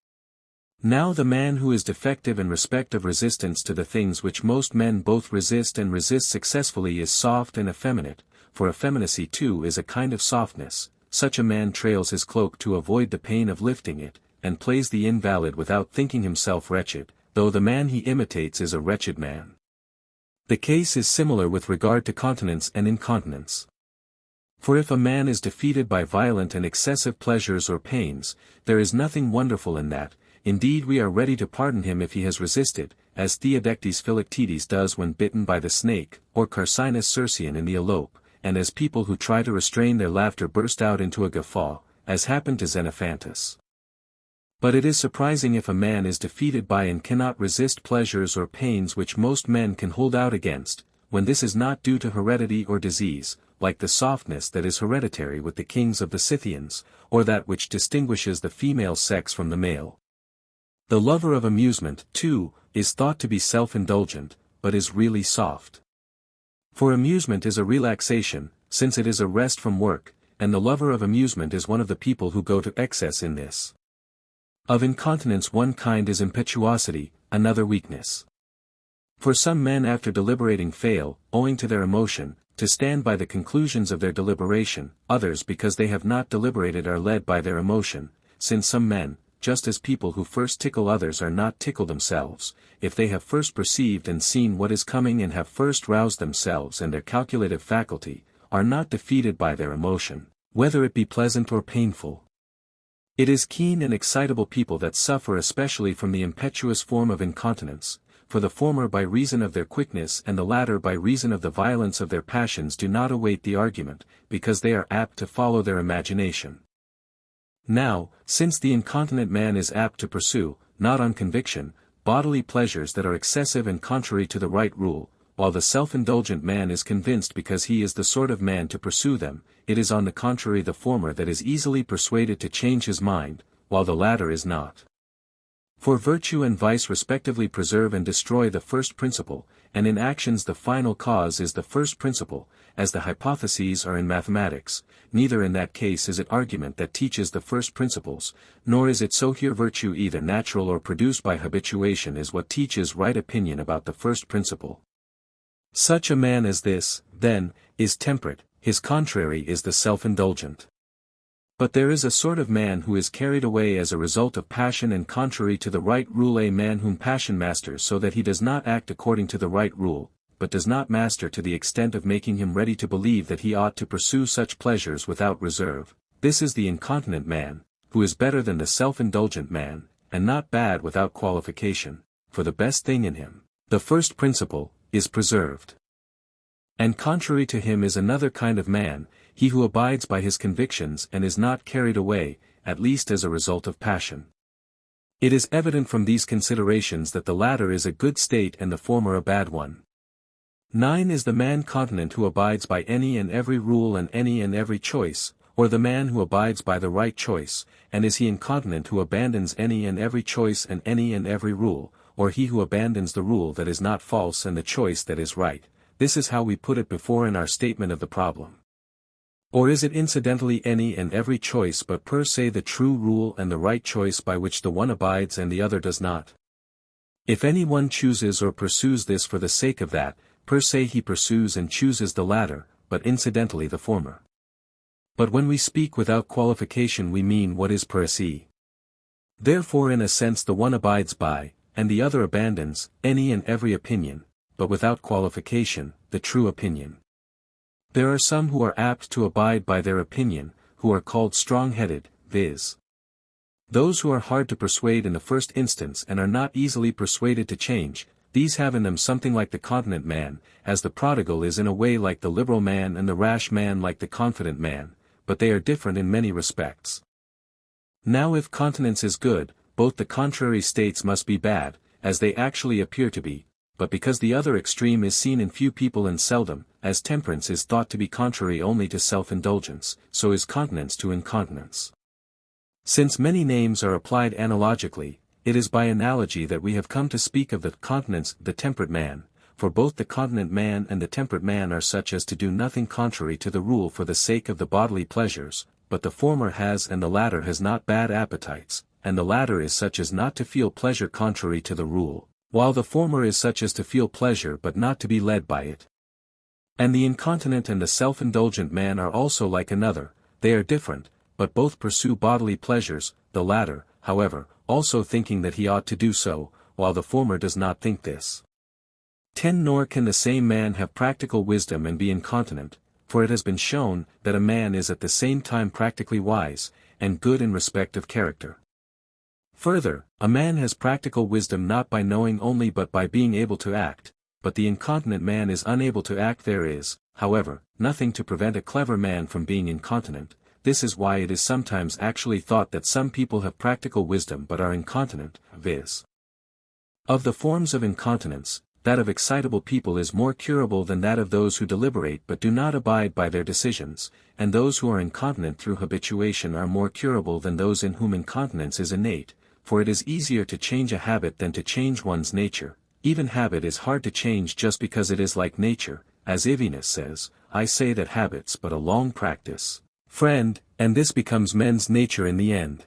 Now the man who is defective in respect of resistance to the things which most men both resist and resist successfully is soft and effeminate, for effeminacy too is a kind of softness. Such a man trails his cloak to avoid the pain of lifting it, and plays the invalid without thinking himself wretched, though the man he imitates is a wretched man. The case is similar with regard to continence and incontinence. For if a man is defeated by violent and excessive pleasures or pains, there is nothing wonderful in that. Indeed we are ready to pardon him if he has resisted, as Theodectes Philoctetes does when bitten by the snake, or Carcinus Circean in the elope, and as people who try to restrain their laughter burst out into a guffaw, as happened to Xenophantus. But it is surprising if a man is defeated by and cannot resist pleasures or pains which most men can hold out against, when this is not due to heredity or disease, like the softness that is hereditary with the kings of the Scythians, or that which distinguishes the female sex from the male. The lover of amusement, too, is thought to be self-indulgent, but is really soft. For amusement is a relaxation, since it is a rest from work, and the lover of amusement is one of the people who go to excess in this. Of incontinence one kind is impetuosity, another weakness. For some men after deliberating fail, owing to their emotion, to stand by the conclusions of their deliberation, others because they have not deliberated are led by their emotion, since some men, just as people who first tickle others are not tickled themselves, if they have first perceived and seen what is coming and have first roused themselves and their calculative faculty, are not defeated by their emotion, whether it be pleasant or painful. It is keen and excitable people that suffer especially from the impetuous form of incontinence, for the former by reason of their quickness and the latter by reason of the violence of their passions do not await the argument, because they are apt to follow their imagination. Now, since the incontinent man is apt to pursue, not on conviction, bodily pleasures that are excessive and contrary to the right rule, while the self-indulgent man is convinced because he is the sort of man to pursue them, it is on the contrary the former that is easily persuaded to change his mind, while the latter is not. For virtue and vice respectively preserve and destroy the first principle, and in actions the final cause is the first principle, as the hypotheses are in mathematics. Neither in that case is it argument that teaches the first principles, nor is it so here virtue either natural or produced by habituation is what teaches right opinion about the first principle. Such a man as this, then, is temperate, his contrary is the self-indulgent. But there is a sort of man who is carried away as a result of passion and contrary to the right rule, a man whom passion masters so that he does not act according to the right rule, but does not master to the extent of making him ready to believe that he ought to pursue such pleasures without reserve. This is the incontinent man, who is better than the self-indulgent man, and not bad without qualification, for the best thing in him, the first principle, is preserved. And contrary to him is another kind of man, he who abides by his convictions and is not carried away, at least as a result of passion. It is evident from these considerations that the latter is a good state and the former a bad one. 9 is the man continent who abides by any and every rule and any and every choice, or the man who abides by the right choice, and is he incontinent who abandons any and every choice and any and every rule, or he who abandons the rule that is not false and the choice that is right? This is how we put it before in our statement of the problem. Or is it incidentally any and every choice but per se the true rule and the right choice by which the one abides and the other does not? If any one chooses or pursues this for the sake of that, per se he pursues and chooses the latter, but incidentally the former. But when we speak without qualification we mean what is per se. Therefore in a sense the one abides by, and the other abandons, any and every opinion, but without qualification, the true opinion. There are some who are apt to abide by their opinion, who are called strong-headed, viz. those who are hard to persuade in the first instance and are not easily persuaded to change. These have in them something like the continent man, as the prodigal is in a way like the liberal man and the rash man like the confident man, but they are different in many respects. Now if continence is good, both the contrary states must be bad, as they actually appear to be, but because the other extreme is seen in few people and seldom, as temperance is thought to be contrary only to self-indulgence, so is continence to incontinence. Since many names are applied analogically, it is by analogy that we have come to speak of the continence, the temperate man, for both the continent man and the temperate man are such as to do nothing contrary to the rule for the sake of the bodily pleasures, but the former has and the latter has not bad appetites, and the latter is such as not to feel pleasure contrary to the rule, while the former is such as to feel pleasure but not to be led by it. And the incontinent and the self-indulgent man are also like another, they are different, but both pursue bodily pleasures, the latter, however, also thinking that he ought to do so, while the former does not think this. 10 Nor can the same man have practical wisdom and be incontinent, for it has been shown that a man is at the same time practically wise, and good in respect of character. Further, a man has practical wisdom not by knowing only but by being able to act, but the incontinent man is unable to act. There is, however, nothing to prevent a clever man from being incontinent. This is why it is sometimes actually thought that some people have practical wisdom but are incontinent, viz. Of the forms of incontinence, that of excitable people is more curable than that of those who deliberate but do not abide by their decisions, and those who are incontinent through habituation are more curable than those in whom incontinence is innate, for it is easier to change a habit than to change one's nature. Even habit is hard to change just because it is like nature, as Ivinus says, I say that habit's but a long practice, friend, and this becomes men's nature in the end.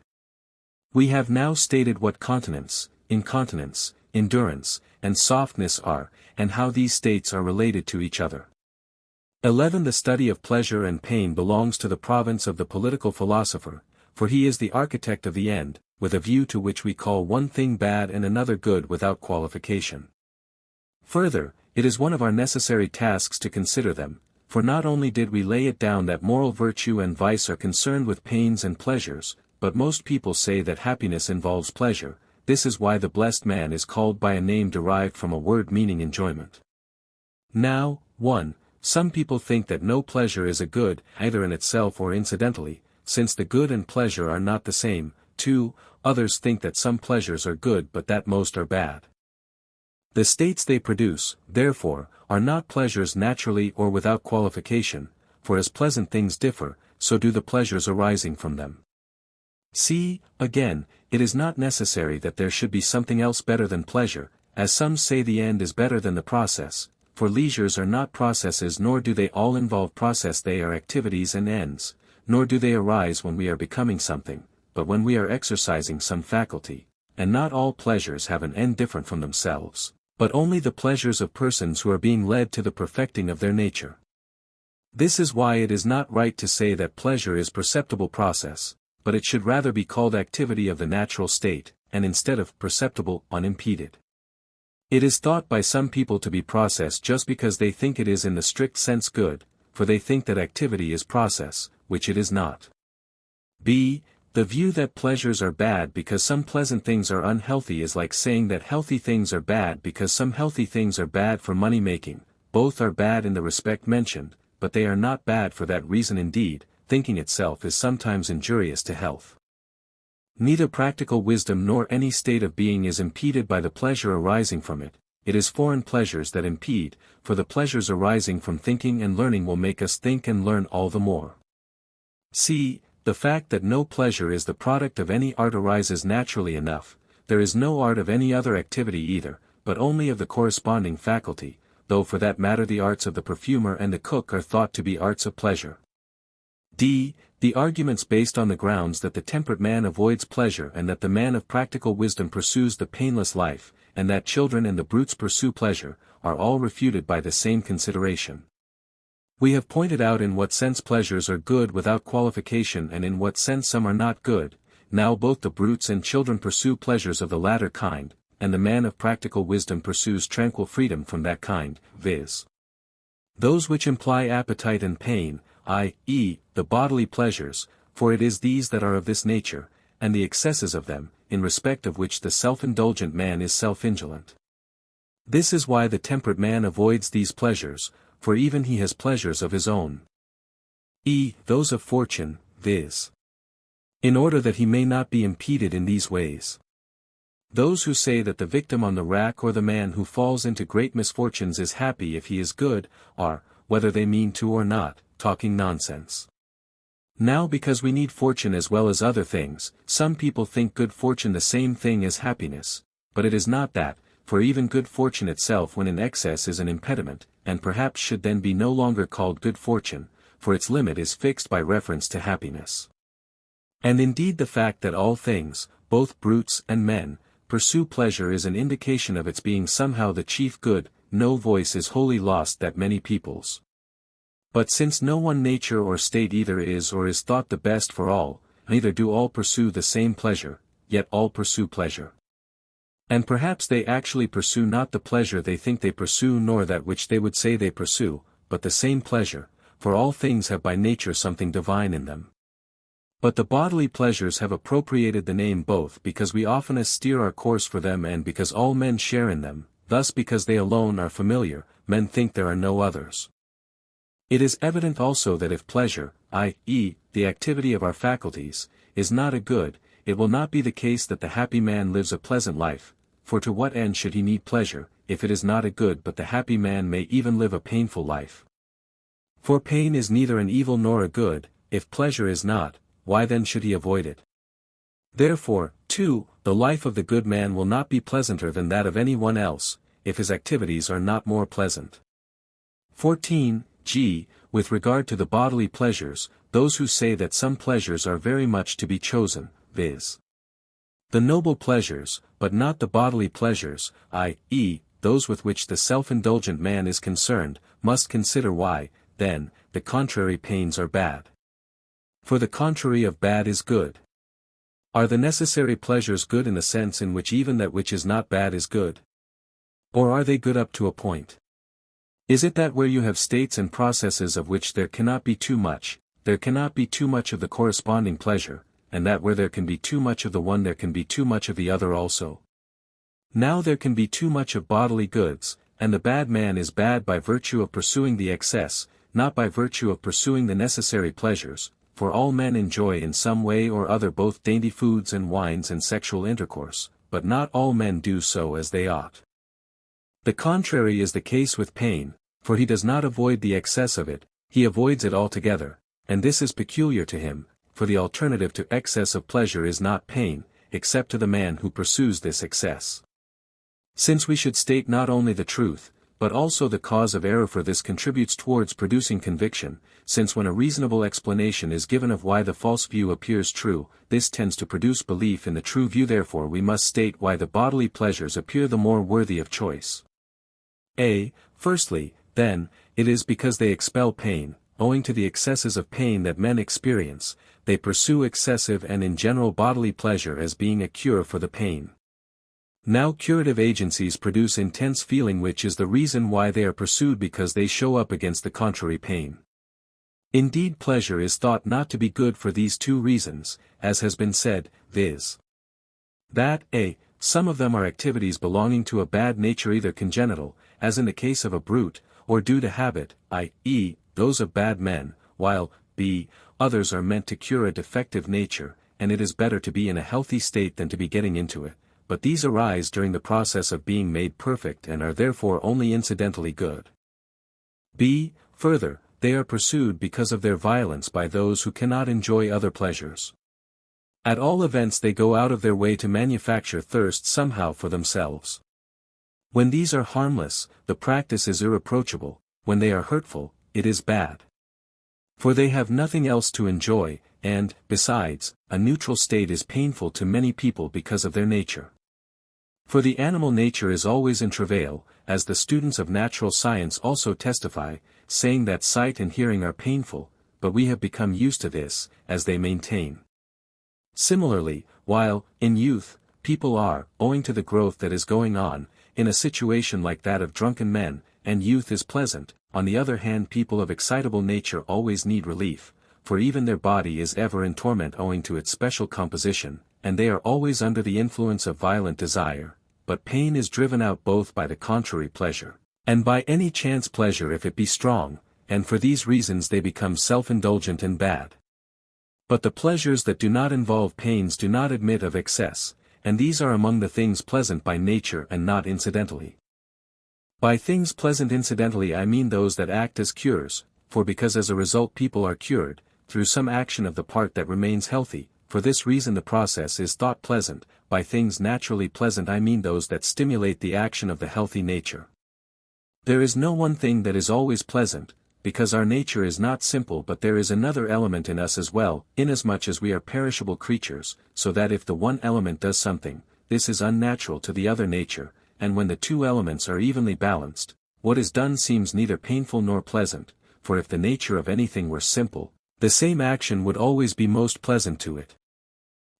We have now stated what continence, incontinence, endurance, and softness are, and how these states are related to each other. 11 The study of pleasure and pain belongs to the province of the political philosopher, for he is the architect of the end, with a view to which we call one thing bad and another good without qualification. Further, it is one of our necessary tasks to consider them, for not only did we lay it down that moral virtue and vice are concerned with pains and pleasures, but most people say that happiness involves pleasure. This is why the blessed man is called by a name derived from a word meaning enjoyment. Now, 1. Some people think that no pleasure is a good, either in itself or incidentally, since the good and pleasure are not the same. 2. Others think that some pleasures are good but that most are bad. The states they produce, therefore, are not pleasures naturally or without qualification, for as pleasant things differ, so do the pleasures arising from them. See, again, it is not necessary that there should be something else better than pleasure, as some say the end is better than the process, for leisures are not processes nor do they all involve process, they are activities and ends, nor do they arise when we are becoming something, but when we are exercising some faculty, and not all pleasures have an end different from themselves, but only the pleasures of persons who are being led to the perfecting of their nature. This is why it is not right to say that pleasure is perceptible process, but it should rather be called activity of the natural state, and instead of perceptible, unimpeded. It is thought by some people to be process just because they think it is in the strict sense good, for they think that activity is process, which it is not. b. The view that pleasures are bad because some pleasant things are unhealthy is like saying that healthy things are bad because some healthy things are bad for money-making. Both are bad in the respect mentioned, but they are not bad for that reason. Indeed, thinking itself is sometimes injurious to health. Neither practical wisdom nor any state of being is impeded by the pleasure arising from it, it is foreign pleasures that impede, for the pleasures arising from thinking and learning will make us think and learn all the more. c. The fact that no pleasure is the product of any art arises naturally enough. There is no art of any other activity either, but only of the corresponding faculty, though for that matter the arts of the perfumer and the cook are thought to be arts of pleasure. d. The arguments based on the grounds that the temperate man avoids pleasure and that the man of practical wisdom pursues the painless life, and that children and the brutes pursue pleasure, are all refuted by the same consideration. We have pointed out in what sense pleasures are good without qualification and in what sense some are not good. Now both the brutes and children pursue pleasures of the latter kind, and the man of practical wisdom pursues tranquil freedom from that kind, viz. those which imply appetite and pain, i.e., the bodily pleasures, for it is these that are of this nature, and the excesses of them, in respect of which the self-indulgent man is self-indulgent. This is why the temperate man avoids these pleasures, for even he has pleasures of his own. Those of fortune, viz. in order that he may not be impeded in these ways. Those who say that the victim on the rack or the man who falls into great misfortunes is happy if he is good, are, whether they mean to or not, talking nonsense. Now because we need fortune as well as other things, some people think good fortune the same thing as happiness, but it is not that, for even good fortune itself when in excess is an impediment, and perhaps should then be no longer called good fortune, for its limit is fixed by reference to happiness. And indeed the fact that all things, both brutes and men, pursue pleasure is an indication of its being somehow the chief good. No voice is wholly lost that many peoples. But since no one nature or state either is or is thought the best for all, neither do all pursue the same pleasure, yet all pursue pleasure. And perhaps they actually pursue not the pleasure they think they pursue nor that which they would say they pursue, but the same pleasure, for all things have by nature something divine in them. But the bodily pleasures have appropriated the name both because we oftenest steer our course for them and because all men share in them, thus because they alone are familiar, men think there are no others. It is evident also that if pleasure, i.e., the activity of our faculties, is not a good, it will not be the case that the happy man lives a pleasant life, for to what end should he need pleasure, if it is not a good but the happy man may even live a painful life. For pain is neither an evil nor a good, if pleasure is not, why then should he avoid it? Therefore, too, the life of the good man will not be pleasanter than that of any one else, if his activities are not more pleasant. 14. G. With regard to the bodily pleasures, those who say that some pleasures are very much to be chosen, viz. the noble pleasures, but not the bodily pleasures, i.e., those with which the self-indulgent man is concerned, must consider why, then, the contrary pains are bad. For the contrary of bad is good. Are the necessary pleasures good in the sense in which even that which is not bad is good? Or are they good up to a point? Is it that where you have states and processes of which there cannot be too much, there cannot be too much of the corresponding pleasure, and that where there can be too much of the one there can be too much of the other also? Now there can be too much of bodily goods, and the bad man is bad by virtue of pursuing the excess, not by virtue of pursuing the necessary pleasures, for all men enjoy in some way or other both dainty foods and wines and sexual intercourse, but not all men do so as they ought. The contrary is the case with pain, for he does not avoid the excess of it, he avoids it altogether, and this is peculiar to him, for the alternative to excess of pleasure is not pain, except to the man who pursues this excess. Since we should state not only the truth, but also the cause of error, for this contributes towards producing conviction, since when a reasonable explanation is given of why the false view appears true, this tends to produce belief in the true view. Therefore we must state why the bodily pleasures appear the more worthy of choice. Firstly, then, it is because they expel pain, owing to the excesses of pain that men experience, they pursue excessive and in general bodily pleasure as being a cure for the pain. Now curative agencies produce intense feeling, which is the reason why they are pursued, because they show up against the contrary pain. Indeed pleasure is thought not to be good for these two reasons, as has been said, viz. that some of them are activities belonging to a bad nature, either congenital, as in the case of a brute, or due to habit, i.e., those of bad men, while b. others are meant to cure a defective nature, and it is better to be in a healthy state than to be getting into it, but these arise during the process of being made perfect and are therefore only incidentally good. b. Further, they are pursued because of their violence by those who cannot enjoy other pleasures. At all events they go out of their way to manufacture thirst somehow for themselves. When these are harmless, the practice is irreproachable; when they are hurtful, it is bad. For they have nothing else to enjoy, and, besides, a neutral state is painful to many people because of their nature. For the animal nature is always in travail, as the students of natural science also testify, saying that sight and hearing are painful, but we have become used to this, as they maintain. Similarly, while, in youth, people are, owing to the growth that is going on, in a situation like that of drunken men, and youth is pleasant, on the other hand people of excitable nature always need relief, for even their body is ever in torment owing to its special composition, and they are always under the influence of violent desire, but pain is driven out both by the contrary pleasure, and by any chance pleasure if it be strong, and for these reasons they become self-indulgent and bad. But the pleasures that do not involve pains do not admit of excess, and these are among the things pleasant by nature and not incidentally. By things pleasant incidentally I mean those that act as cures, for because as a result people are cured, through some action of the part that remains healthy, for this reason the process is thought pleasant. By things naturally pleasant I mean those that stimulate the action of the healthy nature. There is no one thing that is always pleasant, because our nature is not simple, but there is another element in us as well, inasmuch as we are perishable creatures, so that if the one element does something, this is unnatural to the other nature, and when the two elements are evenly balanced, what is done seems neither painful nor pleasant, for if the nature of anything were simple, the same action would always be most pleasant to it.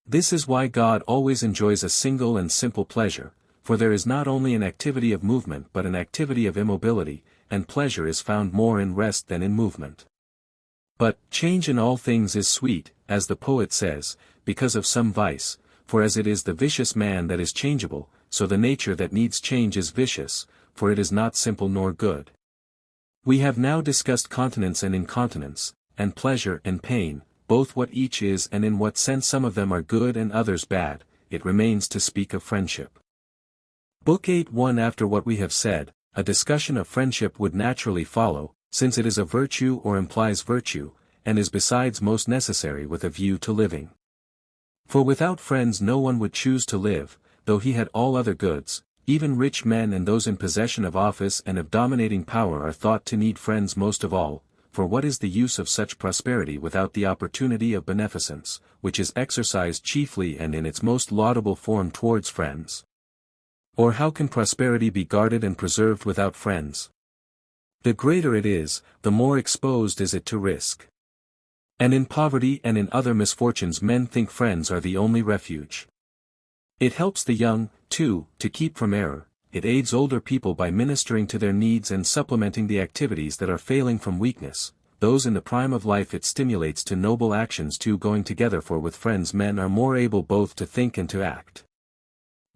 This is why God always enjoys a single and simple pleasure, for there is not only an activity of movement but an activity of immobility, and pleasure is found more in rest than in movement. But, change in all things is sweet, as the poet says, because of some vice, for as it is the vicious man that is changeable, so the nature that needs change is vicious, for it is not simple nor good. We have now discussed continence and incontinence, and pleasure and pain, both what each is and in what sense some of them are good and others bad. It remains to speak of friendship. Book 8:1. After what we have said, a discussion of friendship would naturally follow, since it is a virtue or implies virtue, and is besides most necessary with a view to living. For without friends no one would choose to live, though he had all other goods. Even rich men and those in possession of office and of dominating power are thought to need friends most of all, for what is the use of such prosperity without the opportunity of beneficence, which is exercised chiefly and in its most laudable form towards friends? Or how can prosperity be guarded and preserved without friends? The greater it is, the more exposed is it to risk. And in poverty and in other misfortunes men think friends are the only refuge. It helps the young, too, to keep from error. It aids older people by ministering to their needs and supplementing the activities that are failing from weakness. Those in the prime of life it stimulates to noble actions too, going together, for with friends men are more able both to think and to act.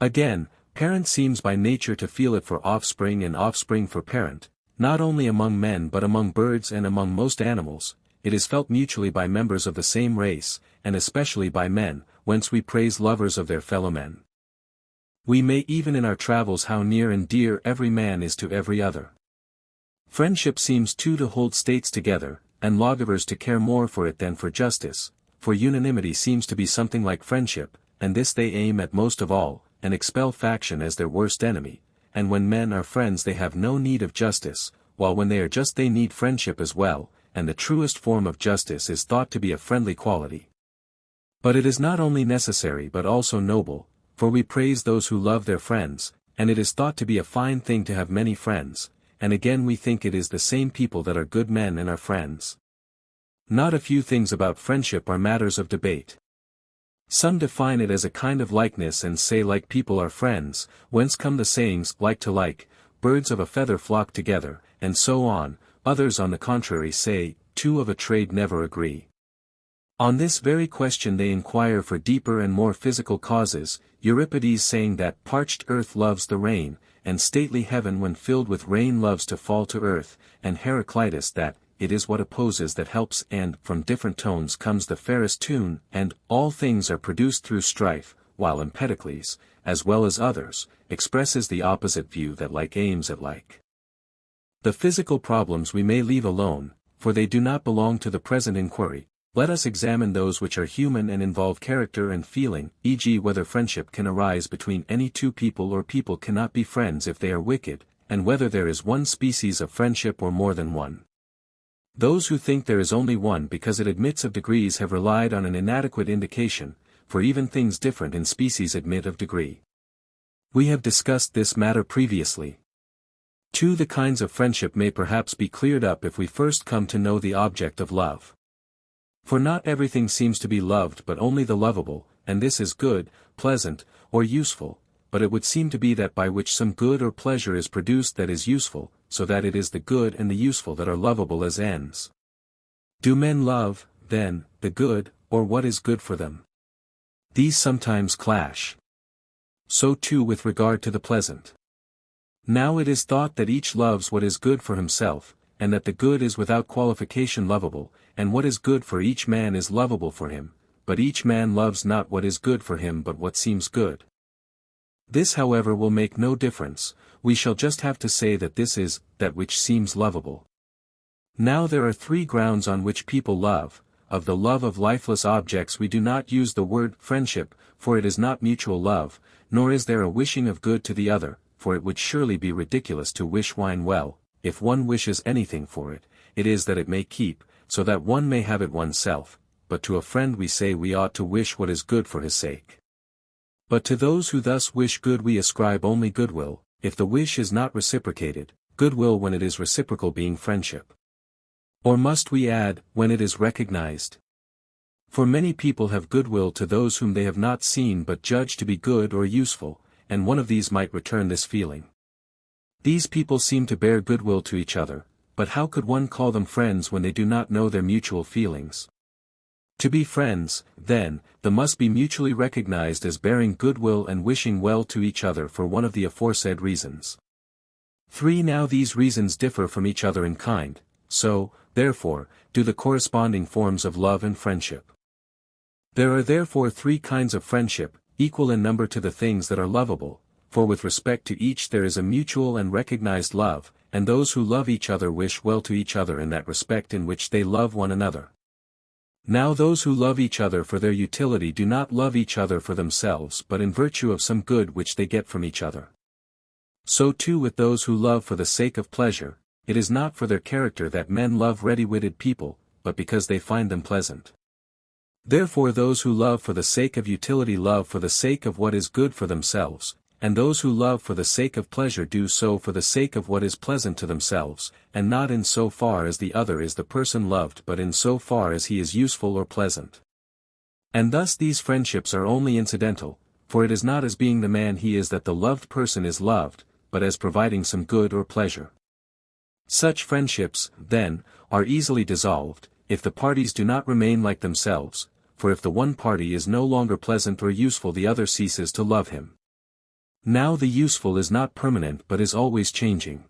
Again, parent seems by nature to feel it for offspring and offspring for parent, not only among men but among birds and among most animals. It is felt mutually by members of the same race, and especially by men, whence we praise lovers of their fellow men. We may even in our travels how near and dear every man is to every other. Friendship seems too to hold states together, and lawgivers to care more for it than for justice, for unanimity seems to be something like friendship, and this they aim at most of all, and expel faction as their worst enemy, and when men are friends they have no need of justice, while when they are just they need friendship as well, and the truest form of justice is thought to be a friendly quality. But it is not only necessary but also noble, for we praise those who love their friends, and it is thought to be a fine thing to have many friends, and again we think it is the same people that are good men and are friends. Not a few things about friendship are matters of debate. Some define it as a kind of likeness and say like people are friends, whence come the sayings like to like, birds of a feather flock together, and so on. Others on the contrary say, two of a trade never agree. On this very question they inquire for deeper and more physical causes, Euripides saying that parched earth loves the rain, and stately heaven when filled with rain loves to fall to earth, and Heraclitus that, it is what opposes that helps, and from different tones comes the fairest tune, and all things are produced through strife, while Empedocles, as well as others, expresses the opposite view that like aims at like. The physical problems we may leave alone, for they do not belong to the present inquiry. Let us examine those which are human and involve character and feeling, e.g. whether friendship can arise between any two people or people cannot be friends if they are wicked, and whether there is one species of friendship or more than one. Those who think there is only one because it admits of degrees have relied on an inadequate indication, for even things different in species admit of degree. We have discussed this matter previously. 2. The kinds of friendship may perhaps be cleared up if we first come to know the object of love. For not everything seems to be loved but only the lovable, and this is good, pleasant, or useful, but it would seem to be that by which some good or pleasure is produced that is useful, so that it is the good and the useful that are lovable as ends. Do men love, then, the good, or what is good for them? These sometimes clash. So too with regard to the pleasant. Now it is thought that each loves what is good for himself, and that the good is without qualification lovable, and what is good for each man is lovable for him, but each man loves not what is good for him but what seems good. This however will make no difference, we shall just have to say that this is, that which seems lovable. Now there are 3 grounds on which people love. Of the love of lifeless objects we do not use the word friendship, for it is not mutual love, nor is there a wishing of good to the other, for it would surely be ridiculous to wish wine well. If one wishes anything for it, it is that it may keep, so that one may have it oneself, but to a friend we say we ought to wish what is good for his sake. But to those who thus wish good we ascribe only goodwill, if the wish is not reciprocated, goodwill when it is reciprocal being friendship. Or must we add, when it is recognized? For many people have goodwill to those whom they have not seen but judge to be good or useful, and one of these might return this feeling. These people seem to bear goodwill to each other, but how could one call them friends when they do not know their mutual feelings? To be friends, then, they must be mutually recognized as bearing goodwill and wishing well to each other for one of the aforesaid reasons. 3. Now these reasons differ from each other in kind, so, therefore, do the corresponding forms of love and friendship. There are therefore 3 kinds of friendship, equal in number to the things that are lovable, for with respect to each there is a mutual and recognized love, and those who love each other wish well to each other in that respect in which they love one another. Now those who love each other for their utility do not love each other for themselves but in virtue of some good which they get from each other. So too with those who love for the sake of pleasure, it is not for their character that men love ready-witted people, but because they find them pleasant. Therefore those who love for the sake of utility love for the sake of what is good for themselves, and those who love for the sake of pleasure do so for the sake of what is pleasant to themselves, and not in so far as the other is the person loved but in so far as he is useful or pleasant. And thus these friendships are only incidental, for it is not as being the man he is that the loved person is loved, but as providing some good or pleasure. Such friendships, then, are easily dissolved, if the parties do not remain like themselves, for if the one party is no longer pleasant or useful the other ceases to love him. Now the useful is not permanent but is always changing.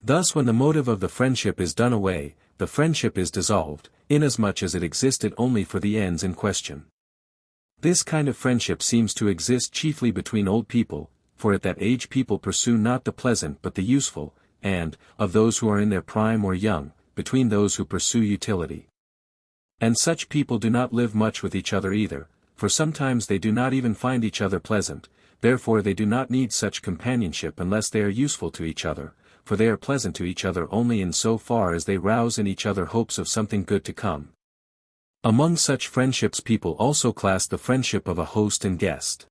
Thus when the motive of the friendship is done away, the friendship is dissolved, inasmuch as it existed only for the ends in question. This kind of friendship seems to exist chiefly between old people, for at that age people pursue not the pleasant but the useful, and, of those who are in their prime or young, between those who pursue utility. And such people do not live much with each other either, for sometimes they do not even find each other pleasant. Therefore they do not need such companionship unless they are useful to each other, for they are pleasant to each other only in so far as they rouse in each other hopes of something good to come. Among such friendships people also class the friendship of a host and guest.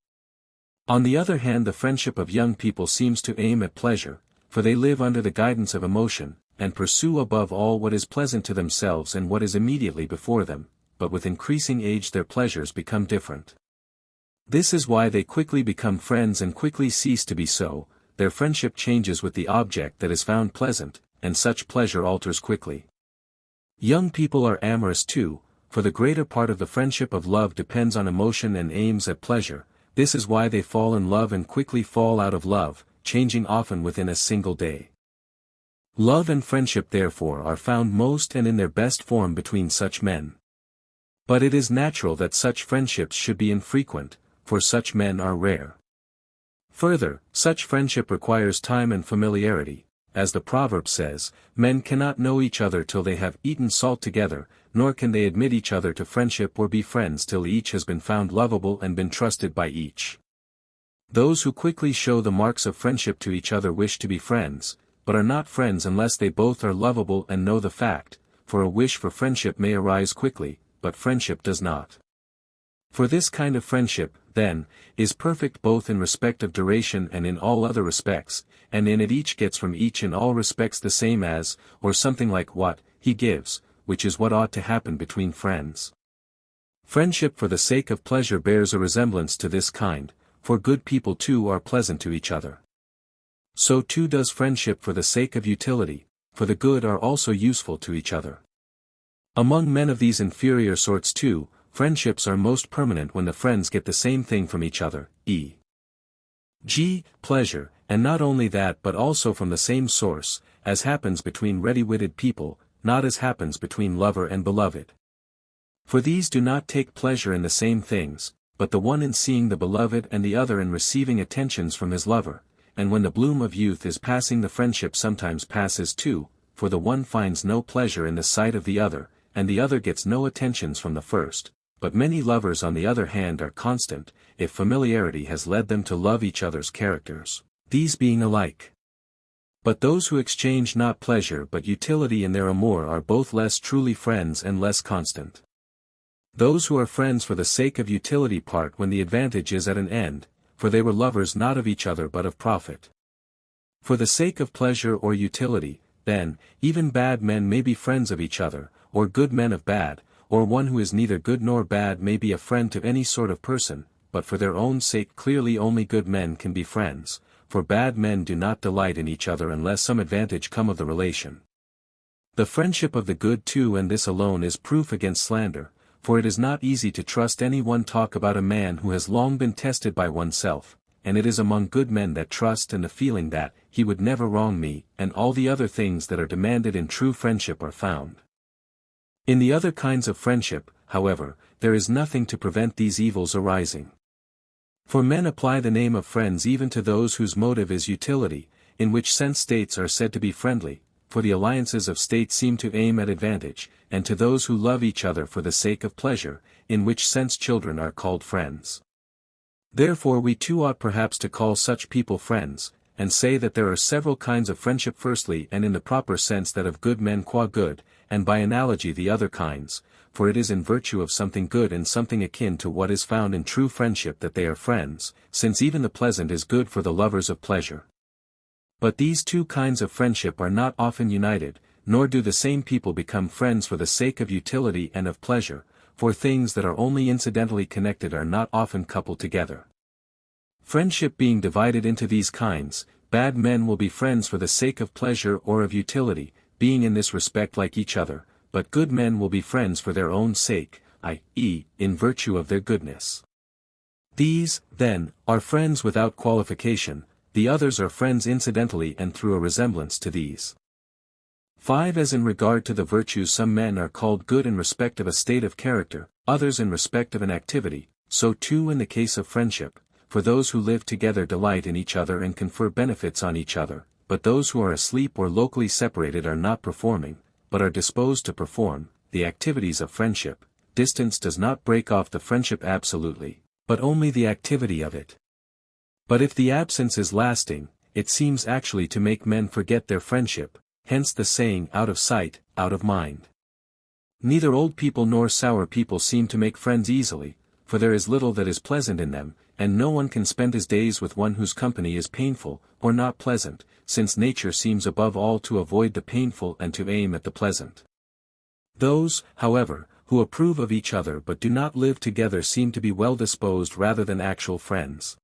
On the other hand the friendship of young people seems to aim at pleasure, for they live under the guidance of emotion, and pursue above all what is pleasant to themselves and what is immediately before them, but with increasing age their pleasures become different. This is why they quickly become friends and quickly cease to be so. Their friendship changes with the object that is found pleasant, and such pleasure alters quickly. Young people are amorous too, for the greater part of the friendship of love depends on emotion and aims at pleasure. This is why they fall in love and quickly fall out of love, changing often within a single day. Love and friendship therefore are found most and in their best form between such men. But it is natural that such friendships should be infrequent, for such men are rare. Further, such friendship requires time and familiarity. As the proverb says, men cannot know each other till they have eaten salt together, nor can they admit each other to friendship or be friends till each has been found lovable and been trusted by each. Those who quickly show the marks of friendship to each other wish to be friends, but are not friends unless they both are lovable and know the fact, for a wish for friendship may arise quickly, but friendship does not. For this kind of friendship, then, is perfect both in respect of duration and in all other respects, and in it each gets from each in all respects the same as, or something like what, he gives, which is what ought to happen between friends. Friendship for the sake of pleasure bears a resemblance to this kind, for good people too are pleasant to each other. So too does friendship for the sake of utility, for the good are also useful to each other. Among men of these inferior sorts too, friendships are most permanent when the friends get the same thing from each other, e.g., pleasure, and not only that but also from the same source, as happens between ready-witted people, not as happens between lover and beloved. For these do not take pleasure in the same things, but the one in seeing the beloved and the other in receiving attentions from his lover, and when the bloom of youth is passing the friendship sometimes passes too, for the one finds no pleasure in the sight of the other, and the other gets no attentions from the first. But many lovers on the other hand are constant, if familiarity has led them to love each other's characters, these being alike. But those who exchange not pleasure but utility in their amour are both less truly friends and less constant. Those who are friends for the sake of utility part when the advantage is at an end, for they were lovers not of each other but of profit. For the sake of pleasure or utility, then, even bad men may be friends of each other, or good men of bad, or one who is neither good nor bad may be a friend to any sort of person, but for their own sake clearly only good men can be friends, for bad men do not delight in each other unless some advantage come of the relation. The friendship of the good too and this alone is proof against slander, for it is not easy to trust any one talk about a man who has long been tested by oneself, and it is among good men that trust and the feeling that, he would never wrong me, and all the other things that are demanded in true friendship are found. In the other kinds of friendship, however, there is nothing to prevent these evils arising. For men apply the name of friends even to those whose motive is utility, in which sense states are said to be friendly, for the alliances of states seem to aim at advantage, and to those who love each other for the sake of pleasure, in which sense children are called friends. Therefore we too ought perhaps to call such people friends, and say that there are several kinds of friendship firstly and in the proper sense that of good men qua good, and by analogy the other kinds, for it is in virtue of something good and something akin to what is found in true friendship that they are friends, since even the pleasant is good for the lovers of pleasure. But these two kinds of friendship are not often united, nor do the same people become friends for the sake of utility and of pleasure, for things that are only incidentally connected are not often coupled together. Friendship being divided into these kinds, bad men will be friends for the sake of pleasure or of utility, being in this respect like each other, but good men will be friends for their own sake, i.e., in virtue of their goodness. These, then, are friends without qualification, the others are friends incidentally and through a resemblance to these. 5. As in regard to the virtues some men are called good in respect of a state of character, others in respect of an activity, so too in the case of friendship, for those who live together delight in each other and confer benefits on each other, but those who are asleep or locally separated are not performing, but are disposed to perform, the activities of friendship. Distance does not break off the friendship absolutely, but only the activity of it. But if the absence is lasting, it seems actually to make men forget their friendship, hence the saying out of sight, out of mind. Neither old people nor sour people seem to make friends easily, for there is little that is pleasant in them, and no one can spend his days with one whose company is painful, or not pleasant, since nature seems above all to avoid the painful and to aim at the pleasant. Those, however, who approve of each other but do not live together seem to be well disposed rather than actual friends.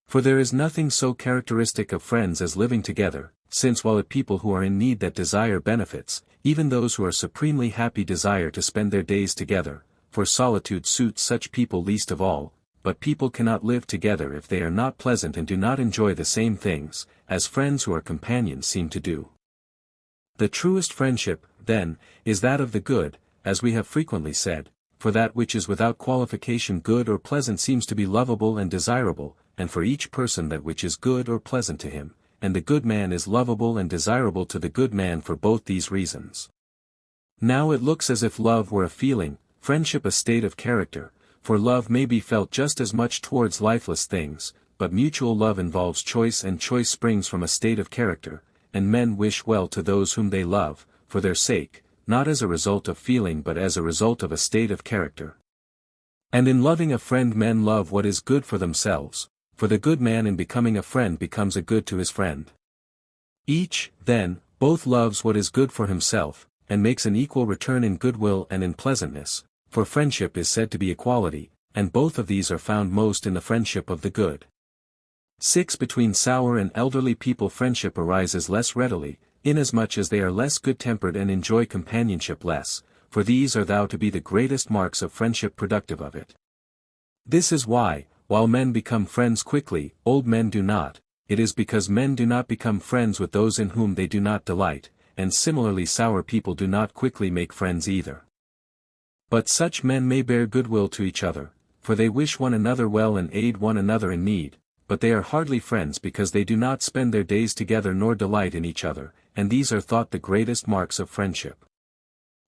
For there is nothing so characteristic of friends as living together, since while at people who are in need that desire benefits, even those who are supremely happy desire to spend their days together, for solitude suits such people least of all, but people cannot live together if they are not pleasant and do not enjoy the same things, as friends who are companions seem to do. The truest friendship, then, is that of the good, as we have frequently said, for that which is without qualification good or pleasant seems to be lovable and desirable, and for each person that which is good or pleasant to him, and the good man is lovable and desirable to the good man for both these reasons. Now it looks as if love were a feeling, friendship a state of character, for love may be felt just as much towards lifeless things, but mutual love involves choice and choice springs from a state of character, and men wish well to those whom they love, for their sake, not as a result of feeling but as a result of a state of character. And in loving a friend men love what is good for themselves, for the good man in becoming a friend becomes a good to his friend. Each, then, both loves what is good for himself, and makes an equal return in goodwill and in pleasantness, for friendship is said to be equality, and both of these are found most in the friendship of the good. 6. Between sour and elderly people friendship arises less readily, inasmuch as they are less good-tempered and enjoy companionship less, for these are thou to be the greatest marks of friendship productive of it. This is why, while men become friends quickly, old men do not, it is because men do not become friends with those in whom they do not delight, and similarly sour people do not quickly make friends either. But such men may bear goodwill to each other, for they wish one another well and aid one another in need, but they are hardly friends because they do not spend their days together nor delight in each other, and these are thought the greatest marks of friendship.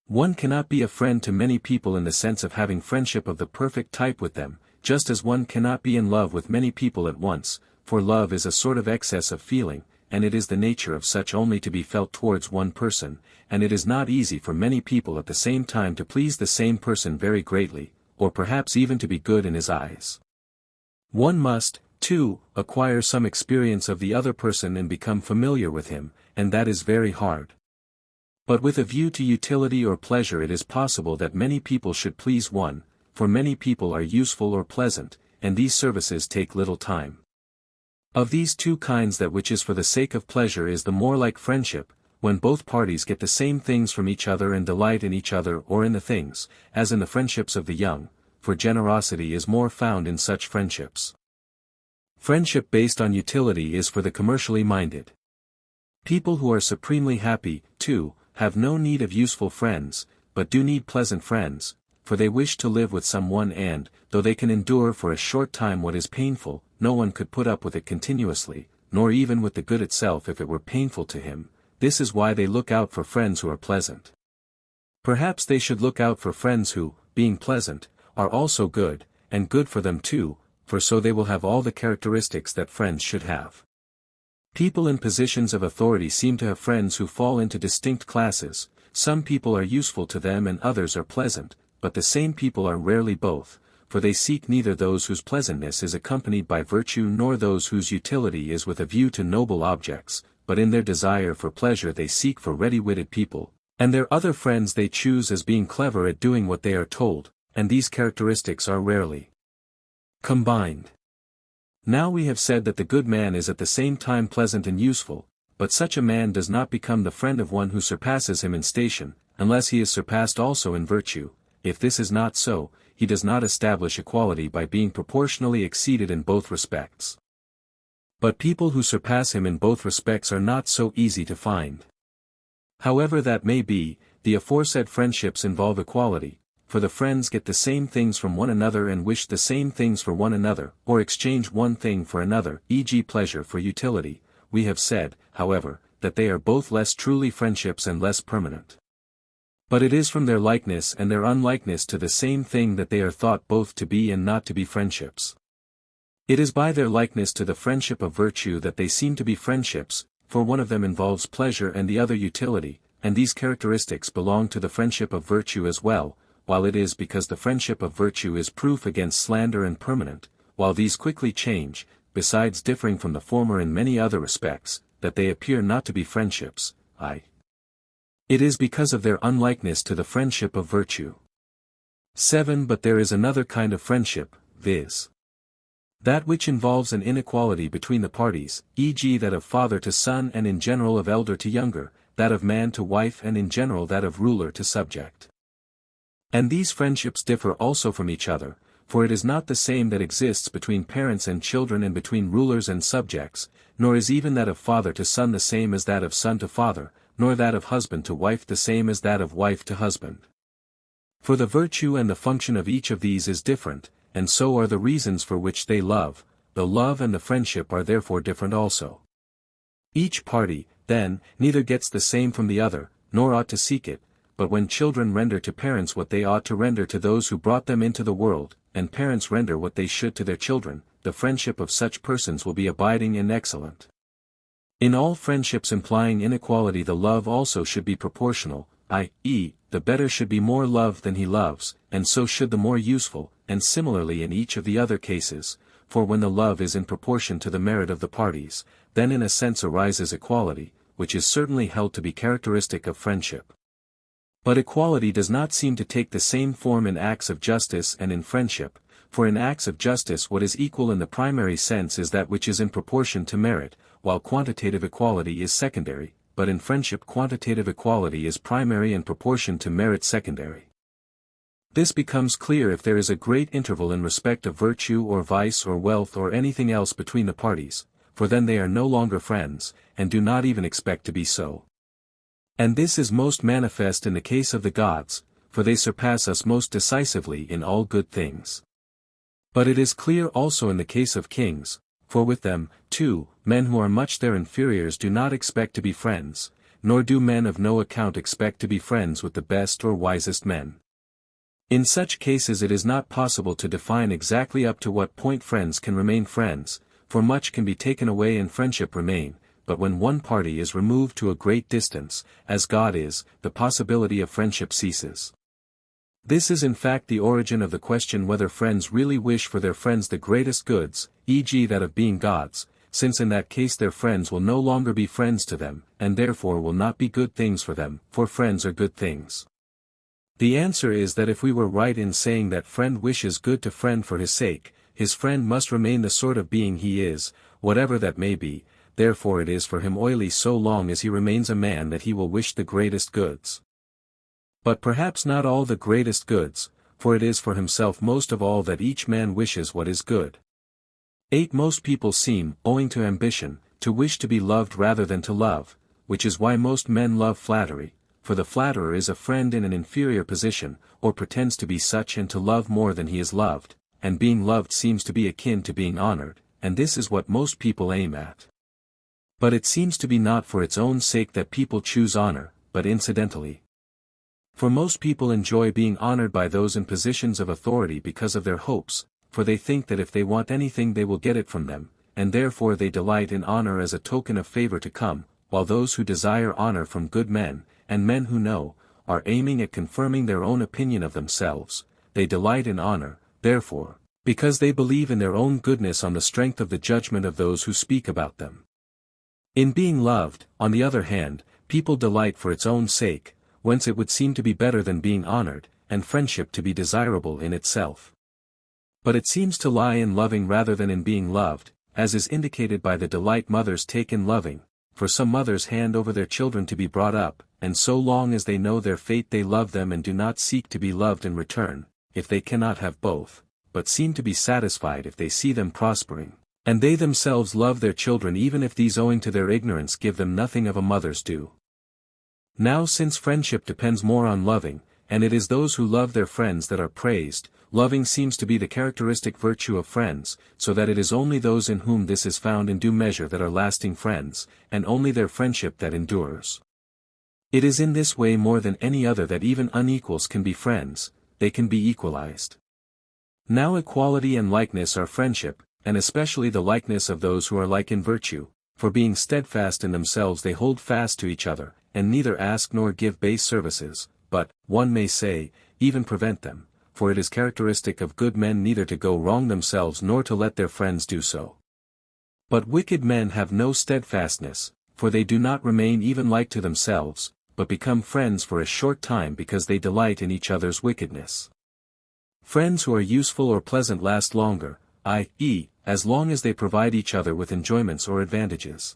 One cannot be a friend to many people in the sense of having friendship of the perfect type with them, just as one cannot be in love with many people at once, for love is a sort of excess of feeling, and it is the nature of such only to be felt towards one person, and it is not easy for many people at the same time to please the same person very greatly, or perhaps even to be good in his eyes. One must, too, acquire some experience of the other person and become familiar with him, and that is very hard. But with a view to utility or pleasure it is possible that many people should please one, for many people are useful or pleasant, and these services take little time. Of these two kinds that which is for the sake of pleasure is the more like friendship, when both parties get the same things from each other and delight in each other or in the things, as in the friendships of the young, for generosity is more found in such friendships. Friendship based on utility is for the commercially minded. People who are supremely happy, too, have no need of useful friends, but do need pleasant friends, for they wish to live with someone and, though they can endure for a short time what is painful, no one could put up with it continuously, nor even with the good itself if it were painful to him. This is why they look out for friends who are pleasant. Perhaps they should look out for friends who, being pleasant, are also good, and good for them too, for so they will have all the characteristics that friends should have. People in positions of authority seem to have friends who fall into distinct classes. Some people are useful to them and others are pleasant, but the same people are rarely both, for they seek neither those whose pleasantness is accompanied by virtue nor those whose utility is with a view to noble objects, but in their desire for pleasure they seek for ready-witted people, and their other friends they choose as being clever at doing what they are told, and these characteristics are rarely combined. Now we have said that the good man is at the same time pleasant and useful, but such a man does not become the friend of one who surpasses him in station, unless he is surpassed also in virtue. If this is not so, he does not establish equality by being proportionally exceeded in both respects. But people who surpass him in both respects are not so easy to find. However that may be, the aforesaid friendships involve equality, for the friends get the same things from one another and wish the same things for one another, or exchange one thing for another, e.g. pleasure for utility. We have said, however, that they are both less truly friendships and less permanent. But it is from their likeness and their unlikeness to the same thing that they are thought both to be and not to be friendships. It is by their likeness to the friendship of virtue that they seem to be friendships, for one of them involves pleasure and the other utility, and these characteristics belong to the friendship of virtue as well, while it is because the friendship of virtue is proof against slander and permanent, while these quickly change, besides differing from the former in many other respects, that they appear not to be friendships. It is because of their unlikeness to the friendship of virtue. 7. But there is another kind of friendship, viz. that which involves an inequality between the parties, e.g. that of father to son and in general of elder to younger, that of man to wife and in general that of ruler to subject. And these friendships differ also from each other, for it is not the same that exists between parents and children and between rulers and subjects, nor is even that of father to son the same as that of son to father, nor that of husband to wife the same as that of wife to husband. For the virtue and the function of each of these is different, and so are the reasons for which they love. The love and the friendship are therefore different also. Each party, then, neither gets the same from the other, nor ought to seek it, but when children render to parents what they ought to render to those who brought them into the world, and parents render what they should to their children, the friendship of such persons will be abiding and excellent. In all friendships implying inequality the love also should be proportional, i.e., the better should be more loved than he loves, and so should the more useful, and similarly in each of the other cases, for when the love is in proportion to the merit of the parties, then in a sense arises equality, which is certainly held to be characteristic of friendship. But equality does not seem to take the same form in acts of justice and in friendship, for in acts of justice what is equal in the primary sense is that which is in proportion to merit, while quantitative equality is secondary, but in friendship quantitative equality is primary and proportion to merit secondary. This becomes clear if there is a great interval in respect of virtue or vice or wealth or anything else between the parties, for then they are no longer friends, and do not even expect to be so. And this is most manifest in the case of the gods, for they surpass us most decisively in all good things. But it is clear also in the case of kings, for with them, too, men who are much their inferiors do not expect to be friends, nor do men of no account expect to be friends with the best or wisest men. In such cases it is not possible to define exactly up to what point friends can remain friends, for much can be taken away and friendship remain, but when one party is removed to a great distance, as God is, the possibility of friendship ceases. This is in fact the origin of the question whether friends really wish for their friends the greatest goods, e.g. that of being gods, since in that case their friends will no longer be friends to them, and therefore will not be good things for them, for friends are good things. The answer is that if we were right in saying that friend wishes good to friend for his sake, his friend must remain the sort of being he is, whatever that may be, therefore it is for him oily so long as he remains a man that he will wish the greatest goods. But perhaps not all the greatest goods, for it is for himself most of all that each man wishes what is good. 8. Most people seem, owing to ambition, to wish to be loved rather than to love, which is why most men love flattery, for the flatterer is a friend in an inferior position, or pretends to be such and to love more than he is loved, and being loved seems to be akin to being honored, and this is what most people aim at. But it seems to be not for its own sake that people choose honor, but incidentally. For most people enjoy being honored by those in positions of authority because of their hopes, for they think that if they want anything they will get it from them, and therefore they delight in honor as a token of favor to come, while those who desire honor from good men, and men who know, are aiming at confirming their own opinion of themselves, they delight in honor, therefore, because they believe in their own goodness on the strength of the judgment of those who speak about them. In being loved, on the other hand, people delight for its own sake, whence it would seem to be better than being honored, and friendship to be desirable in itself. But it seems to lie in loving rather than in being loved, as is indicated by the delight mothers take in loving, for some mothers hand over their children to be brought up, and so long as they know their fate they love them and do not seek to be loved in return, if they cannot have both, but seem to be satisfied if they see them prospering, and they themselves love their children even if these owing to their ignorance give them nothing of a mother's due. Now since friendship depends more on loving, and it is those who love their friends that are praised, loving seems to be the characteristic virtue of friends, so that it is only those in whom this is found in due measure that are lasting friends, and only their friendship that endures. It is in this way more than any other that even unequals can be friends, they can be equalized. Now equality and likeness are friendship, and especially the likeness of those who are like in virtue, for being steadfast in themselves they hold fast to each other, and neither ask nor give base services, but, one may say, even prevent them, for it is characteristic of good men neither to go wrong themselves nor to let their friends do so. But wicked men have no steadfastness, for they do not remain even like to themselves, but become friends for a short time because they delight in each other's wickedness. Friends who are useful or pleasant last longer, i.e., as long as they provide each other with enjoyments or advantages.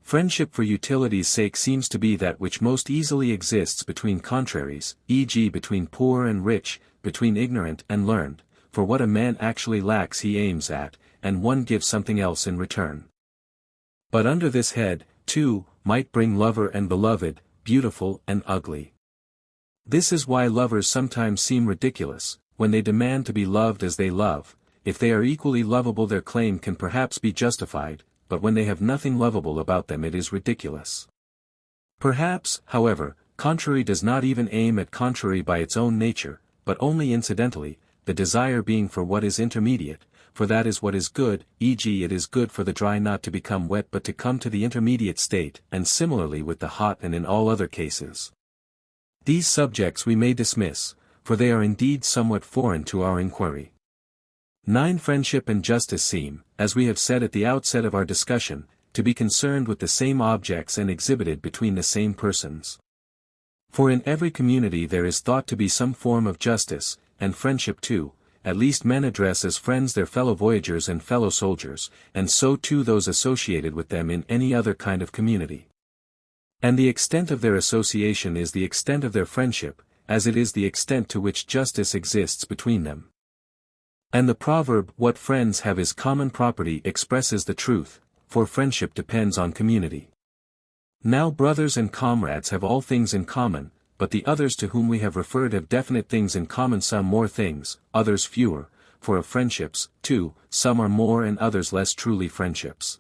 Friendship for utility's sake seems to be that which most easily exists between contraries, e.g. between poor and rich, between ignorant and learned, for what a man actually lacks he aims at, and one gives something else in return. But under this head, too, might bring lover and beloved, beautiful and ugly. This is why lovers sometimes seem ridiculous, when they demand to be loved as they love. If they are equally lovable their claim can perhaps be justified, but when they have nothing lovable about them it is ridiculous. Perhaps, however, contrary does not even aim at contrary by its own nature, but only incidentally, the desire being for what is intermediate, for that is what is good, e.g. it is good for the dry not to become wet but to come to the intermediate state, and similarly with the hot and in all other cases. These subjects we may dismiss, for they are indeed somewhat foreign to our inquiry. 9. Friendship and justice seem, as we have said at the outset of our discussion, to be concerned with the same objects and exhibited between the same persons. For in every community there is thought to be some form of justice, and friendship too, at least men address as friends their fellow voyagers and fellow soldiers, and so too those associated with them in any other kind of community. And the extent of their association is the extent of their friendship, as it is the extent to which justice exists between them. And the proverb, "What friends have is common property," expresses the truth, for friendship depends on community. Now brothers and comrades have all things in common, but the others to whom we have referred have definite things in common, some more things, others fewer, for of friendships, too, some are more and others less truly friendships.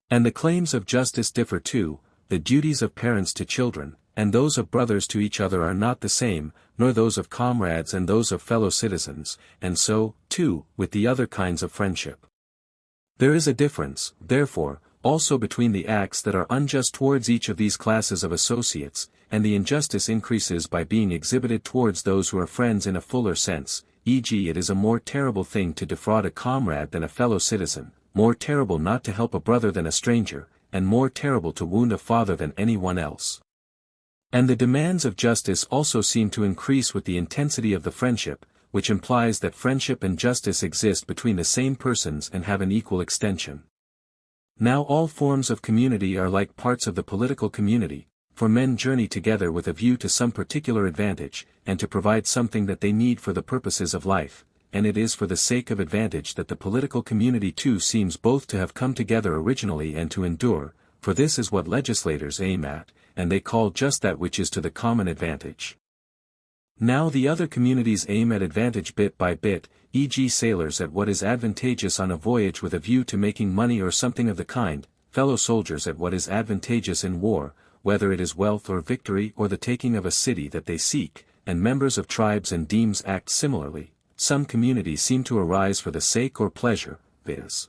And the claims of justice differ too, the duties of parents to children, and those of brothers to each other are not the same, nor those of comrades and those of fellow citizens, and so, too, with the other kinds of friendship. There is a difference, therefore, also between the acts that are unjust towards each of these classes of associates, and the injustice increases by being exhibited towards those who are friends in a fuller sense, e.g. it is a more terrible thing to defraud a comrade than a fellow citizen, more terrible not to help a brother than a stranger, and more terrible to wound a father than anyone else. And the demands of justice also seem to increase with the intensity of the friendship, which implies that friendship and justice exist between the same persons and have an equal extension. Now all forms of community are like parts of the political community, for men journey together with a view to some particular advantage, and to provide something that they need for the purposes of life, and it is for the sake of advantage that the political community too seems both to have come together originally and to endure, for this is what legislators aim at, and they call just that which is to the common advantage. Now the other communities aim at advantage bit by bit, e.g. sailors at what is advantageous on a voyage with a view to making money or something of the kind, fellow soldiers at what is advantageous in war, whether it is wealth or victory or the taking of a city that they seek, and members of tribes and demes act similarly. Some communities seem to arise for the sake or pleasure, viz.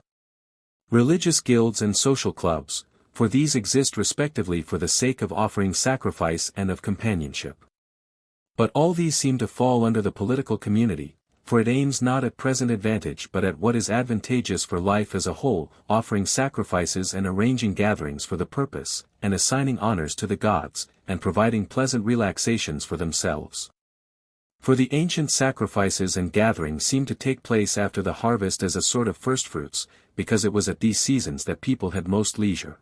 religious guilds and social clubs, for these exist respectively for the sake of offering sacrifice and of companionship. But all these seem to fall under the political community, for it aims not at present advantage but at what is advantageous for life as a whole, offering sacrifices and arranging gatherings for the purpose, and assigning honors to the gods, and providing pleasant relaxations for themselves. For the ancient sacrifices and gatherings seem to take place after the harvest as a sort of firstfruits, because it was at these seasons that people had most leisure.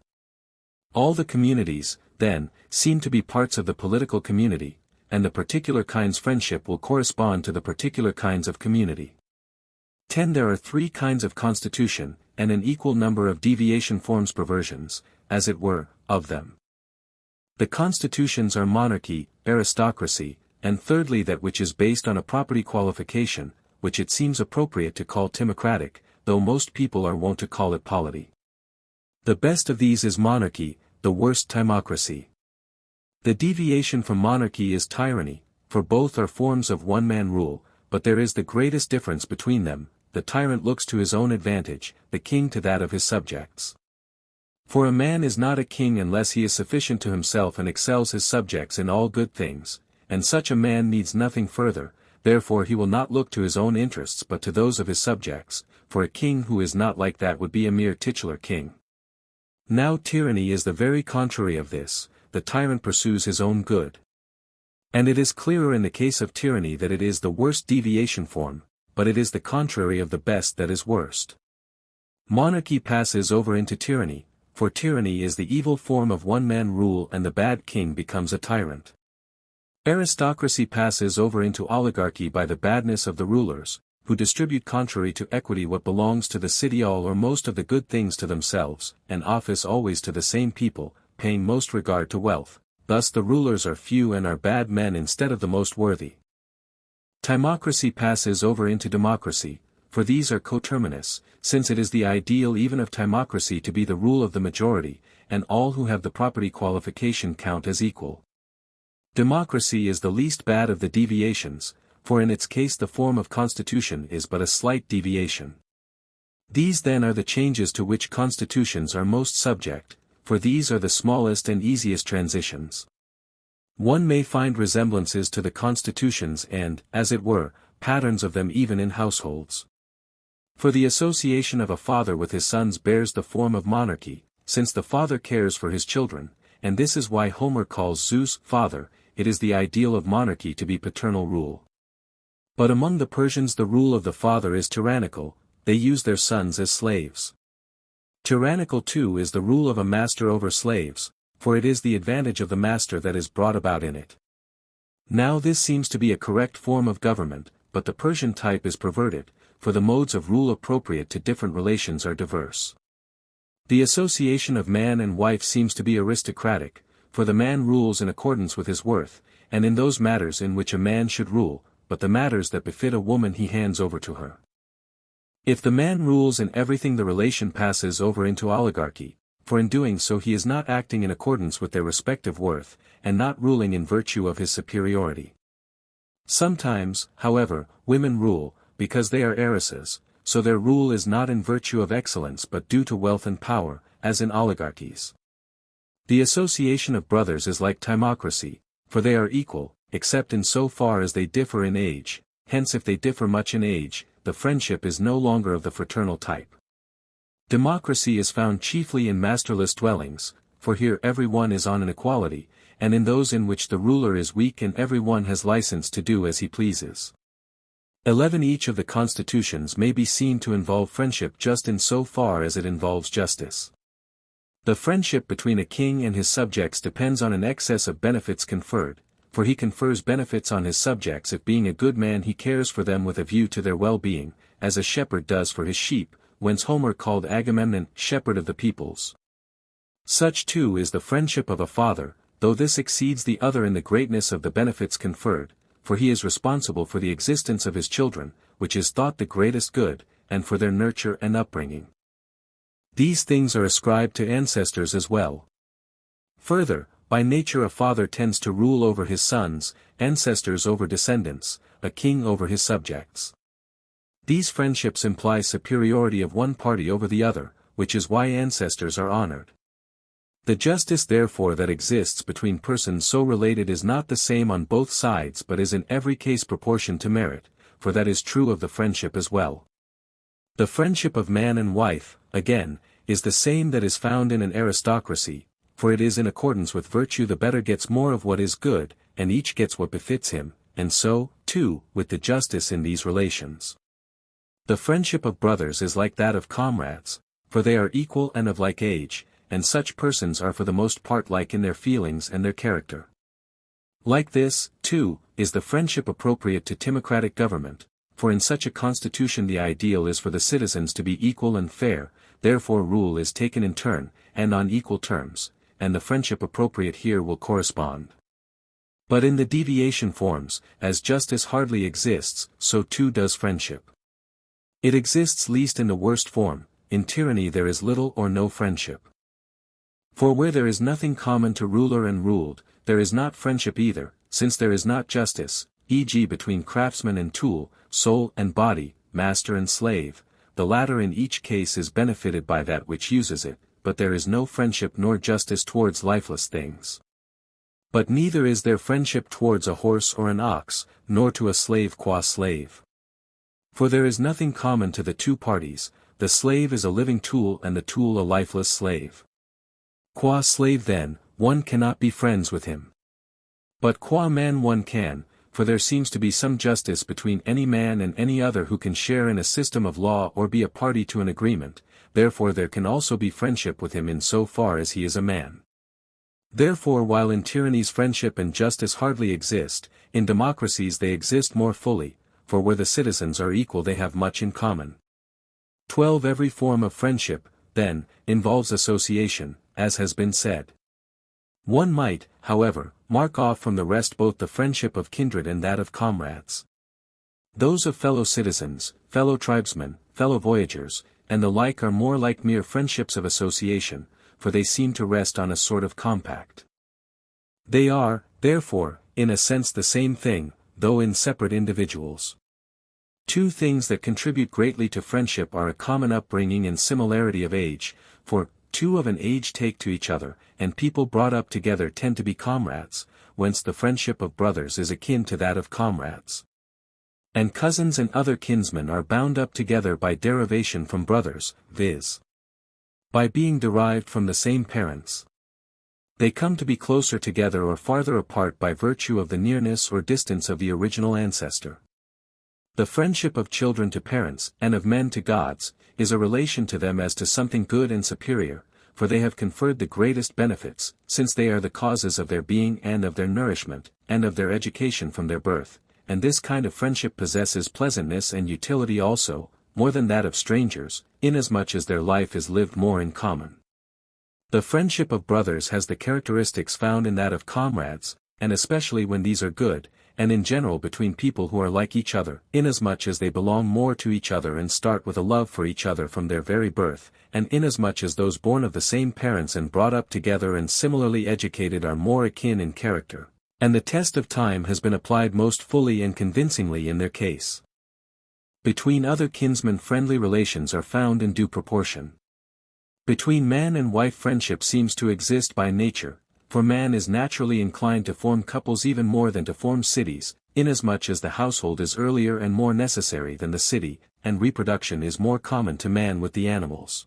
All the communities, then, seem to be parts of the political community, and the particular kinds friendship will correspond to the particular kinds of community. 10. There are 3 kinds of constitution, and an equal number of deviation forms perversions, as it were, of them. The constitutions are monarchy, aristocracy, and thirdly that which is based on a property qualification, which it seems appropriate to call timocratic, though most people are wont to call it polity. The best of these is monarchy, the worst timocracy. The deviation from monarchy is tyranny, for both are forms of one-man rule, but there is the greatest difference between them. The tyrant looks to his own advantage, the king to that of his subjects. For a man is not a king unless he is sufficient to himself and excels his subjects in all good things, and such a man needs nothing further, therefore he will not look to his own interests but to those of his subjects, for a king who is not like that would be a mere titular king. Now tyranny is the very contrary of this, the tyrant pursues his own good. And it is clearer in the case of tyranny that it is the worst deviation form, but it is the contrary of the best that is worst. Monarchy passes over into tyranny, for tyranny is the evil form of one-man rule and the bad king becomes a tyrant. Aristocracy passes over into oligarchy by the badness of the rulers, who distribute contrary to equity what belongs to the city all or most of the good things to themselves, and office always to the same people, paying most regard to wealth, thus the rulers are few and are bad men instead of the most worthy. Timocracy passes over into democracy, for these are coterminous, since it is the ideal even of timocracy to be the rule of the majority, and all who have the property qualification count as equal. Democracy is the least bad of the deviations, for in its case the form of constitution is but a slight deviation. These then are the changes to which constitutions are most subject, for these are the smallest and easiest transitions. One may find resemblances to the constitutions and, as it were, patterns of them even in households. For the association of a father with his sons bears the form of monarchy, since the father cares for his children, and this is why Homer calls Zeus father. It is the ideal of monarchy to be paternal rule. But among the Persians the rule of the father is tyrannical, they use their sons as slaves. Tyrannical too is the rule of a master over slaves, for it is the advantage of the master that is brought about in it. Now this seems to be a correct form of government, but the Persian type is perverted, for the modes of rule appropriate to different relations are diverse. The association of man and wife seems to be aristocratic, for the man rules in accordance with his worth, and in those matters in which a man should rule, but the matters that befit a woman he hands over to her. If the man rules in everything the relation passes over into oligarchy, for in doing so he is not acting in accordance with their respective worth, and not ruling in virtue of his superiority. Sometimes, however, women rule, because they are heiresses, so their rule is not in virtue of excellence but due to wealth and power, as in oligarchies. The association of brothers is like timocracy, for they are equal, except in so far as they differ in age, hence if they differ much in age, the friendship is no longer of the fraternal type. Democracy is found chiefly in masterless dwellings, for here every one is on an equality, and in those in which the ruler is weak and every one has license to do as he pleases. 11 Each of the constitutions may be seen to involve friendship just in so far as it involves justice. The friendship between a king and his subjects depends on an excess of benefits conferred, for he confers benefits on his subjects if being a good man he cares for them with a view to their well-being, as a shepherd does for his sheep, whence Homer called Agamemnon shepherd of the peoples. Such too is the friendship of a father, though this exceeds the other in the greatness of the benefits conferred, for he is responsible for the existence of his children, which is thought the greatest good, and for their nurture and upbringing. These things are ascribed to ancestors as well. Further, by nature a father tends to rule over his sons, ancestors over descendants, a king over his subjects. These friendships imply superiority of one party over the other, which is why ancestors are honored. The justice therefore that exists between persons so related is not the same on both sides but is in every case proportioned to merit, for that is true of the friendship as well. The friendship of man and wife, again, is the same that is found in an aristocracy, for it is in accordance with virtue the better gets more of what is good, and each gets what befits him, and so, too, with the justice in these relations. The friendship of brothers is like that of comrades, for they are equal and of like age, and such persons are for the most part like in their feelings and their character. Like this, too, is the friendship appropriate to timocratic government, for in such a constitution the ideal is for the citizens to be equal and fair, therefore rule is taken in turn, and on equal terms, and the friendship appropriate here will correspond. But in the deviation forms, as justice hardly exists, so too does friendship. It exists least in the worst form, in tyranny there is little or no friendship. For where there is nothing common to ruler and ruled, there is not friendship either, since there is not justice, e.g. between craftsman and tool, soul and body, master and slave, the latter in each case is benefited by that which uses it, but there is no friendship nor justice towards lifeless things. But neither is there friendship towards a horse or an ox, nor to a slave qua slave. For there is nothing common to the two parties, the slave is a living tool and the tool a lifeless slave. Qua slave then, one cannot be friends with him. But qua man one can, for there seems to be some justice between any man and any other who can share in a system of law or be a party to an agreement, therefore there can also be friendship with him in so far as he is a man. Therefore while in tyrannies friendship and justice hardly exist, in democracies they exist more fully, for where the citizens are equal they have much in common. 12 Every form of friendship, then, involves association, as has been said. One might, however, mark off from the rest both the friendship of kindred and that of comrades. Those of fellow citizens, fellow tribesmen, fellow voyagers, and the like are more like mere friendships of association, for they seem to rest on a sort of compact. They are, therefore, in a sense the same thing, though in separate individuals. Two things that contribute greatly to friendship are a common upbringing and similarity of age, for two of an age take to each other, and people brought up together tend to be comrades, whence the friendship of brothers is akin to that of comrades. And cousins and other kinsmen are bound up together by derivation from brothers, viz. by being derived from the same parents. They come to be closer together or farther apart by virtue of the nearness or distance of the original ancestor. The friendship of children to parents, and of men to gods, is a relation to them as to something good and superior, for they have conferred the greatest benefits, since they are the causes of their being and of their nourishment, and of their education from their birth. And this kind of friendship possesses pleasantness and utility also, more than that of strangers, inasmuch as their life is lived more in common. The friendship of brothers has the characteristics found in that of comrades, and especially when these are good, and in general between people who are like each other, inasmuch as they belong more to each other and start with a love for each other from their very birth, and inasmuch as those born of the same parents and brought up together and similarly educated are more akin in character. And the test of time has been applied most fully and convincingly in their case. Between other kinsmen friendly relations are found in due proportion. Between man and wife friendship seems to exist by nature, for man is naturally inclined to form couples even more than to form cities, inasmuch as the household is earlier and more necessary than the city, and reproduction is more common to man with the animals.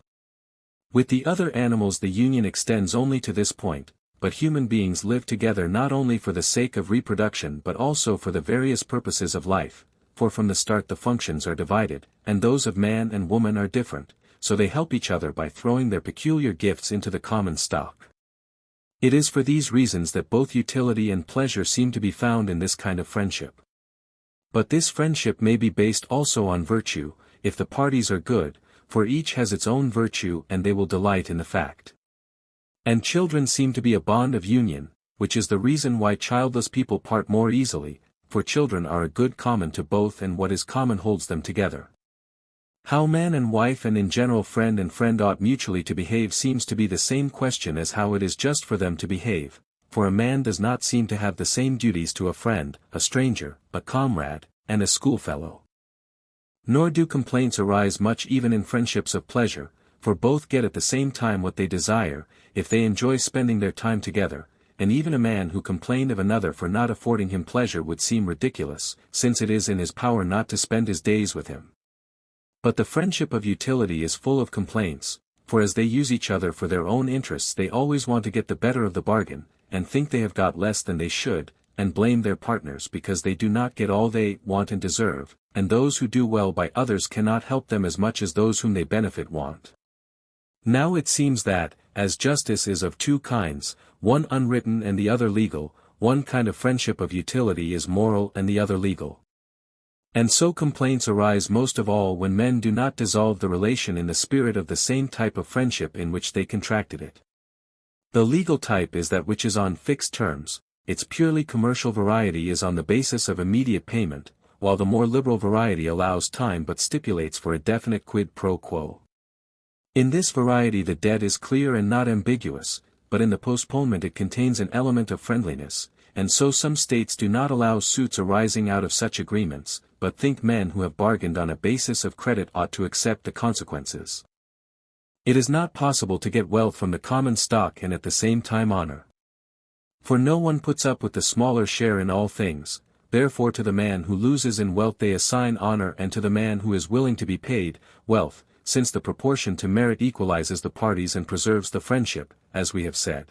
With the other animals the union extends only to this point. But human beings live together not only for the sake of reproduction but also for the various purposes of life, for from the start the functions are divided, and those of man and woman are different, so they help each other by throwing their peculiar gifts into the common stock. It is for these reasons that both utility and pleasure seem to be found in this kind of friendship. But this friendship may be based also on virtue, if the parties are good, for each has its own virtue and they will delight in the fact. And children seem to be a bond of union, which is the reason why childless people part more easily, for children are a good common to both and what is common holds them together. How man and wife and in general friend and friend ought mutually to behave seems to be the same question as how it is just for them to behave, for a man does not seem to have the same duties to a friend, a stranger, a comrade, and a schoolfellow. Nor do complaints arise much even in friendships of pleasure, for both get at the same time what they desire, if they enjoy spending their time together, and even a man who complained of another for not affording him pleasure would seem ridiculous, since it is in his power not to spend his days with him. But the friendship of utility is full of complaints, for as they use each other for their own interests they always want to get the better of the bargain, and think they have got less than they should, and blame their partners because they do not get all they want and deserve, and those who do well by others cannot help them as much as those whom they benefit want. Now it seems that, as justice is of two kinds, one unwritten and the other legal, one kind of friendship of utility is moral and the other legal. And so complaints arise most of all when men do not dissolve the relation in the spirit of the same type of friendship in which they contracted it. The legal type is that which is on fixed terms, its purely commercial variety is on the basis of immediate payment, while the more liberal variety allows time but stipulates for a definite quid pro quo. In this variety the debt is clear and not ambiguous, but in the postponement it contains an element of friendliness, and so some states do not allow suits arising out of such agreements, but think men who have bargained on a basis of credit ought to accept the consequences. It is not possible to get wealth from the common stock and at the same time honor. For no one puts up with the smaller share in all things, therefore to the man who loses in wealth they assign honor and to the man who is willing to be paid, wealth, since the proportion to merit equalizes the parties and preserves the friendship, as we have said.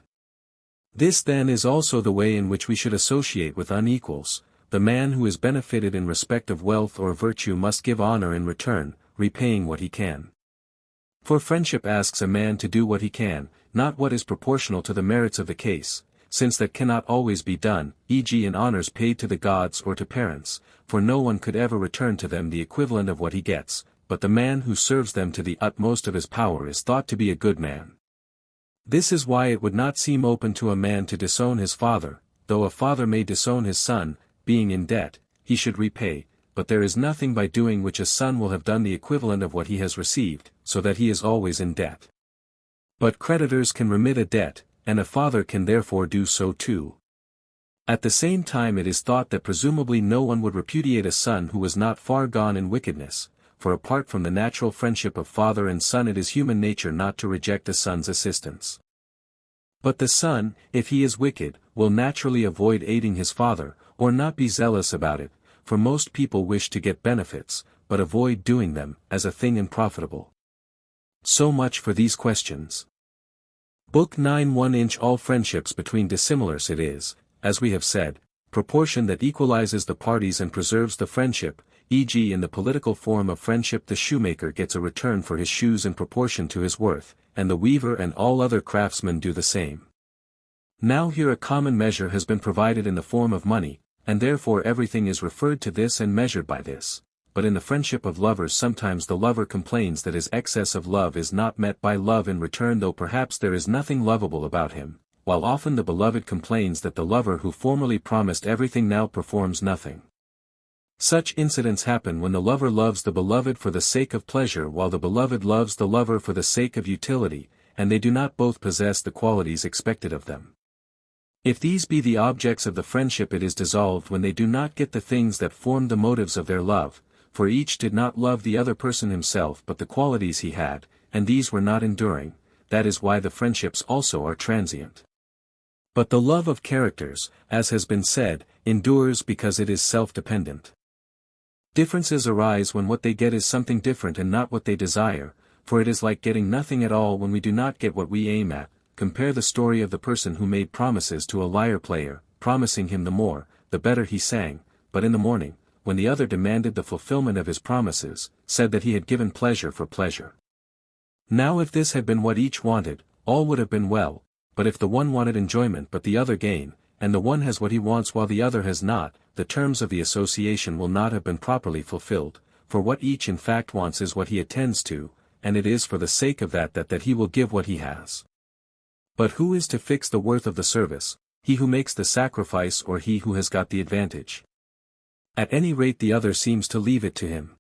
This then is also the way in which we should associate with unequals. The man who is benefited in respect of wealth or virtue must give honor in return, repaying what he can. For friendship asks a man to do what he can, not what is proportional to the merits of the case, since that cannot always be done, e.g. in honors paid to the gods or to parents, for no one could ever return to them the equivalent of what he gets, but the man who serves them to the utmost of his power is thought to be a good man. This is why it would not seem open to a man to disown his father, though a father may disown his son, being in debt, he should repay, but there is nothing by doing which a son will have done the equivalent of what he has received, so that he is always in debt. But creditors can remit a debt, and a father can therefore do so too. At the same time it is thought that presumably no one would repudiate a son who was not far gone in wickedness, for apart from the natural friendship of father and son it is human nature not to reject a son's assistance. But the son, if he is wicked, will naturally avoid aiding his father, or not be zealous about it, for most people wish to get benefits, but avoid doing them, as a thing unprofitable. So much for these questions. Book 9 1 All friendships between dissimilars it is, as we have said, proportion that equalizes the parties and preserves the friendship, e.g. in the political form of friendship the shoemaker gets a return for his shoes in proportion to his worth, and the weaver and all other craftsmen do the same. Now here a common measure has been provided in the form of money, and therefore everything is referred to this and measured by this. But in the friendship of lovers sometimes the lover complains that his excess of love is not met by love in return though perhaps there is nothing lovable about him, while often the beloved complains that the lover who formerly promised everything now performs nothing. Such incidents happen when the lover loves the beloved for the sake of pleasure while the beloved loves the lover for the sake of utility, and they do not both possess the qualities expected of them. If these be the objects of the friendship it is dissolved when they do not get the things that formed the motives of their love, for each did not love the other person himself but the qualities he had, and these were not enduring, that is why the friendships also are transient. But the love of characters, as has been said, endures because it is self-dependent. Differences arise when what they get is something different and not what they desire, for it is like getting nothing at all when we do not get what we aim at. Compare the story of the person who made promises to a lyre player, promising him the more, the better he sang, but in the morning, when the other demanded the fulfillment of his promises, said that he had given pleasure for pleasure. Now if this had been what each wanted, all would have been well, but if the one wanted enjoyment but the other gain, and the one has what he wants while the other has not, the terms of the association will not have been properly fulfilled, for what each in fact wants is what he attends to, and it is for the sake of that he will give what he has. But who is to fix the worth of the service, he who makes the sacrifice or he who has got the advantage? At any rate the other seems to leave it to him.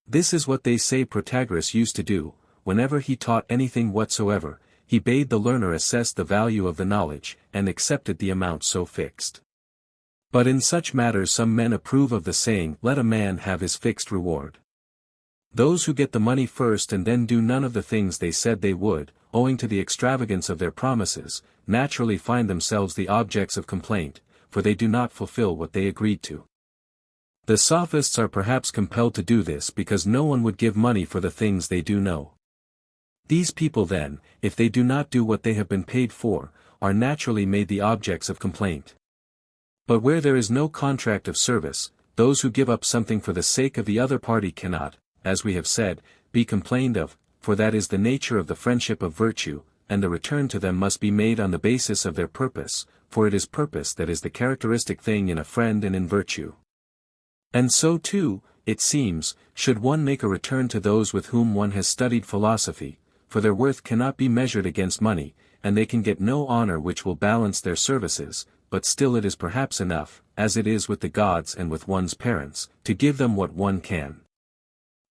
This is what they say Protagoras used to do, whenever he taught anything whatsoever, he bade the learner assess the value of the knowledge, and accepted the amount so fixed. But in such matters some men approve of the saying, let a man have his fixed reward. Those who get the money first and then do none of the things they said they would, owing to the extravagance of their promises, naturally find themselves the objects of complaint, for they do not fulfill what they agreed to. The sophists are perhaps compelled to do this because no one would give money for the things they do know. These people then, if they do not do what they have been paid for, are naturally made the objects of complaint. But where there is no contract of service, those who give up something for the sake of the other party cannot, as we have said, be complained of, for that is the nature of the friendship of virtue, and the return to them must be made on the basis of their purpose, for it is purpose that is the characteristic thing in a friend and in virtue. And so too, it seems, should one make a return to those with whom one has studied philosophy, for their worth cannot be measured against money, and they can get no honor which will balance their services, but still it is perhaps enough, as it is with the gods and with one's parents, to give them what one can.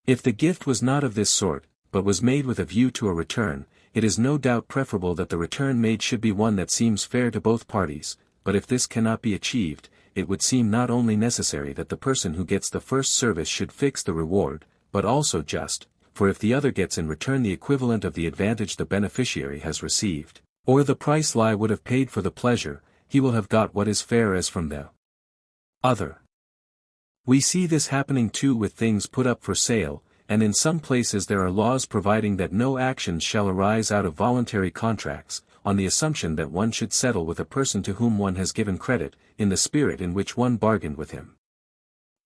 If the gift was not of this sort, but was made with a view to a return, it is no doubt preferable that the return made should be one that seems fair to both parties, but if this cannot be achieved, it would seem not only necessary that the person who gets the first service should fix the reward, but also just, for if the other gets in return the equivalent of the advantage the beneficiary has received, or the price lie would have paid for the pleasure, he will have got what is fair as from the other. We see this happening too with things put up for sale, and in some places there are laws providing that no actions shall arise out of voluntary contracts, on the assumption that one should settle with a person to whom one has given credit, in the spirit in which one bargained with him.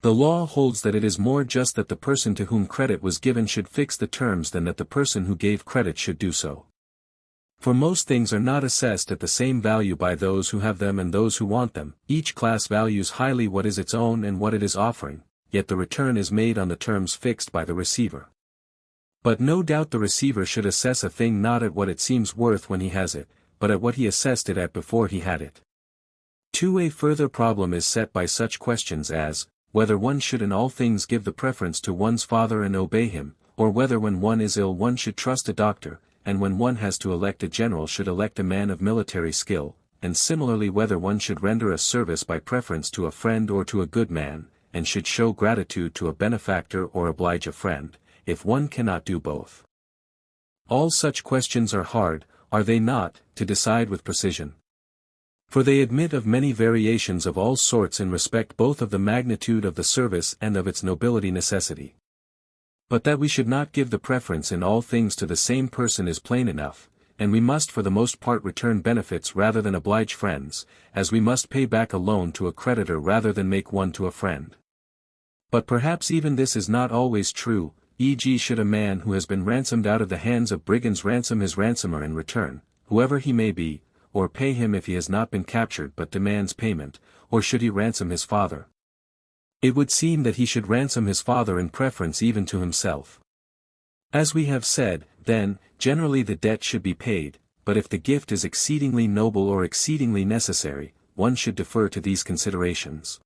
The law holds that it is more just that the person to whom credit was given should fix the terms than that the person who gave credit should do so. For most things are not assessed at the same value by those who have them and those who want them, each class values highly what is its own and what it is offering, yet the return is made on the terms fixed by the receiver. But no doubt the receiver should assess a thing not at what it seems worth when he has it, but at what he assessed it at before he had it. 2. A further problem is set by such questions as, whether one should in all things give the preference to one's father and obey him, or whether when one is ill one should trust a doctor, and when one has to elect a general should elect a man of military skill, and similarly whether one should render a service by preference to a friend or to a good man, and should show gratitude to a benefactor or oblige a friend, if one cannot do both. All such questions are hard, are they not, to decide with precision? For they admit of many variations of all sorts in respect both of the magnitude of the service and of its nobility necessity. But that we should not give the preference in all things to the same person is plain enough, and we must for the most part return benefits rather than oblige friends, as we must pay back a loan to a creditor rather than make one to a friend. But perhaps even this is not always true, e.g. should a man who has been ransomed out of the hands of brigands ransom his ransomer in return, whoever he may be, or pay him if he has not been captured but demands payment, or should he ransom his father? It would seem that he should ransom his father in preference even to himself. As we have said, then, generally the debt should be paid, but if the gift is exceedingly noble or exceedingly necessary, one should defer to these considerations.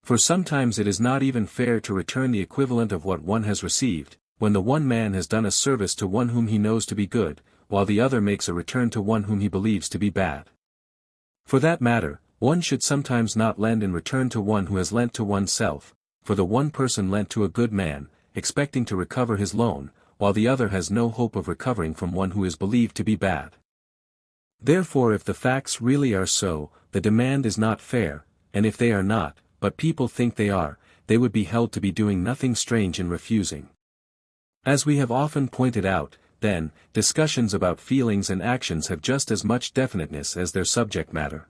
For sometimes it is not even fair to return the equivalent of what one has received, when the one man has done a service to one whom he knows to be good, while the other makes a return to one whom he believes to be bad. For that matter, one should sometimes not lend in return to one who has lent to oneself, for the one person lent to a good man, expecting to recover his loan, while the other has no hope of recovering from one who is believed to be bad. Therefore if the facts really are so, the demand is not fair, and if they are not, but people think they are, they would be held to be doing nothing strange in refusing. As we have often pointed out, then, discussions about feelings and actions have just as much definiteness as their subject matter.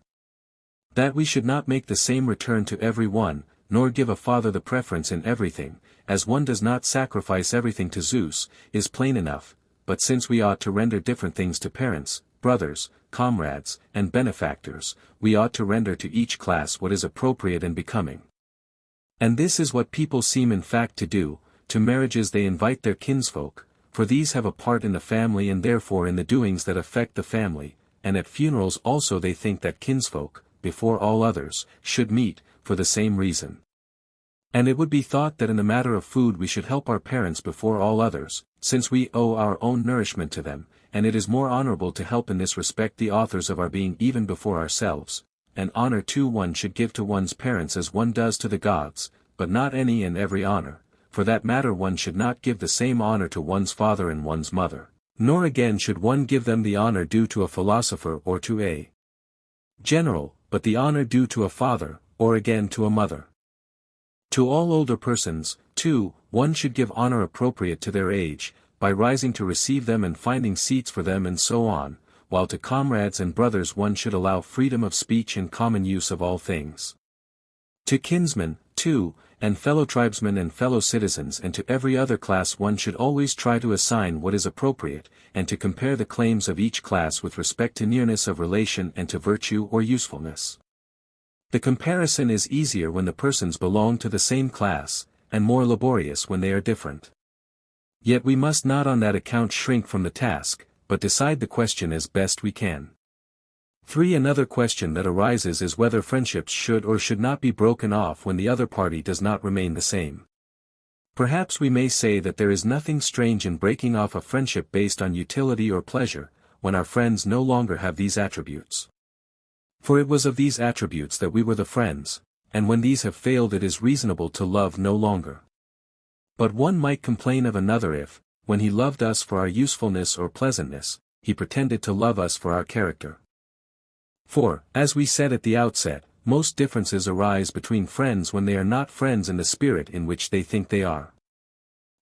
That we should not make the same return to every one, nor give a father the preference in everything, as one does not sacrifice everything to Zeus, is plain enough, but since we ought to render different things to parents, brothers, comrades, and benefactors, we ought to render to each class what is appropriate and becoming. And this is what people seem in fact to do. To marriages they invite their kinsfolk, for these have a part in the family and therefore in the doings that affect the family, and at funerals also they think that kinsfolk, before all others, should meet, for the same reason. And it would be thought that in the matter of food we should help our parents before all others, since we owe our own nourishment to them, and it is more honorable to help in this respect the authors of our being even before ourselves, and honor too one should give to one's parents as one does to the gods, but not any and every honor. For that matter one should not give the same honor to one's father and one's mother, nor again should one give them the honor due to a philosopher or to a general, but the honor due to a father, or again to a mother. To all older persons, too, one should give honor appropriate to their age, by rising to receive them and finding seats for them and so on, while to comrades and brothers one should allow freedom of speech and common use of all things. To kinsmen, too, and fellow tribesmen and fellow citizens and to every other class one should always try to assign what is appropriate, and to compare the claims of each class with respect to nearness of relation and to virtue or usefulness. The comparison is easier when the persons belong to the same class, and more laborious when they are different. Yet we must not on that account shrink from the task, but decide the question as best we can. 3. Another question that arises is whether friendships should or should not be broken off when the other party does not remain the same. Perhaps we may say that there is nothing strange in breaking off a friendship based on utility or pleasure, when our friends no longer have these attributes. For it was of these attributes that we were the friends, and when these have failed it is reasonable to love no longer. But one might complain of another if, when he loved us for our usefulness or pleasantness, he pretended to love us for our character. For, as we said at the outset, most differences arise between friends when they are not friends in the spirit in which they think they are.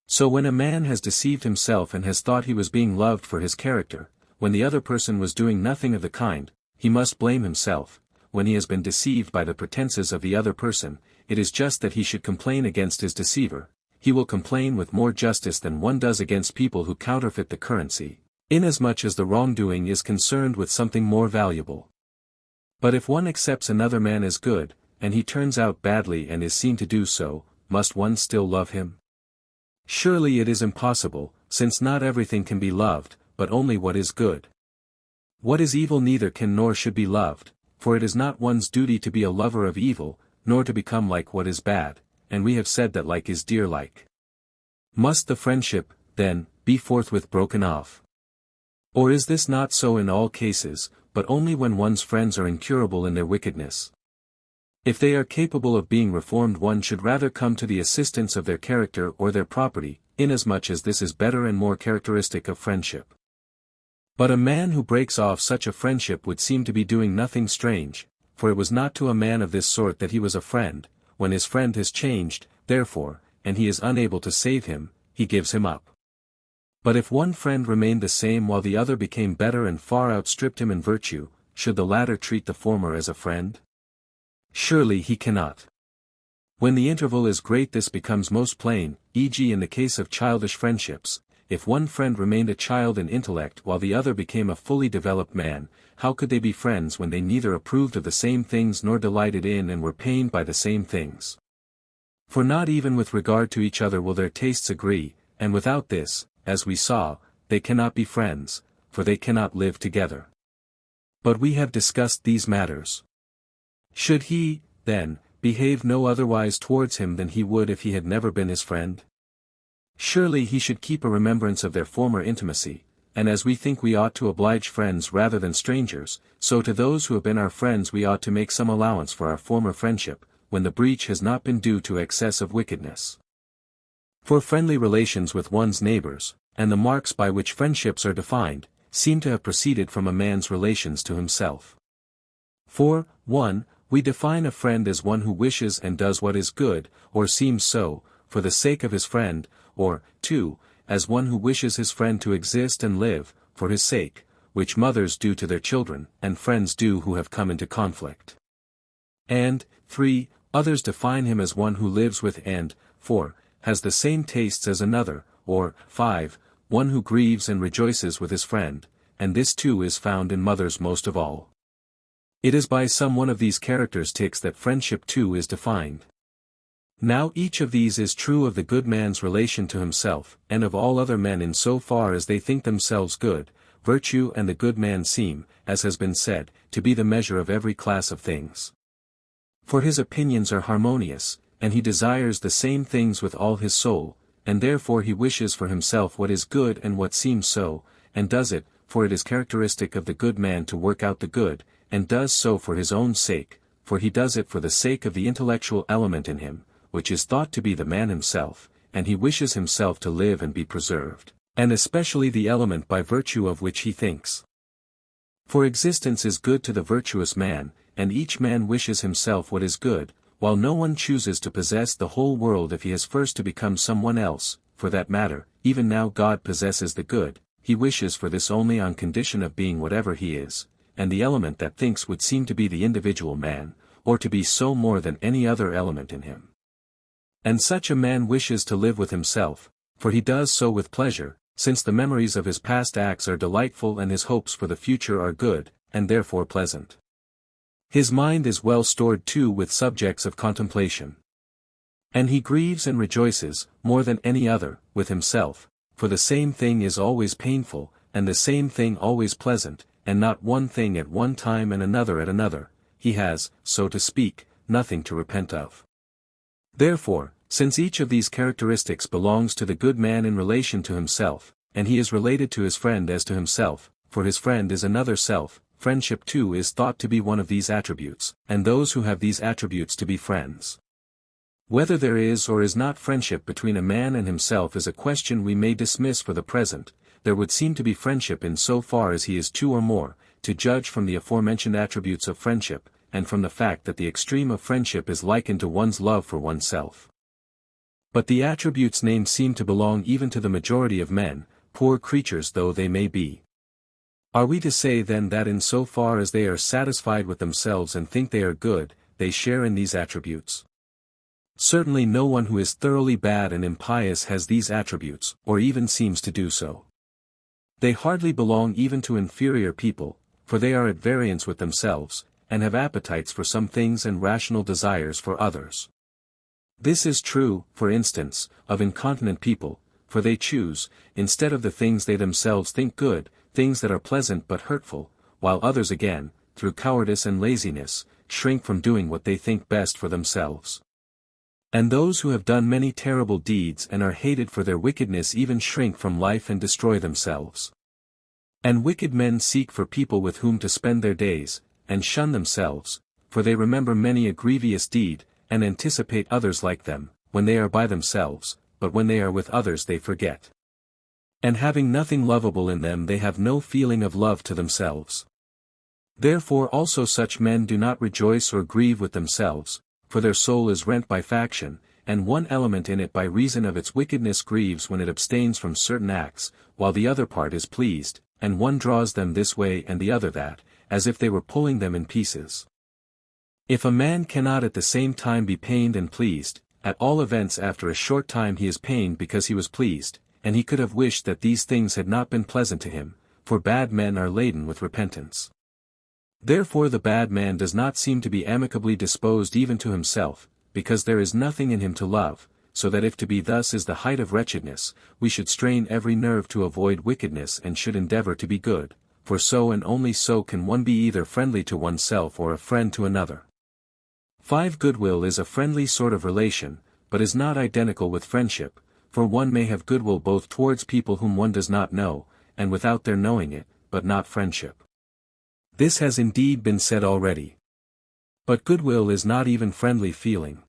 So when a man has deceived himself and has thought he was being loved for his character, when the other person was doing nothing of the kind, he must blame himself. When he has been deceived by the pretenses of the other person, it is just that he should complain against his deceiver. He will complain with more justice than one does against people who counterfeit the currency, inasmuch as the wrongdoing is concerned with something more valuable. But if one accepts another man as good, and he turns out badly and is seen to do so, must one still love him? Surely it is impossible, since not everything can be loved, but only what is good. What is evil neither can nor should be loved, for it is not one's duty to be a lover of evil, nor to become like what is bad, and we have said that like is dear like. Must the friendship, then, be forthwith broken off? Or is this not so in all cases, but only when one's friends are incurable in their wickedness? If they are capable of being reformed, one should rather come to the assistance of their character or their property, inasmuch as this is better and more characteristic of friendship. But a man who breaks off such a friendship would seem to be doing nothing strange, for it was not to a man of this sort that he was a friend. When his friend has changed, therefore, and he is unable to save him, he gives him up. But if one friend remained the same while the other became better and far outstripped him in virtue, should the latter treat the former as a friend? Surely he cannot. When the interval is great this becomes most plain, e.g. in the case of childish friendships. If one friend remained a child in intellect while the other became a fully developed man, how could they be friends when they neither approved of the same things nor delighted in and were pained by the same things? For not even with regard to each other will their tastes agree, and without this, as we saw, they cannot be friends, for they cannot live together. But we have discussed these matters. Should he, then, behave no otherwise towards him than he would if he had never been his friend? Surely he should keep a remembrance of their former intimacy, and as we think we ought to oblige friends rather than strangers, so to those who have been our friends we ought to make some allowance for our former friendship, when the breach has not been due to excess of wickedness. For friendly relations with one's neighbors, and the marks by which friendships are defined, seem to have proceeded from a man's relations to himself. For, 1, we define a friend as one who wishes and does what is good, or seems so, for the sake of his friend, or, 2, as one who wishes his friend to exist and live, for his sake, which mothers do to their children, and friends do who have come into conflict. And, 3, others define him as one who lives with and, 4, has the same tastes as another, or, 5, one who grieves and rejoices with his friend, and this too is found in mothers most of all. It is by some one of these characteristics that friendship too is defined. Now each of these is true of the good man's relation to himself, and of all other men in so far as they think themselves good. Virtue and the good man seem, as has been said, to be the measure of every class of things. For his opinions are harmonious, and he desires the same things with all his soul, and therefore he wishes for himself what is good and what seems so, and does it, for it is characteristic of the good man to work out the good, and does so for his own sake, for he does it for the sake of the intellectual element in him, which is thought to be the man himself, and he wishes himself to live and be preserved, and especially the element by virtue of which he thinks. For existence is good to the virtuous man, and each man wishes himself what is good, while no one chooses to possess the whole world if he has first to become someone else. For that matter, even now God possesses the good, he wishes for this only on condition of being whatever he is, and the element that thinks would seem to be the individual man, or to be so more than any other element in him. And such a man wishes to live with himself, for he does so with pleasure, since the memories of his past acts are delightful and his hopes for the future are good, and therefore pleasant. His mind is well stored too with subjects of contemplation. And he grieves and rejoices, more than any other, with himself, for the same thing is always painful, and the same thing always pleasant, and not one thing at one time and another at another. He has, so to speak, nothing to repent of. Therefore, since each of these characteristics belongs to the good man in relation to himself, and he is related to his friend as to himself, for his friend is another self, friendship too is thought to be one of these attributes, and those who have these attributes to be friends. Whether there is or is not friendship between a man and himself is a question we may dismiss for the present. There would seem to be friendship in so far as he is two or more, to judge from the aforementioned attributes of friendship, and from the fact that the extreme of friendship is likened to one's love for oneself. But the attributes named seem to belong even to the majority of men, poor creatures though they may be. Are we to say then that in so far as they are satisfied with themselves and think they are good, they share in these attributes? Certainly no one who is thoroughly bad and impious has these attributes, or even seems to do so. They hardly belong even to inferior people, for they are at variance with themselves, and have appetites for some things and rational desires for others. This is true, for instance, of incontinent people, for they choose, instead of the things they themselves think good, things that are pleasant but hurtful, while others again, through cowardice and laziness, shrink from doing what they think best for themselves. And those who have done many terrible deeds and are hated for their wickedness even shrink from life and destroy themselves. And wicked men seek for people with whom to spend their days, and shun themselves, for they remember many a grievous deed, and anticipate others like them, when they are by themselves, but when they are with others they forget. And having nothing lovable in them they have no feeling of love to themselves. Therefore also such men do not rejoice or grieve with themselves, for their soul is rent by faction, and one element in it by reason of its wickedness grieves when it abstains from certain acts, while the other part is pleased, and one draws them this way and the other that, as if they were pulling them in pieces. If a man cannot at the same time be pained and pleased, at all events after a short time he is pained because he was pleased, and he could have wished that these things had not been pleasant to him, for bad men are laden with repentance. Therefore the bad man does not seem to be amicably disposed even to himself, because there is nothing in him to love, so that if to be thus is the height of wretchedness, we should strain every nerve to avoid wickedness and should endeavor to be good, for so and only so can one be either friendly to oneself or a friend to another. 5. Goodwill is a friendly sort of relation, but is not identical with friendship, for one may have goodwill both towards people whom one does not know, and without their knowing it, but not friendship. This has indeed been said already. But goodwill is not even friendly feeling.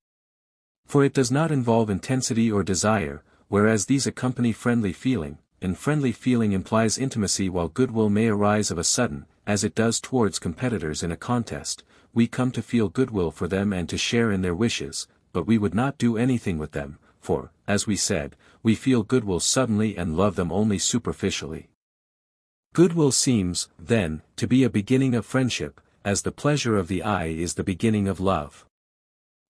For it does not involve intensity or desire, whereas these accompany friendly feeling, and friendly feeling implies intimacy while goodwill may arise of a sudden, as it does towards competitors in a contest. We come to feel goodwill for them and to share in their wishes, but we would not do anything with them, for, as we said, we feel goodwill suddenly and love them only superficially. Goodwill seems, then, to be a beginning of friendship, as the pleasure of the eye is the beginning of love.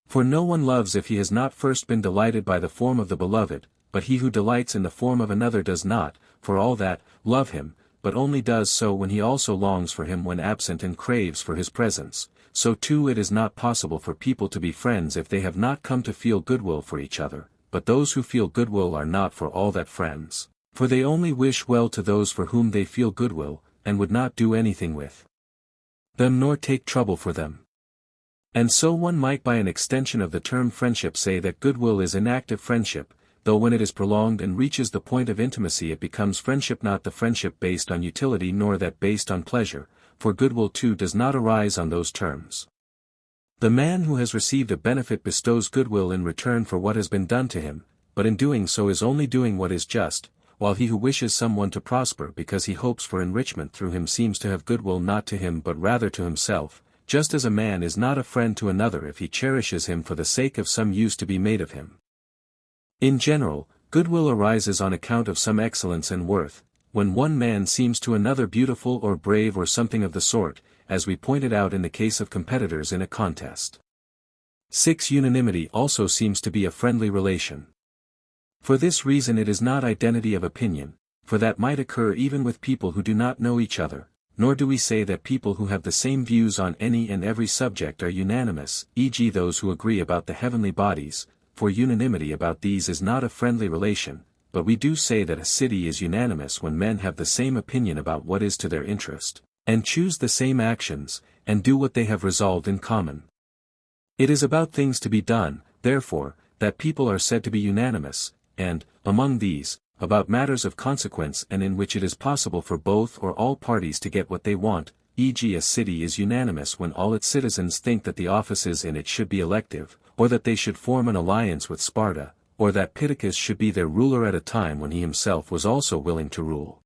For no one loves if he has not first been delighted by the form of the beloved, but he who delights in the form of another does not, for all that, love him, but only does so when he also longs for him when absent and craves for his presence. So too it is not possible for people to be friends if they have not come to feel goodwill for each other, but those who feel goodwill are not for all that friends, for they only wish well to those for whom they feel goodwill, and would not do anything with them nor take trouble for them. And so one might by an extension of the term friendship say that goodwill is inactive friendship, though when it is prolonged and reaches the point of intimacy it becomes friendship, not the friendship based on utility nor that based on pleasure, for goodwill too does not arise on those terms. The man who has received a benefit bestows goodwill in return for what has been done to him, but in doing so is only doing what is just, while he who wishes someone to prosper because he hopes for enrichment through him seems to have goodwill not to him but rather to himself, just as a man is not a friend to another if he cherishes him for the sake of some use to be made of him. In general, goodwill arises on account of some excellence and worth, when one man seems to another beautiful or brave or something of the sort, as we pointed out in the case of competitors in a contest. 6. Unanimity also seems to be a friendly relation. For this reason it is not identity of opinion, for that might occur even with people who do not know each other, nor do we say that people who have the same views on any and every subject are unanimous, e.g. those who agree about the heavenly bodies, for unanimity about these is not a friendly relation, but we do say that a city is unanimous when men have the same opinion about what is to their interest, and choose the same actions, and do what they have resolved in common. It is about things to be done, therefore, that people are said to be unanimous, and, among these, about matters of consequence and in which it is possible for both or all parties to get what they want, e.g. a city is unanimous when all its citizens think that the offices in it should be elective, or that they should form an alliance with Sparta, or that Pittacus should be their ruler at a time when he himself was also willing to rule.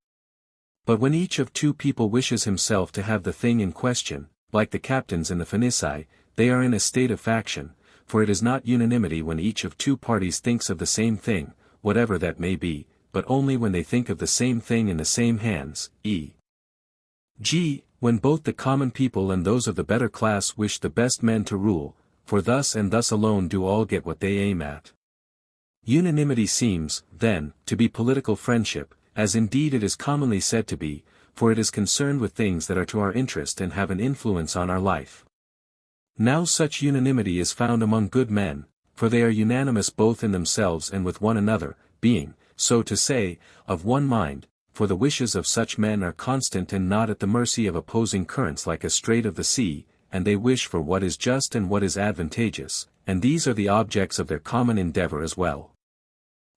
But when each of two people wishes himself to have the thing in question, like the captains in the phronēsis, they are in a state of faction, for it is not unanimity when each of two parties thinks of the same thing, whatever that may be, but only when they think of the same thing in the same hands, e.g., when both the common people and those of the better class wish the best men to rule, for thus and thus alone do all get what they aim at. Unanimity seems, then, to be political friendship, as indeed it is commonly said to be, for it is concerned with things that are to our interest and have an influence on our life. Now such unanimity is found among good men, for they are unanimous both in themselves and with one another, being, so to say, of one mind, for the wishes of such men are constant and not at the mercy of opposing currents like a strait of the sea, and they wish for what is just and what is advantageous, and these are the objects of their common endeavor as well.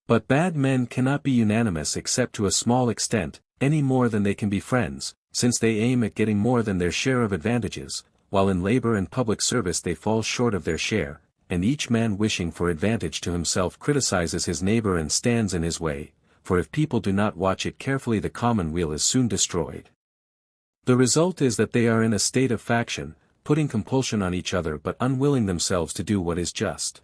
But bad men cannot be unanimous except to a small extent, any more than they can be friends, since they aim at getting more than their share of advantages, while in labor and public service they fall short of their share, and each man wishing for advantage to himself criticizes his neighbor and stands in his way, for if people do not watch it carefully the commonweal is soon destroyed. The result is that they are in a state of faction, putting compulsion on each other but unwilling themselves to do what is just.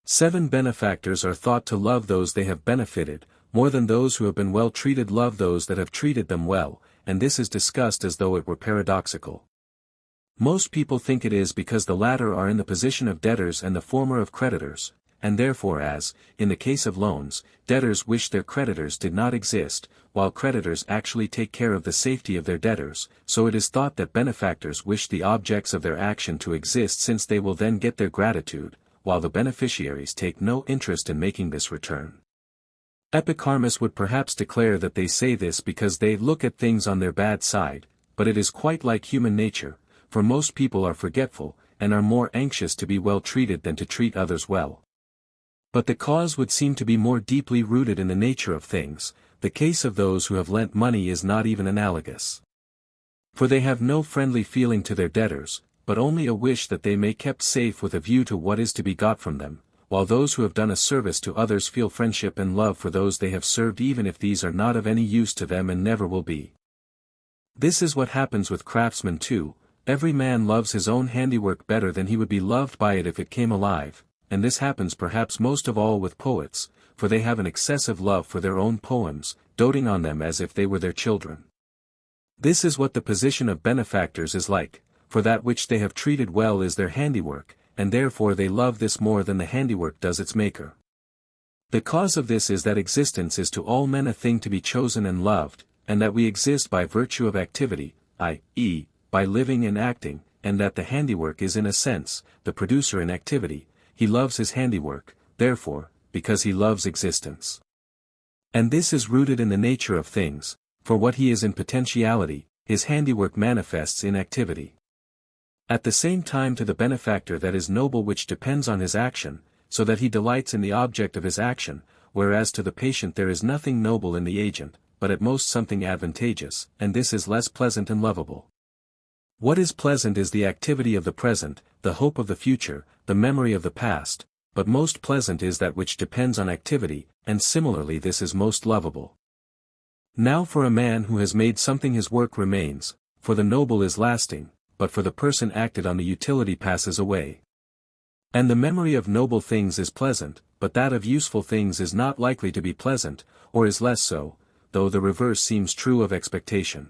7 Benefactors are thought to love those they have benefited, more than those who have been well treated love those that have treated them well, and this is discussed as though it were paradoxical. Most people think it is because the latter are in the position of debtors and the former of creditors, and therefore as, in the case of loans, debtors wish their creditors did not exist, while creditors actually take care of the safety of their debtors, so it is thought that benefactors wish the objects of their action to exist since they will then get their gratitude, while the beneficiaries take no interest in making this return. Epicharmus would perhaps declare that they say this because they look at things on their bad side, but it is quite like human nature, for most people are forgetful, and are more anxious to be well treated than to treat others well. But the cause would seem to be more deeply rooted in the nature of things. The case of those who have lent money is not even analogous. For they have no friendly feeling to their debtors, but only a wish that they may be kept safe with a view to what is to be got from them, while those who have done a service to others feel friendship and love for those they have served even if these are not of any use to them and never will be. This is what happens with craftsmen too. Every man loves his own handiwork better than he would be loved by it if it came alive, and this happens perhaps most of all with poets, for they have an excessive love for their own poems, doting on them as if they were their children. This is what the position of benefactors is like, for that which they have treated well is their handiwork, and therefore they love this more than the handiwork does its maker. The cause of this is that existence is to all men a thing to be chosen and loved, and that we exist by virtue of activity, i.e., by living and acting, and that the handiwork is in a sense, the producer in activity. He loves his handiwork, therefore, because he loves existence. And this is rooted in the nature of things, for what he is in potentiality, his handiwork manifests in activity. At the same time to the benefactor that is noble which depends on his action, so that he delights in the object of his action, whereas to the patient there is nothing noble in the agent, but at most something advantageous, and this is less pleasant and lovable. What is pleasant is the activity of the present, the hope of the future, the memory of the past, but most pleasant is that which depends on activity, and similarly this is most lovable. Now for a man who has made something his work remains, for the noble is lasting, but for the person acted on the utility passes away. And the memory of noble things is pleasant, but that of useful things is not likely to be pleasant, or is less so, though the reverse seems true of expectation.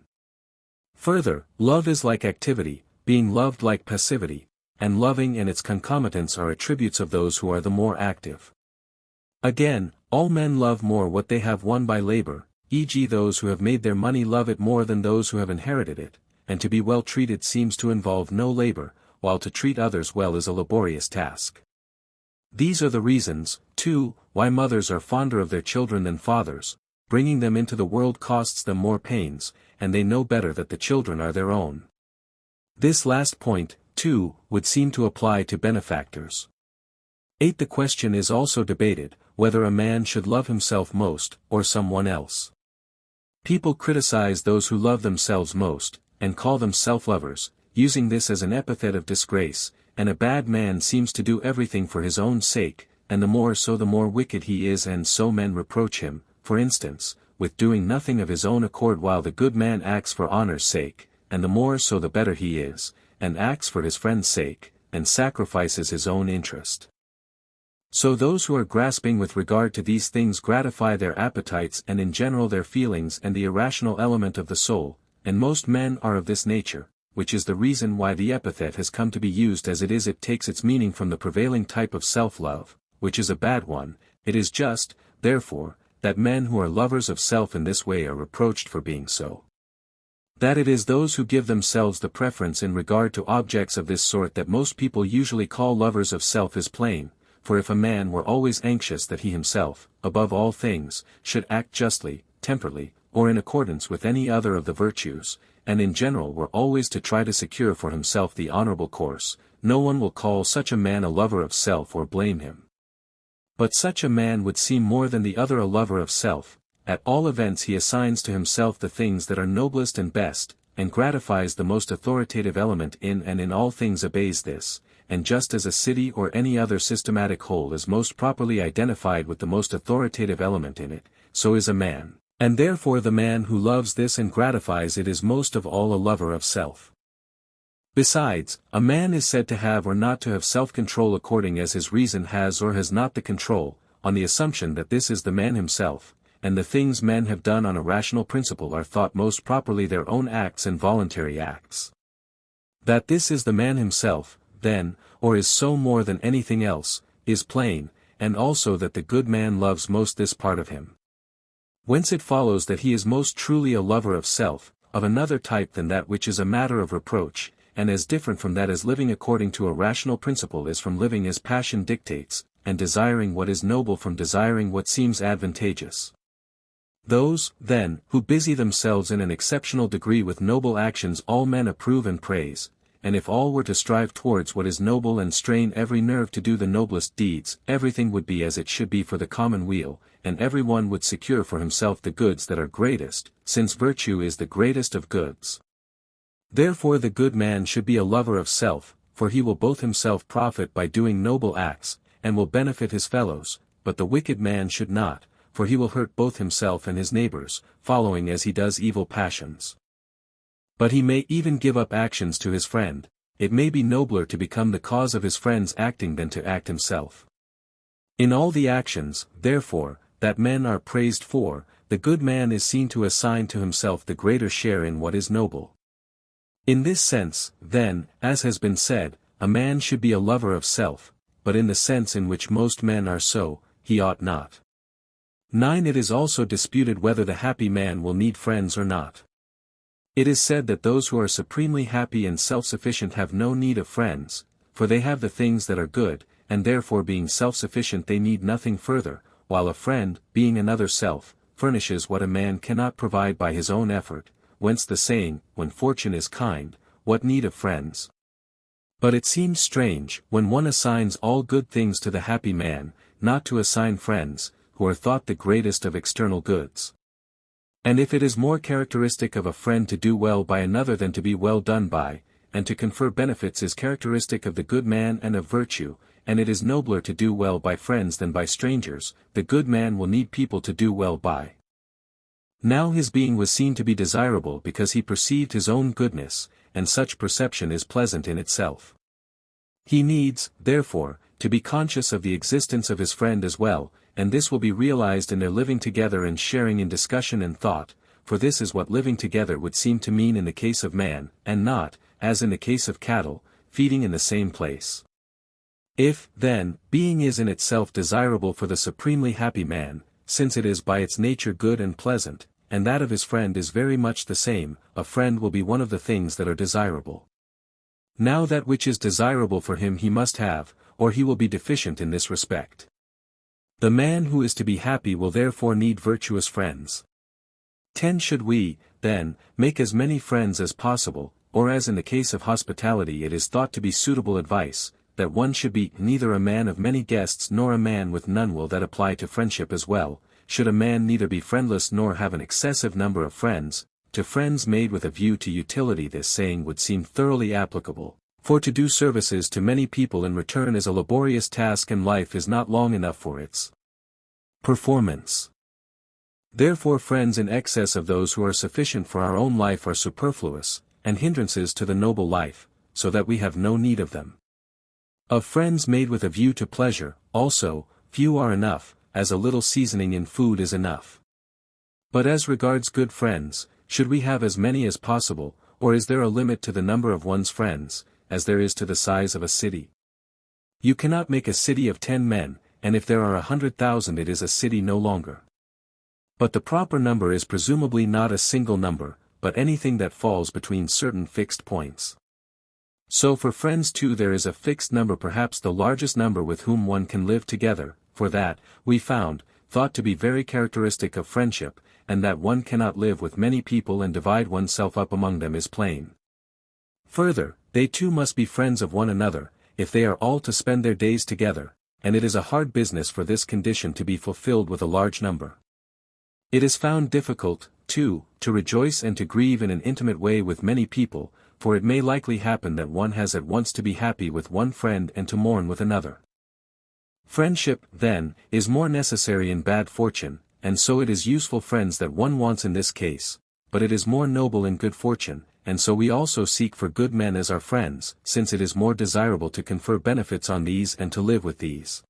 Further, love is like activity, being loved like passivity, and loving and its concomitants are attributes of those who are the more active. Again, all men love more what they have won by labor, e.g. those who have made their money love it more than those who have inherited it, and to be well treated seems to involve no labor, while to treat others well is a laborious task. These are the reasons, too, why mothers are fonder of their children than fathers. Bringing them into the world costs them more pains, and they know better that the children are their own. This last point, too, would seem to apply to benefactors. 8. The question is also debated, whether a man should love himself most, or someone else. People criticize those who love themselves most, and call them self-lovers, using this as an epithet of disgrace, and a bad man seems to do everything for his own sake, and the more so the more wicked he is, and so men reproach him, for instance, with doing nothing of his own accord while the good man acts for honor's sake, and the more so the better he is, and acts for his friend's sake, and sacrifices his own interest. So those who are grasping with regard to these things gratify their appetites and in general their feelings and the irrational element of the soul, and most men are of this nature, which is the reason why the epithet has come to be used as it is. It takes its meaning from the prevailing type of self-love, which is a bad one. It is just, therefore, that men who are lovers of self in this way are reproached for being so. That it is those who give themselves the preference in regard to objects of this sort that most people usually call lovers of self is plain, for if a man were always anxious that he himself, above all things, should act justly, temperately, or in accordance with any other of the virtues, and in general were always to try to secure for himself the honorable course, no one will call such a man a lover of self or blame him. But such a man would seem more than the other a lover of self. At all events he assigns to himself the things that are noblest and best, and gratifies the most authoritative element in and in all things obeys this, and just as a city or any other systematic whole is most properly identified with the most authoritative element in it, so is a man, and therefore the man who loves this and gratifies it is most of all a lover of self. Besides, a man is said to have or not to have self-control according as his reason has or has not the control, on the assumption that this is the man himself, and the things men have done on a rational principle are thought most properly their own acts and voluntary acts. That this is the man himself, then, or is so more than anything else, is plain, and also that the good man loves most this part of him. Whence it follows that he is most truly a lover of self, of another type than that which is a matter of reproach, and as different from that as living according to a rational principle is from living as passion dictates, and desiring what is noble from desiring what seems advantageous. Those, then, who busy themselves in an exceptional degree with noble actions all men approve and praise, and if all were to strive towards what is noble and strain every nerve to do the noblest deeds, everything would be as it should be for the common weal, and every one would secure for himself the goods that are greatest, since virtue is the greatest of goods. Therefore the good man should be a lover of self, for he will both himself profit by doing noble acts, and will benefit his fellows, but the wicked man should not, for he will hurt both himself and his neighbors, following as he does evil passions. But he may even give up actions to his friend. It may be nobler to become the cause of his friends acting than to act himself. In all the actions, therefore, that men are praised for, the good man is seen to assign to himself the greater share in what is noble. In this sense, then, as has been said, a man should be a lover of self, but in the sense in which most men are so, he ought not. 9. It is also disputed whether the happy man will need friends or not. It is said that those who are supremely happy and self-sufficient have no need of friends, for they have the things that are good, and therefore being self-sufficient they need nothing further, while a friend, being another self, furnishes what a man cannot provide by his own effort, whence the saying, when fortune is kind, what need of friends? But it seems strange, when one assigns all good things to the happy man, not to assign friends, who are thought the greatest of external goods. And if it is more characteristic of a friend to do well by another than to be well done by, and to confer benefits is characteristic of the good man and of virtue, and it is nobler to do well by friends than by strangers, the good man will need people to do well by. Now his being was seen to be desirable because he perceived his own goodness, and such perception is pleasant in itself. He needs, therefore, to be conscious of the existence of his friend as well, and this will be realized in their living together and sharing in discussion and thought, for this is what living together would seem to mean in the case of man, and not, as in the case of cattle, feeding in the same place. If, then, being is in itself desirable for the supremely happy man, since it is by its nature good and pleasant, and that of his friend is very much the same, a friend will be one of the things that are desirable. Now that which is desirable for him he must have, or he will be deficient in this respect. The man who is to be happy will therefore need virtuous friends. 10. Should we, then, make as many friends as possible, or as in the case of hospitality it is thought to be suitable advice, that one should be neither a man of many guests nor a man with none, will that apply to friendship as well? Should a man neither be friendless nor have an excessive number of friends? To friends made with a view to utility this saying would seem thoroughly applicable, for to do services to many people in return is a laborious task and life is not long enough for its performance. Therefore friends in excess of those who are sufficient for our own life are superfluous, and hindrances to the noble life, so that we have no need of them. Of friends made with a view to pleasure, also, few are enough, as a little seasoning in food is enough. But as regards good friends, should we have as many as possible, or is there a limit to the number of one's friends, as there is to the size of a city? You cannot make a city of 10 men, and if there are 100,000 it is a city no longer. But the proper number is presumably not a single number, but anything that falls between certain fixed points. So for friends too there is a fixed number, perhaps the largest number with whom one can live together, for that, we found, thought to be very characteristic of friendship, and that one cannot live with many people and divide oneself up among them is plain. Further, they too must be friends of one another, if they are all to spend their days together, and it is a hard business for this condition to be fulfilled with a large number. It is found difficult, too, to rejoice and to grieve in an intimate way with many people, for it may likely happen that one has at once to be happy with one friend and to mourn with another. Friendship, then, is more necessary in bad fortune, and so it is useful friends that one wants in this case, but it is more noble in good fortune, and so we also seek for good men as our friends, since it is more desirable to confer benefits on these and to live with these.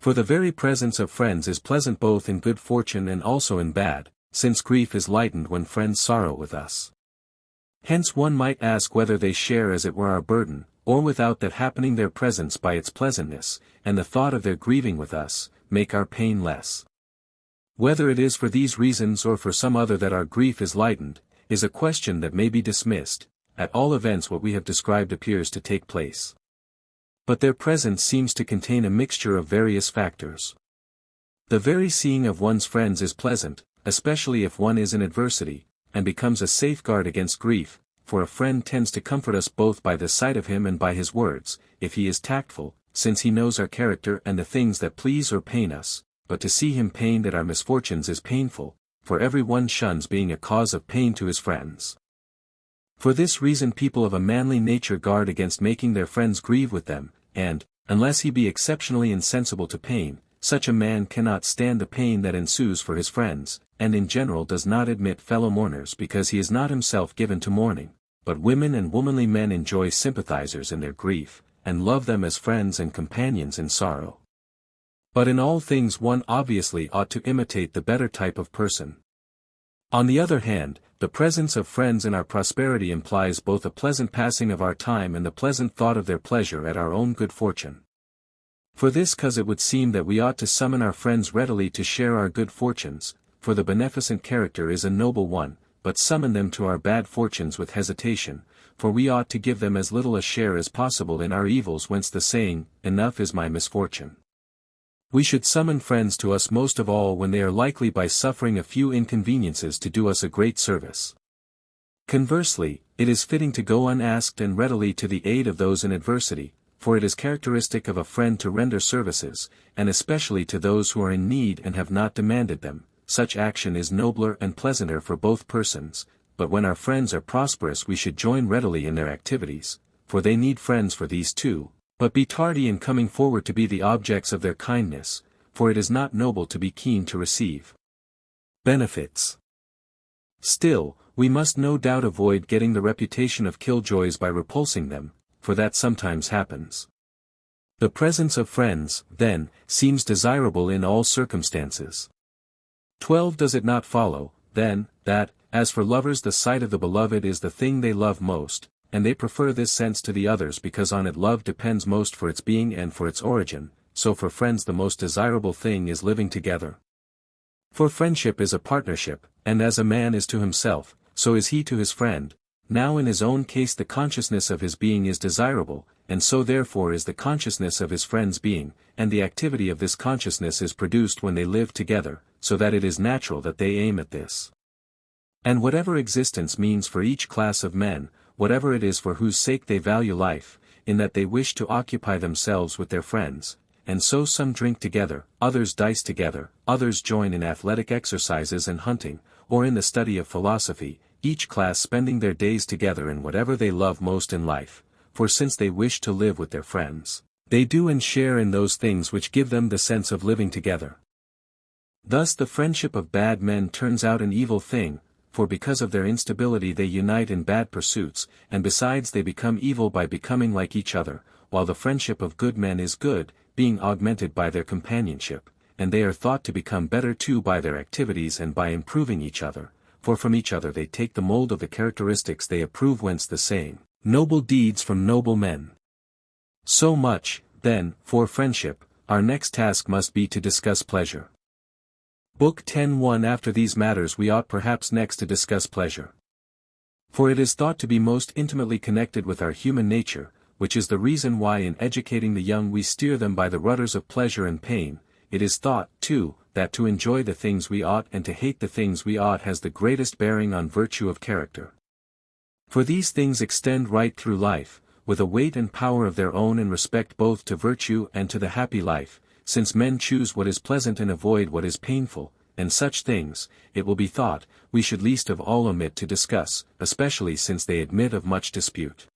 For the very presence of friends is pleasant both in good fortune and also in bad, since grief is lightened when friends sorrow with us. Hence one might ask whether they share as it were our burden, or without that happening their presence by its pleasantness, and the thought of their grieving with us, make our pain less. Whether it is for these reasons or for some other that our grief is lightened, is a question that may be dismissed. At all events what we have described appears to take place. But their presence seems to contain a mixture of various factors. The very seeing of one's friends is pleasant, especially if one is in adversity, and becomes a safeguard against grief, for a friend tends to comfort us both by the sight of him and by his words, if he is tactful, since he knows our character and the things that please or pain us, but to see him pained at our misfortunes is painful, for every one shuns being a cause of pain to his friends. For this reason people of a manly nature guard against making their friends grieve with them, and, unless he be exceptionally insensible to pain, such a man cannot stand the pain that ensues for his friends, and in general does not admit fellow mourners because he is not himself given to mourning, but women and womanly men enjoy sympathizers in their grief, and love them as friends and companions in sorrow. But in all things one obviously ought to imitate the better type of person. On the other hand, the presence of friends in our prosperity implies both a pleasant passing of our time and the pleasant thought of their pleasure at our own good fortune. For this cause it would seem that we ought to summon our friends readily to share our good fortunes, for the beneficent character is a noble one, but summon them to our bad fortunes with hesitation, for we ought to give them as little a share as possible in our evils, whence the saying, "Enough is my misfortune." We should summon friends to us most of all when they are likely by suffering a few inconveniences to do us a great service. Conversely, it is fitting to go unasked and readily to the aid of those in adversity, for it is characteristic of a friend to render services, and especially to those who are in need and have not demanded them. Such action is nobler and pleasanter for both persons, but when our friends are prosperous we should join readily in their activities, for they need friends for these too, but be tardy in coming forward to be the objects of their kindness, for it is not noble to be keen to receive benefits. Still, we must no doubt avoid getting the reputation of killjoys by repulsing them, for that sometimes happens. The presence of friends, then, seems desirable in all circumstances. 12. Does it not follow, then, that, as for lovers the sight of the beloved is the thing they love most, and they prefer this sense to the others because on it love depends most for its being and for its origin, so for friends the most desirable thing is living together. For friendship is a partnership, and as a man is to himself, so is he to his friend. Now in his own case the consciousness of his being is desirable, and so therefore is the consciousness of his friend's being, and the activity of this consciousness is produced when they live together, so that it is natural that they aim at this. And whatever existence means for each class of men, whatever it is for whose sake they value life, in that they wish to occupy themselves with their friends, and so some drink together, others dice together, others join in athletic exercises and hunting, or in the study of philosophy, each class spending their days together in whatever they love most in life, for since they wish to live with their friends, they do and share in those things which give them the sense of living together. Thus the friendship of bad men turns out an evil thing, for because of their instability they unite in bad pursuits, and besides they become evil by becoming like each other, while the friendship of good men is good, being augmented by their companionship, and they are thought to become better too by their activities and by improving each other, for from each other they take the mold of the characteristics they approve, whence the saying, "Noble deeds from noble men." So much, then, for friendship. Our next task must be to discuss pleasure. Book 10:1. After these matters we ought perhaps next to discuss pleasure. For it is thought to be most intimately connected with our human nature, which is the reason why in educating the young we steer them by the rudders of pleasure and pain. It is thought, too, that to enjoy the things we ought and to hate the things we ought has the greatest bearing on virtue of character. For these things extend right through life, with a weight and power of their own in respect both to virtue and to the happy life, since men choose what is pleasant and avoid what is painful, and such things, it will be thought, we should least of all omit to discuss, especially since they admit of much dispute.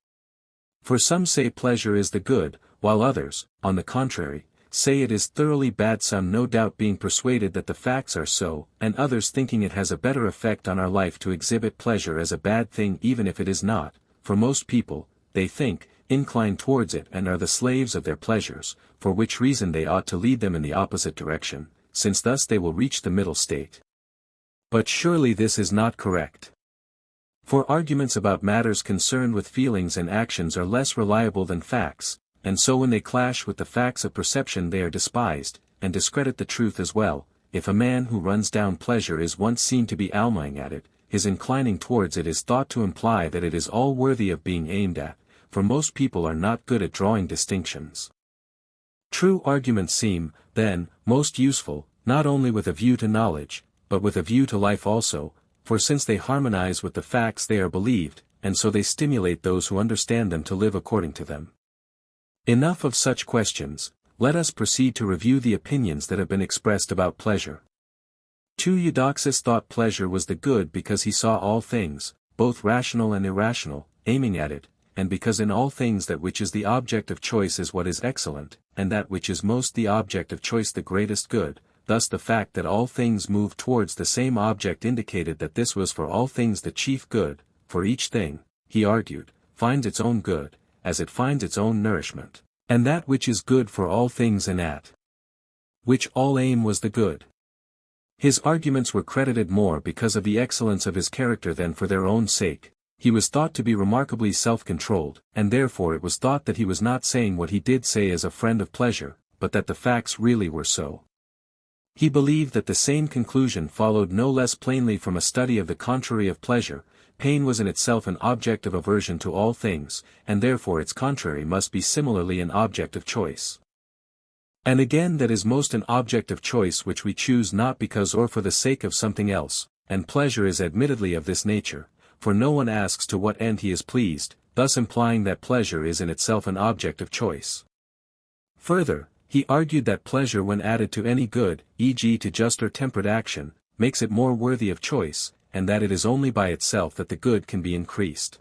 For some say pleasure is the good, while others, on the contrary, say it is thoroughly bad, some no doubt being persuaded that the facts are so, and others thinking it has a better effect on our life to exhibit pleasure as a bad thing even if it is not, for most people, they think, incline towards it and are the slaves of their pleasures, for which reason they ought to lead them in the opposite direction, since thus they will reach the middle state. But surely this is not correct. For arguments about matters concerned with feelings and actions are less reliable than facts, and so when they clash with the facts of perception they are despised, and discredit the truth as well. If a man who runs down pleasure is once seen to be alming at it, his inclining towards it is thought to imply that it is all worthy of being aimed at, for most people are not good at drawing distinctions. True arguments seem, then, most useful, not only with a view to knowledge, but with a view to life also, for since they harmonize with the facts they are believed, and so they stimulate those who understand them to live according to them. Enough of such questions, let us proceed to review the opinions that have been expressed about pleasure. 2. Eudoxus thought pleasure was the good because he saw all things, both rational and irrational, aiming at it, and because in all things that which is the object of choice is what is excellent, and that which is most the object of choice the greatest good. Thus the fact that all things move towards the same object indicated that this was for all things the chief good, for each thing, he argued, finds its own good, as it finds its own nourishment, and that which is good for all things and at which all aim was the good. His arguments were credited more because of the excellence of his character than for their own sake. He was thought to be remarkably self-controlled, and therefore it was thought that he was not saying what he did say as a friend of pleasure, but that the facts really were so. He believed that the same conclusion followed no less plainly from a study of the contrary of pleasure. Pain was in itself an object of aversion to all things, and therefore its contrary must be similarly an object of choice. And again that is most an object of choice which we choose not because or for the sake of something else, and pleasure is admittedly of this nature, for no one asks to what end he is pleased, thus implying that pleasure is in itself an object of choice. Further, he argued that pleasure when added to any good, e.g. to just or temperate action, makes it more worthy of choice, and that it is only by itself that the good can be increased.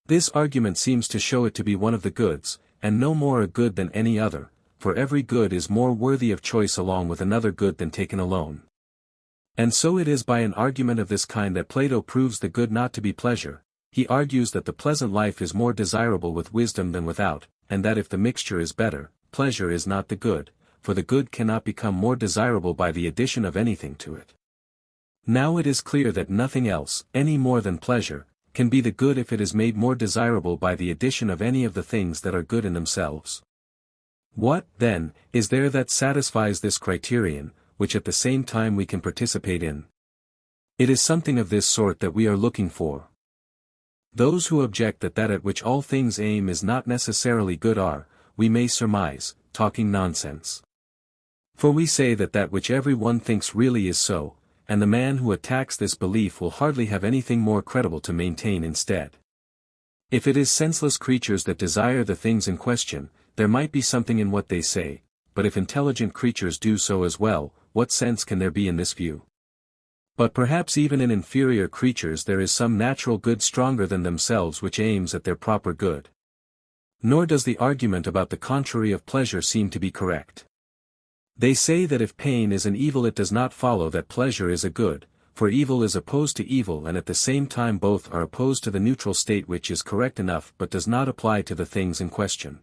This argument seems to show it to be one of the goods, and no more a good than any other, for every good is more worthy of choice along with another good than taken alone. And so it is by an argument of this kind that Plato proves the good not to be pleasure. He argues that the pleasant life is more desirable with wisdom than without, and that if the mixture is better, pleasure is not the good, for the good cannot become more desirable by the addition of anything to it. Now it is clear that nothing else, any more than pleasure, can be the good if it is made more desirable by the addition of any of the things that are good in themselves. What, then, is there that satisfies this criterion, which at the same time we can participate in? It is something of this sort that we are looking for. Those who object that at which all things aim is not necessarily good are, we may surmise, talking nonsense. For we say that which every one thinks really is so, and the man who attacks this belief will hardly have anything more credible to maintain instead. If it is senseless creatures that desire the things in question, there might be something in what they say, but if intelligent creatures do so as well, what sense can there be in this view? But perhaps even in inferior creatures there is some natural good stronger than themselves which aims at their proper good. Nor does the argument about the contrary of pleasure seem to be correct. They say that if pain is an evil it does not follow that pleasure is a good, for evil is opposed to evil and at the same time both are opposed to the neutral state which is correct enough but does not apply to the things in question.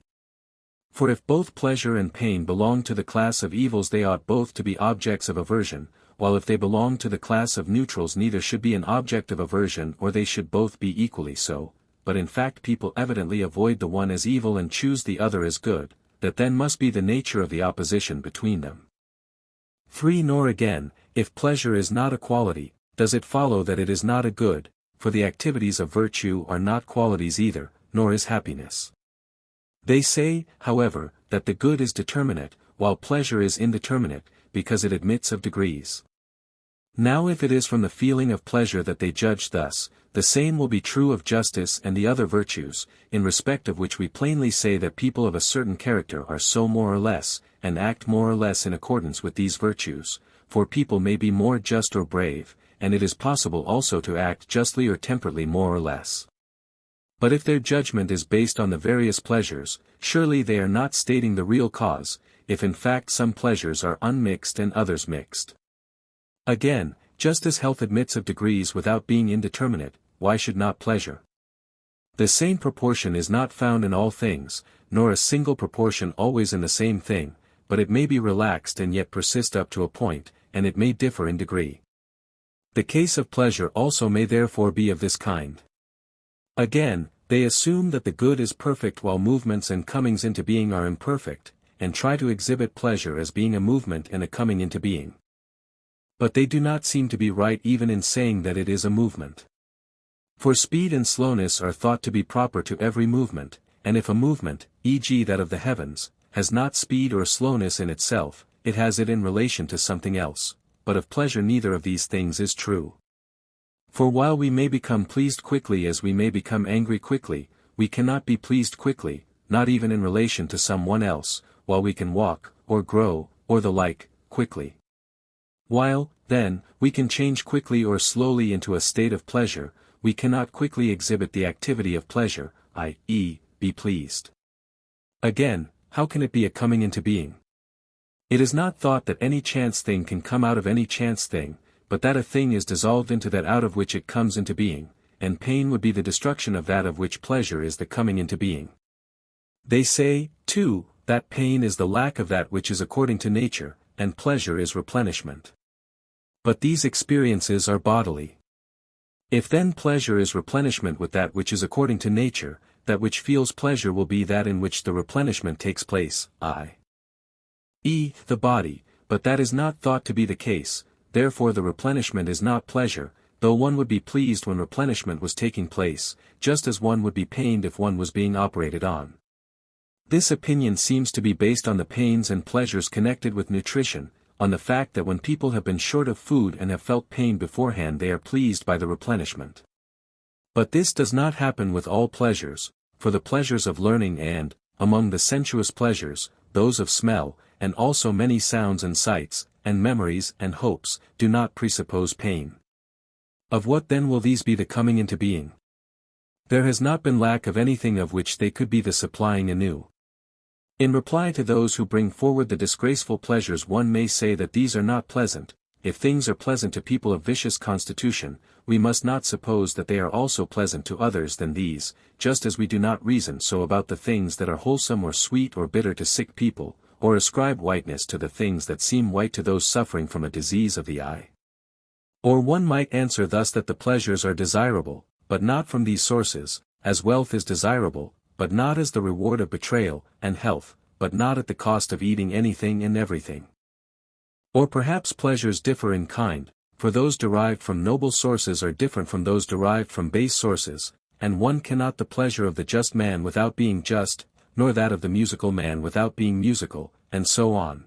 For if both pleasure and pain belong to the class of evils they ought both to be objects of aversion, while if they belong to the class of neutrals neither should be an object of aversion or they should both be equally so, but in fact people evidently avoid the one as evil and choose the other as good, that then must be the nature of the opposition between them. 3. Nor again, if pleasure is not a quality, does it follow that it is not a good, for the activities of virtue are not qualities either, nor is happiness. They say, however, that the good is determinate, while pleasure is indeterminate, because it admits of degrees. Now if it is from the feeling of pleasure that they judge thus, the same will be true of justice and the other virtues, in respect of which we plainly say that people of a certain character are so more or less, and act more or less in accordance with these virtues, for people may be more just or brave, and it is possible also to act justly or temperately more or less. But if their judgment is based on the various pleasures, surely they are not stating the real cause, if in fact some pleasures are unmixed and others mixed. Again, just as health admits of degrees without being indeterminate, why should not pleasure? The same proportion is not found in all things, nor a single proportion always in the same thing, but it may be relaxed and yet persist up to a point, and it may differ in degree. The case of pleasure also may therefore be of this kind. Again, they assume that the good is perfect while movements and comings into being are imperfect, and try to exhibit pleasure as being a movement and a coming into being. But they do not seem to be right even in saying that it is a movement. For speed and slowness are thought to be proper to every movement, and if a movement, e.g. that of the heavens, has not speed or slowness in itself, it has it in relation to something else, but of pleasure neither of these things is true. For while we may become pleased quickly as we may become angry quickly, we cannot be pleased quickly, not even in relation to some one else, while we can walk, or grow, or the like, quickly. While, then, we can change quickly or slowly into a state of pleasure, we cannot quickly exhibit the activity of pleasure, i.e., be pleased. Again, how can it be a coming into being? It is not thought that any chance thing can come out of any chance thing, but that a thing is dissolved into that out of which it comes into being, and pain would be the destruction of that of which pleasure is the coming into being. They say, too, that pain is the lack of that which is according to nature, and pleasure is replenishment. But these experiences are bodily. If then pleasure is replenishment with that which is according to nature, that which feels pleasure will be that in which the replenishment takes place, i.e., the body, but that is not thought to be the case, therefore the replenishment is not pleasure, though one would be pleased when replenishment was taking place, just as one would be pained if one was being operated on. This opinion seems to be based on the pains and pleasures connected with nutrition, on the fact that when people have been short of food and have felt pain beforehand they are pleased by the replenishment. But this does not happen with all pleasures, for the pleasures of learning and, among the sensuous pleasures, those of smell, and also many sounds and sights, and memories and hopes, do not presuppose pain. Of what then will these be the coming into being? There has not been lack of anything of which they could be the supplying anew. In reply to those who bring forward the disgraceful pleasures one may say that these are not pleasant. If things are pleasant to people of vicious constitution, we must not suppose that they are also pleasant to others than these, just as we do not reason so about the things that are wholesome or sweet or bitter to sick people, or ascribe whiteness to the things that seem white to those suffering from a disease of the eye. Or one might answer thus that the pleasures are desirable, but not from these sources, as wealth is desirable, but not as the reward of betrayal, and health, but not at the cost of eating anything and everything. Or perhaps pleasures differ in kind, for those derived from noble sources are different from those derived from base sources, and one cannot the pleasure of the just man without being just, nor that of the musical man without being musical, and so on.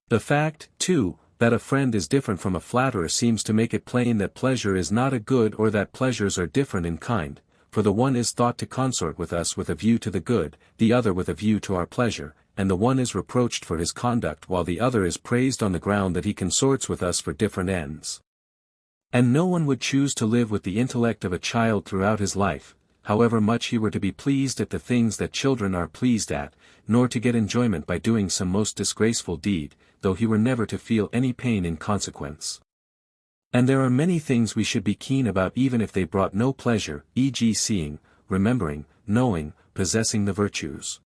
The fact, too, that a friend is different from a flatterer seems to make it plain that pleasure is not a good or that pleasures are different in kind, for the one is thought to consort with us with a view to the good, the other with a view to our pleasure, and the one is reproached for his conduct while the other is praised on the ground that he consorts with us for different ends. And no one would choose to live with the intellect of a child throughout his life, however much he were to be pleased at the things that children are pleased at, nor to get enjoyment by doing some most disgraceful deed, though he were never to feel any pain in consequence. And there are many things we should be keen about even if they brought no pleasure, e.g. seeing, remembering, knowing, possessing the virtues.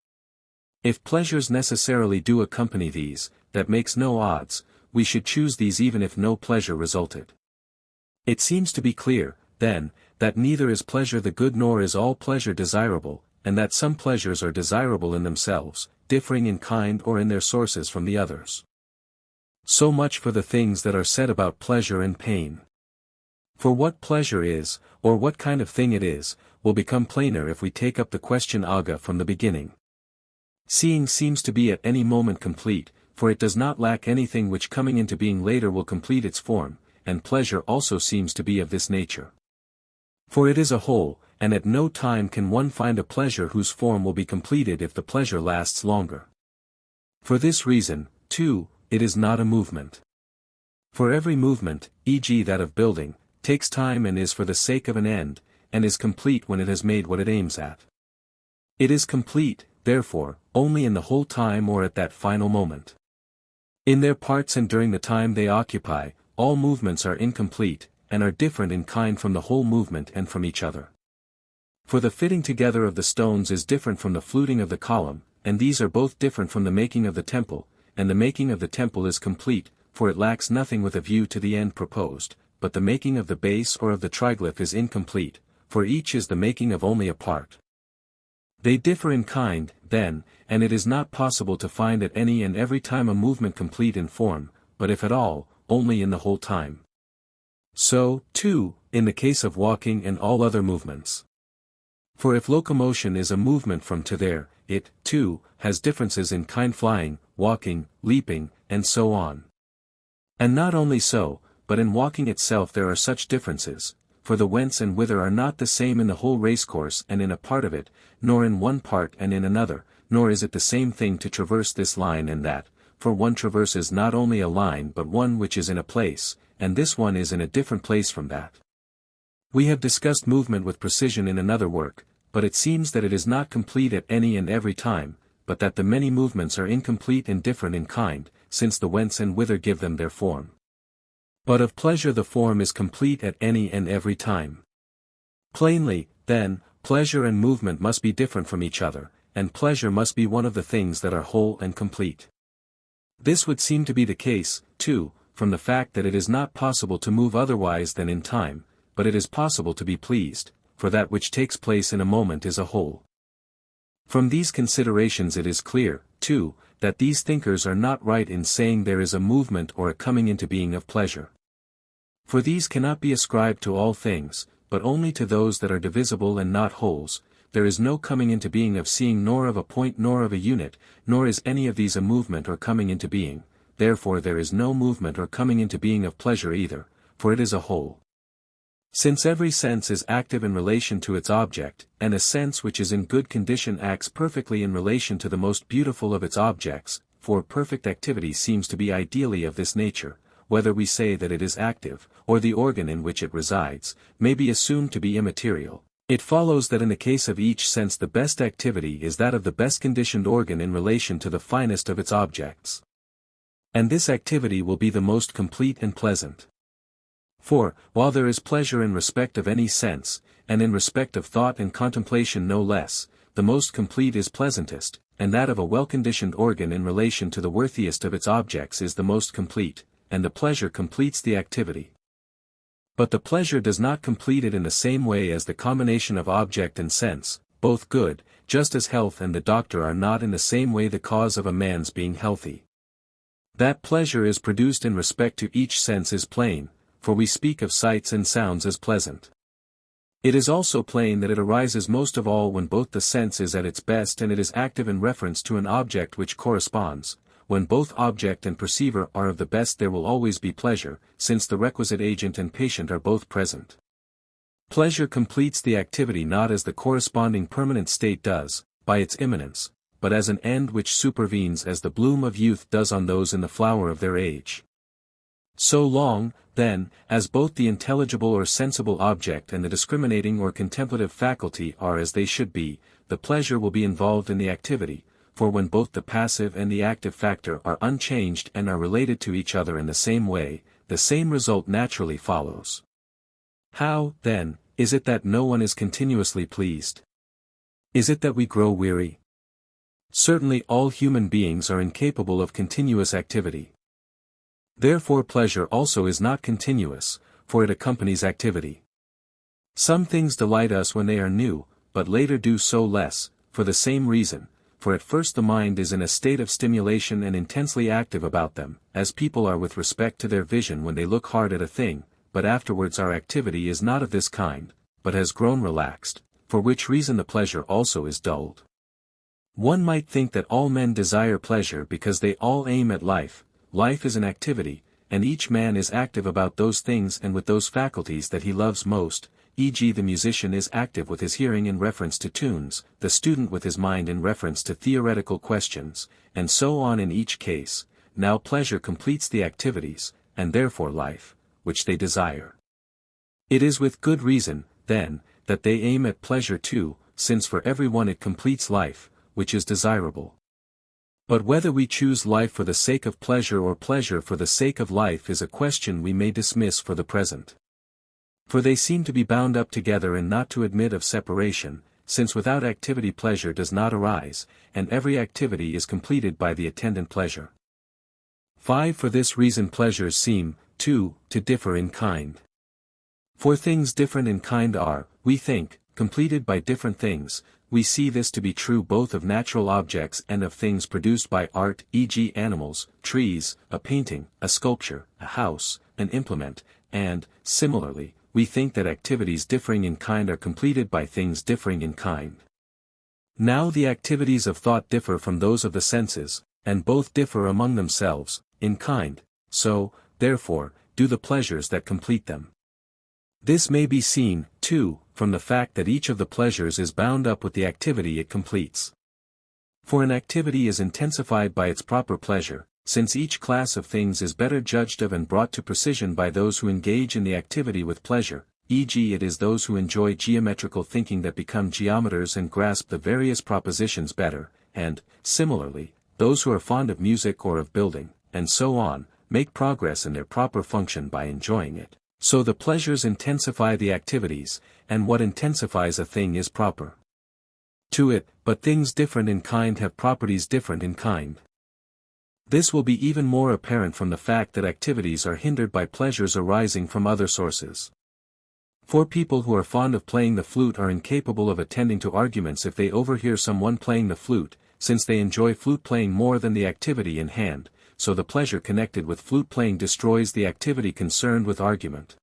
If pleasures necessarily do accompany these, that makes no odds, we should choose these even if no pleasure resulted. It seems to be clear, then, that neither is pleasure the good nor is all pleasure desirable, and that some pleasures are desirable in themselves, differing in kind or in their sources from the others. So much for the things that are said about pleasure and pain. For what pleasure is, or what kind of thing it is, will become plainer if we take up the question aga from the beginning. Seeing seems to be at any moment complete, for it does not lack anything which coming into being later will complete its form, and pleasure also seems to be of this nature. For it is a whole, and at no time can one find a pleasure whose form will be completed if the pleasure lasts longer. For this reason, too, it is not a movement. For every movement, e.g. that of building, takes time and is for the sake of an end, and is complete when it has made what it aims at. It is complete, therefore, only in the whole time or at that final moment. In their parts and during the time they occupy, all movements are incomplete, and are different in kind from the whole movement and from each other. For the fitting together of the stones is different from the fluting of the column, and these are both different from the making of the temple, and the making of the temple is complete, for it lacks nothing with a view to the end proposed, but the making of the base or of the triglyph is incomplete, for each is the making of only a part. They differ in kind, then, and it is not possible to find at any and every time a movement complete in form, but if at all, only in the whole time. So, too, in the case of walking and all other movements. For if locomotion is a movement from to there, it, too, has differences in kind flying, walking, leaping, and so on. And not only so, but in walking itself there are such differences, for the whence and whither are not the same in the whole racecourse and in a part of it, nor in one part and in another, nor is it the same thing to traverse this line and that, for one traverses not only a line but one which is in a place, and this one is in a different place from that. We have discussed movement with precision in another work, but it seems that it is not complete at any and every time, but that the many movements are incomplete and different in kind, since the whence and whither give them their form. But of pleasure the form is complete at any and every time. Plainly, then, pleasure and movement must be different from each other, and pleasure must be one of the things that are whole and complete. This would seem to be the case, too, from the fact that it is not possible to move otherwise than in time, but it is possible to be pleased, for that which takes place in a moment is a whole. From these considerations it is clear, too, that these thinkers are not right in saying there is a movement or a coming into being of pleasure. For these cannot be ascribed to all things, but only to those that are divisible and not wholes. There is no coming into being of seeing nor of a point nor of a unit, nor is any of these a movement or coming into being, therefore there is no movement or coming into being of pleasure either, for it is a whole. Since every sense is active in relation to its object, and a sense which is in good condition acts perfectly in relation to the most beautiful of its objects, for perfect activity seems to be ideally of this nature, whether we say that it is active, or the organ in which it resides, may be assumed to be immaterial. It follows that in the case of each sense the best activity is that of the best conditioned organ in relation to the finest of its objects. And this activity will be the most complete and pleasant. For, while there is pleasure in respect of any sense, and in respect of thought and contemplation no less, the most complete is pleasantest, and that of a well-conditioned organ in relation to the worthiest of its objects is the most complete, and the pleasure completes the activity. But the pleasure does not complete it in the same way as the combination of object and sense, both good, just as health and the doctor are not in the same way the cause of a man's being healthy. That pleasure is produced in respect to each sense is plain, for we speak of sights and sounds as pleasant. It is also plain that it arises most of all when both the sense is at its best and it is active in reference to an object which corresponds. When both object and perceiver are of the best there will always be pleasure, since the requisite agent and patient are both present. Pleasure completes the activity not as the corresponding permanent state does, by its immanence, but as an end which supervenes as the bloom of youth does on those in the flower of their age. So long, then, as both the intelligible or sensible object and the discriminating or contemplative faculty are as they should be, the pleasure will be involved in the activity, for when both the passive and the active factor are unchanged and are related to each other in the same way, the same result naturally follows. How, then, is it that no one is continuously pleased? Is it that we grow weary? Certainly all human beings are incapable of continuous activity. Therefore pleasure also is not continuous, for it accompanies activity. Some things delight us when they are new, but later do so less, for the same reason, for at first the mind is in a state of stimulation and intensely active about them, as people are with respect to their vision when they look hard at a thing, but afterwards our activity is not of this kind, but has grown relaxed, for which reason the pleasure also is dulled. One might think that all men desire pleasure because they all aim at life. Life is an activity, and each man is active about those things and with those faculties that he loves most, e.g. the musician is active with his hearing in reference to tunes, the student with his mind in reference to theoretical questions, and so on in each case. Now pleasure completes the activities, and therefore life, which they desire. It is with good reason, then, that they aim at pleasure too, since for everyone it completes life, which is desirable. But whether we choose life for the sake of pleasure or pleasure for the sake of life is a question we may dismiss for the present. For they seem to be bound up together and not to admit of separation, since without activity pleasure does not arise, and every activity is completed by the attendant pleasure. 5. For this reason pleasures seem, too, to differ in kind. For things different in kind are, we think, completed by different things. We see this to be true both of natural objects and of things produced by art, e.g. animals, trees, a painting, a sculpture, a house, an implement, and, similarly, we think that activities differing in kind are completed by things differing in kind. Now the activities of thought differ from those of the senses, and both differ among themselves, in kind, so, therefore, do the pleasures that complete them. This may be seen, too, from the fact that each of the pleasures is bound up with the activity it completes. For an activity is intensified by its proper pleasure, since each class of things is better judged of and brought to precision by those who engage in the activity with pleasure, e.g. it is those who enjoy geometrical thinking that become geometers and grasp the various propositions better, and, similarly, those who are fond of music or of building, and so on, make progress in their proper function by enjoying it. So the pleasures intensify the activities, and what intensifies a thing is proper to it, but things different in kind have properties different in kind. This will be even more apparent from the fact that activities are hindered by pleasures arising from other sources. For people who are fond of playing the flute are incapable of attending to arguments if they overhear someone playing the flute, since they enjoy flute playing more than the activity in hand, so the pleasure connected with flute playing destroys the activity concerned with argument.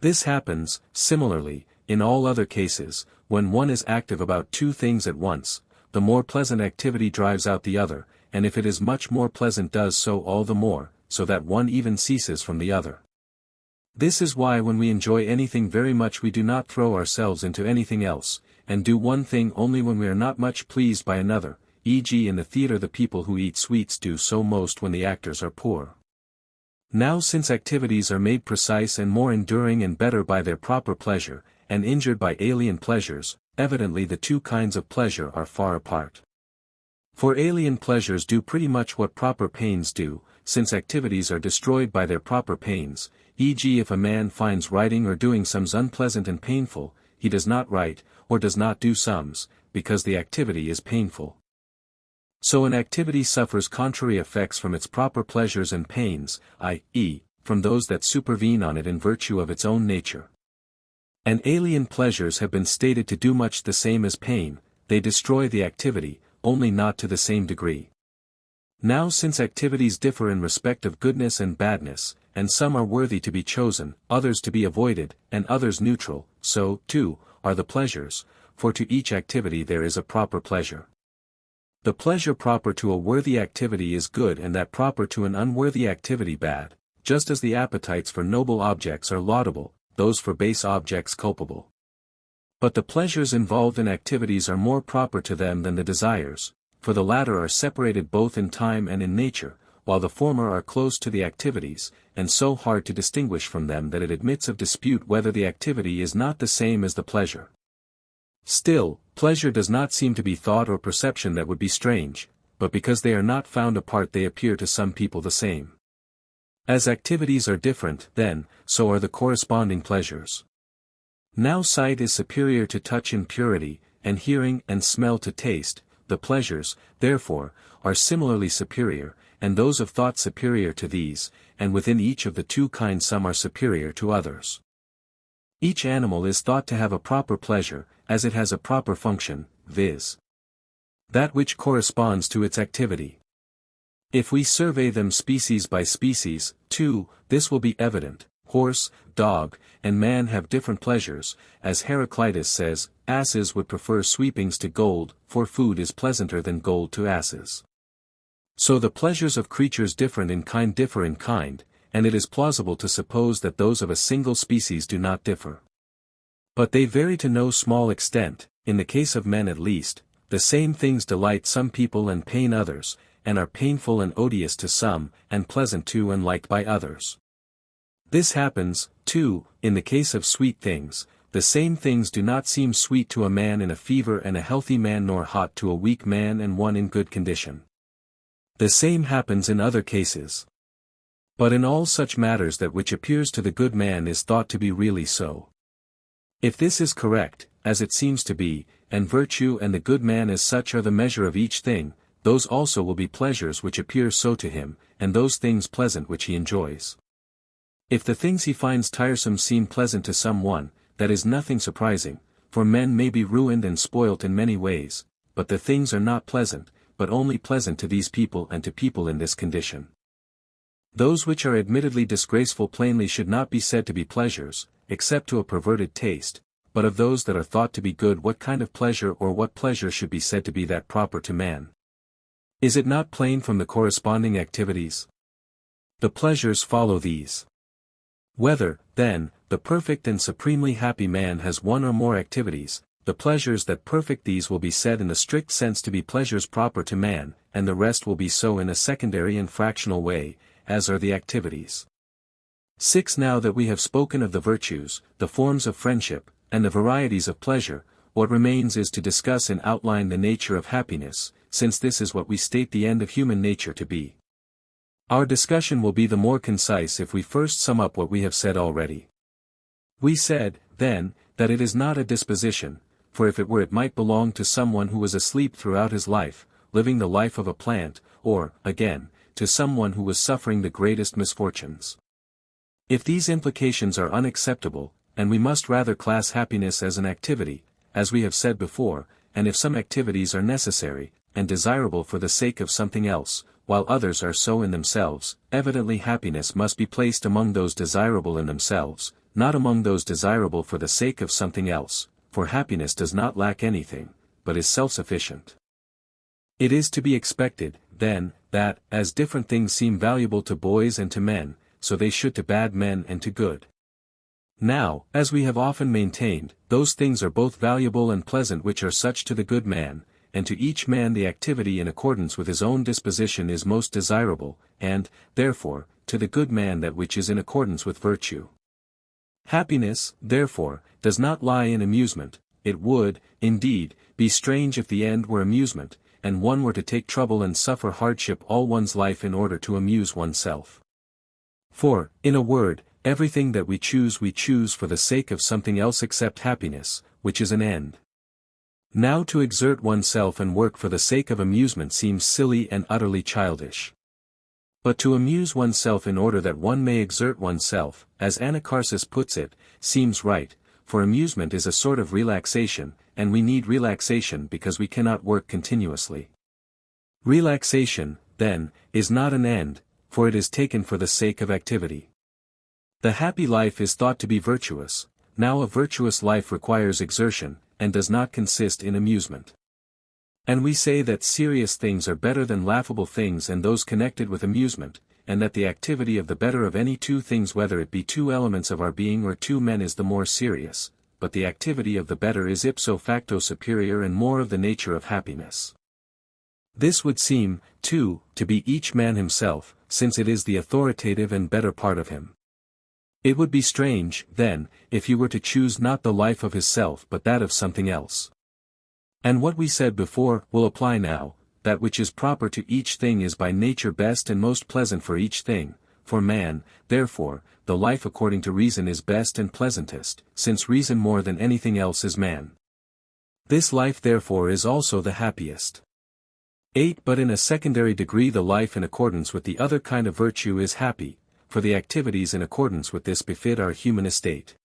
This happens, similarly, in all other cases, when one is active about two things at once, the more pleasant activity drives out the other, and if it is much more pleasant does so all the more, so that one even ceases from the other. This is why when we enjoy anything very much we do not throw ourselves into anything else, and do one thing only when we are not much pleased by another, e.g. in the theatre the people who eat sweets do so most when the actors are poor. Now since activities are made precise and more enduring and better by their proper pleasure, and injured by alien pleasures, evidently the two kinds of pleasure are far apart. For alien pleasures do pretty much what proper pains do, since activities are destroyed by their proper pains, e.g. if a man finds writing or doing sums unpleasant and painful, he does not write, or does not do sums, because the activity is painful. So an activity suffers contrary effects from its proper pleasures and pains, i.e., from those that supervene on it in virtue of its own nature. And alien pleasures have been stated to do much the same as pain, they destroy the activity, only not to the same degree. Now since activities differ in respect of goodness and badness, and some are worthy to be chosen, others to be avoided, and others neutral, so, too, are the pleasures, for to each activity there is a proper pleasure. The pleasure proper to a worthy activity is good and that proper to an unworthy activity bad, just as the appetites for noble objects are laudable, those for base objects culpable. But the pleasures involved in activities are more proper to them than the desires, for the latter are separated both in time and in nature, while the former are close to the activities, and so hard to distinguish from them that it admits of dispute whether the activity is not the same as the pleasure. Still, pleasure does not seem to be thought or perception that would be strange, but because they are not found apart they appear to some people the same. As activities are different, then, so are the corresponding pleasures. Now sight is superior to touch in purity, and hearing and smell to taste, the pleasures, therefore, are similarly superior, and those of thought superior to these, and within each of the two kinds some are superior to others. Each animal is thought to have a proper pleasure, as it has a proper function, viz. that which corresponds to its activity. If we survey them species by species, too, this will be evident. horse, dog, and man have different pleasures, as Heraclitus says, asses would prefer sweepings to gold, for food is pleasanter than gold to asses. So the pleasures of creatures differ in kind, and it is plausible to suppose that those of a single species do not differ. But they vary to no small extent. In the case of men at least, the same things delight some people and pain others, and are painful and odious to some, and pleasant to and liked by others. This happens, too, in the case of sweet things. The same things do not seem sweet to a man in a fever and a healthy man, nor hot to a weak man and one in good condition. The same happens in other cases. But in all such matters that which appears to the good man is thought to be really so. If this is correct, as it seems to be, and virtue and the good man as such are the measure of each thing, those also will be pleasures which appear so to him, and those things pleasant which he enjoys. If the things he finds tiresome seem pleasant to some one, that is nothing surprising, for men may be ruined and spoilt in many ways, but the things are not pleasant, but only pleasant to these people and to people in this condition. Those which are admittedly disgraceful plainly should not be said to be pleasures, except to a perverted taste, but of those that are thought to be good, what kind of pleasure or what pleasure should be said to be that proper to man? Is it not plain from the corresponding activities? The pleasures follow these. Whether, then, the perfect and supremely happy man has one or more activities, the pleasures that perfect these will be said in the strict sense to be pleasures proper to man, and the rest will be so in a secondary and fractional way, as are the activities. 6. Now that we have spoken of the virtues, the forms of friendship, and the varieties of pleasure, what remains is to discuss in outline the nature of happiness, since this is what we state the end of human nature to be. Our discussion will be the more concise if we first sum up what we have said already. We said, then, that it is not a disposition, for if it were it might belong to someone who was asleep throughout his life, living the life of a plant, or, again, to someone who was suffering the greatest misfortunes. If these implications are unacceptable, and we must rather class happiness as an activity, as we have said before, and if some activities are necessary, and desirable for the sake of something else, while others are so in themselves, evidently happiness must be placed among those desirable in themselves, not among those desirable for the sake of something else, for happiness does not lack anything, but is self-sufficient. It is to be expected, then, that, as different things seem valuable to boys and to men, so they should to bad men and to good. Now, as we have often maintained, those things are both valuable and pleasant which are such to the good man, and to each man the activity in accordance with his own disposition is most desirable, and, therefore, to the good man that which is in accordance with virtue. Happiness, therefore, does not lie in amusement. It would, indeed, be strange if the end were amusement, and one were to take trouble and suffer hardship all one's life in order to amuse oneself. For, in a word, everything that we choose for the sake of something else except happiness, which is an end. Now to exert oneself and work for the sake of amusement seems silly and utterly childish. But to amuse oneself in order that one may exert oneself, as Anacharsis puts it, seems right, for amusement is a sort of relaxation, and we need relaxation because we cannot work continuously. Relaxation, then, is not an end, for it is taken for the sake of activity. The happy life is thought to be virtuous. Now a virtuous life requires exertion, and does not consist in amusement. And we say that serious things are better than laughable things and those connected with amusement, and that the activity of the better of any two things, whether it be two elements of our being or two men, is the more serious, but the activity of the better is ipso facto superior and more of the nature of happiness. This would seem, too, to be each man himself, since it is the authoritative and better part of him. It would be strange, then, if he were to choose not the life of his self but that of something else. And what we said before will apply now, that which is proper to each thing is by nature best and most pleasant for each thing. For man, therefore, the life according to reason is best and pleasantest, since reason more than anything else is man. This life therefore is also the happiest. 8. But in a secondary degree the life in accordance with the other kind of virtue is happy, for the activities in accordance with this befit our human estate.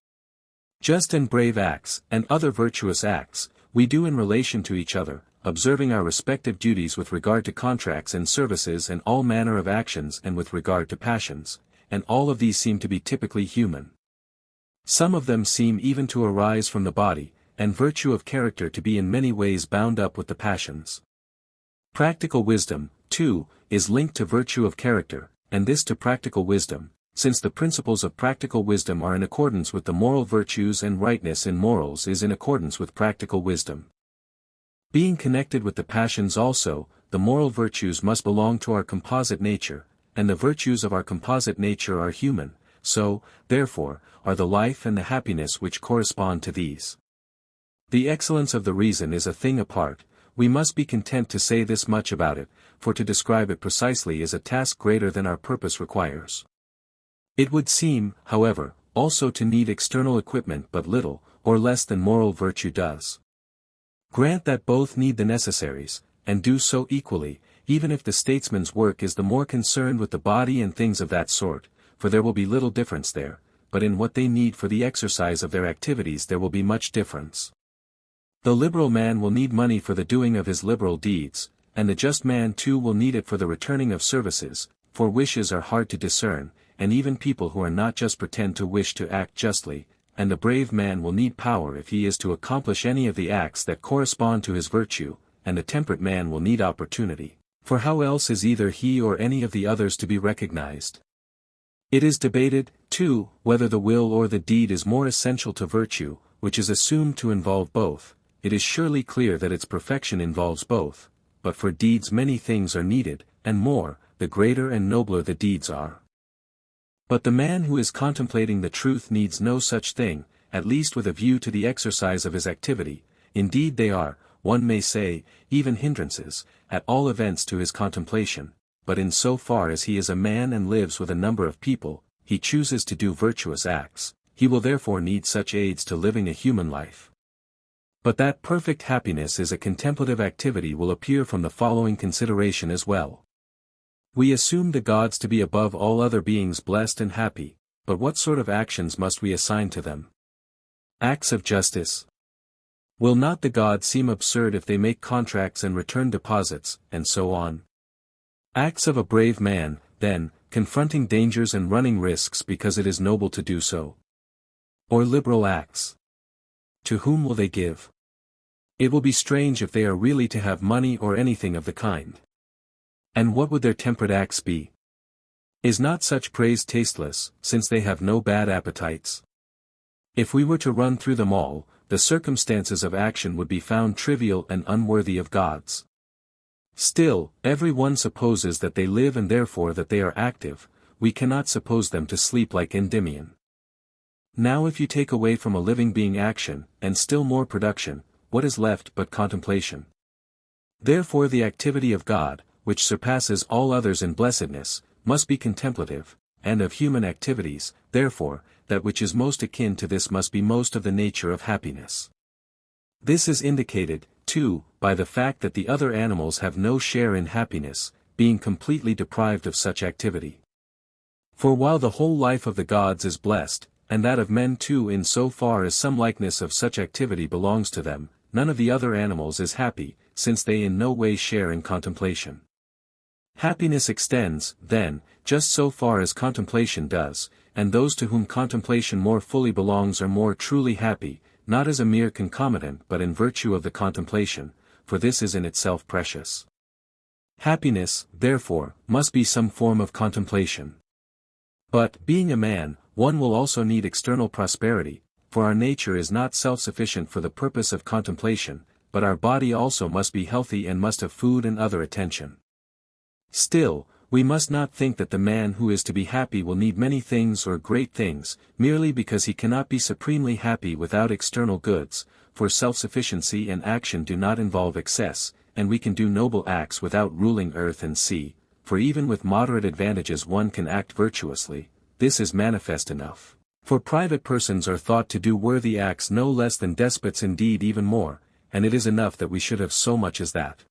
Just and brave acts, and other virtuous acts, we do in relation to each other, observing our respective duties with regard to contracts and services and all manner of actions and with regard to passions, and all of these seem to be typically human. Some of them seem even to arise from the body, and virtue of character to be in many ways bound up with the passions. Practical wisdom, too, is linked to virtue of character, and this to practical wisdom, since the principles of practical wisdom are in accordance with the moral virtues and rightness in morals is in accordance with practical wisdom. Being connected with the passions also, the moral virtues must belong to our composite nature, and the virtues of our composite nature are human, so, therefore, are the life and the happiness which correspond to these. The excellence of the reason is a thing apart. We must be content to say this much about it, for to describe it precisely is a task greater than our purpose requires. It would seem, however, also to need external equipment but little, or less than moral virtue does. Grant that both need the necessaries, and do so equally, even if the statesman's work is the more concerned with the body and things of that sort, for there will be little difference there, but in what they need for the exercise of their activities there will be much difference. The liberal man will need money for the doing of his liberal deeds, and the just man too will need it for the returning of services, for wishes are hard to discern, and even people who are not just pretend to wish to act justly, and the brave man will need power if he is to accomplish any of the acts that correspond to his virtue, and the temperate man will need opportunity, for how else is either he or any of the others to be recognized? It is debated, too, whether the will or the deed is more essential to virtue, which is assumed to involve both. It is surely clear that its perfection involves both, but for deeds many things are needed, and more, the greater and nobler the deeds are. But the man who is contemplating the truth needs no such thing, at least with a view to the exercise of his activity. Indeed they are, one may say, even hindrances, at all events to his contemplation, but in so far as he is a man and lives with a number of people, he chooses to do virtuous acts, he will therefore need such aids to living a human life. But that perfect happiness is a contemplative activity will appear from the following consideration as well. We assume the gods to be above all other beings blessed and happy, but what sort of actions must we assign to them? Acts of justice. Will not the gods seem absurd if they make contracts and return deposits, and so on? Acts of a brave man, then, confronting dangers and running risks because it is noble to do so. Or liberal acts. To whom will they give? It will be strange if they are really to have money or anything of the kind. And what would their temperate acts be? Is not such praise tasteless, since they have no bad appetites? If we were to run through them all, the circumstances of action would be found trivial and unworthy of gods. Still, every one supposes that they live and therefore that they are active. We cannot suppose them to sleep like Endymion. Now if you take away from a living being action, and still more production, what is left but contemplation? Therefore the activity of God, which surpasses all others in blessedness, must be contemplative, and of human activities, therefore, that which is most akin to this must be most of the nature of happiness. This is indicated, too, by the fact that the other animals have no share in happiness, being completely deprived of such activity. For while the whole life of the gods is blessed, and that of men too in so far as some likeness of such activity belongs to them, none of the other animals is happy, since they in no way share in contemplation. Happiness extends, then, just so far as contemplation does, and those to whom contemplation more fully belongs are more truly happy, not as a mere concomitant but in virtue of the contemplation, for this is in itself precious. Happiness, therefore, must be some form of contemplation. But, being a man, one will also need external prosperity, for our nature is not self-sufficient for the purpose of contemplation, but our body also must be healthy and must have food and other attention. Still, we must not think that the man who is to be happy will need many things or great things, merely because he cannot be supremely happy without external goods, for self-sufficiency and action do not involve excess, and we can do noble acts without ruling earth and sea, for even with moderate advantages one can act virtuously. This is manifest enough. For private persons are thought to do worthy acts no less than despots, indeed even more, and it is enough that we should have so much as that.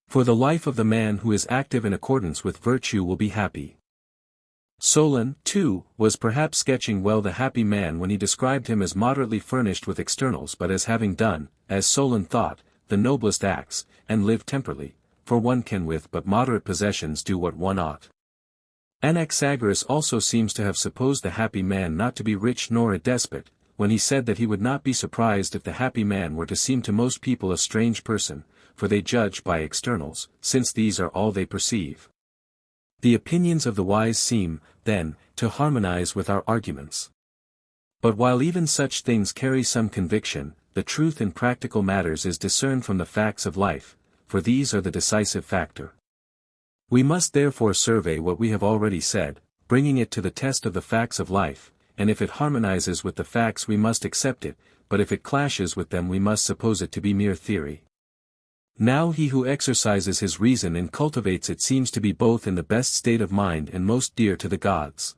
For the life of the man who is active in accordance with virtue will be happy. Solon, too, was perhaps sketching well the happy man when he described him as moderately furnished with externals but as having done, as Solon thought, the noblest acts, and lived temperately, for one can with but moderate possessions do what one ought. Anaxagoras also seems to have supposed the happy man not to be rich nor a despot, when he said that he would not be surprised if the happy man were to seem to most people a strange person, for they judge by externals, since these are all they perceive. The opinions of the wise seem, then, to harmonize with our arguments. But while even such things carry some conviction, the truth in practical matters is discerned from the facts of life, for these are the decisive factor. We must therefore survey what we have already said, bringing it to the test of the facts of life, and if it harmonizes with the facts we must accept it, but if it clashes with them we must suppose it to be mere theory. Now he who exercises his reason and cultivates it seems to be both in the best state of mind and most dear to the gods.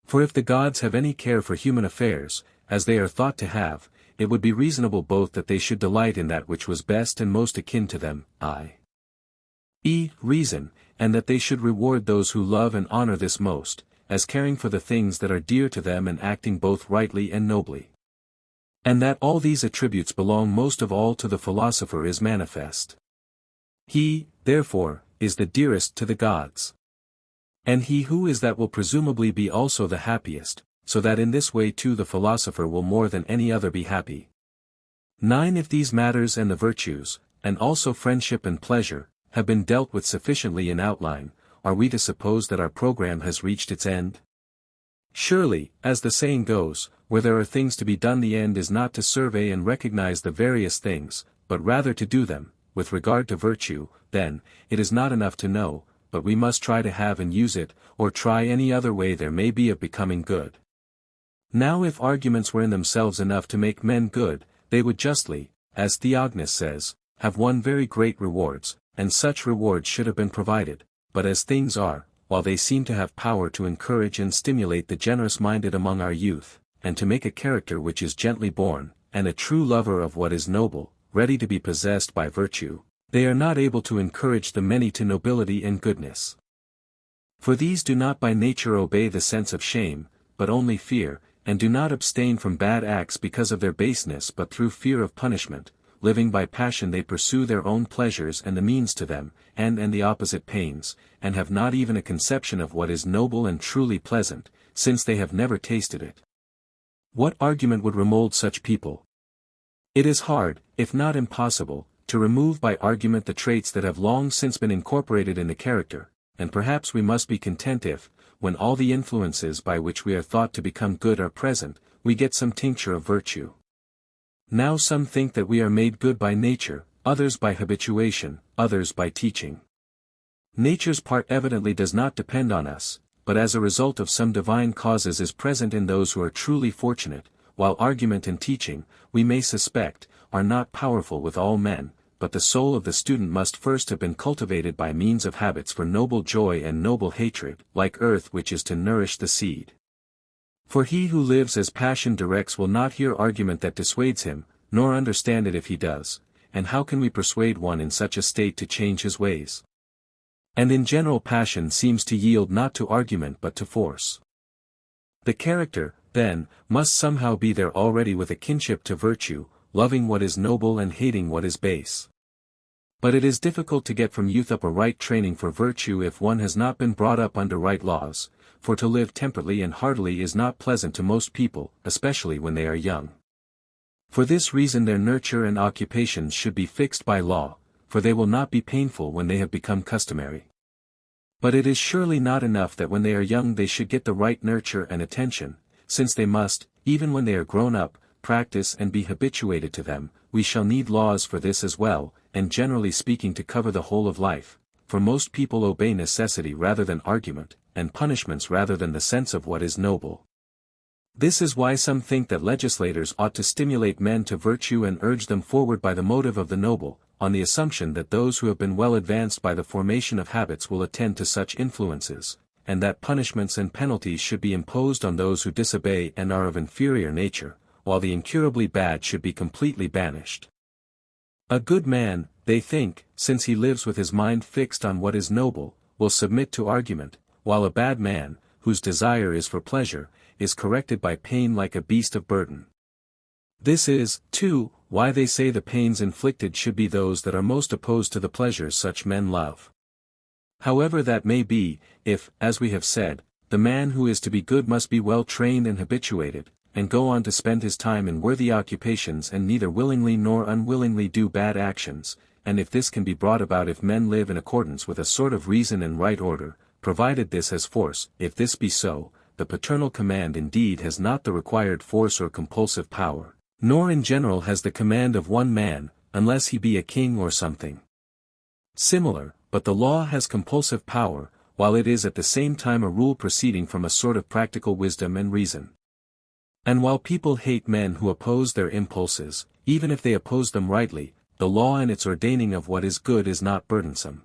For if the gods have any care for human affairs, as they are thought to have, it would be reasonable both that they should delight in that which was best and most akin to them, i.e., reason, and that they should reward those who love and honor this most, as caring for the things that are dear to them and acting both rightly and nobly. And that all these attributes belong most of all to the philosopher is manifest. He, therefore, is the dearest to the gods. And he who is that will presumably be also the happiest, so that in this way too the philosopher will more than any other be happy. 9. If these matters and the virtues, and also friendship and pleasure, have been dealt with sufficiently in outline, are we to suppose that our program has reached its end? Surely, as the saying goes, where there are things to be done the end is not to survey and recognize the various things, but rather to do them. With regard to virtue, then, it is not enough to know, but we must try to have and use it, or try any other way there may be of becoming good. Now if arguments were in themselves enough to make men good, they would justly, as Theognis says, have won very great rewards, and such rewards should have been provided, but as things are, while they seem to have power to encourage and stimulate the generous-minded among our youth, and to make a character which is gently born, and a true lover of what is noble, ready to be possessed by virtue, they are not able to encourage the many to nobility and goodness. For these do not by nature obey the sense of shame, but only fear, and do not abstain from bad acts because of their baseness but through fear of punishment. Living by passion they pursue their own pleasures and the means to them, and the opposite pains, and have not even a conception of what is noble and truly pleasant, since they have never tasted it. What argument would remold such people? It is hard, if not impossible, to remove by argument the traits that have long since been incorporated in the character, and perhaps we must be content if, when all the influences by which we are thought to become good are present, we get some tincture of virtue. Now some think that we are made good by nature, others by habituation, others by teaching. Nature's part evidently does not depend on us, but as a result of some divine causes is present in those who are truly fortunate, while argument and teaching, we may suspect, are not powerful with all men, but the soul of the student must first have been cultivated by means of habits for noble joy and noble hatred, like earth which is to nourish the seed. For he who lives as passion directs will not hear argument that dissuades him, nor understand it if he does, and how can we persuade one in such a state to change his ways? And in general passion seems to yield not to argument but to force. The character, then, must somehow be there already with a kinship to virtue, loving what is noble and hating what is base. But it is difficult to get from youth up a right training for virtue if one has not been brought up under right laws, for to live temperately and heartily is not pleasant to most people, especially when they are young. For this reason their nurture and occupations should be fixed by law, for they will not be painful when they have become customary. But it is surely not enough that when they are young they should get the right nurture and attention, since they must, even when they are grown up, practice and be habituated to them. We shall need laws for this as well, and generally speaking to cover the whole of life, for most people obey necessity rather than argument, and punishments rather than the sense of what is noble. This is why some think that legislators ought to stimulate men to virtue and urge them forward by the motive of the noble, on the assumption that those who have been well advanced by the formation of habits will attend to such influences, and that punishments and penalties should be imposed on those who disobey and are of inferior nature, while the incurably bad should be completely banished. A good man, they think, since he lives with his mind fixed on what is noble, will submit to argument, while a bad man, whose desire is for pleasure, is corrected by pain like a beast of burden. This is, too, why they say the pains inflicted should be those that are most opposed to the pleasures such men love. However that may be, if, as we have said, the man who is to be good must be well trained and habituated, and go on to spend his time in worthy occupations and neither willingly nor unwillingly do bad actions, and if this can be brought about if men live in accordance with a sort of reason and right order, provided this has force, if this be so, the paternal command indeed has not the required force or compulsive power, nor in general has the command of one man, unless he be a king or something similar, but the law has compulsive power, while it is at the same time a rule proceeding from a sort of practical wisdom and reason. And while people hate men who oppose their impulses, even if they oppose them rightly, the law and its ordaining of what is good is not burdensome.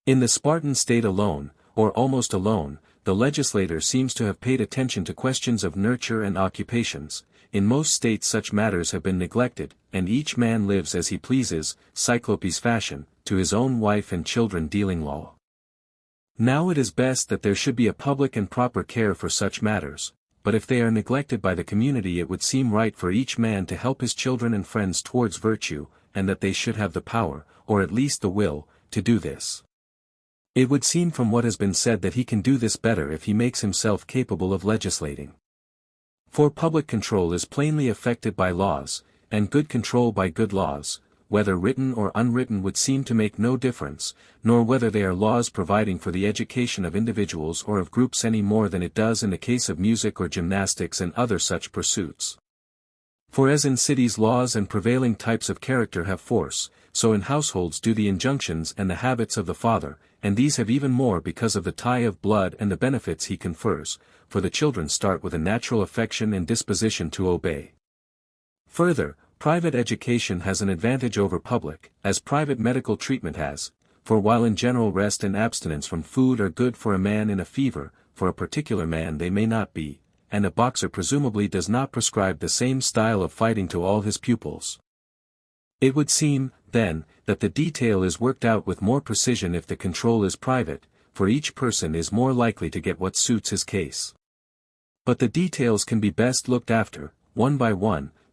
In the Spartan state alone, or almost alone, the legislator seems to have paid attention to questions of nurture and occupations. In most states such matters have been neglected, and each man lives as he pleases, Cyclopes fashion, to his own wife and children dealing law. Now it is best that there should be a public and proper care for such matters, but if they are neglected by the community it would seem right for each man to help his children and friends towards virtue, and that they should have the power, or at least the will, to do this. It would seem from what has been said that he can do this better if he makes himself capable of legislating. For public control is plainly affected by laws, and good control by good laws, whether written or unwritten would seem to make no difference, nor whether they are laws providing for the education of individuals or of groups any more than it does in the case of music or gymnastics and other such pursuits. For as in cities laws and prevailing types of character have force, so in households do the injunctions and the habits of the father, and these have even more because of the tie of blood and the benefits he confers, for the children start with a natural affection and disposition to obey. Further, private education has an advantage over public, as private medical treatment has, for while in general rest and abstinence from food are good for a man in a fever, for a particular man they may not be, and a boxer presumably does not prescribe the same style of fighting to all his pupils. It would seem, then, that the detail is worked out with more precision if the control is private, for each person is more likely to get what suits his case. But the details can be best looked after, one,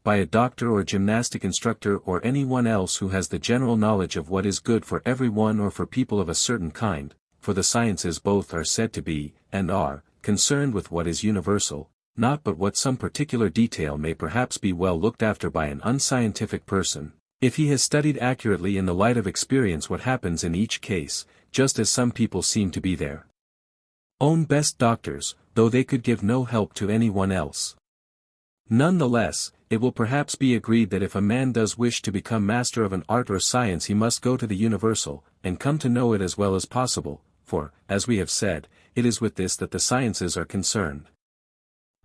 by a doctor or gymnastic instructor or anyone else who has the general knowledge of what is good for everyone or for people of a certain kind, for the sciences both are said to be, and are, concerned with what is universal, not but what some particular detail may perhaps be well looked after by an unscientific person, if he has studied accurately in the light of experience what happens in each case, just as some people seem to be their own best doctors, though they could give no help to anyone else. None the less, it will perhaps be agreed that if a man does wish to become master of an art or science he must go to the universal, and come to know it as well as possible, for, as we have said, it is with this that the sciences are concerned.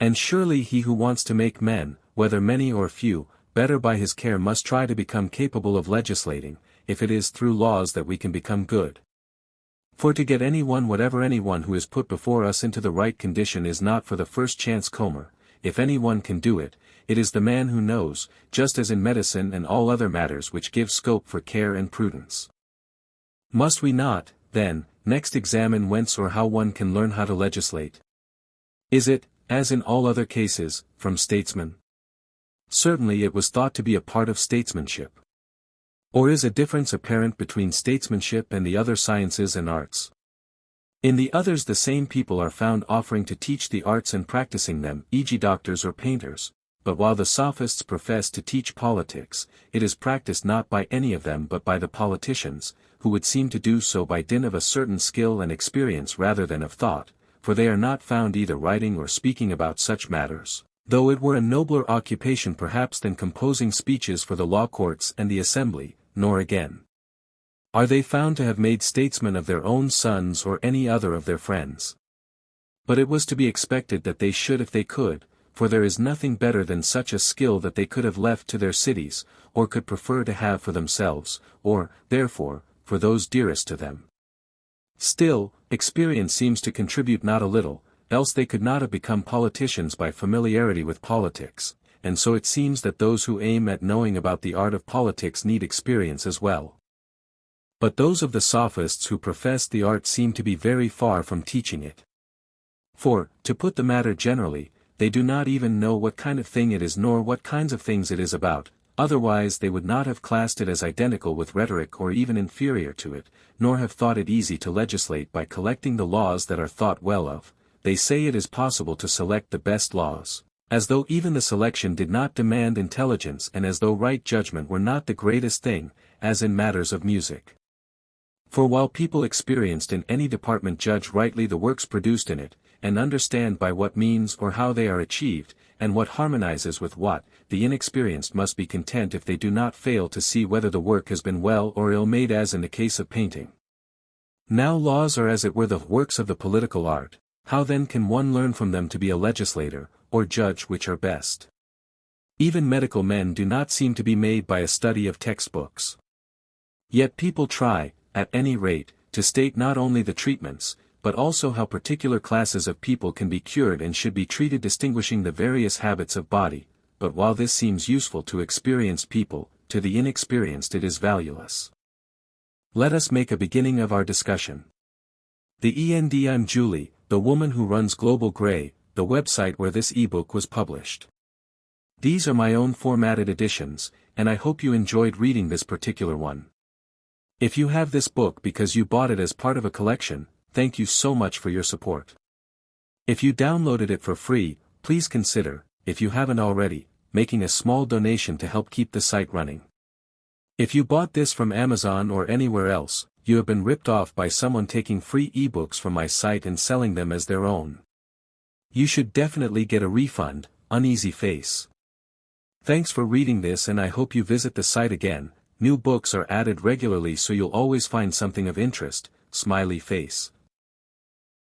And surely he who wants to make men, whether many or few, better by his care must try to become capable of legislating, if it is through laws that we can become good. For to get anyone who is put before us into the right condition is not for the first chance comer. If anyone can do it, it is the man who knows, just as in medicine and all other matters which give scope for care and prudence. Must we not, then, next examine whence or how one can learn how to legislate? Is it, as in all other cases, from statesmen? Certainly it was thought to be a part of statesmanship. Or is a difference apparent between statesmanship and the other sciences and arts? In the others the same people are found offering to teach the arts and practicing them, e.g. doctors or painters, but while the sophists profess to teach politics, it is practiced not by any of them but by the politicians, who would seem to do so by dint of a certain skill and experience rather than of thought, for they are not found either writing or speaking about such matters, though it were a nobler occupation perhaps than composing speeches for the law courts and the assembly, nor again are they found to have made statesmen of their own sons or any other of their friends. But it was to be expected that they should if they could, for there is nothing better than such a skill that they could have left to their cities, or could prefer to have for themselves, or, therefore, for those dearest to them. Still, experience seems to contribute not a little, else they could not have become politicians by familiarity with politics, and so it seems that those who aim at knowing about the art of politics need experience as well. But those of the sophists who profess the art seem to be very far from teaching it. For, to put the matter generally, they do not even know what kind of thing it is nor what kinds of things it is about, Otherwise they would not have classed it as identical with rhetoric or even inferior to it, nor have thought it easy to legislate by collecting the laws that are thought well of. They say it is possible to select the best laws, as though even the selection did not demand intelligence and as though right judgment were not the greatest thing, as in matters of music. For while people experienced in any department judge rightly the works produced in it, and understand by what means or how they are achieved, and what harmonizes with what, the inexperienced must be content if they do not fail to see whether the work has been well or ill made, as in the case of painting. Now laws are as it were the works of the political art. How then can one learn from them to be a legislator, or judge which are best? Even medical men do not seem to be made by a study of textbooks. Yet people try, at any rate, to state not only the treatments, but also how particular classes of people can be cured and should be treated, distinguishing the various habits of body. But while this seems useful to experienced people, to the inexperienced it is valueless. Let us make a beginning of our discussion. I'm Julie, the woman who runs Global Gray, the website where this ebook was published. These are my own formatted editions, and I hope you enjoyed reading this particular one. If you have this book because you bought it as part of a collection, thank you so much for your support. If you downloaded it for free, please consider, if you haven't already, making a small donation to help keep the site running. If you bought this from Amazon or anywhere else, you have been ripped off by someone taking free ebooks from my site and selling them as their own. You should definitely get a refund, uneasy face. Thanks for reading this, and I hope you visit the site again. New books are added regularly, so you'll always find something of interest, smiley face.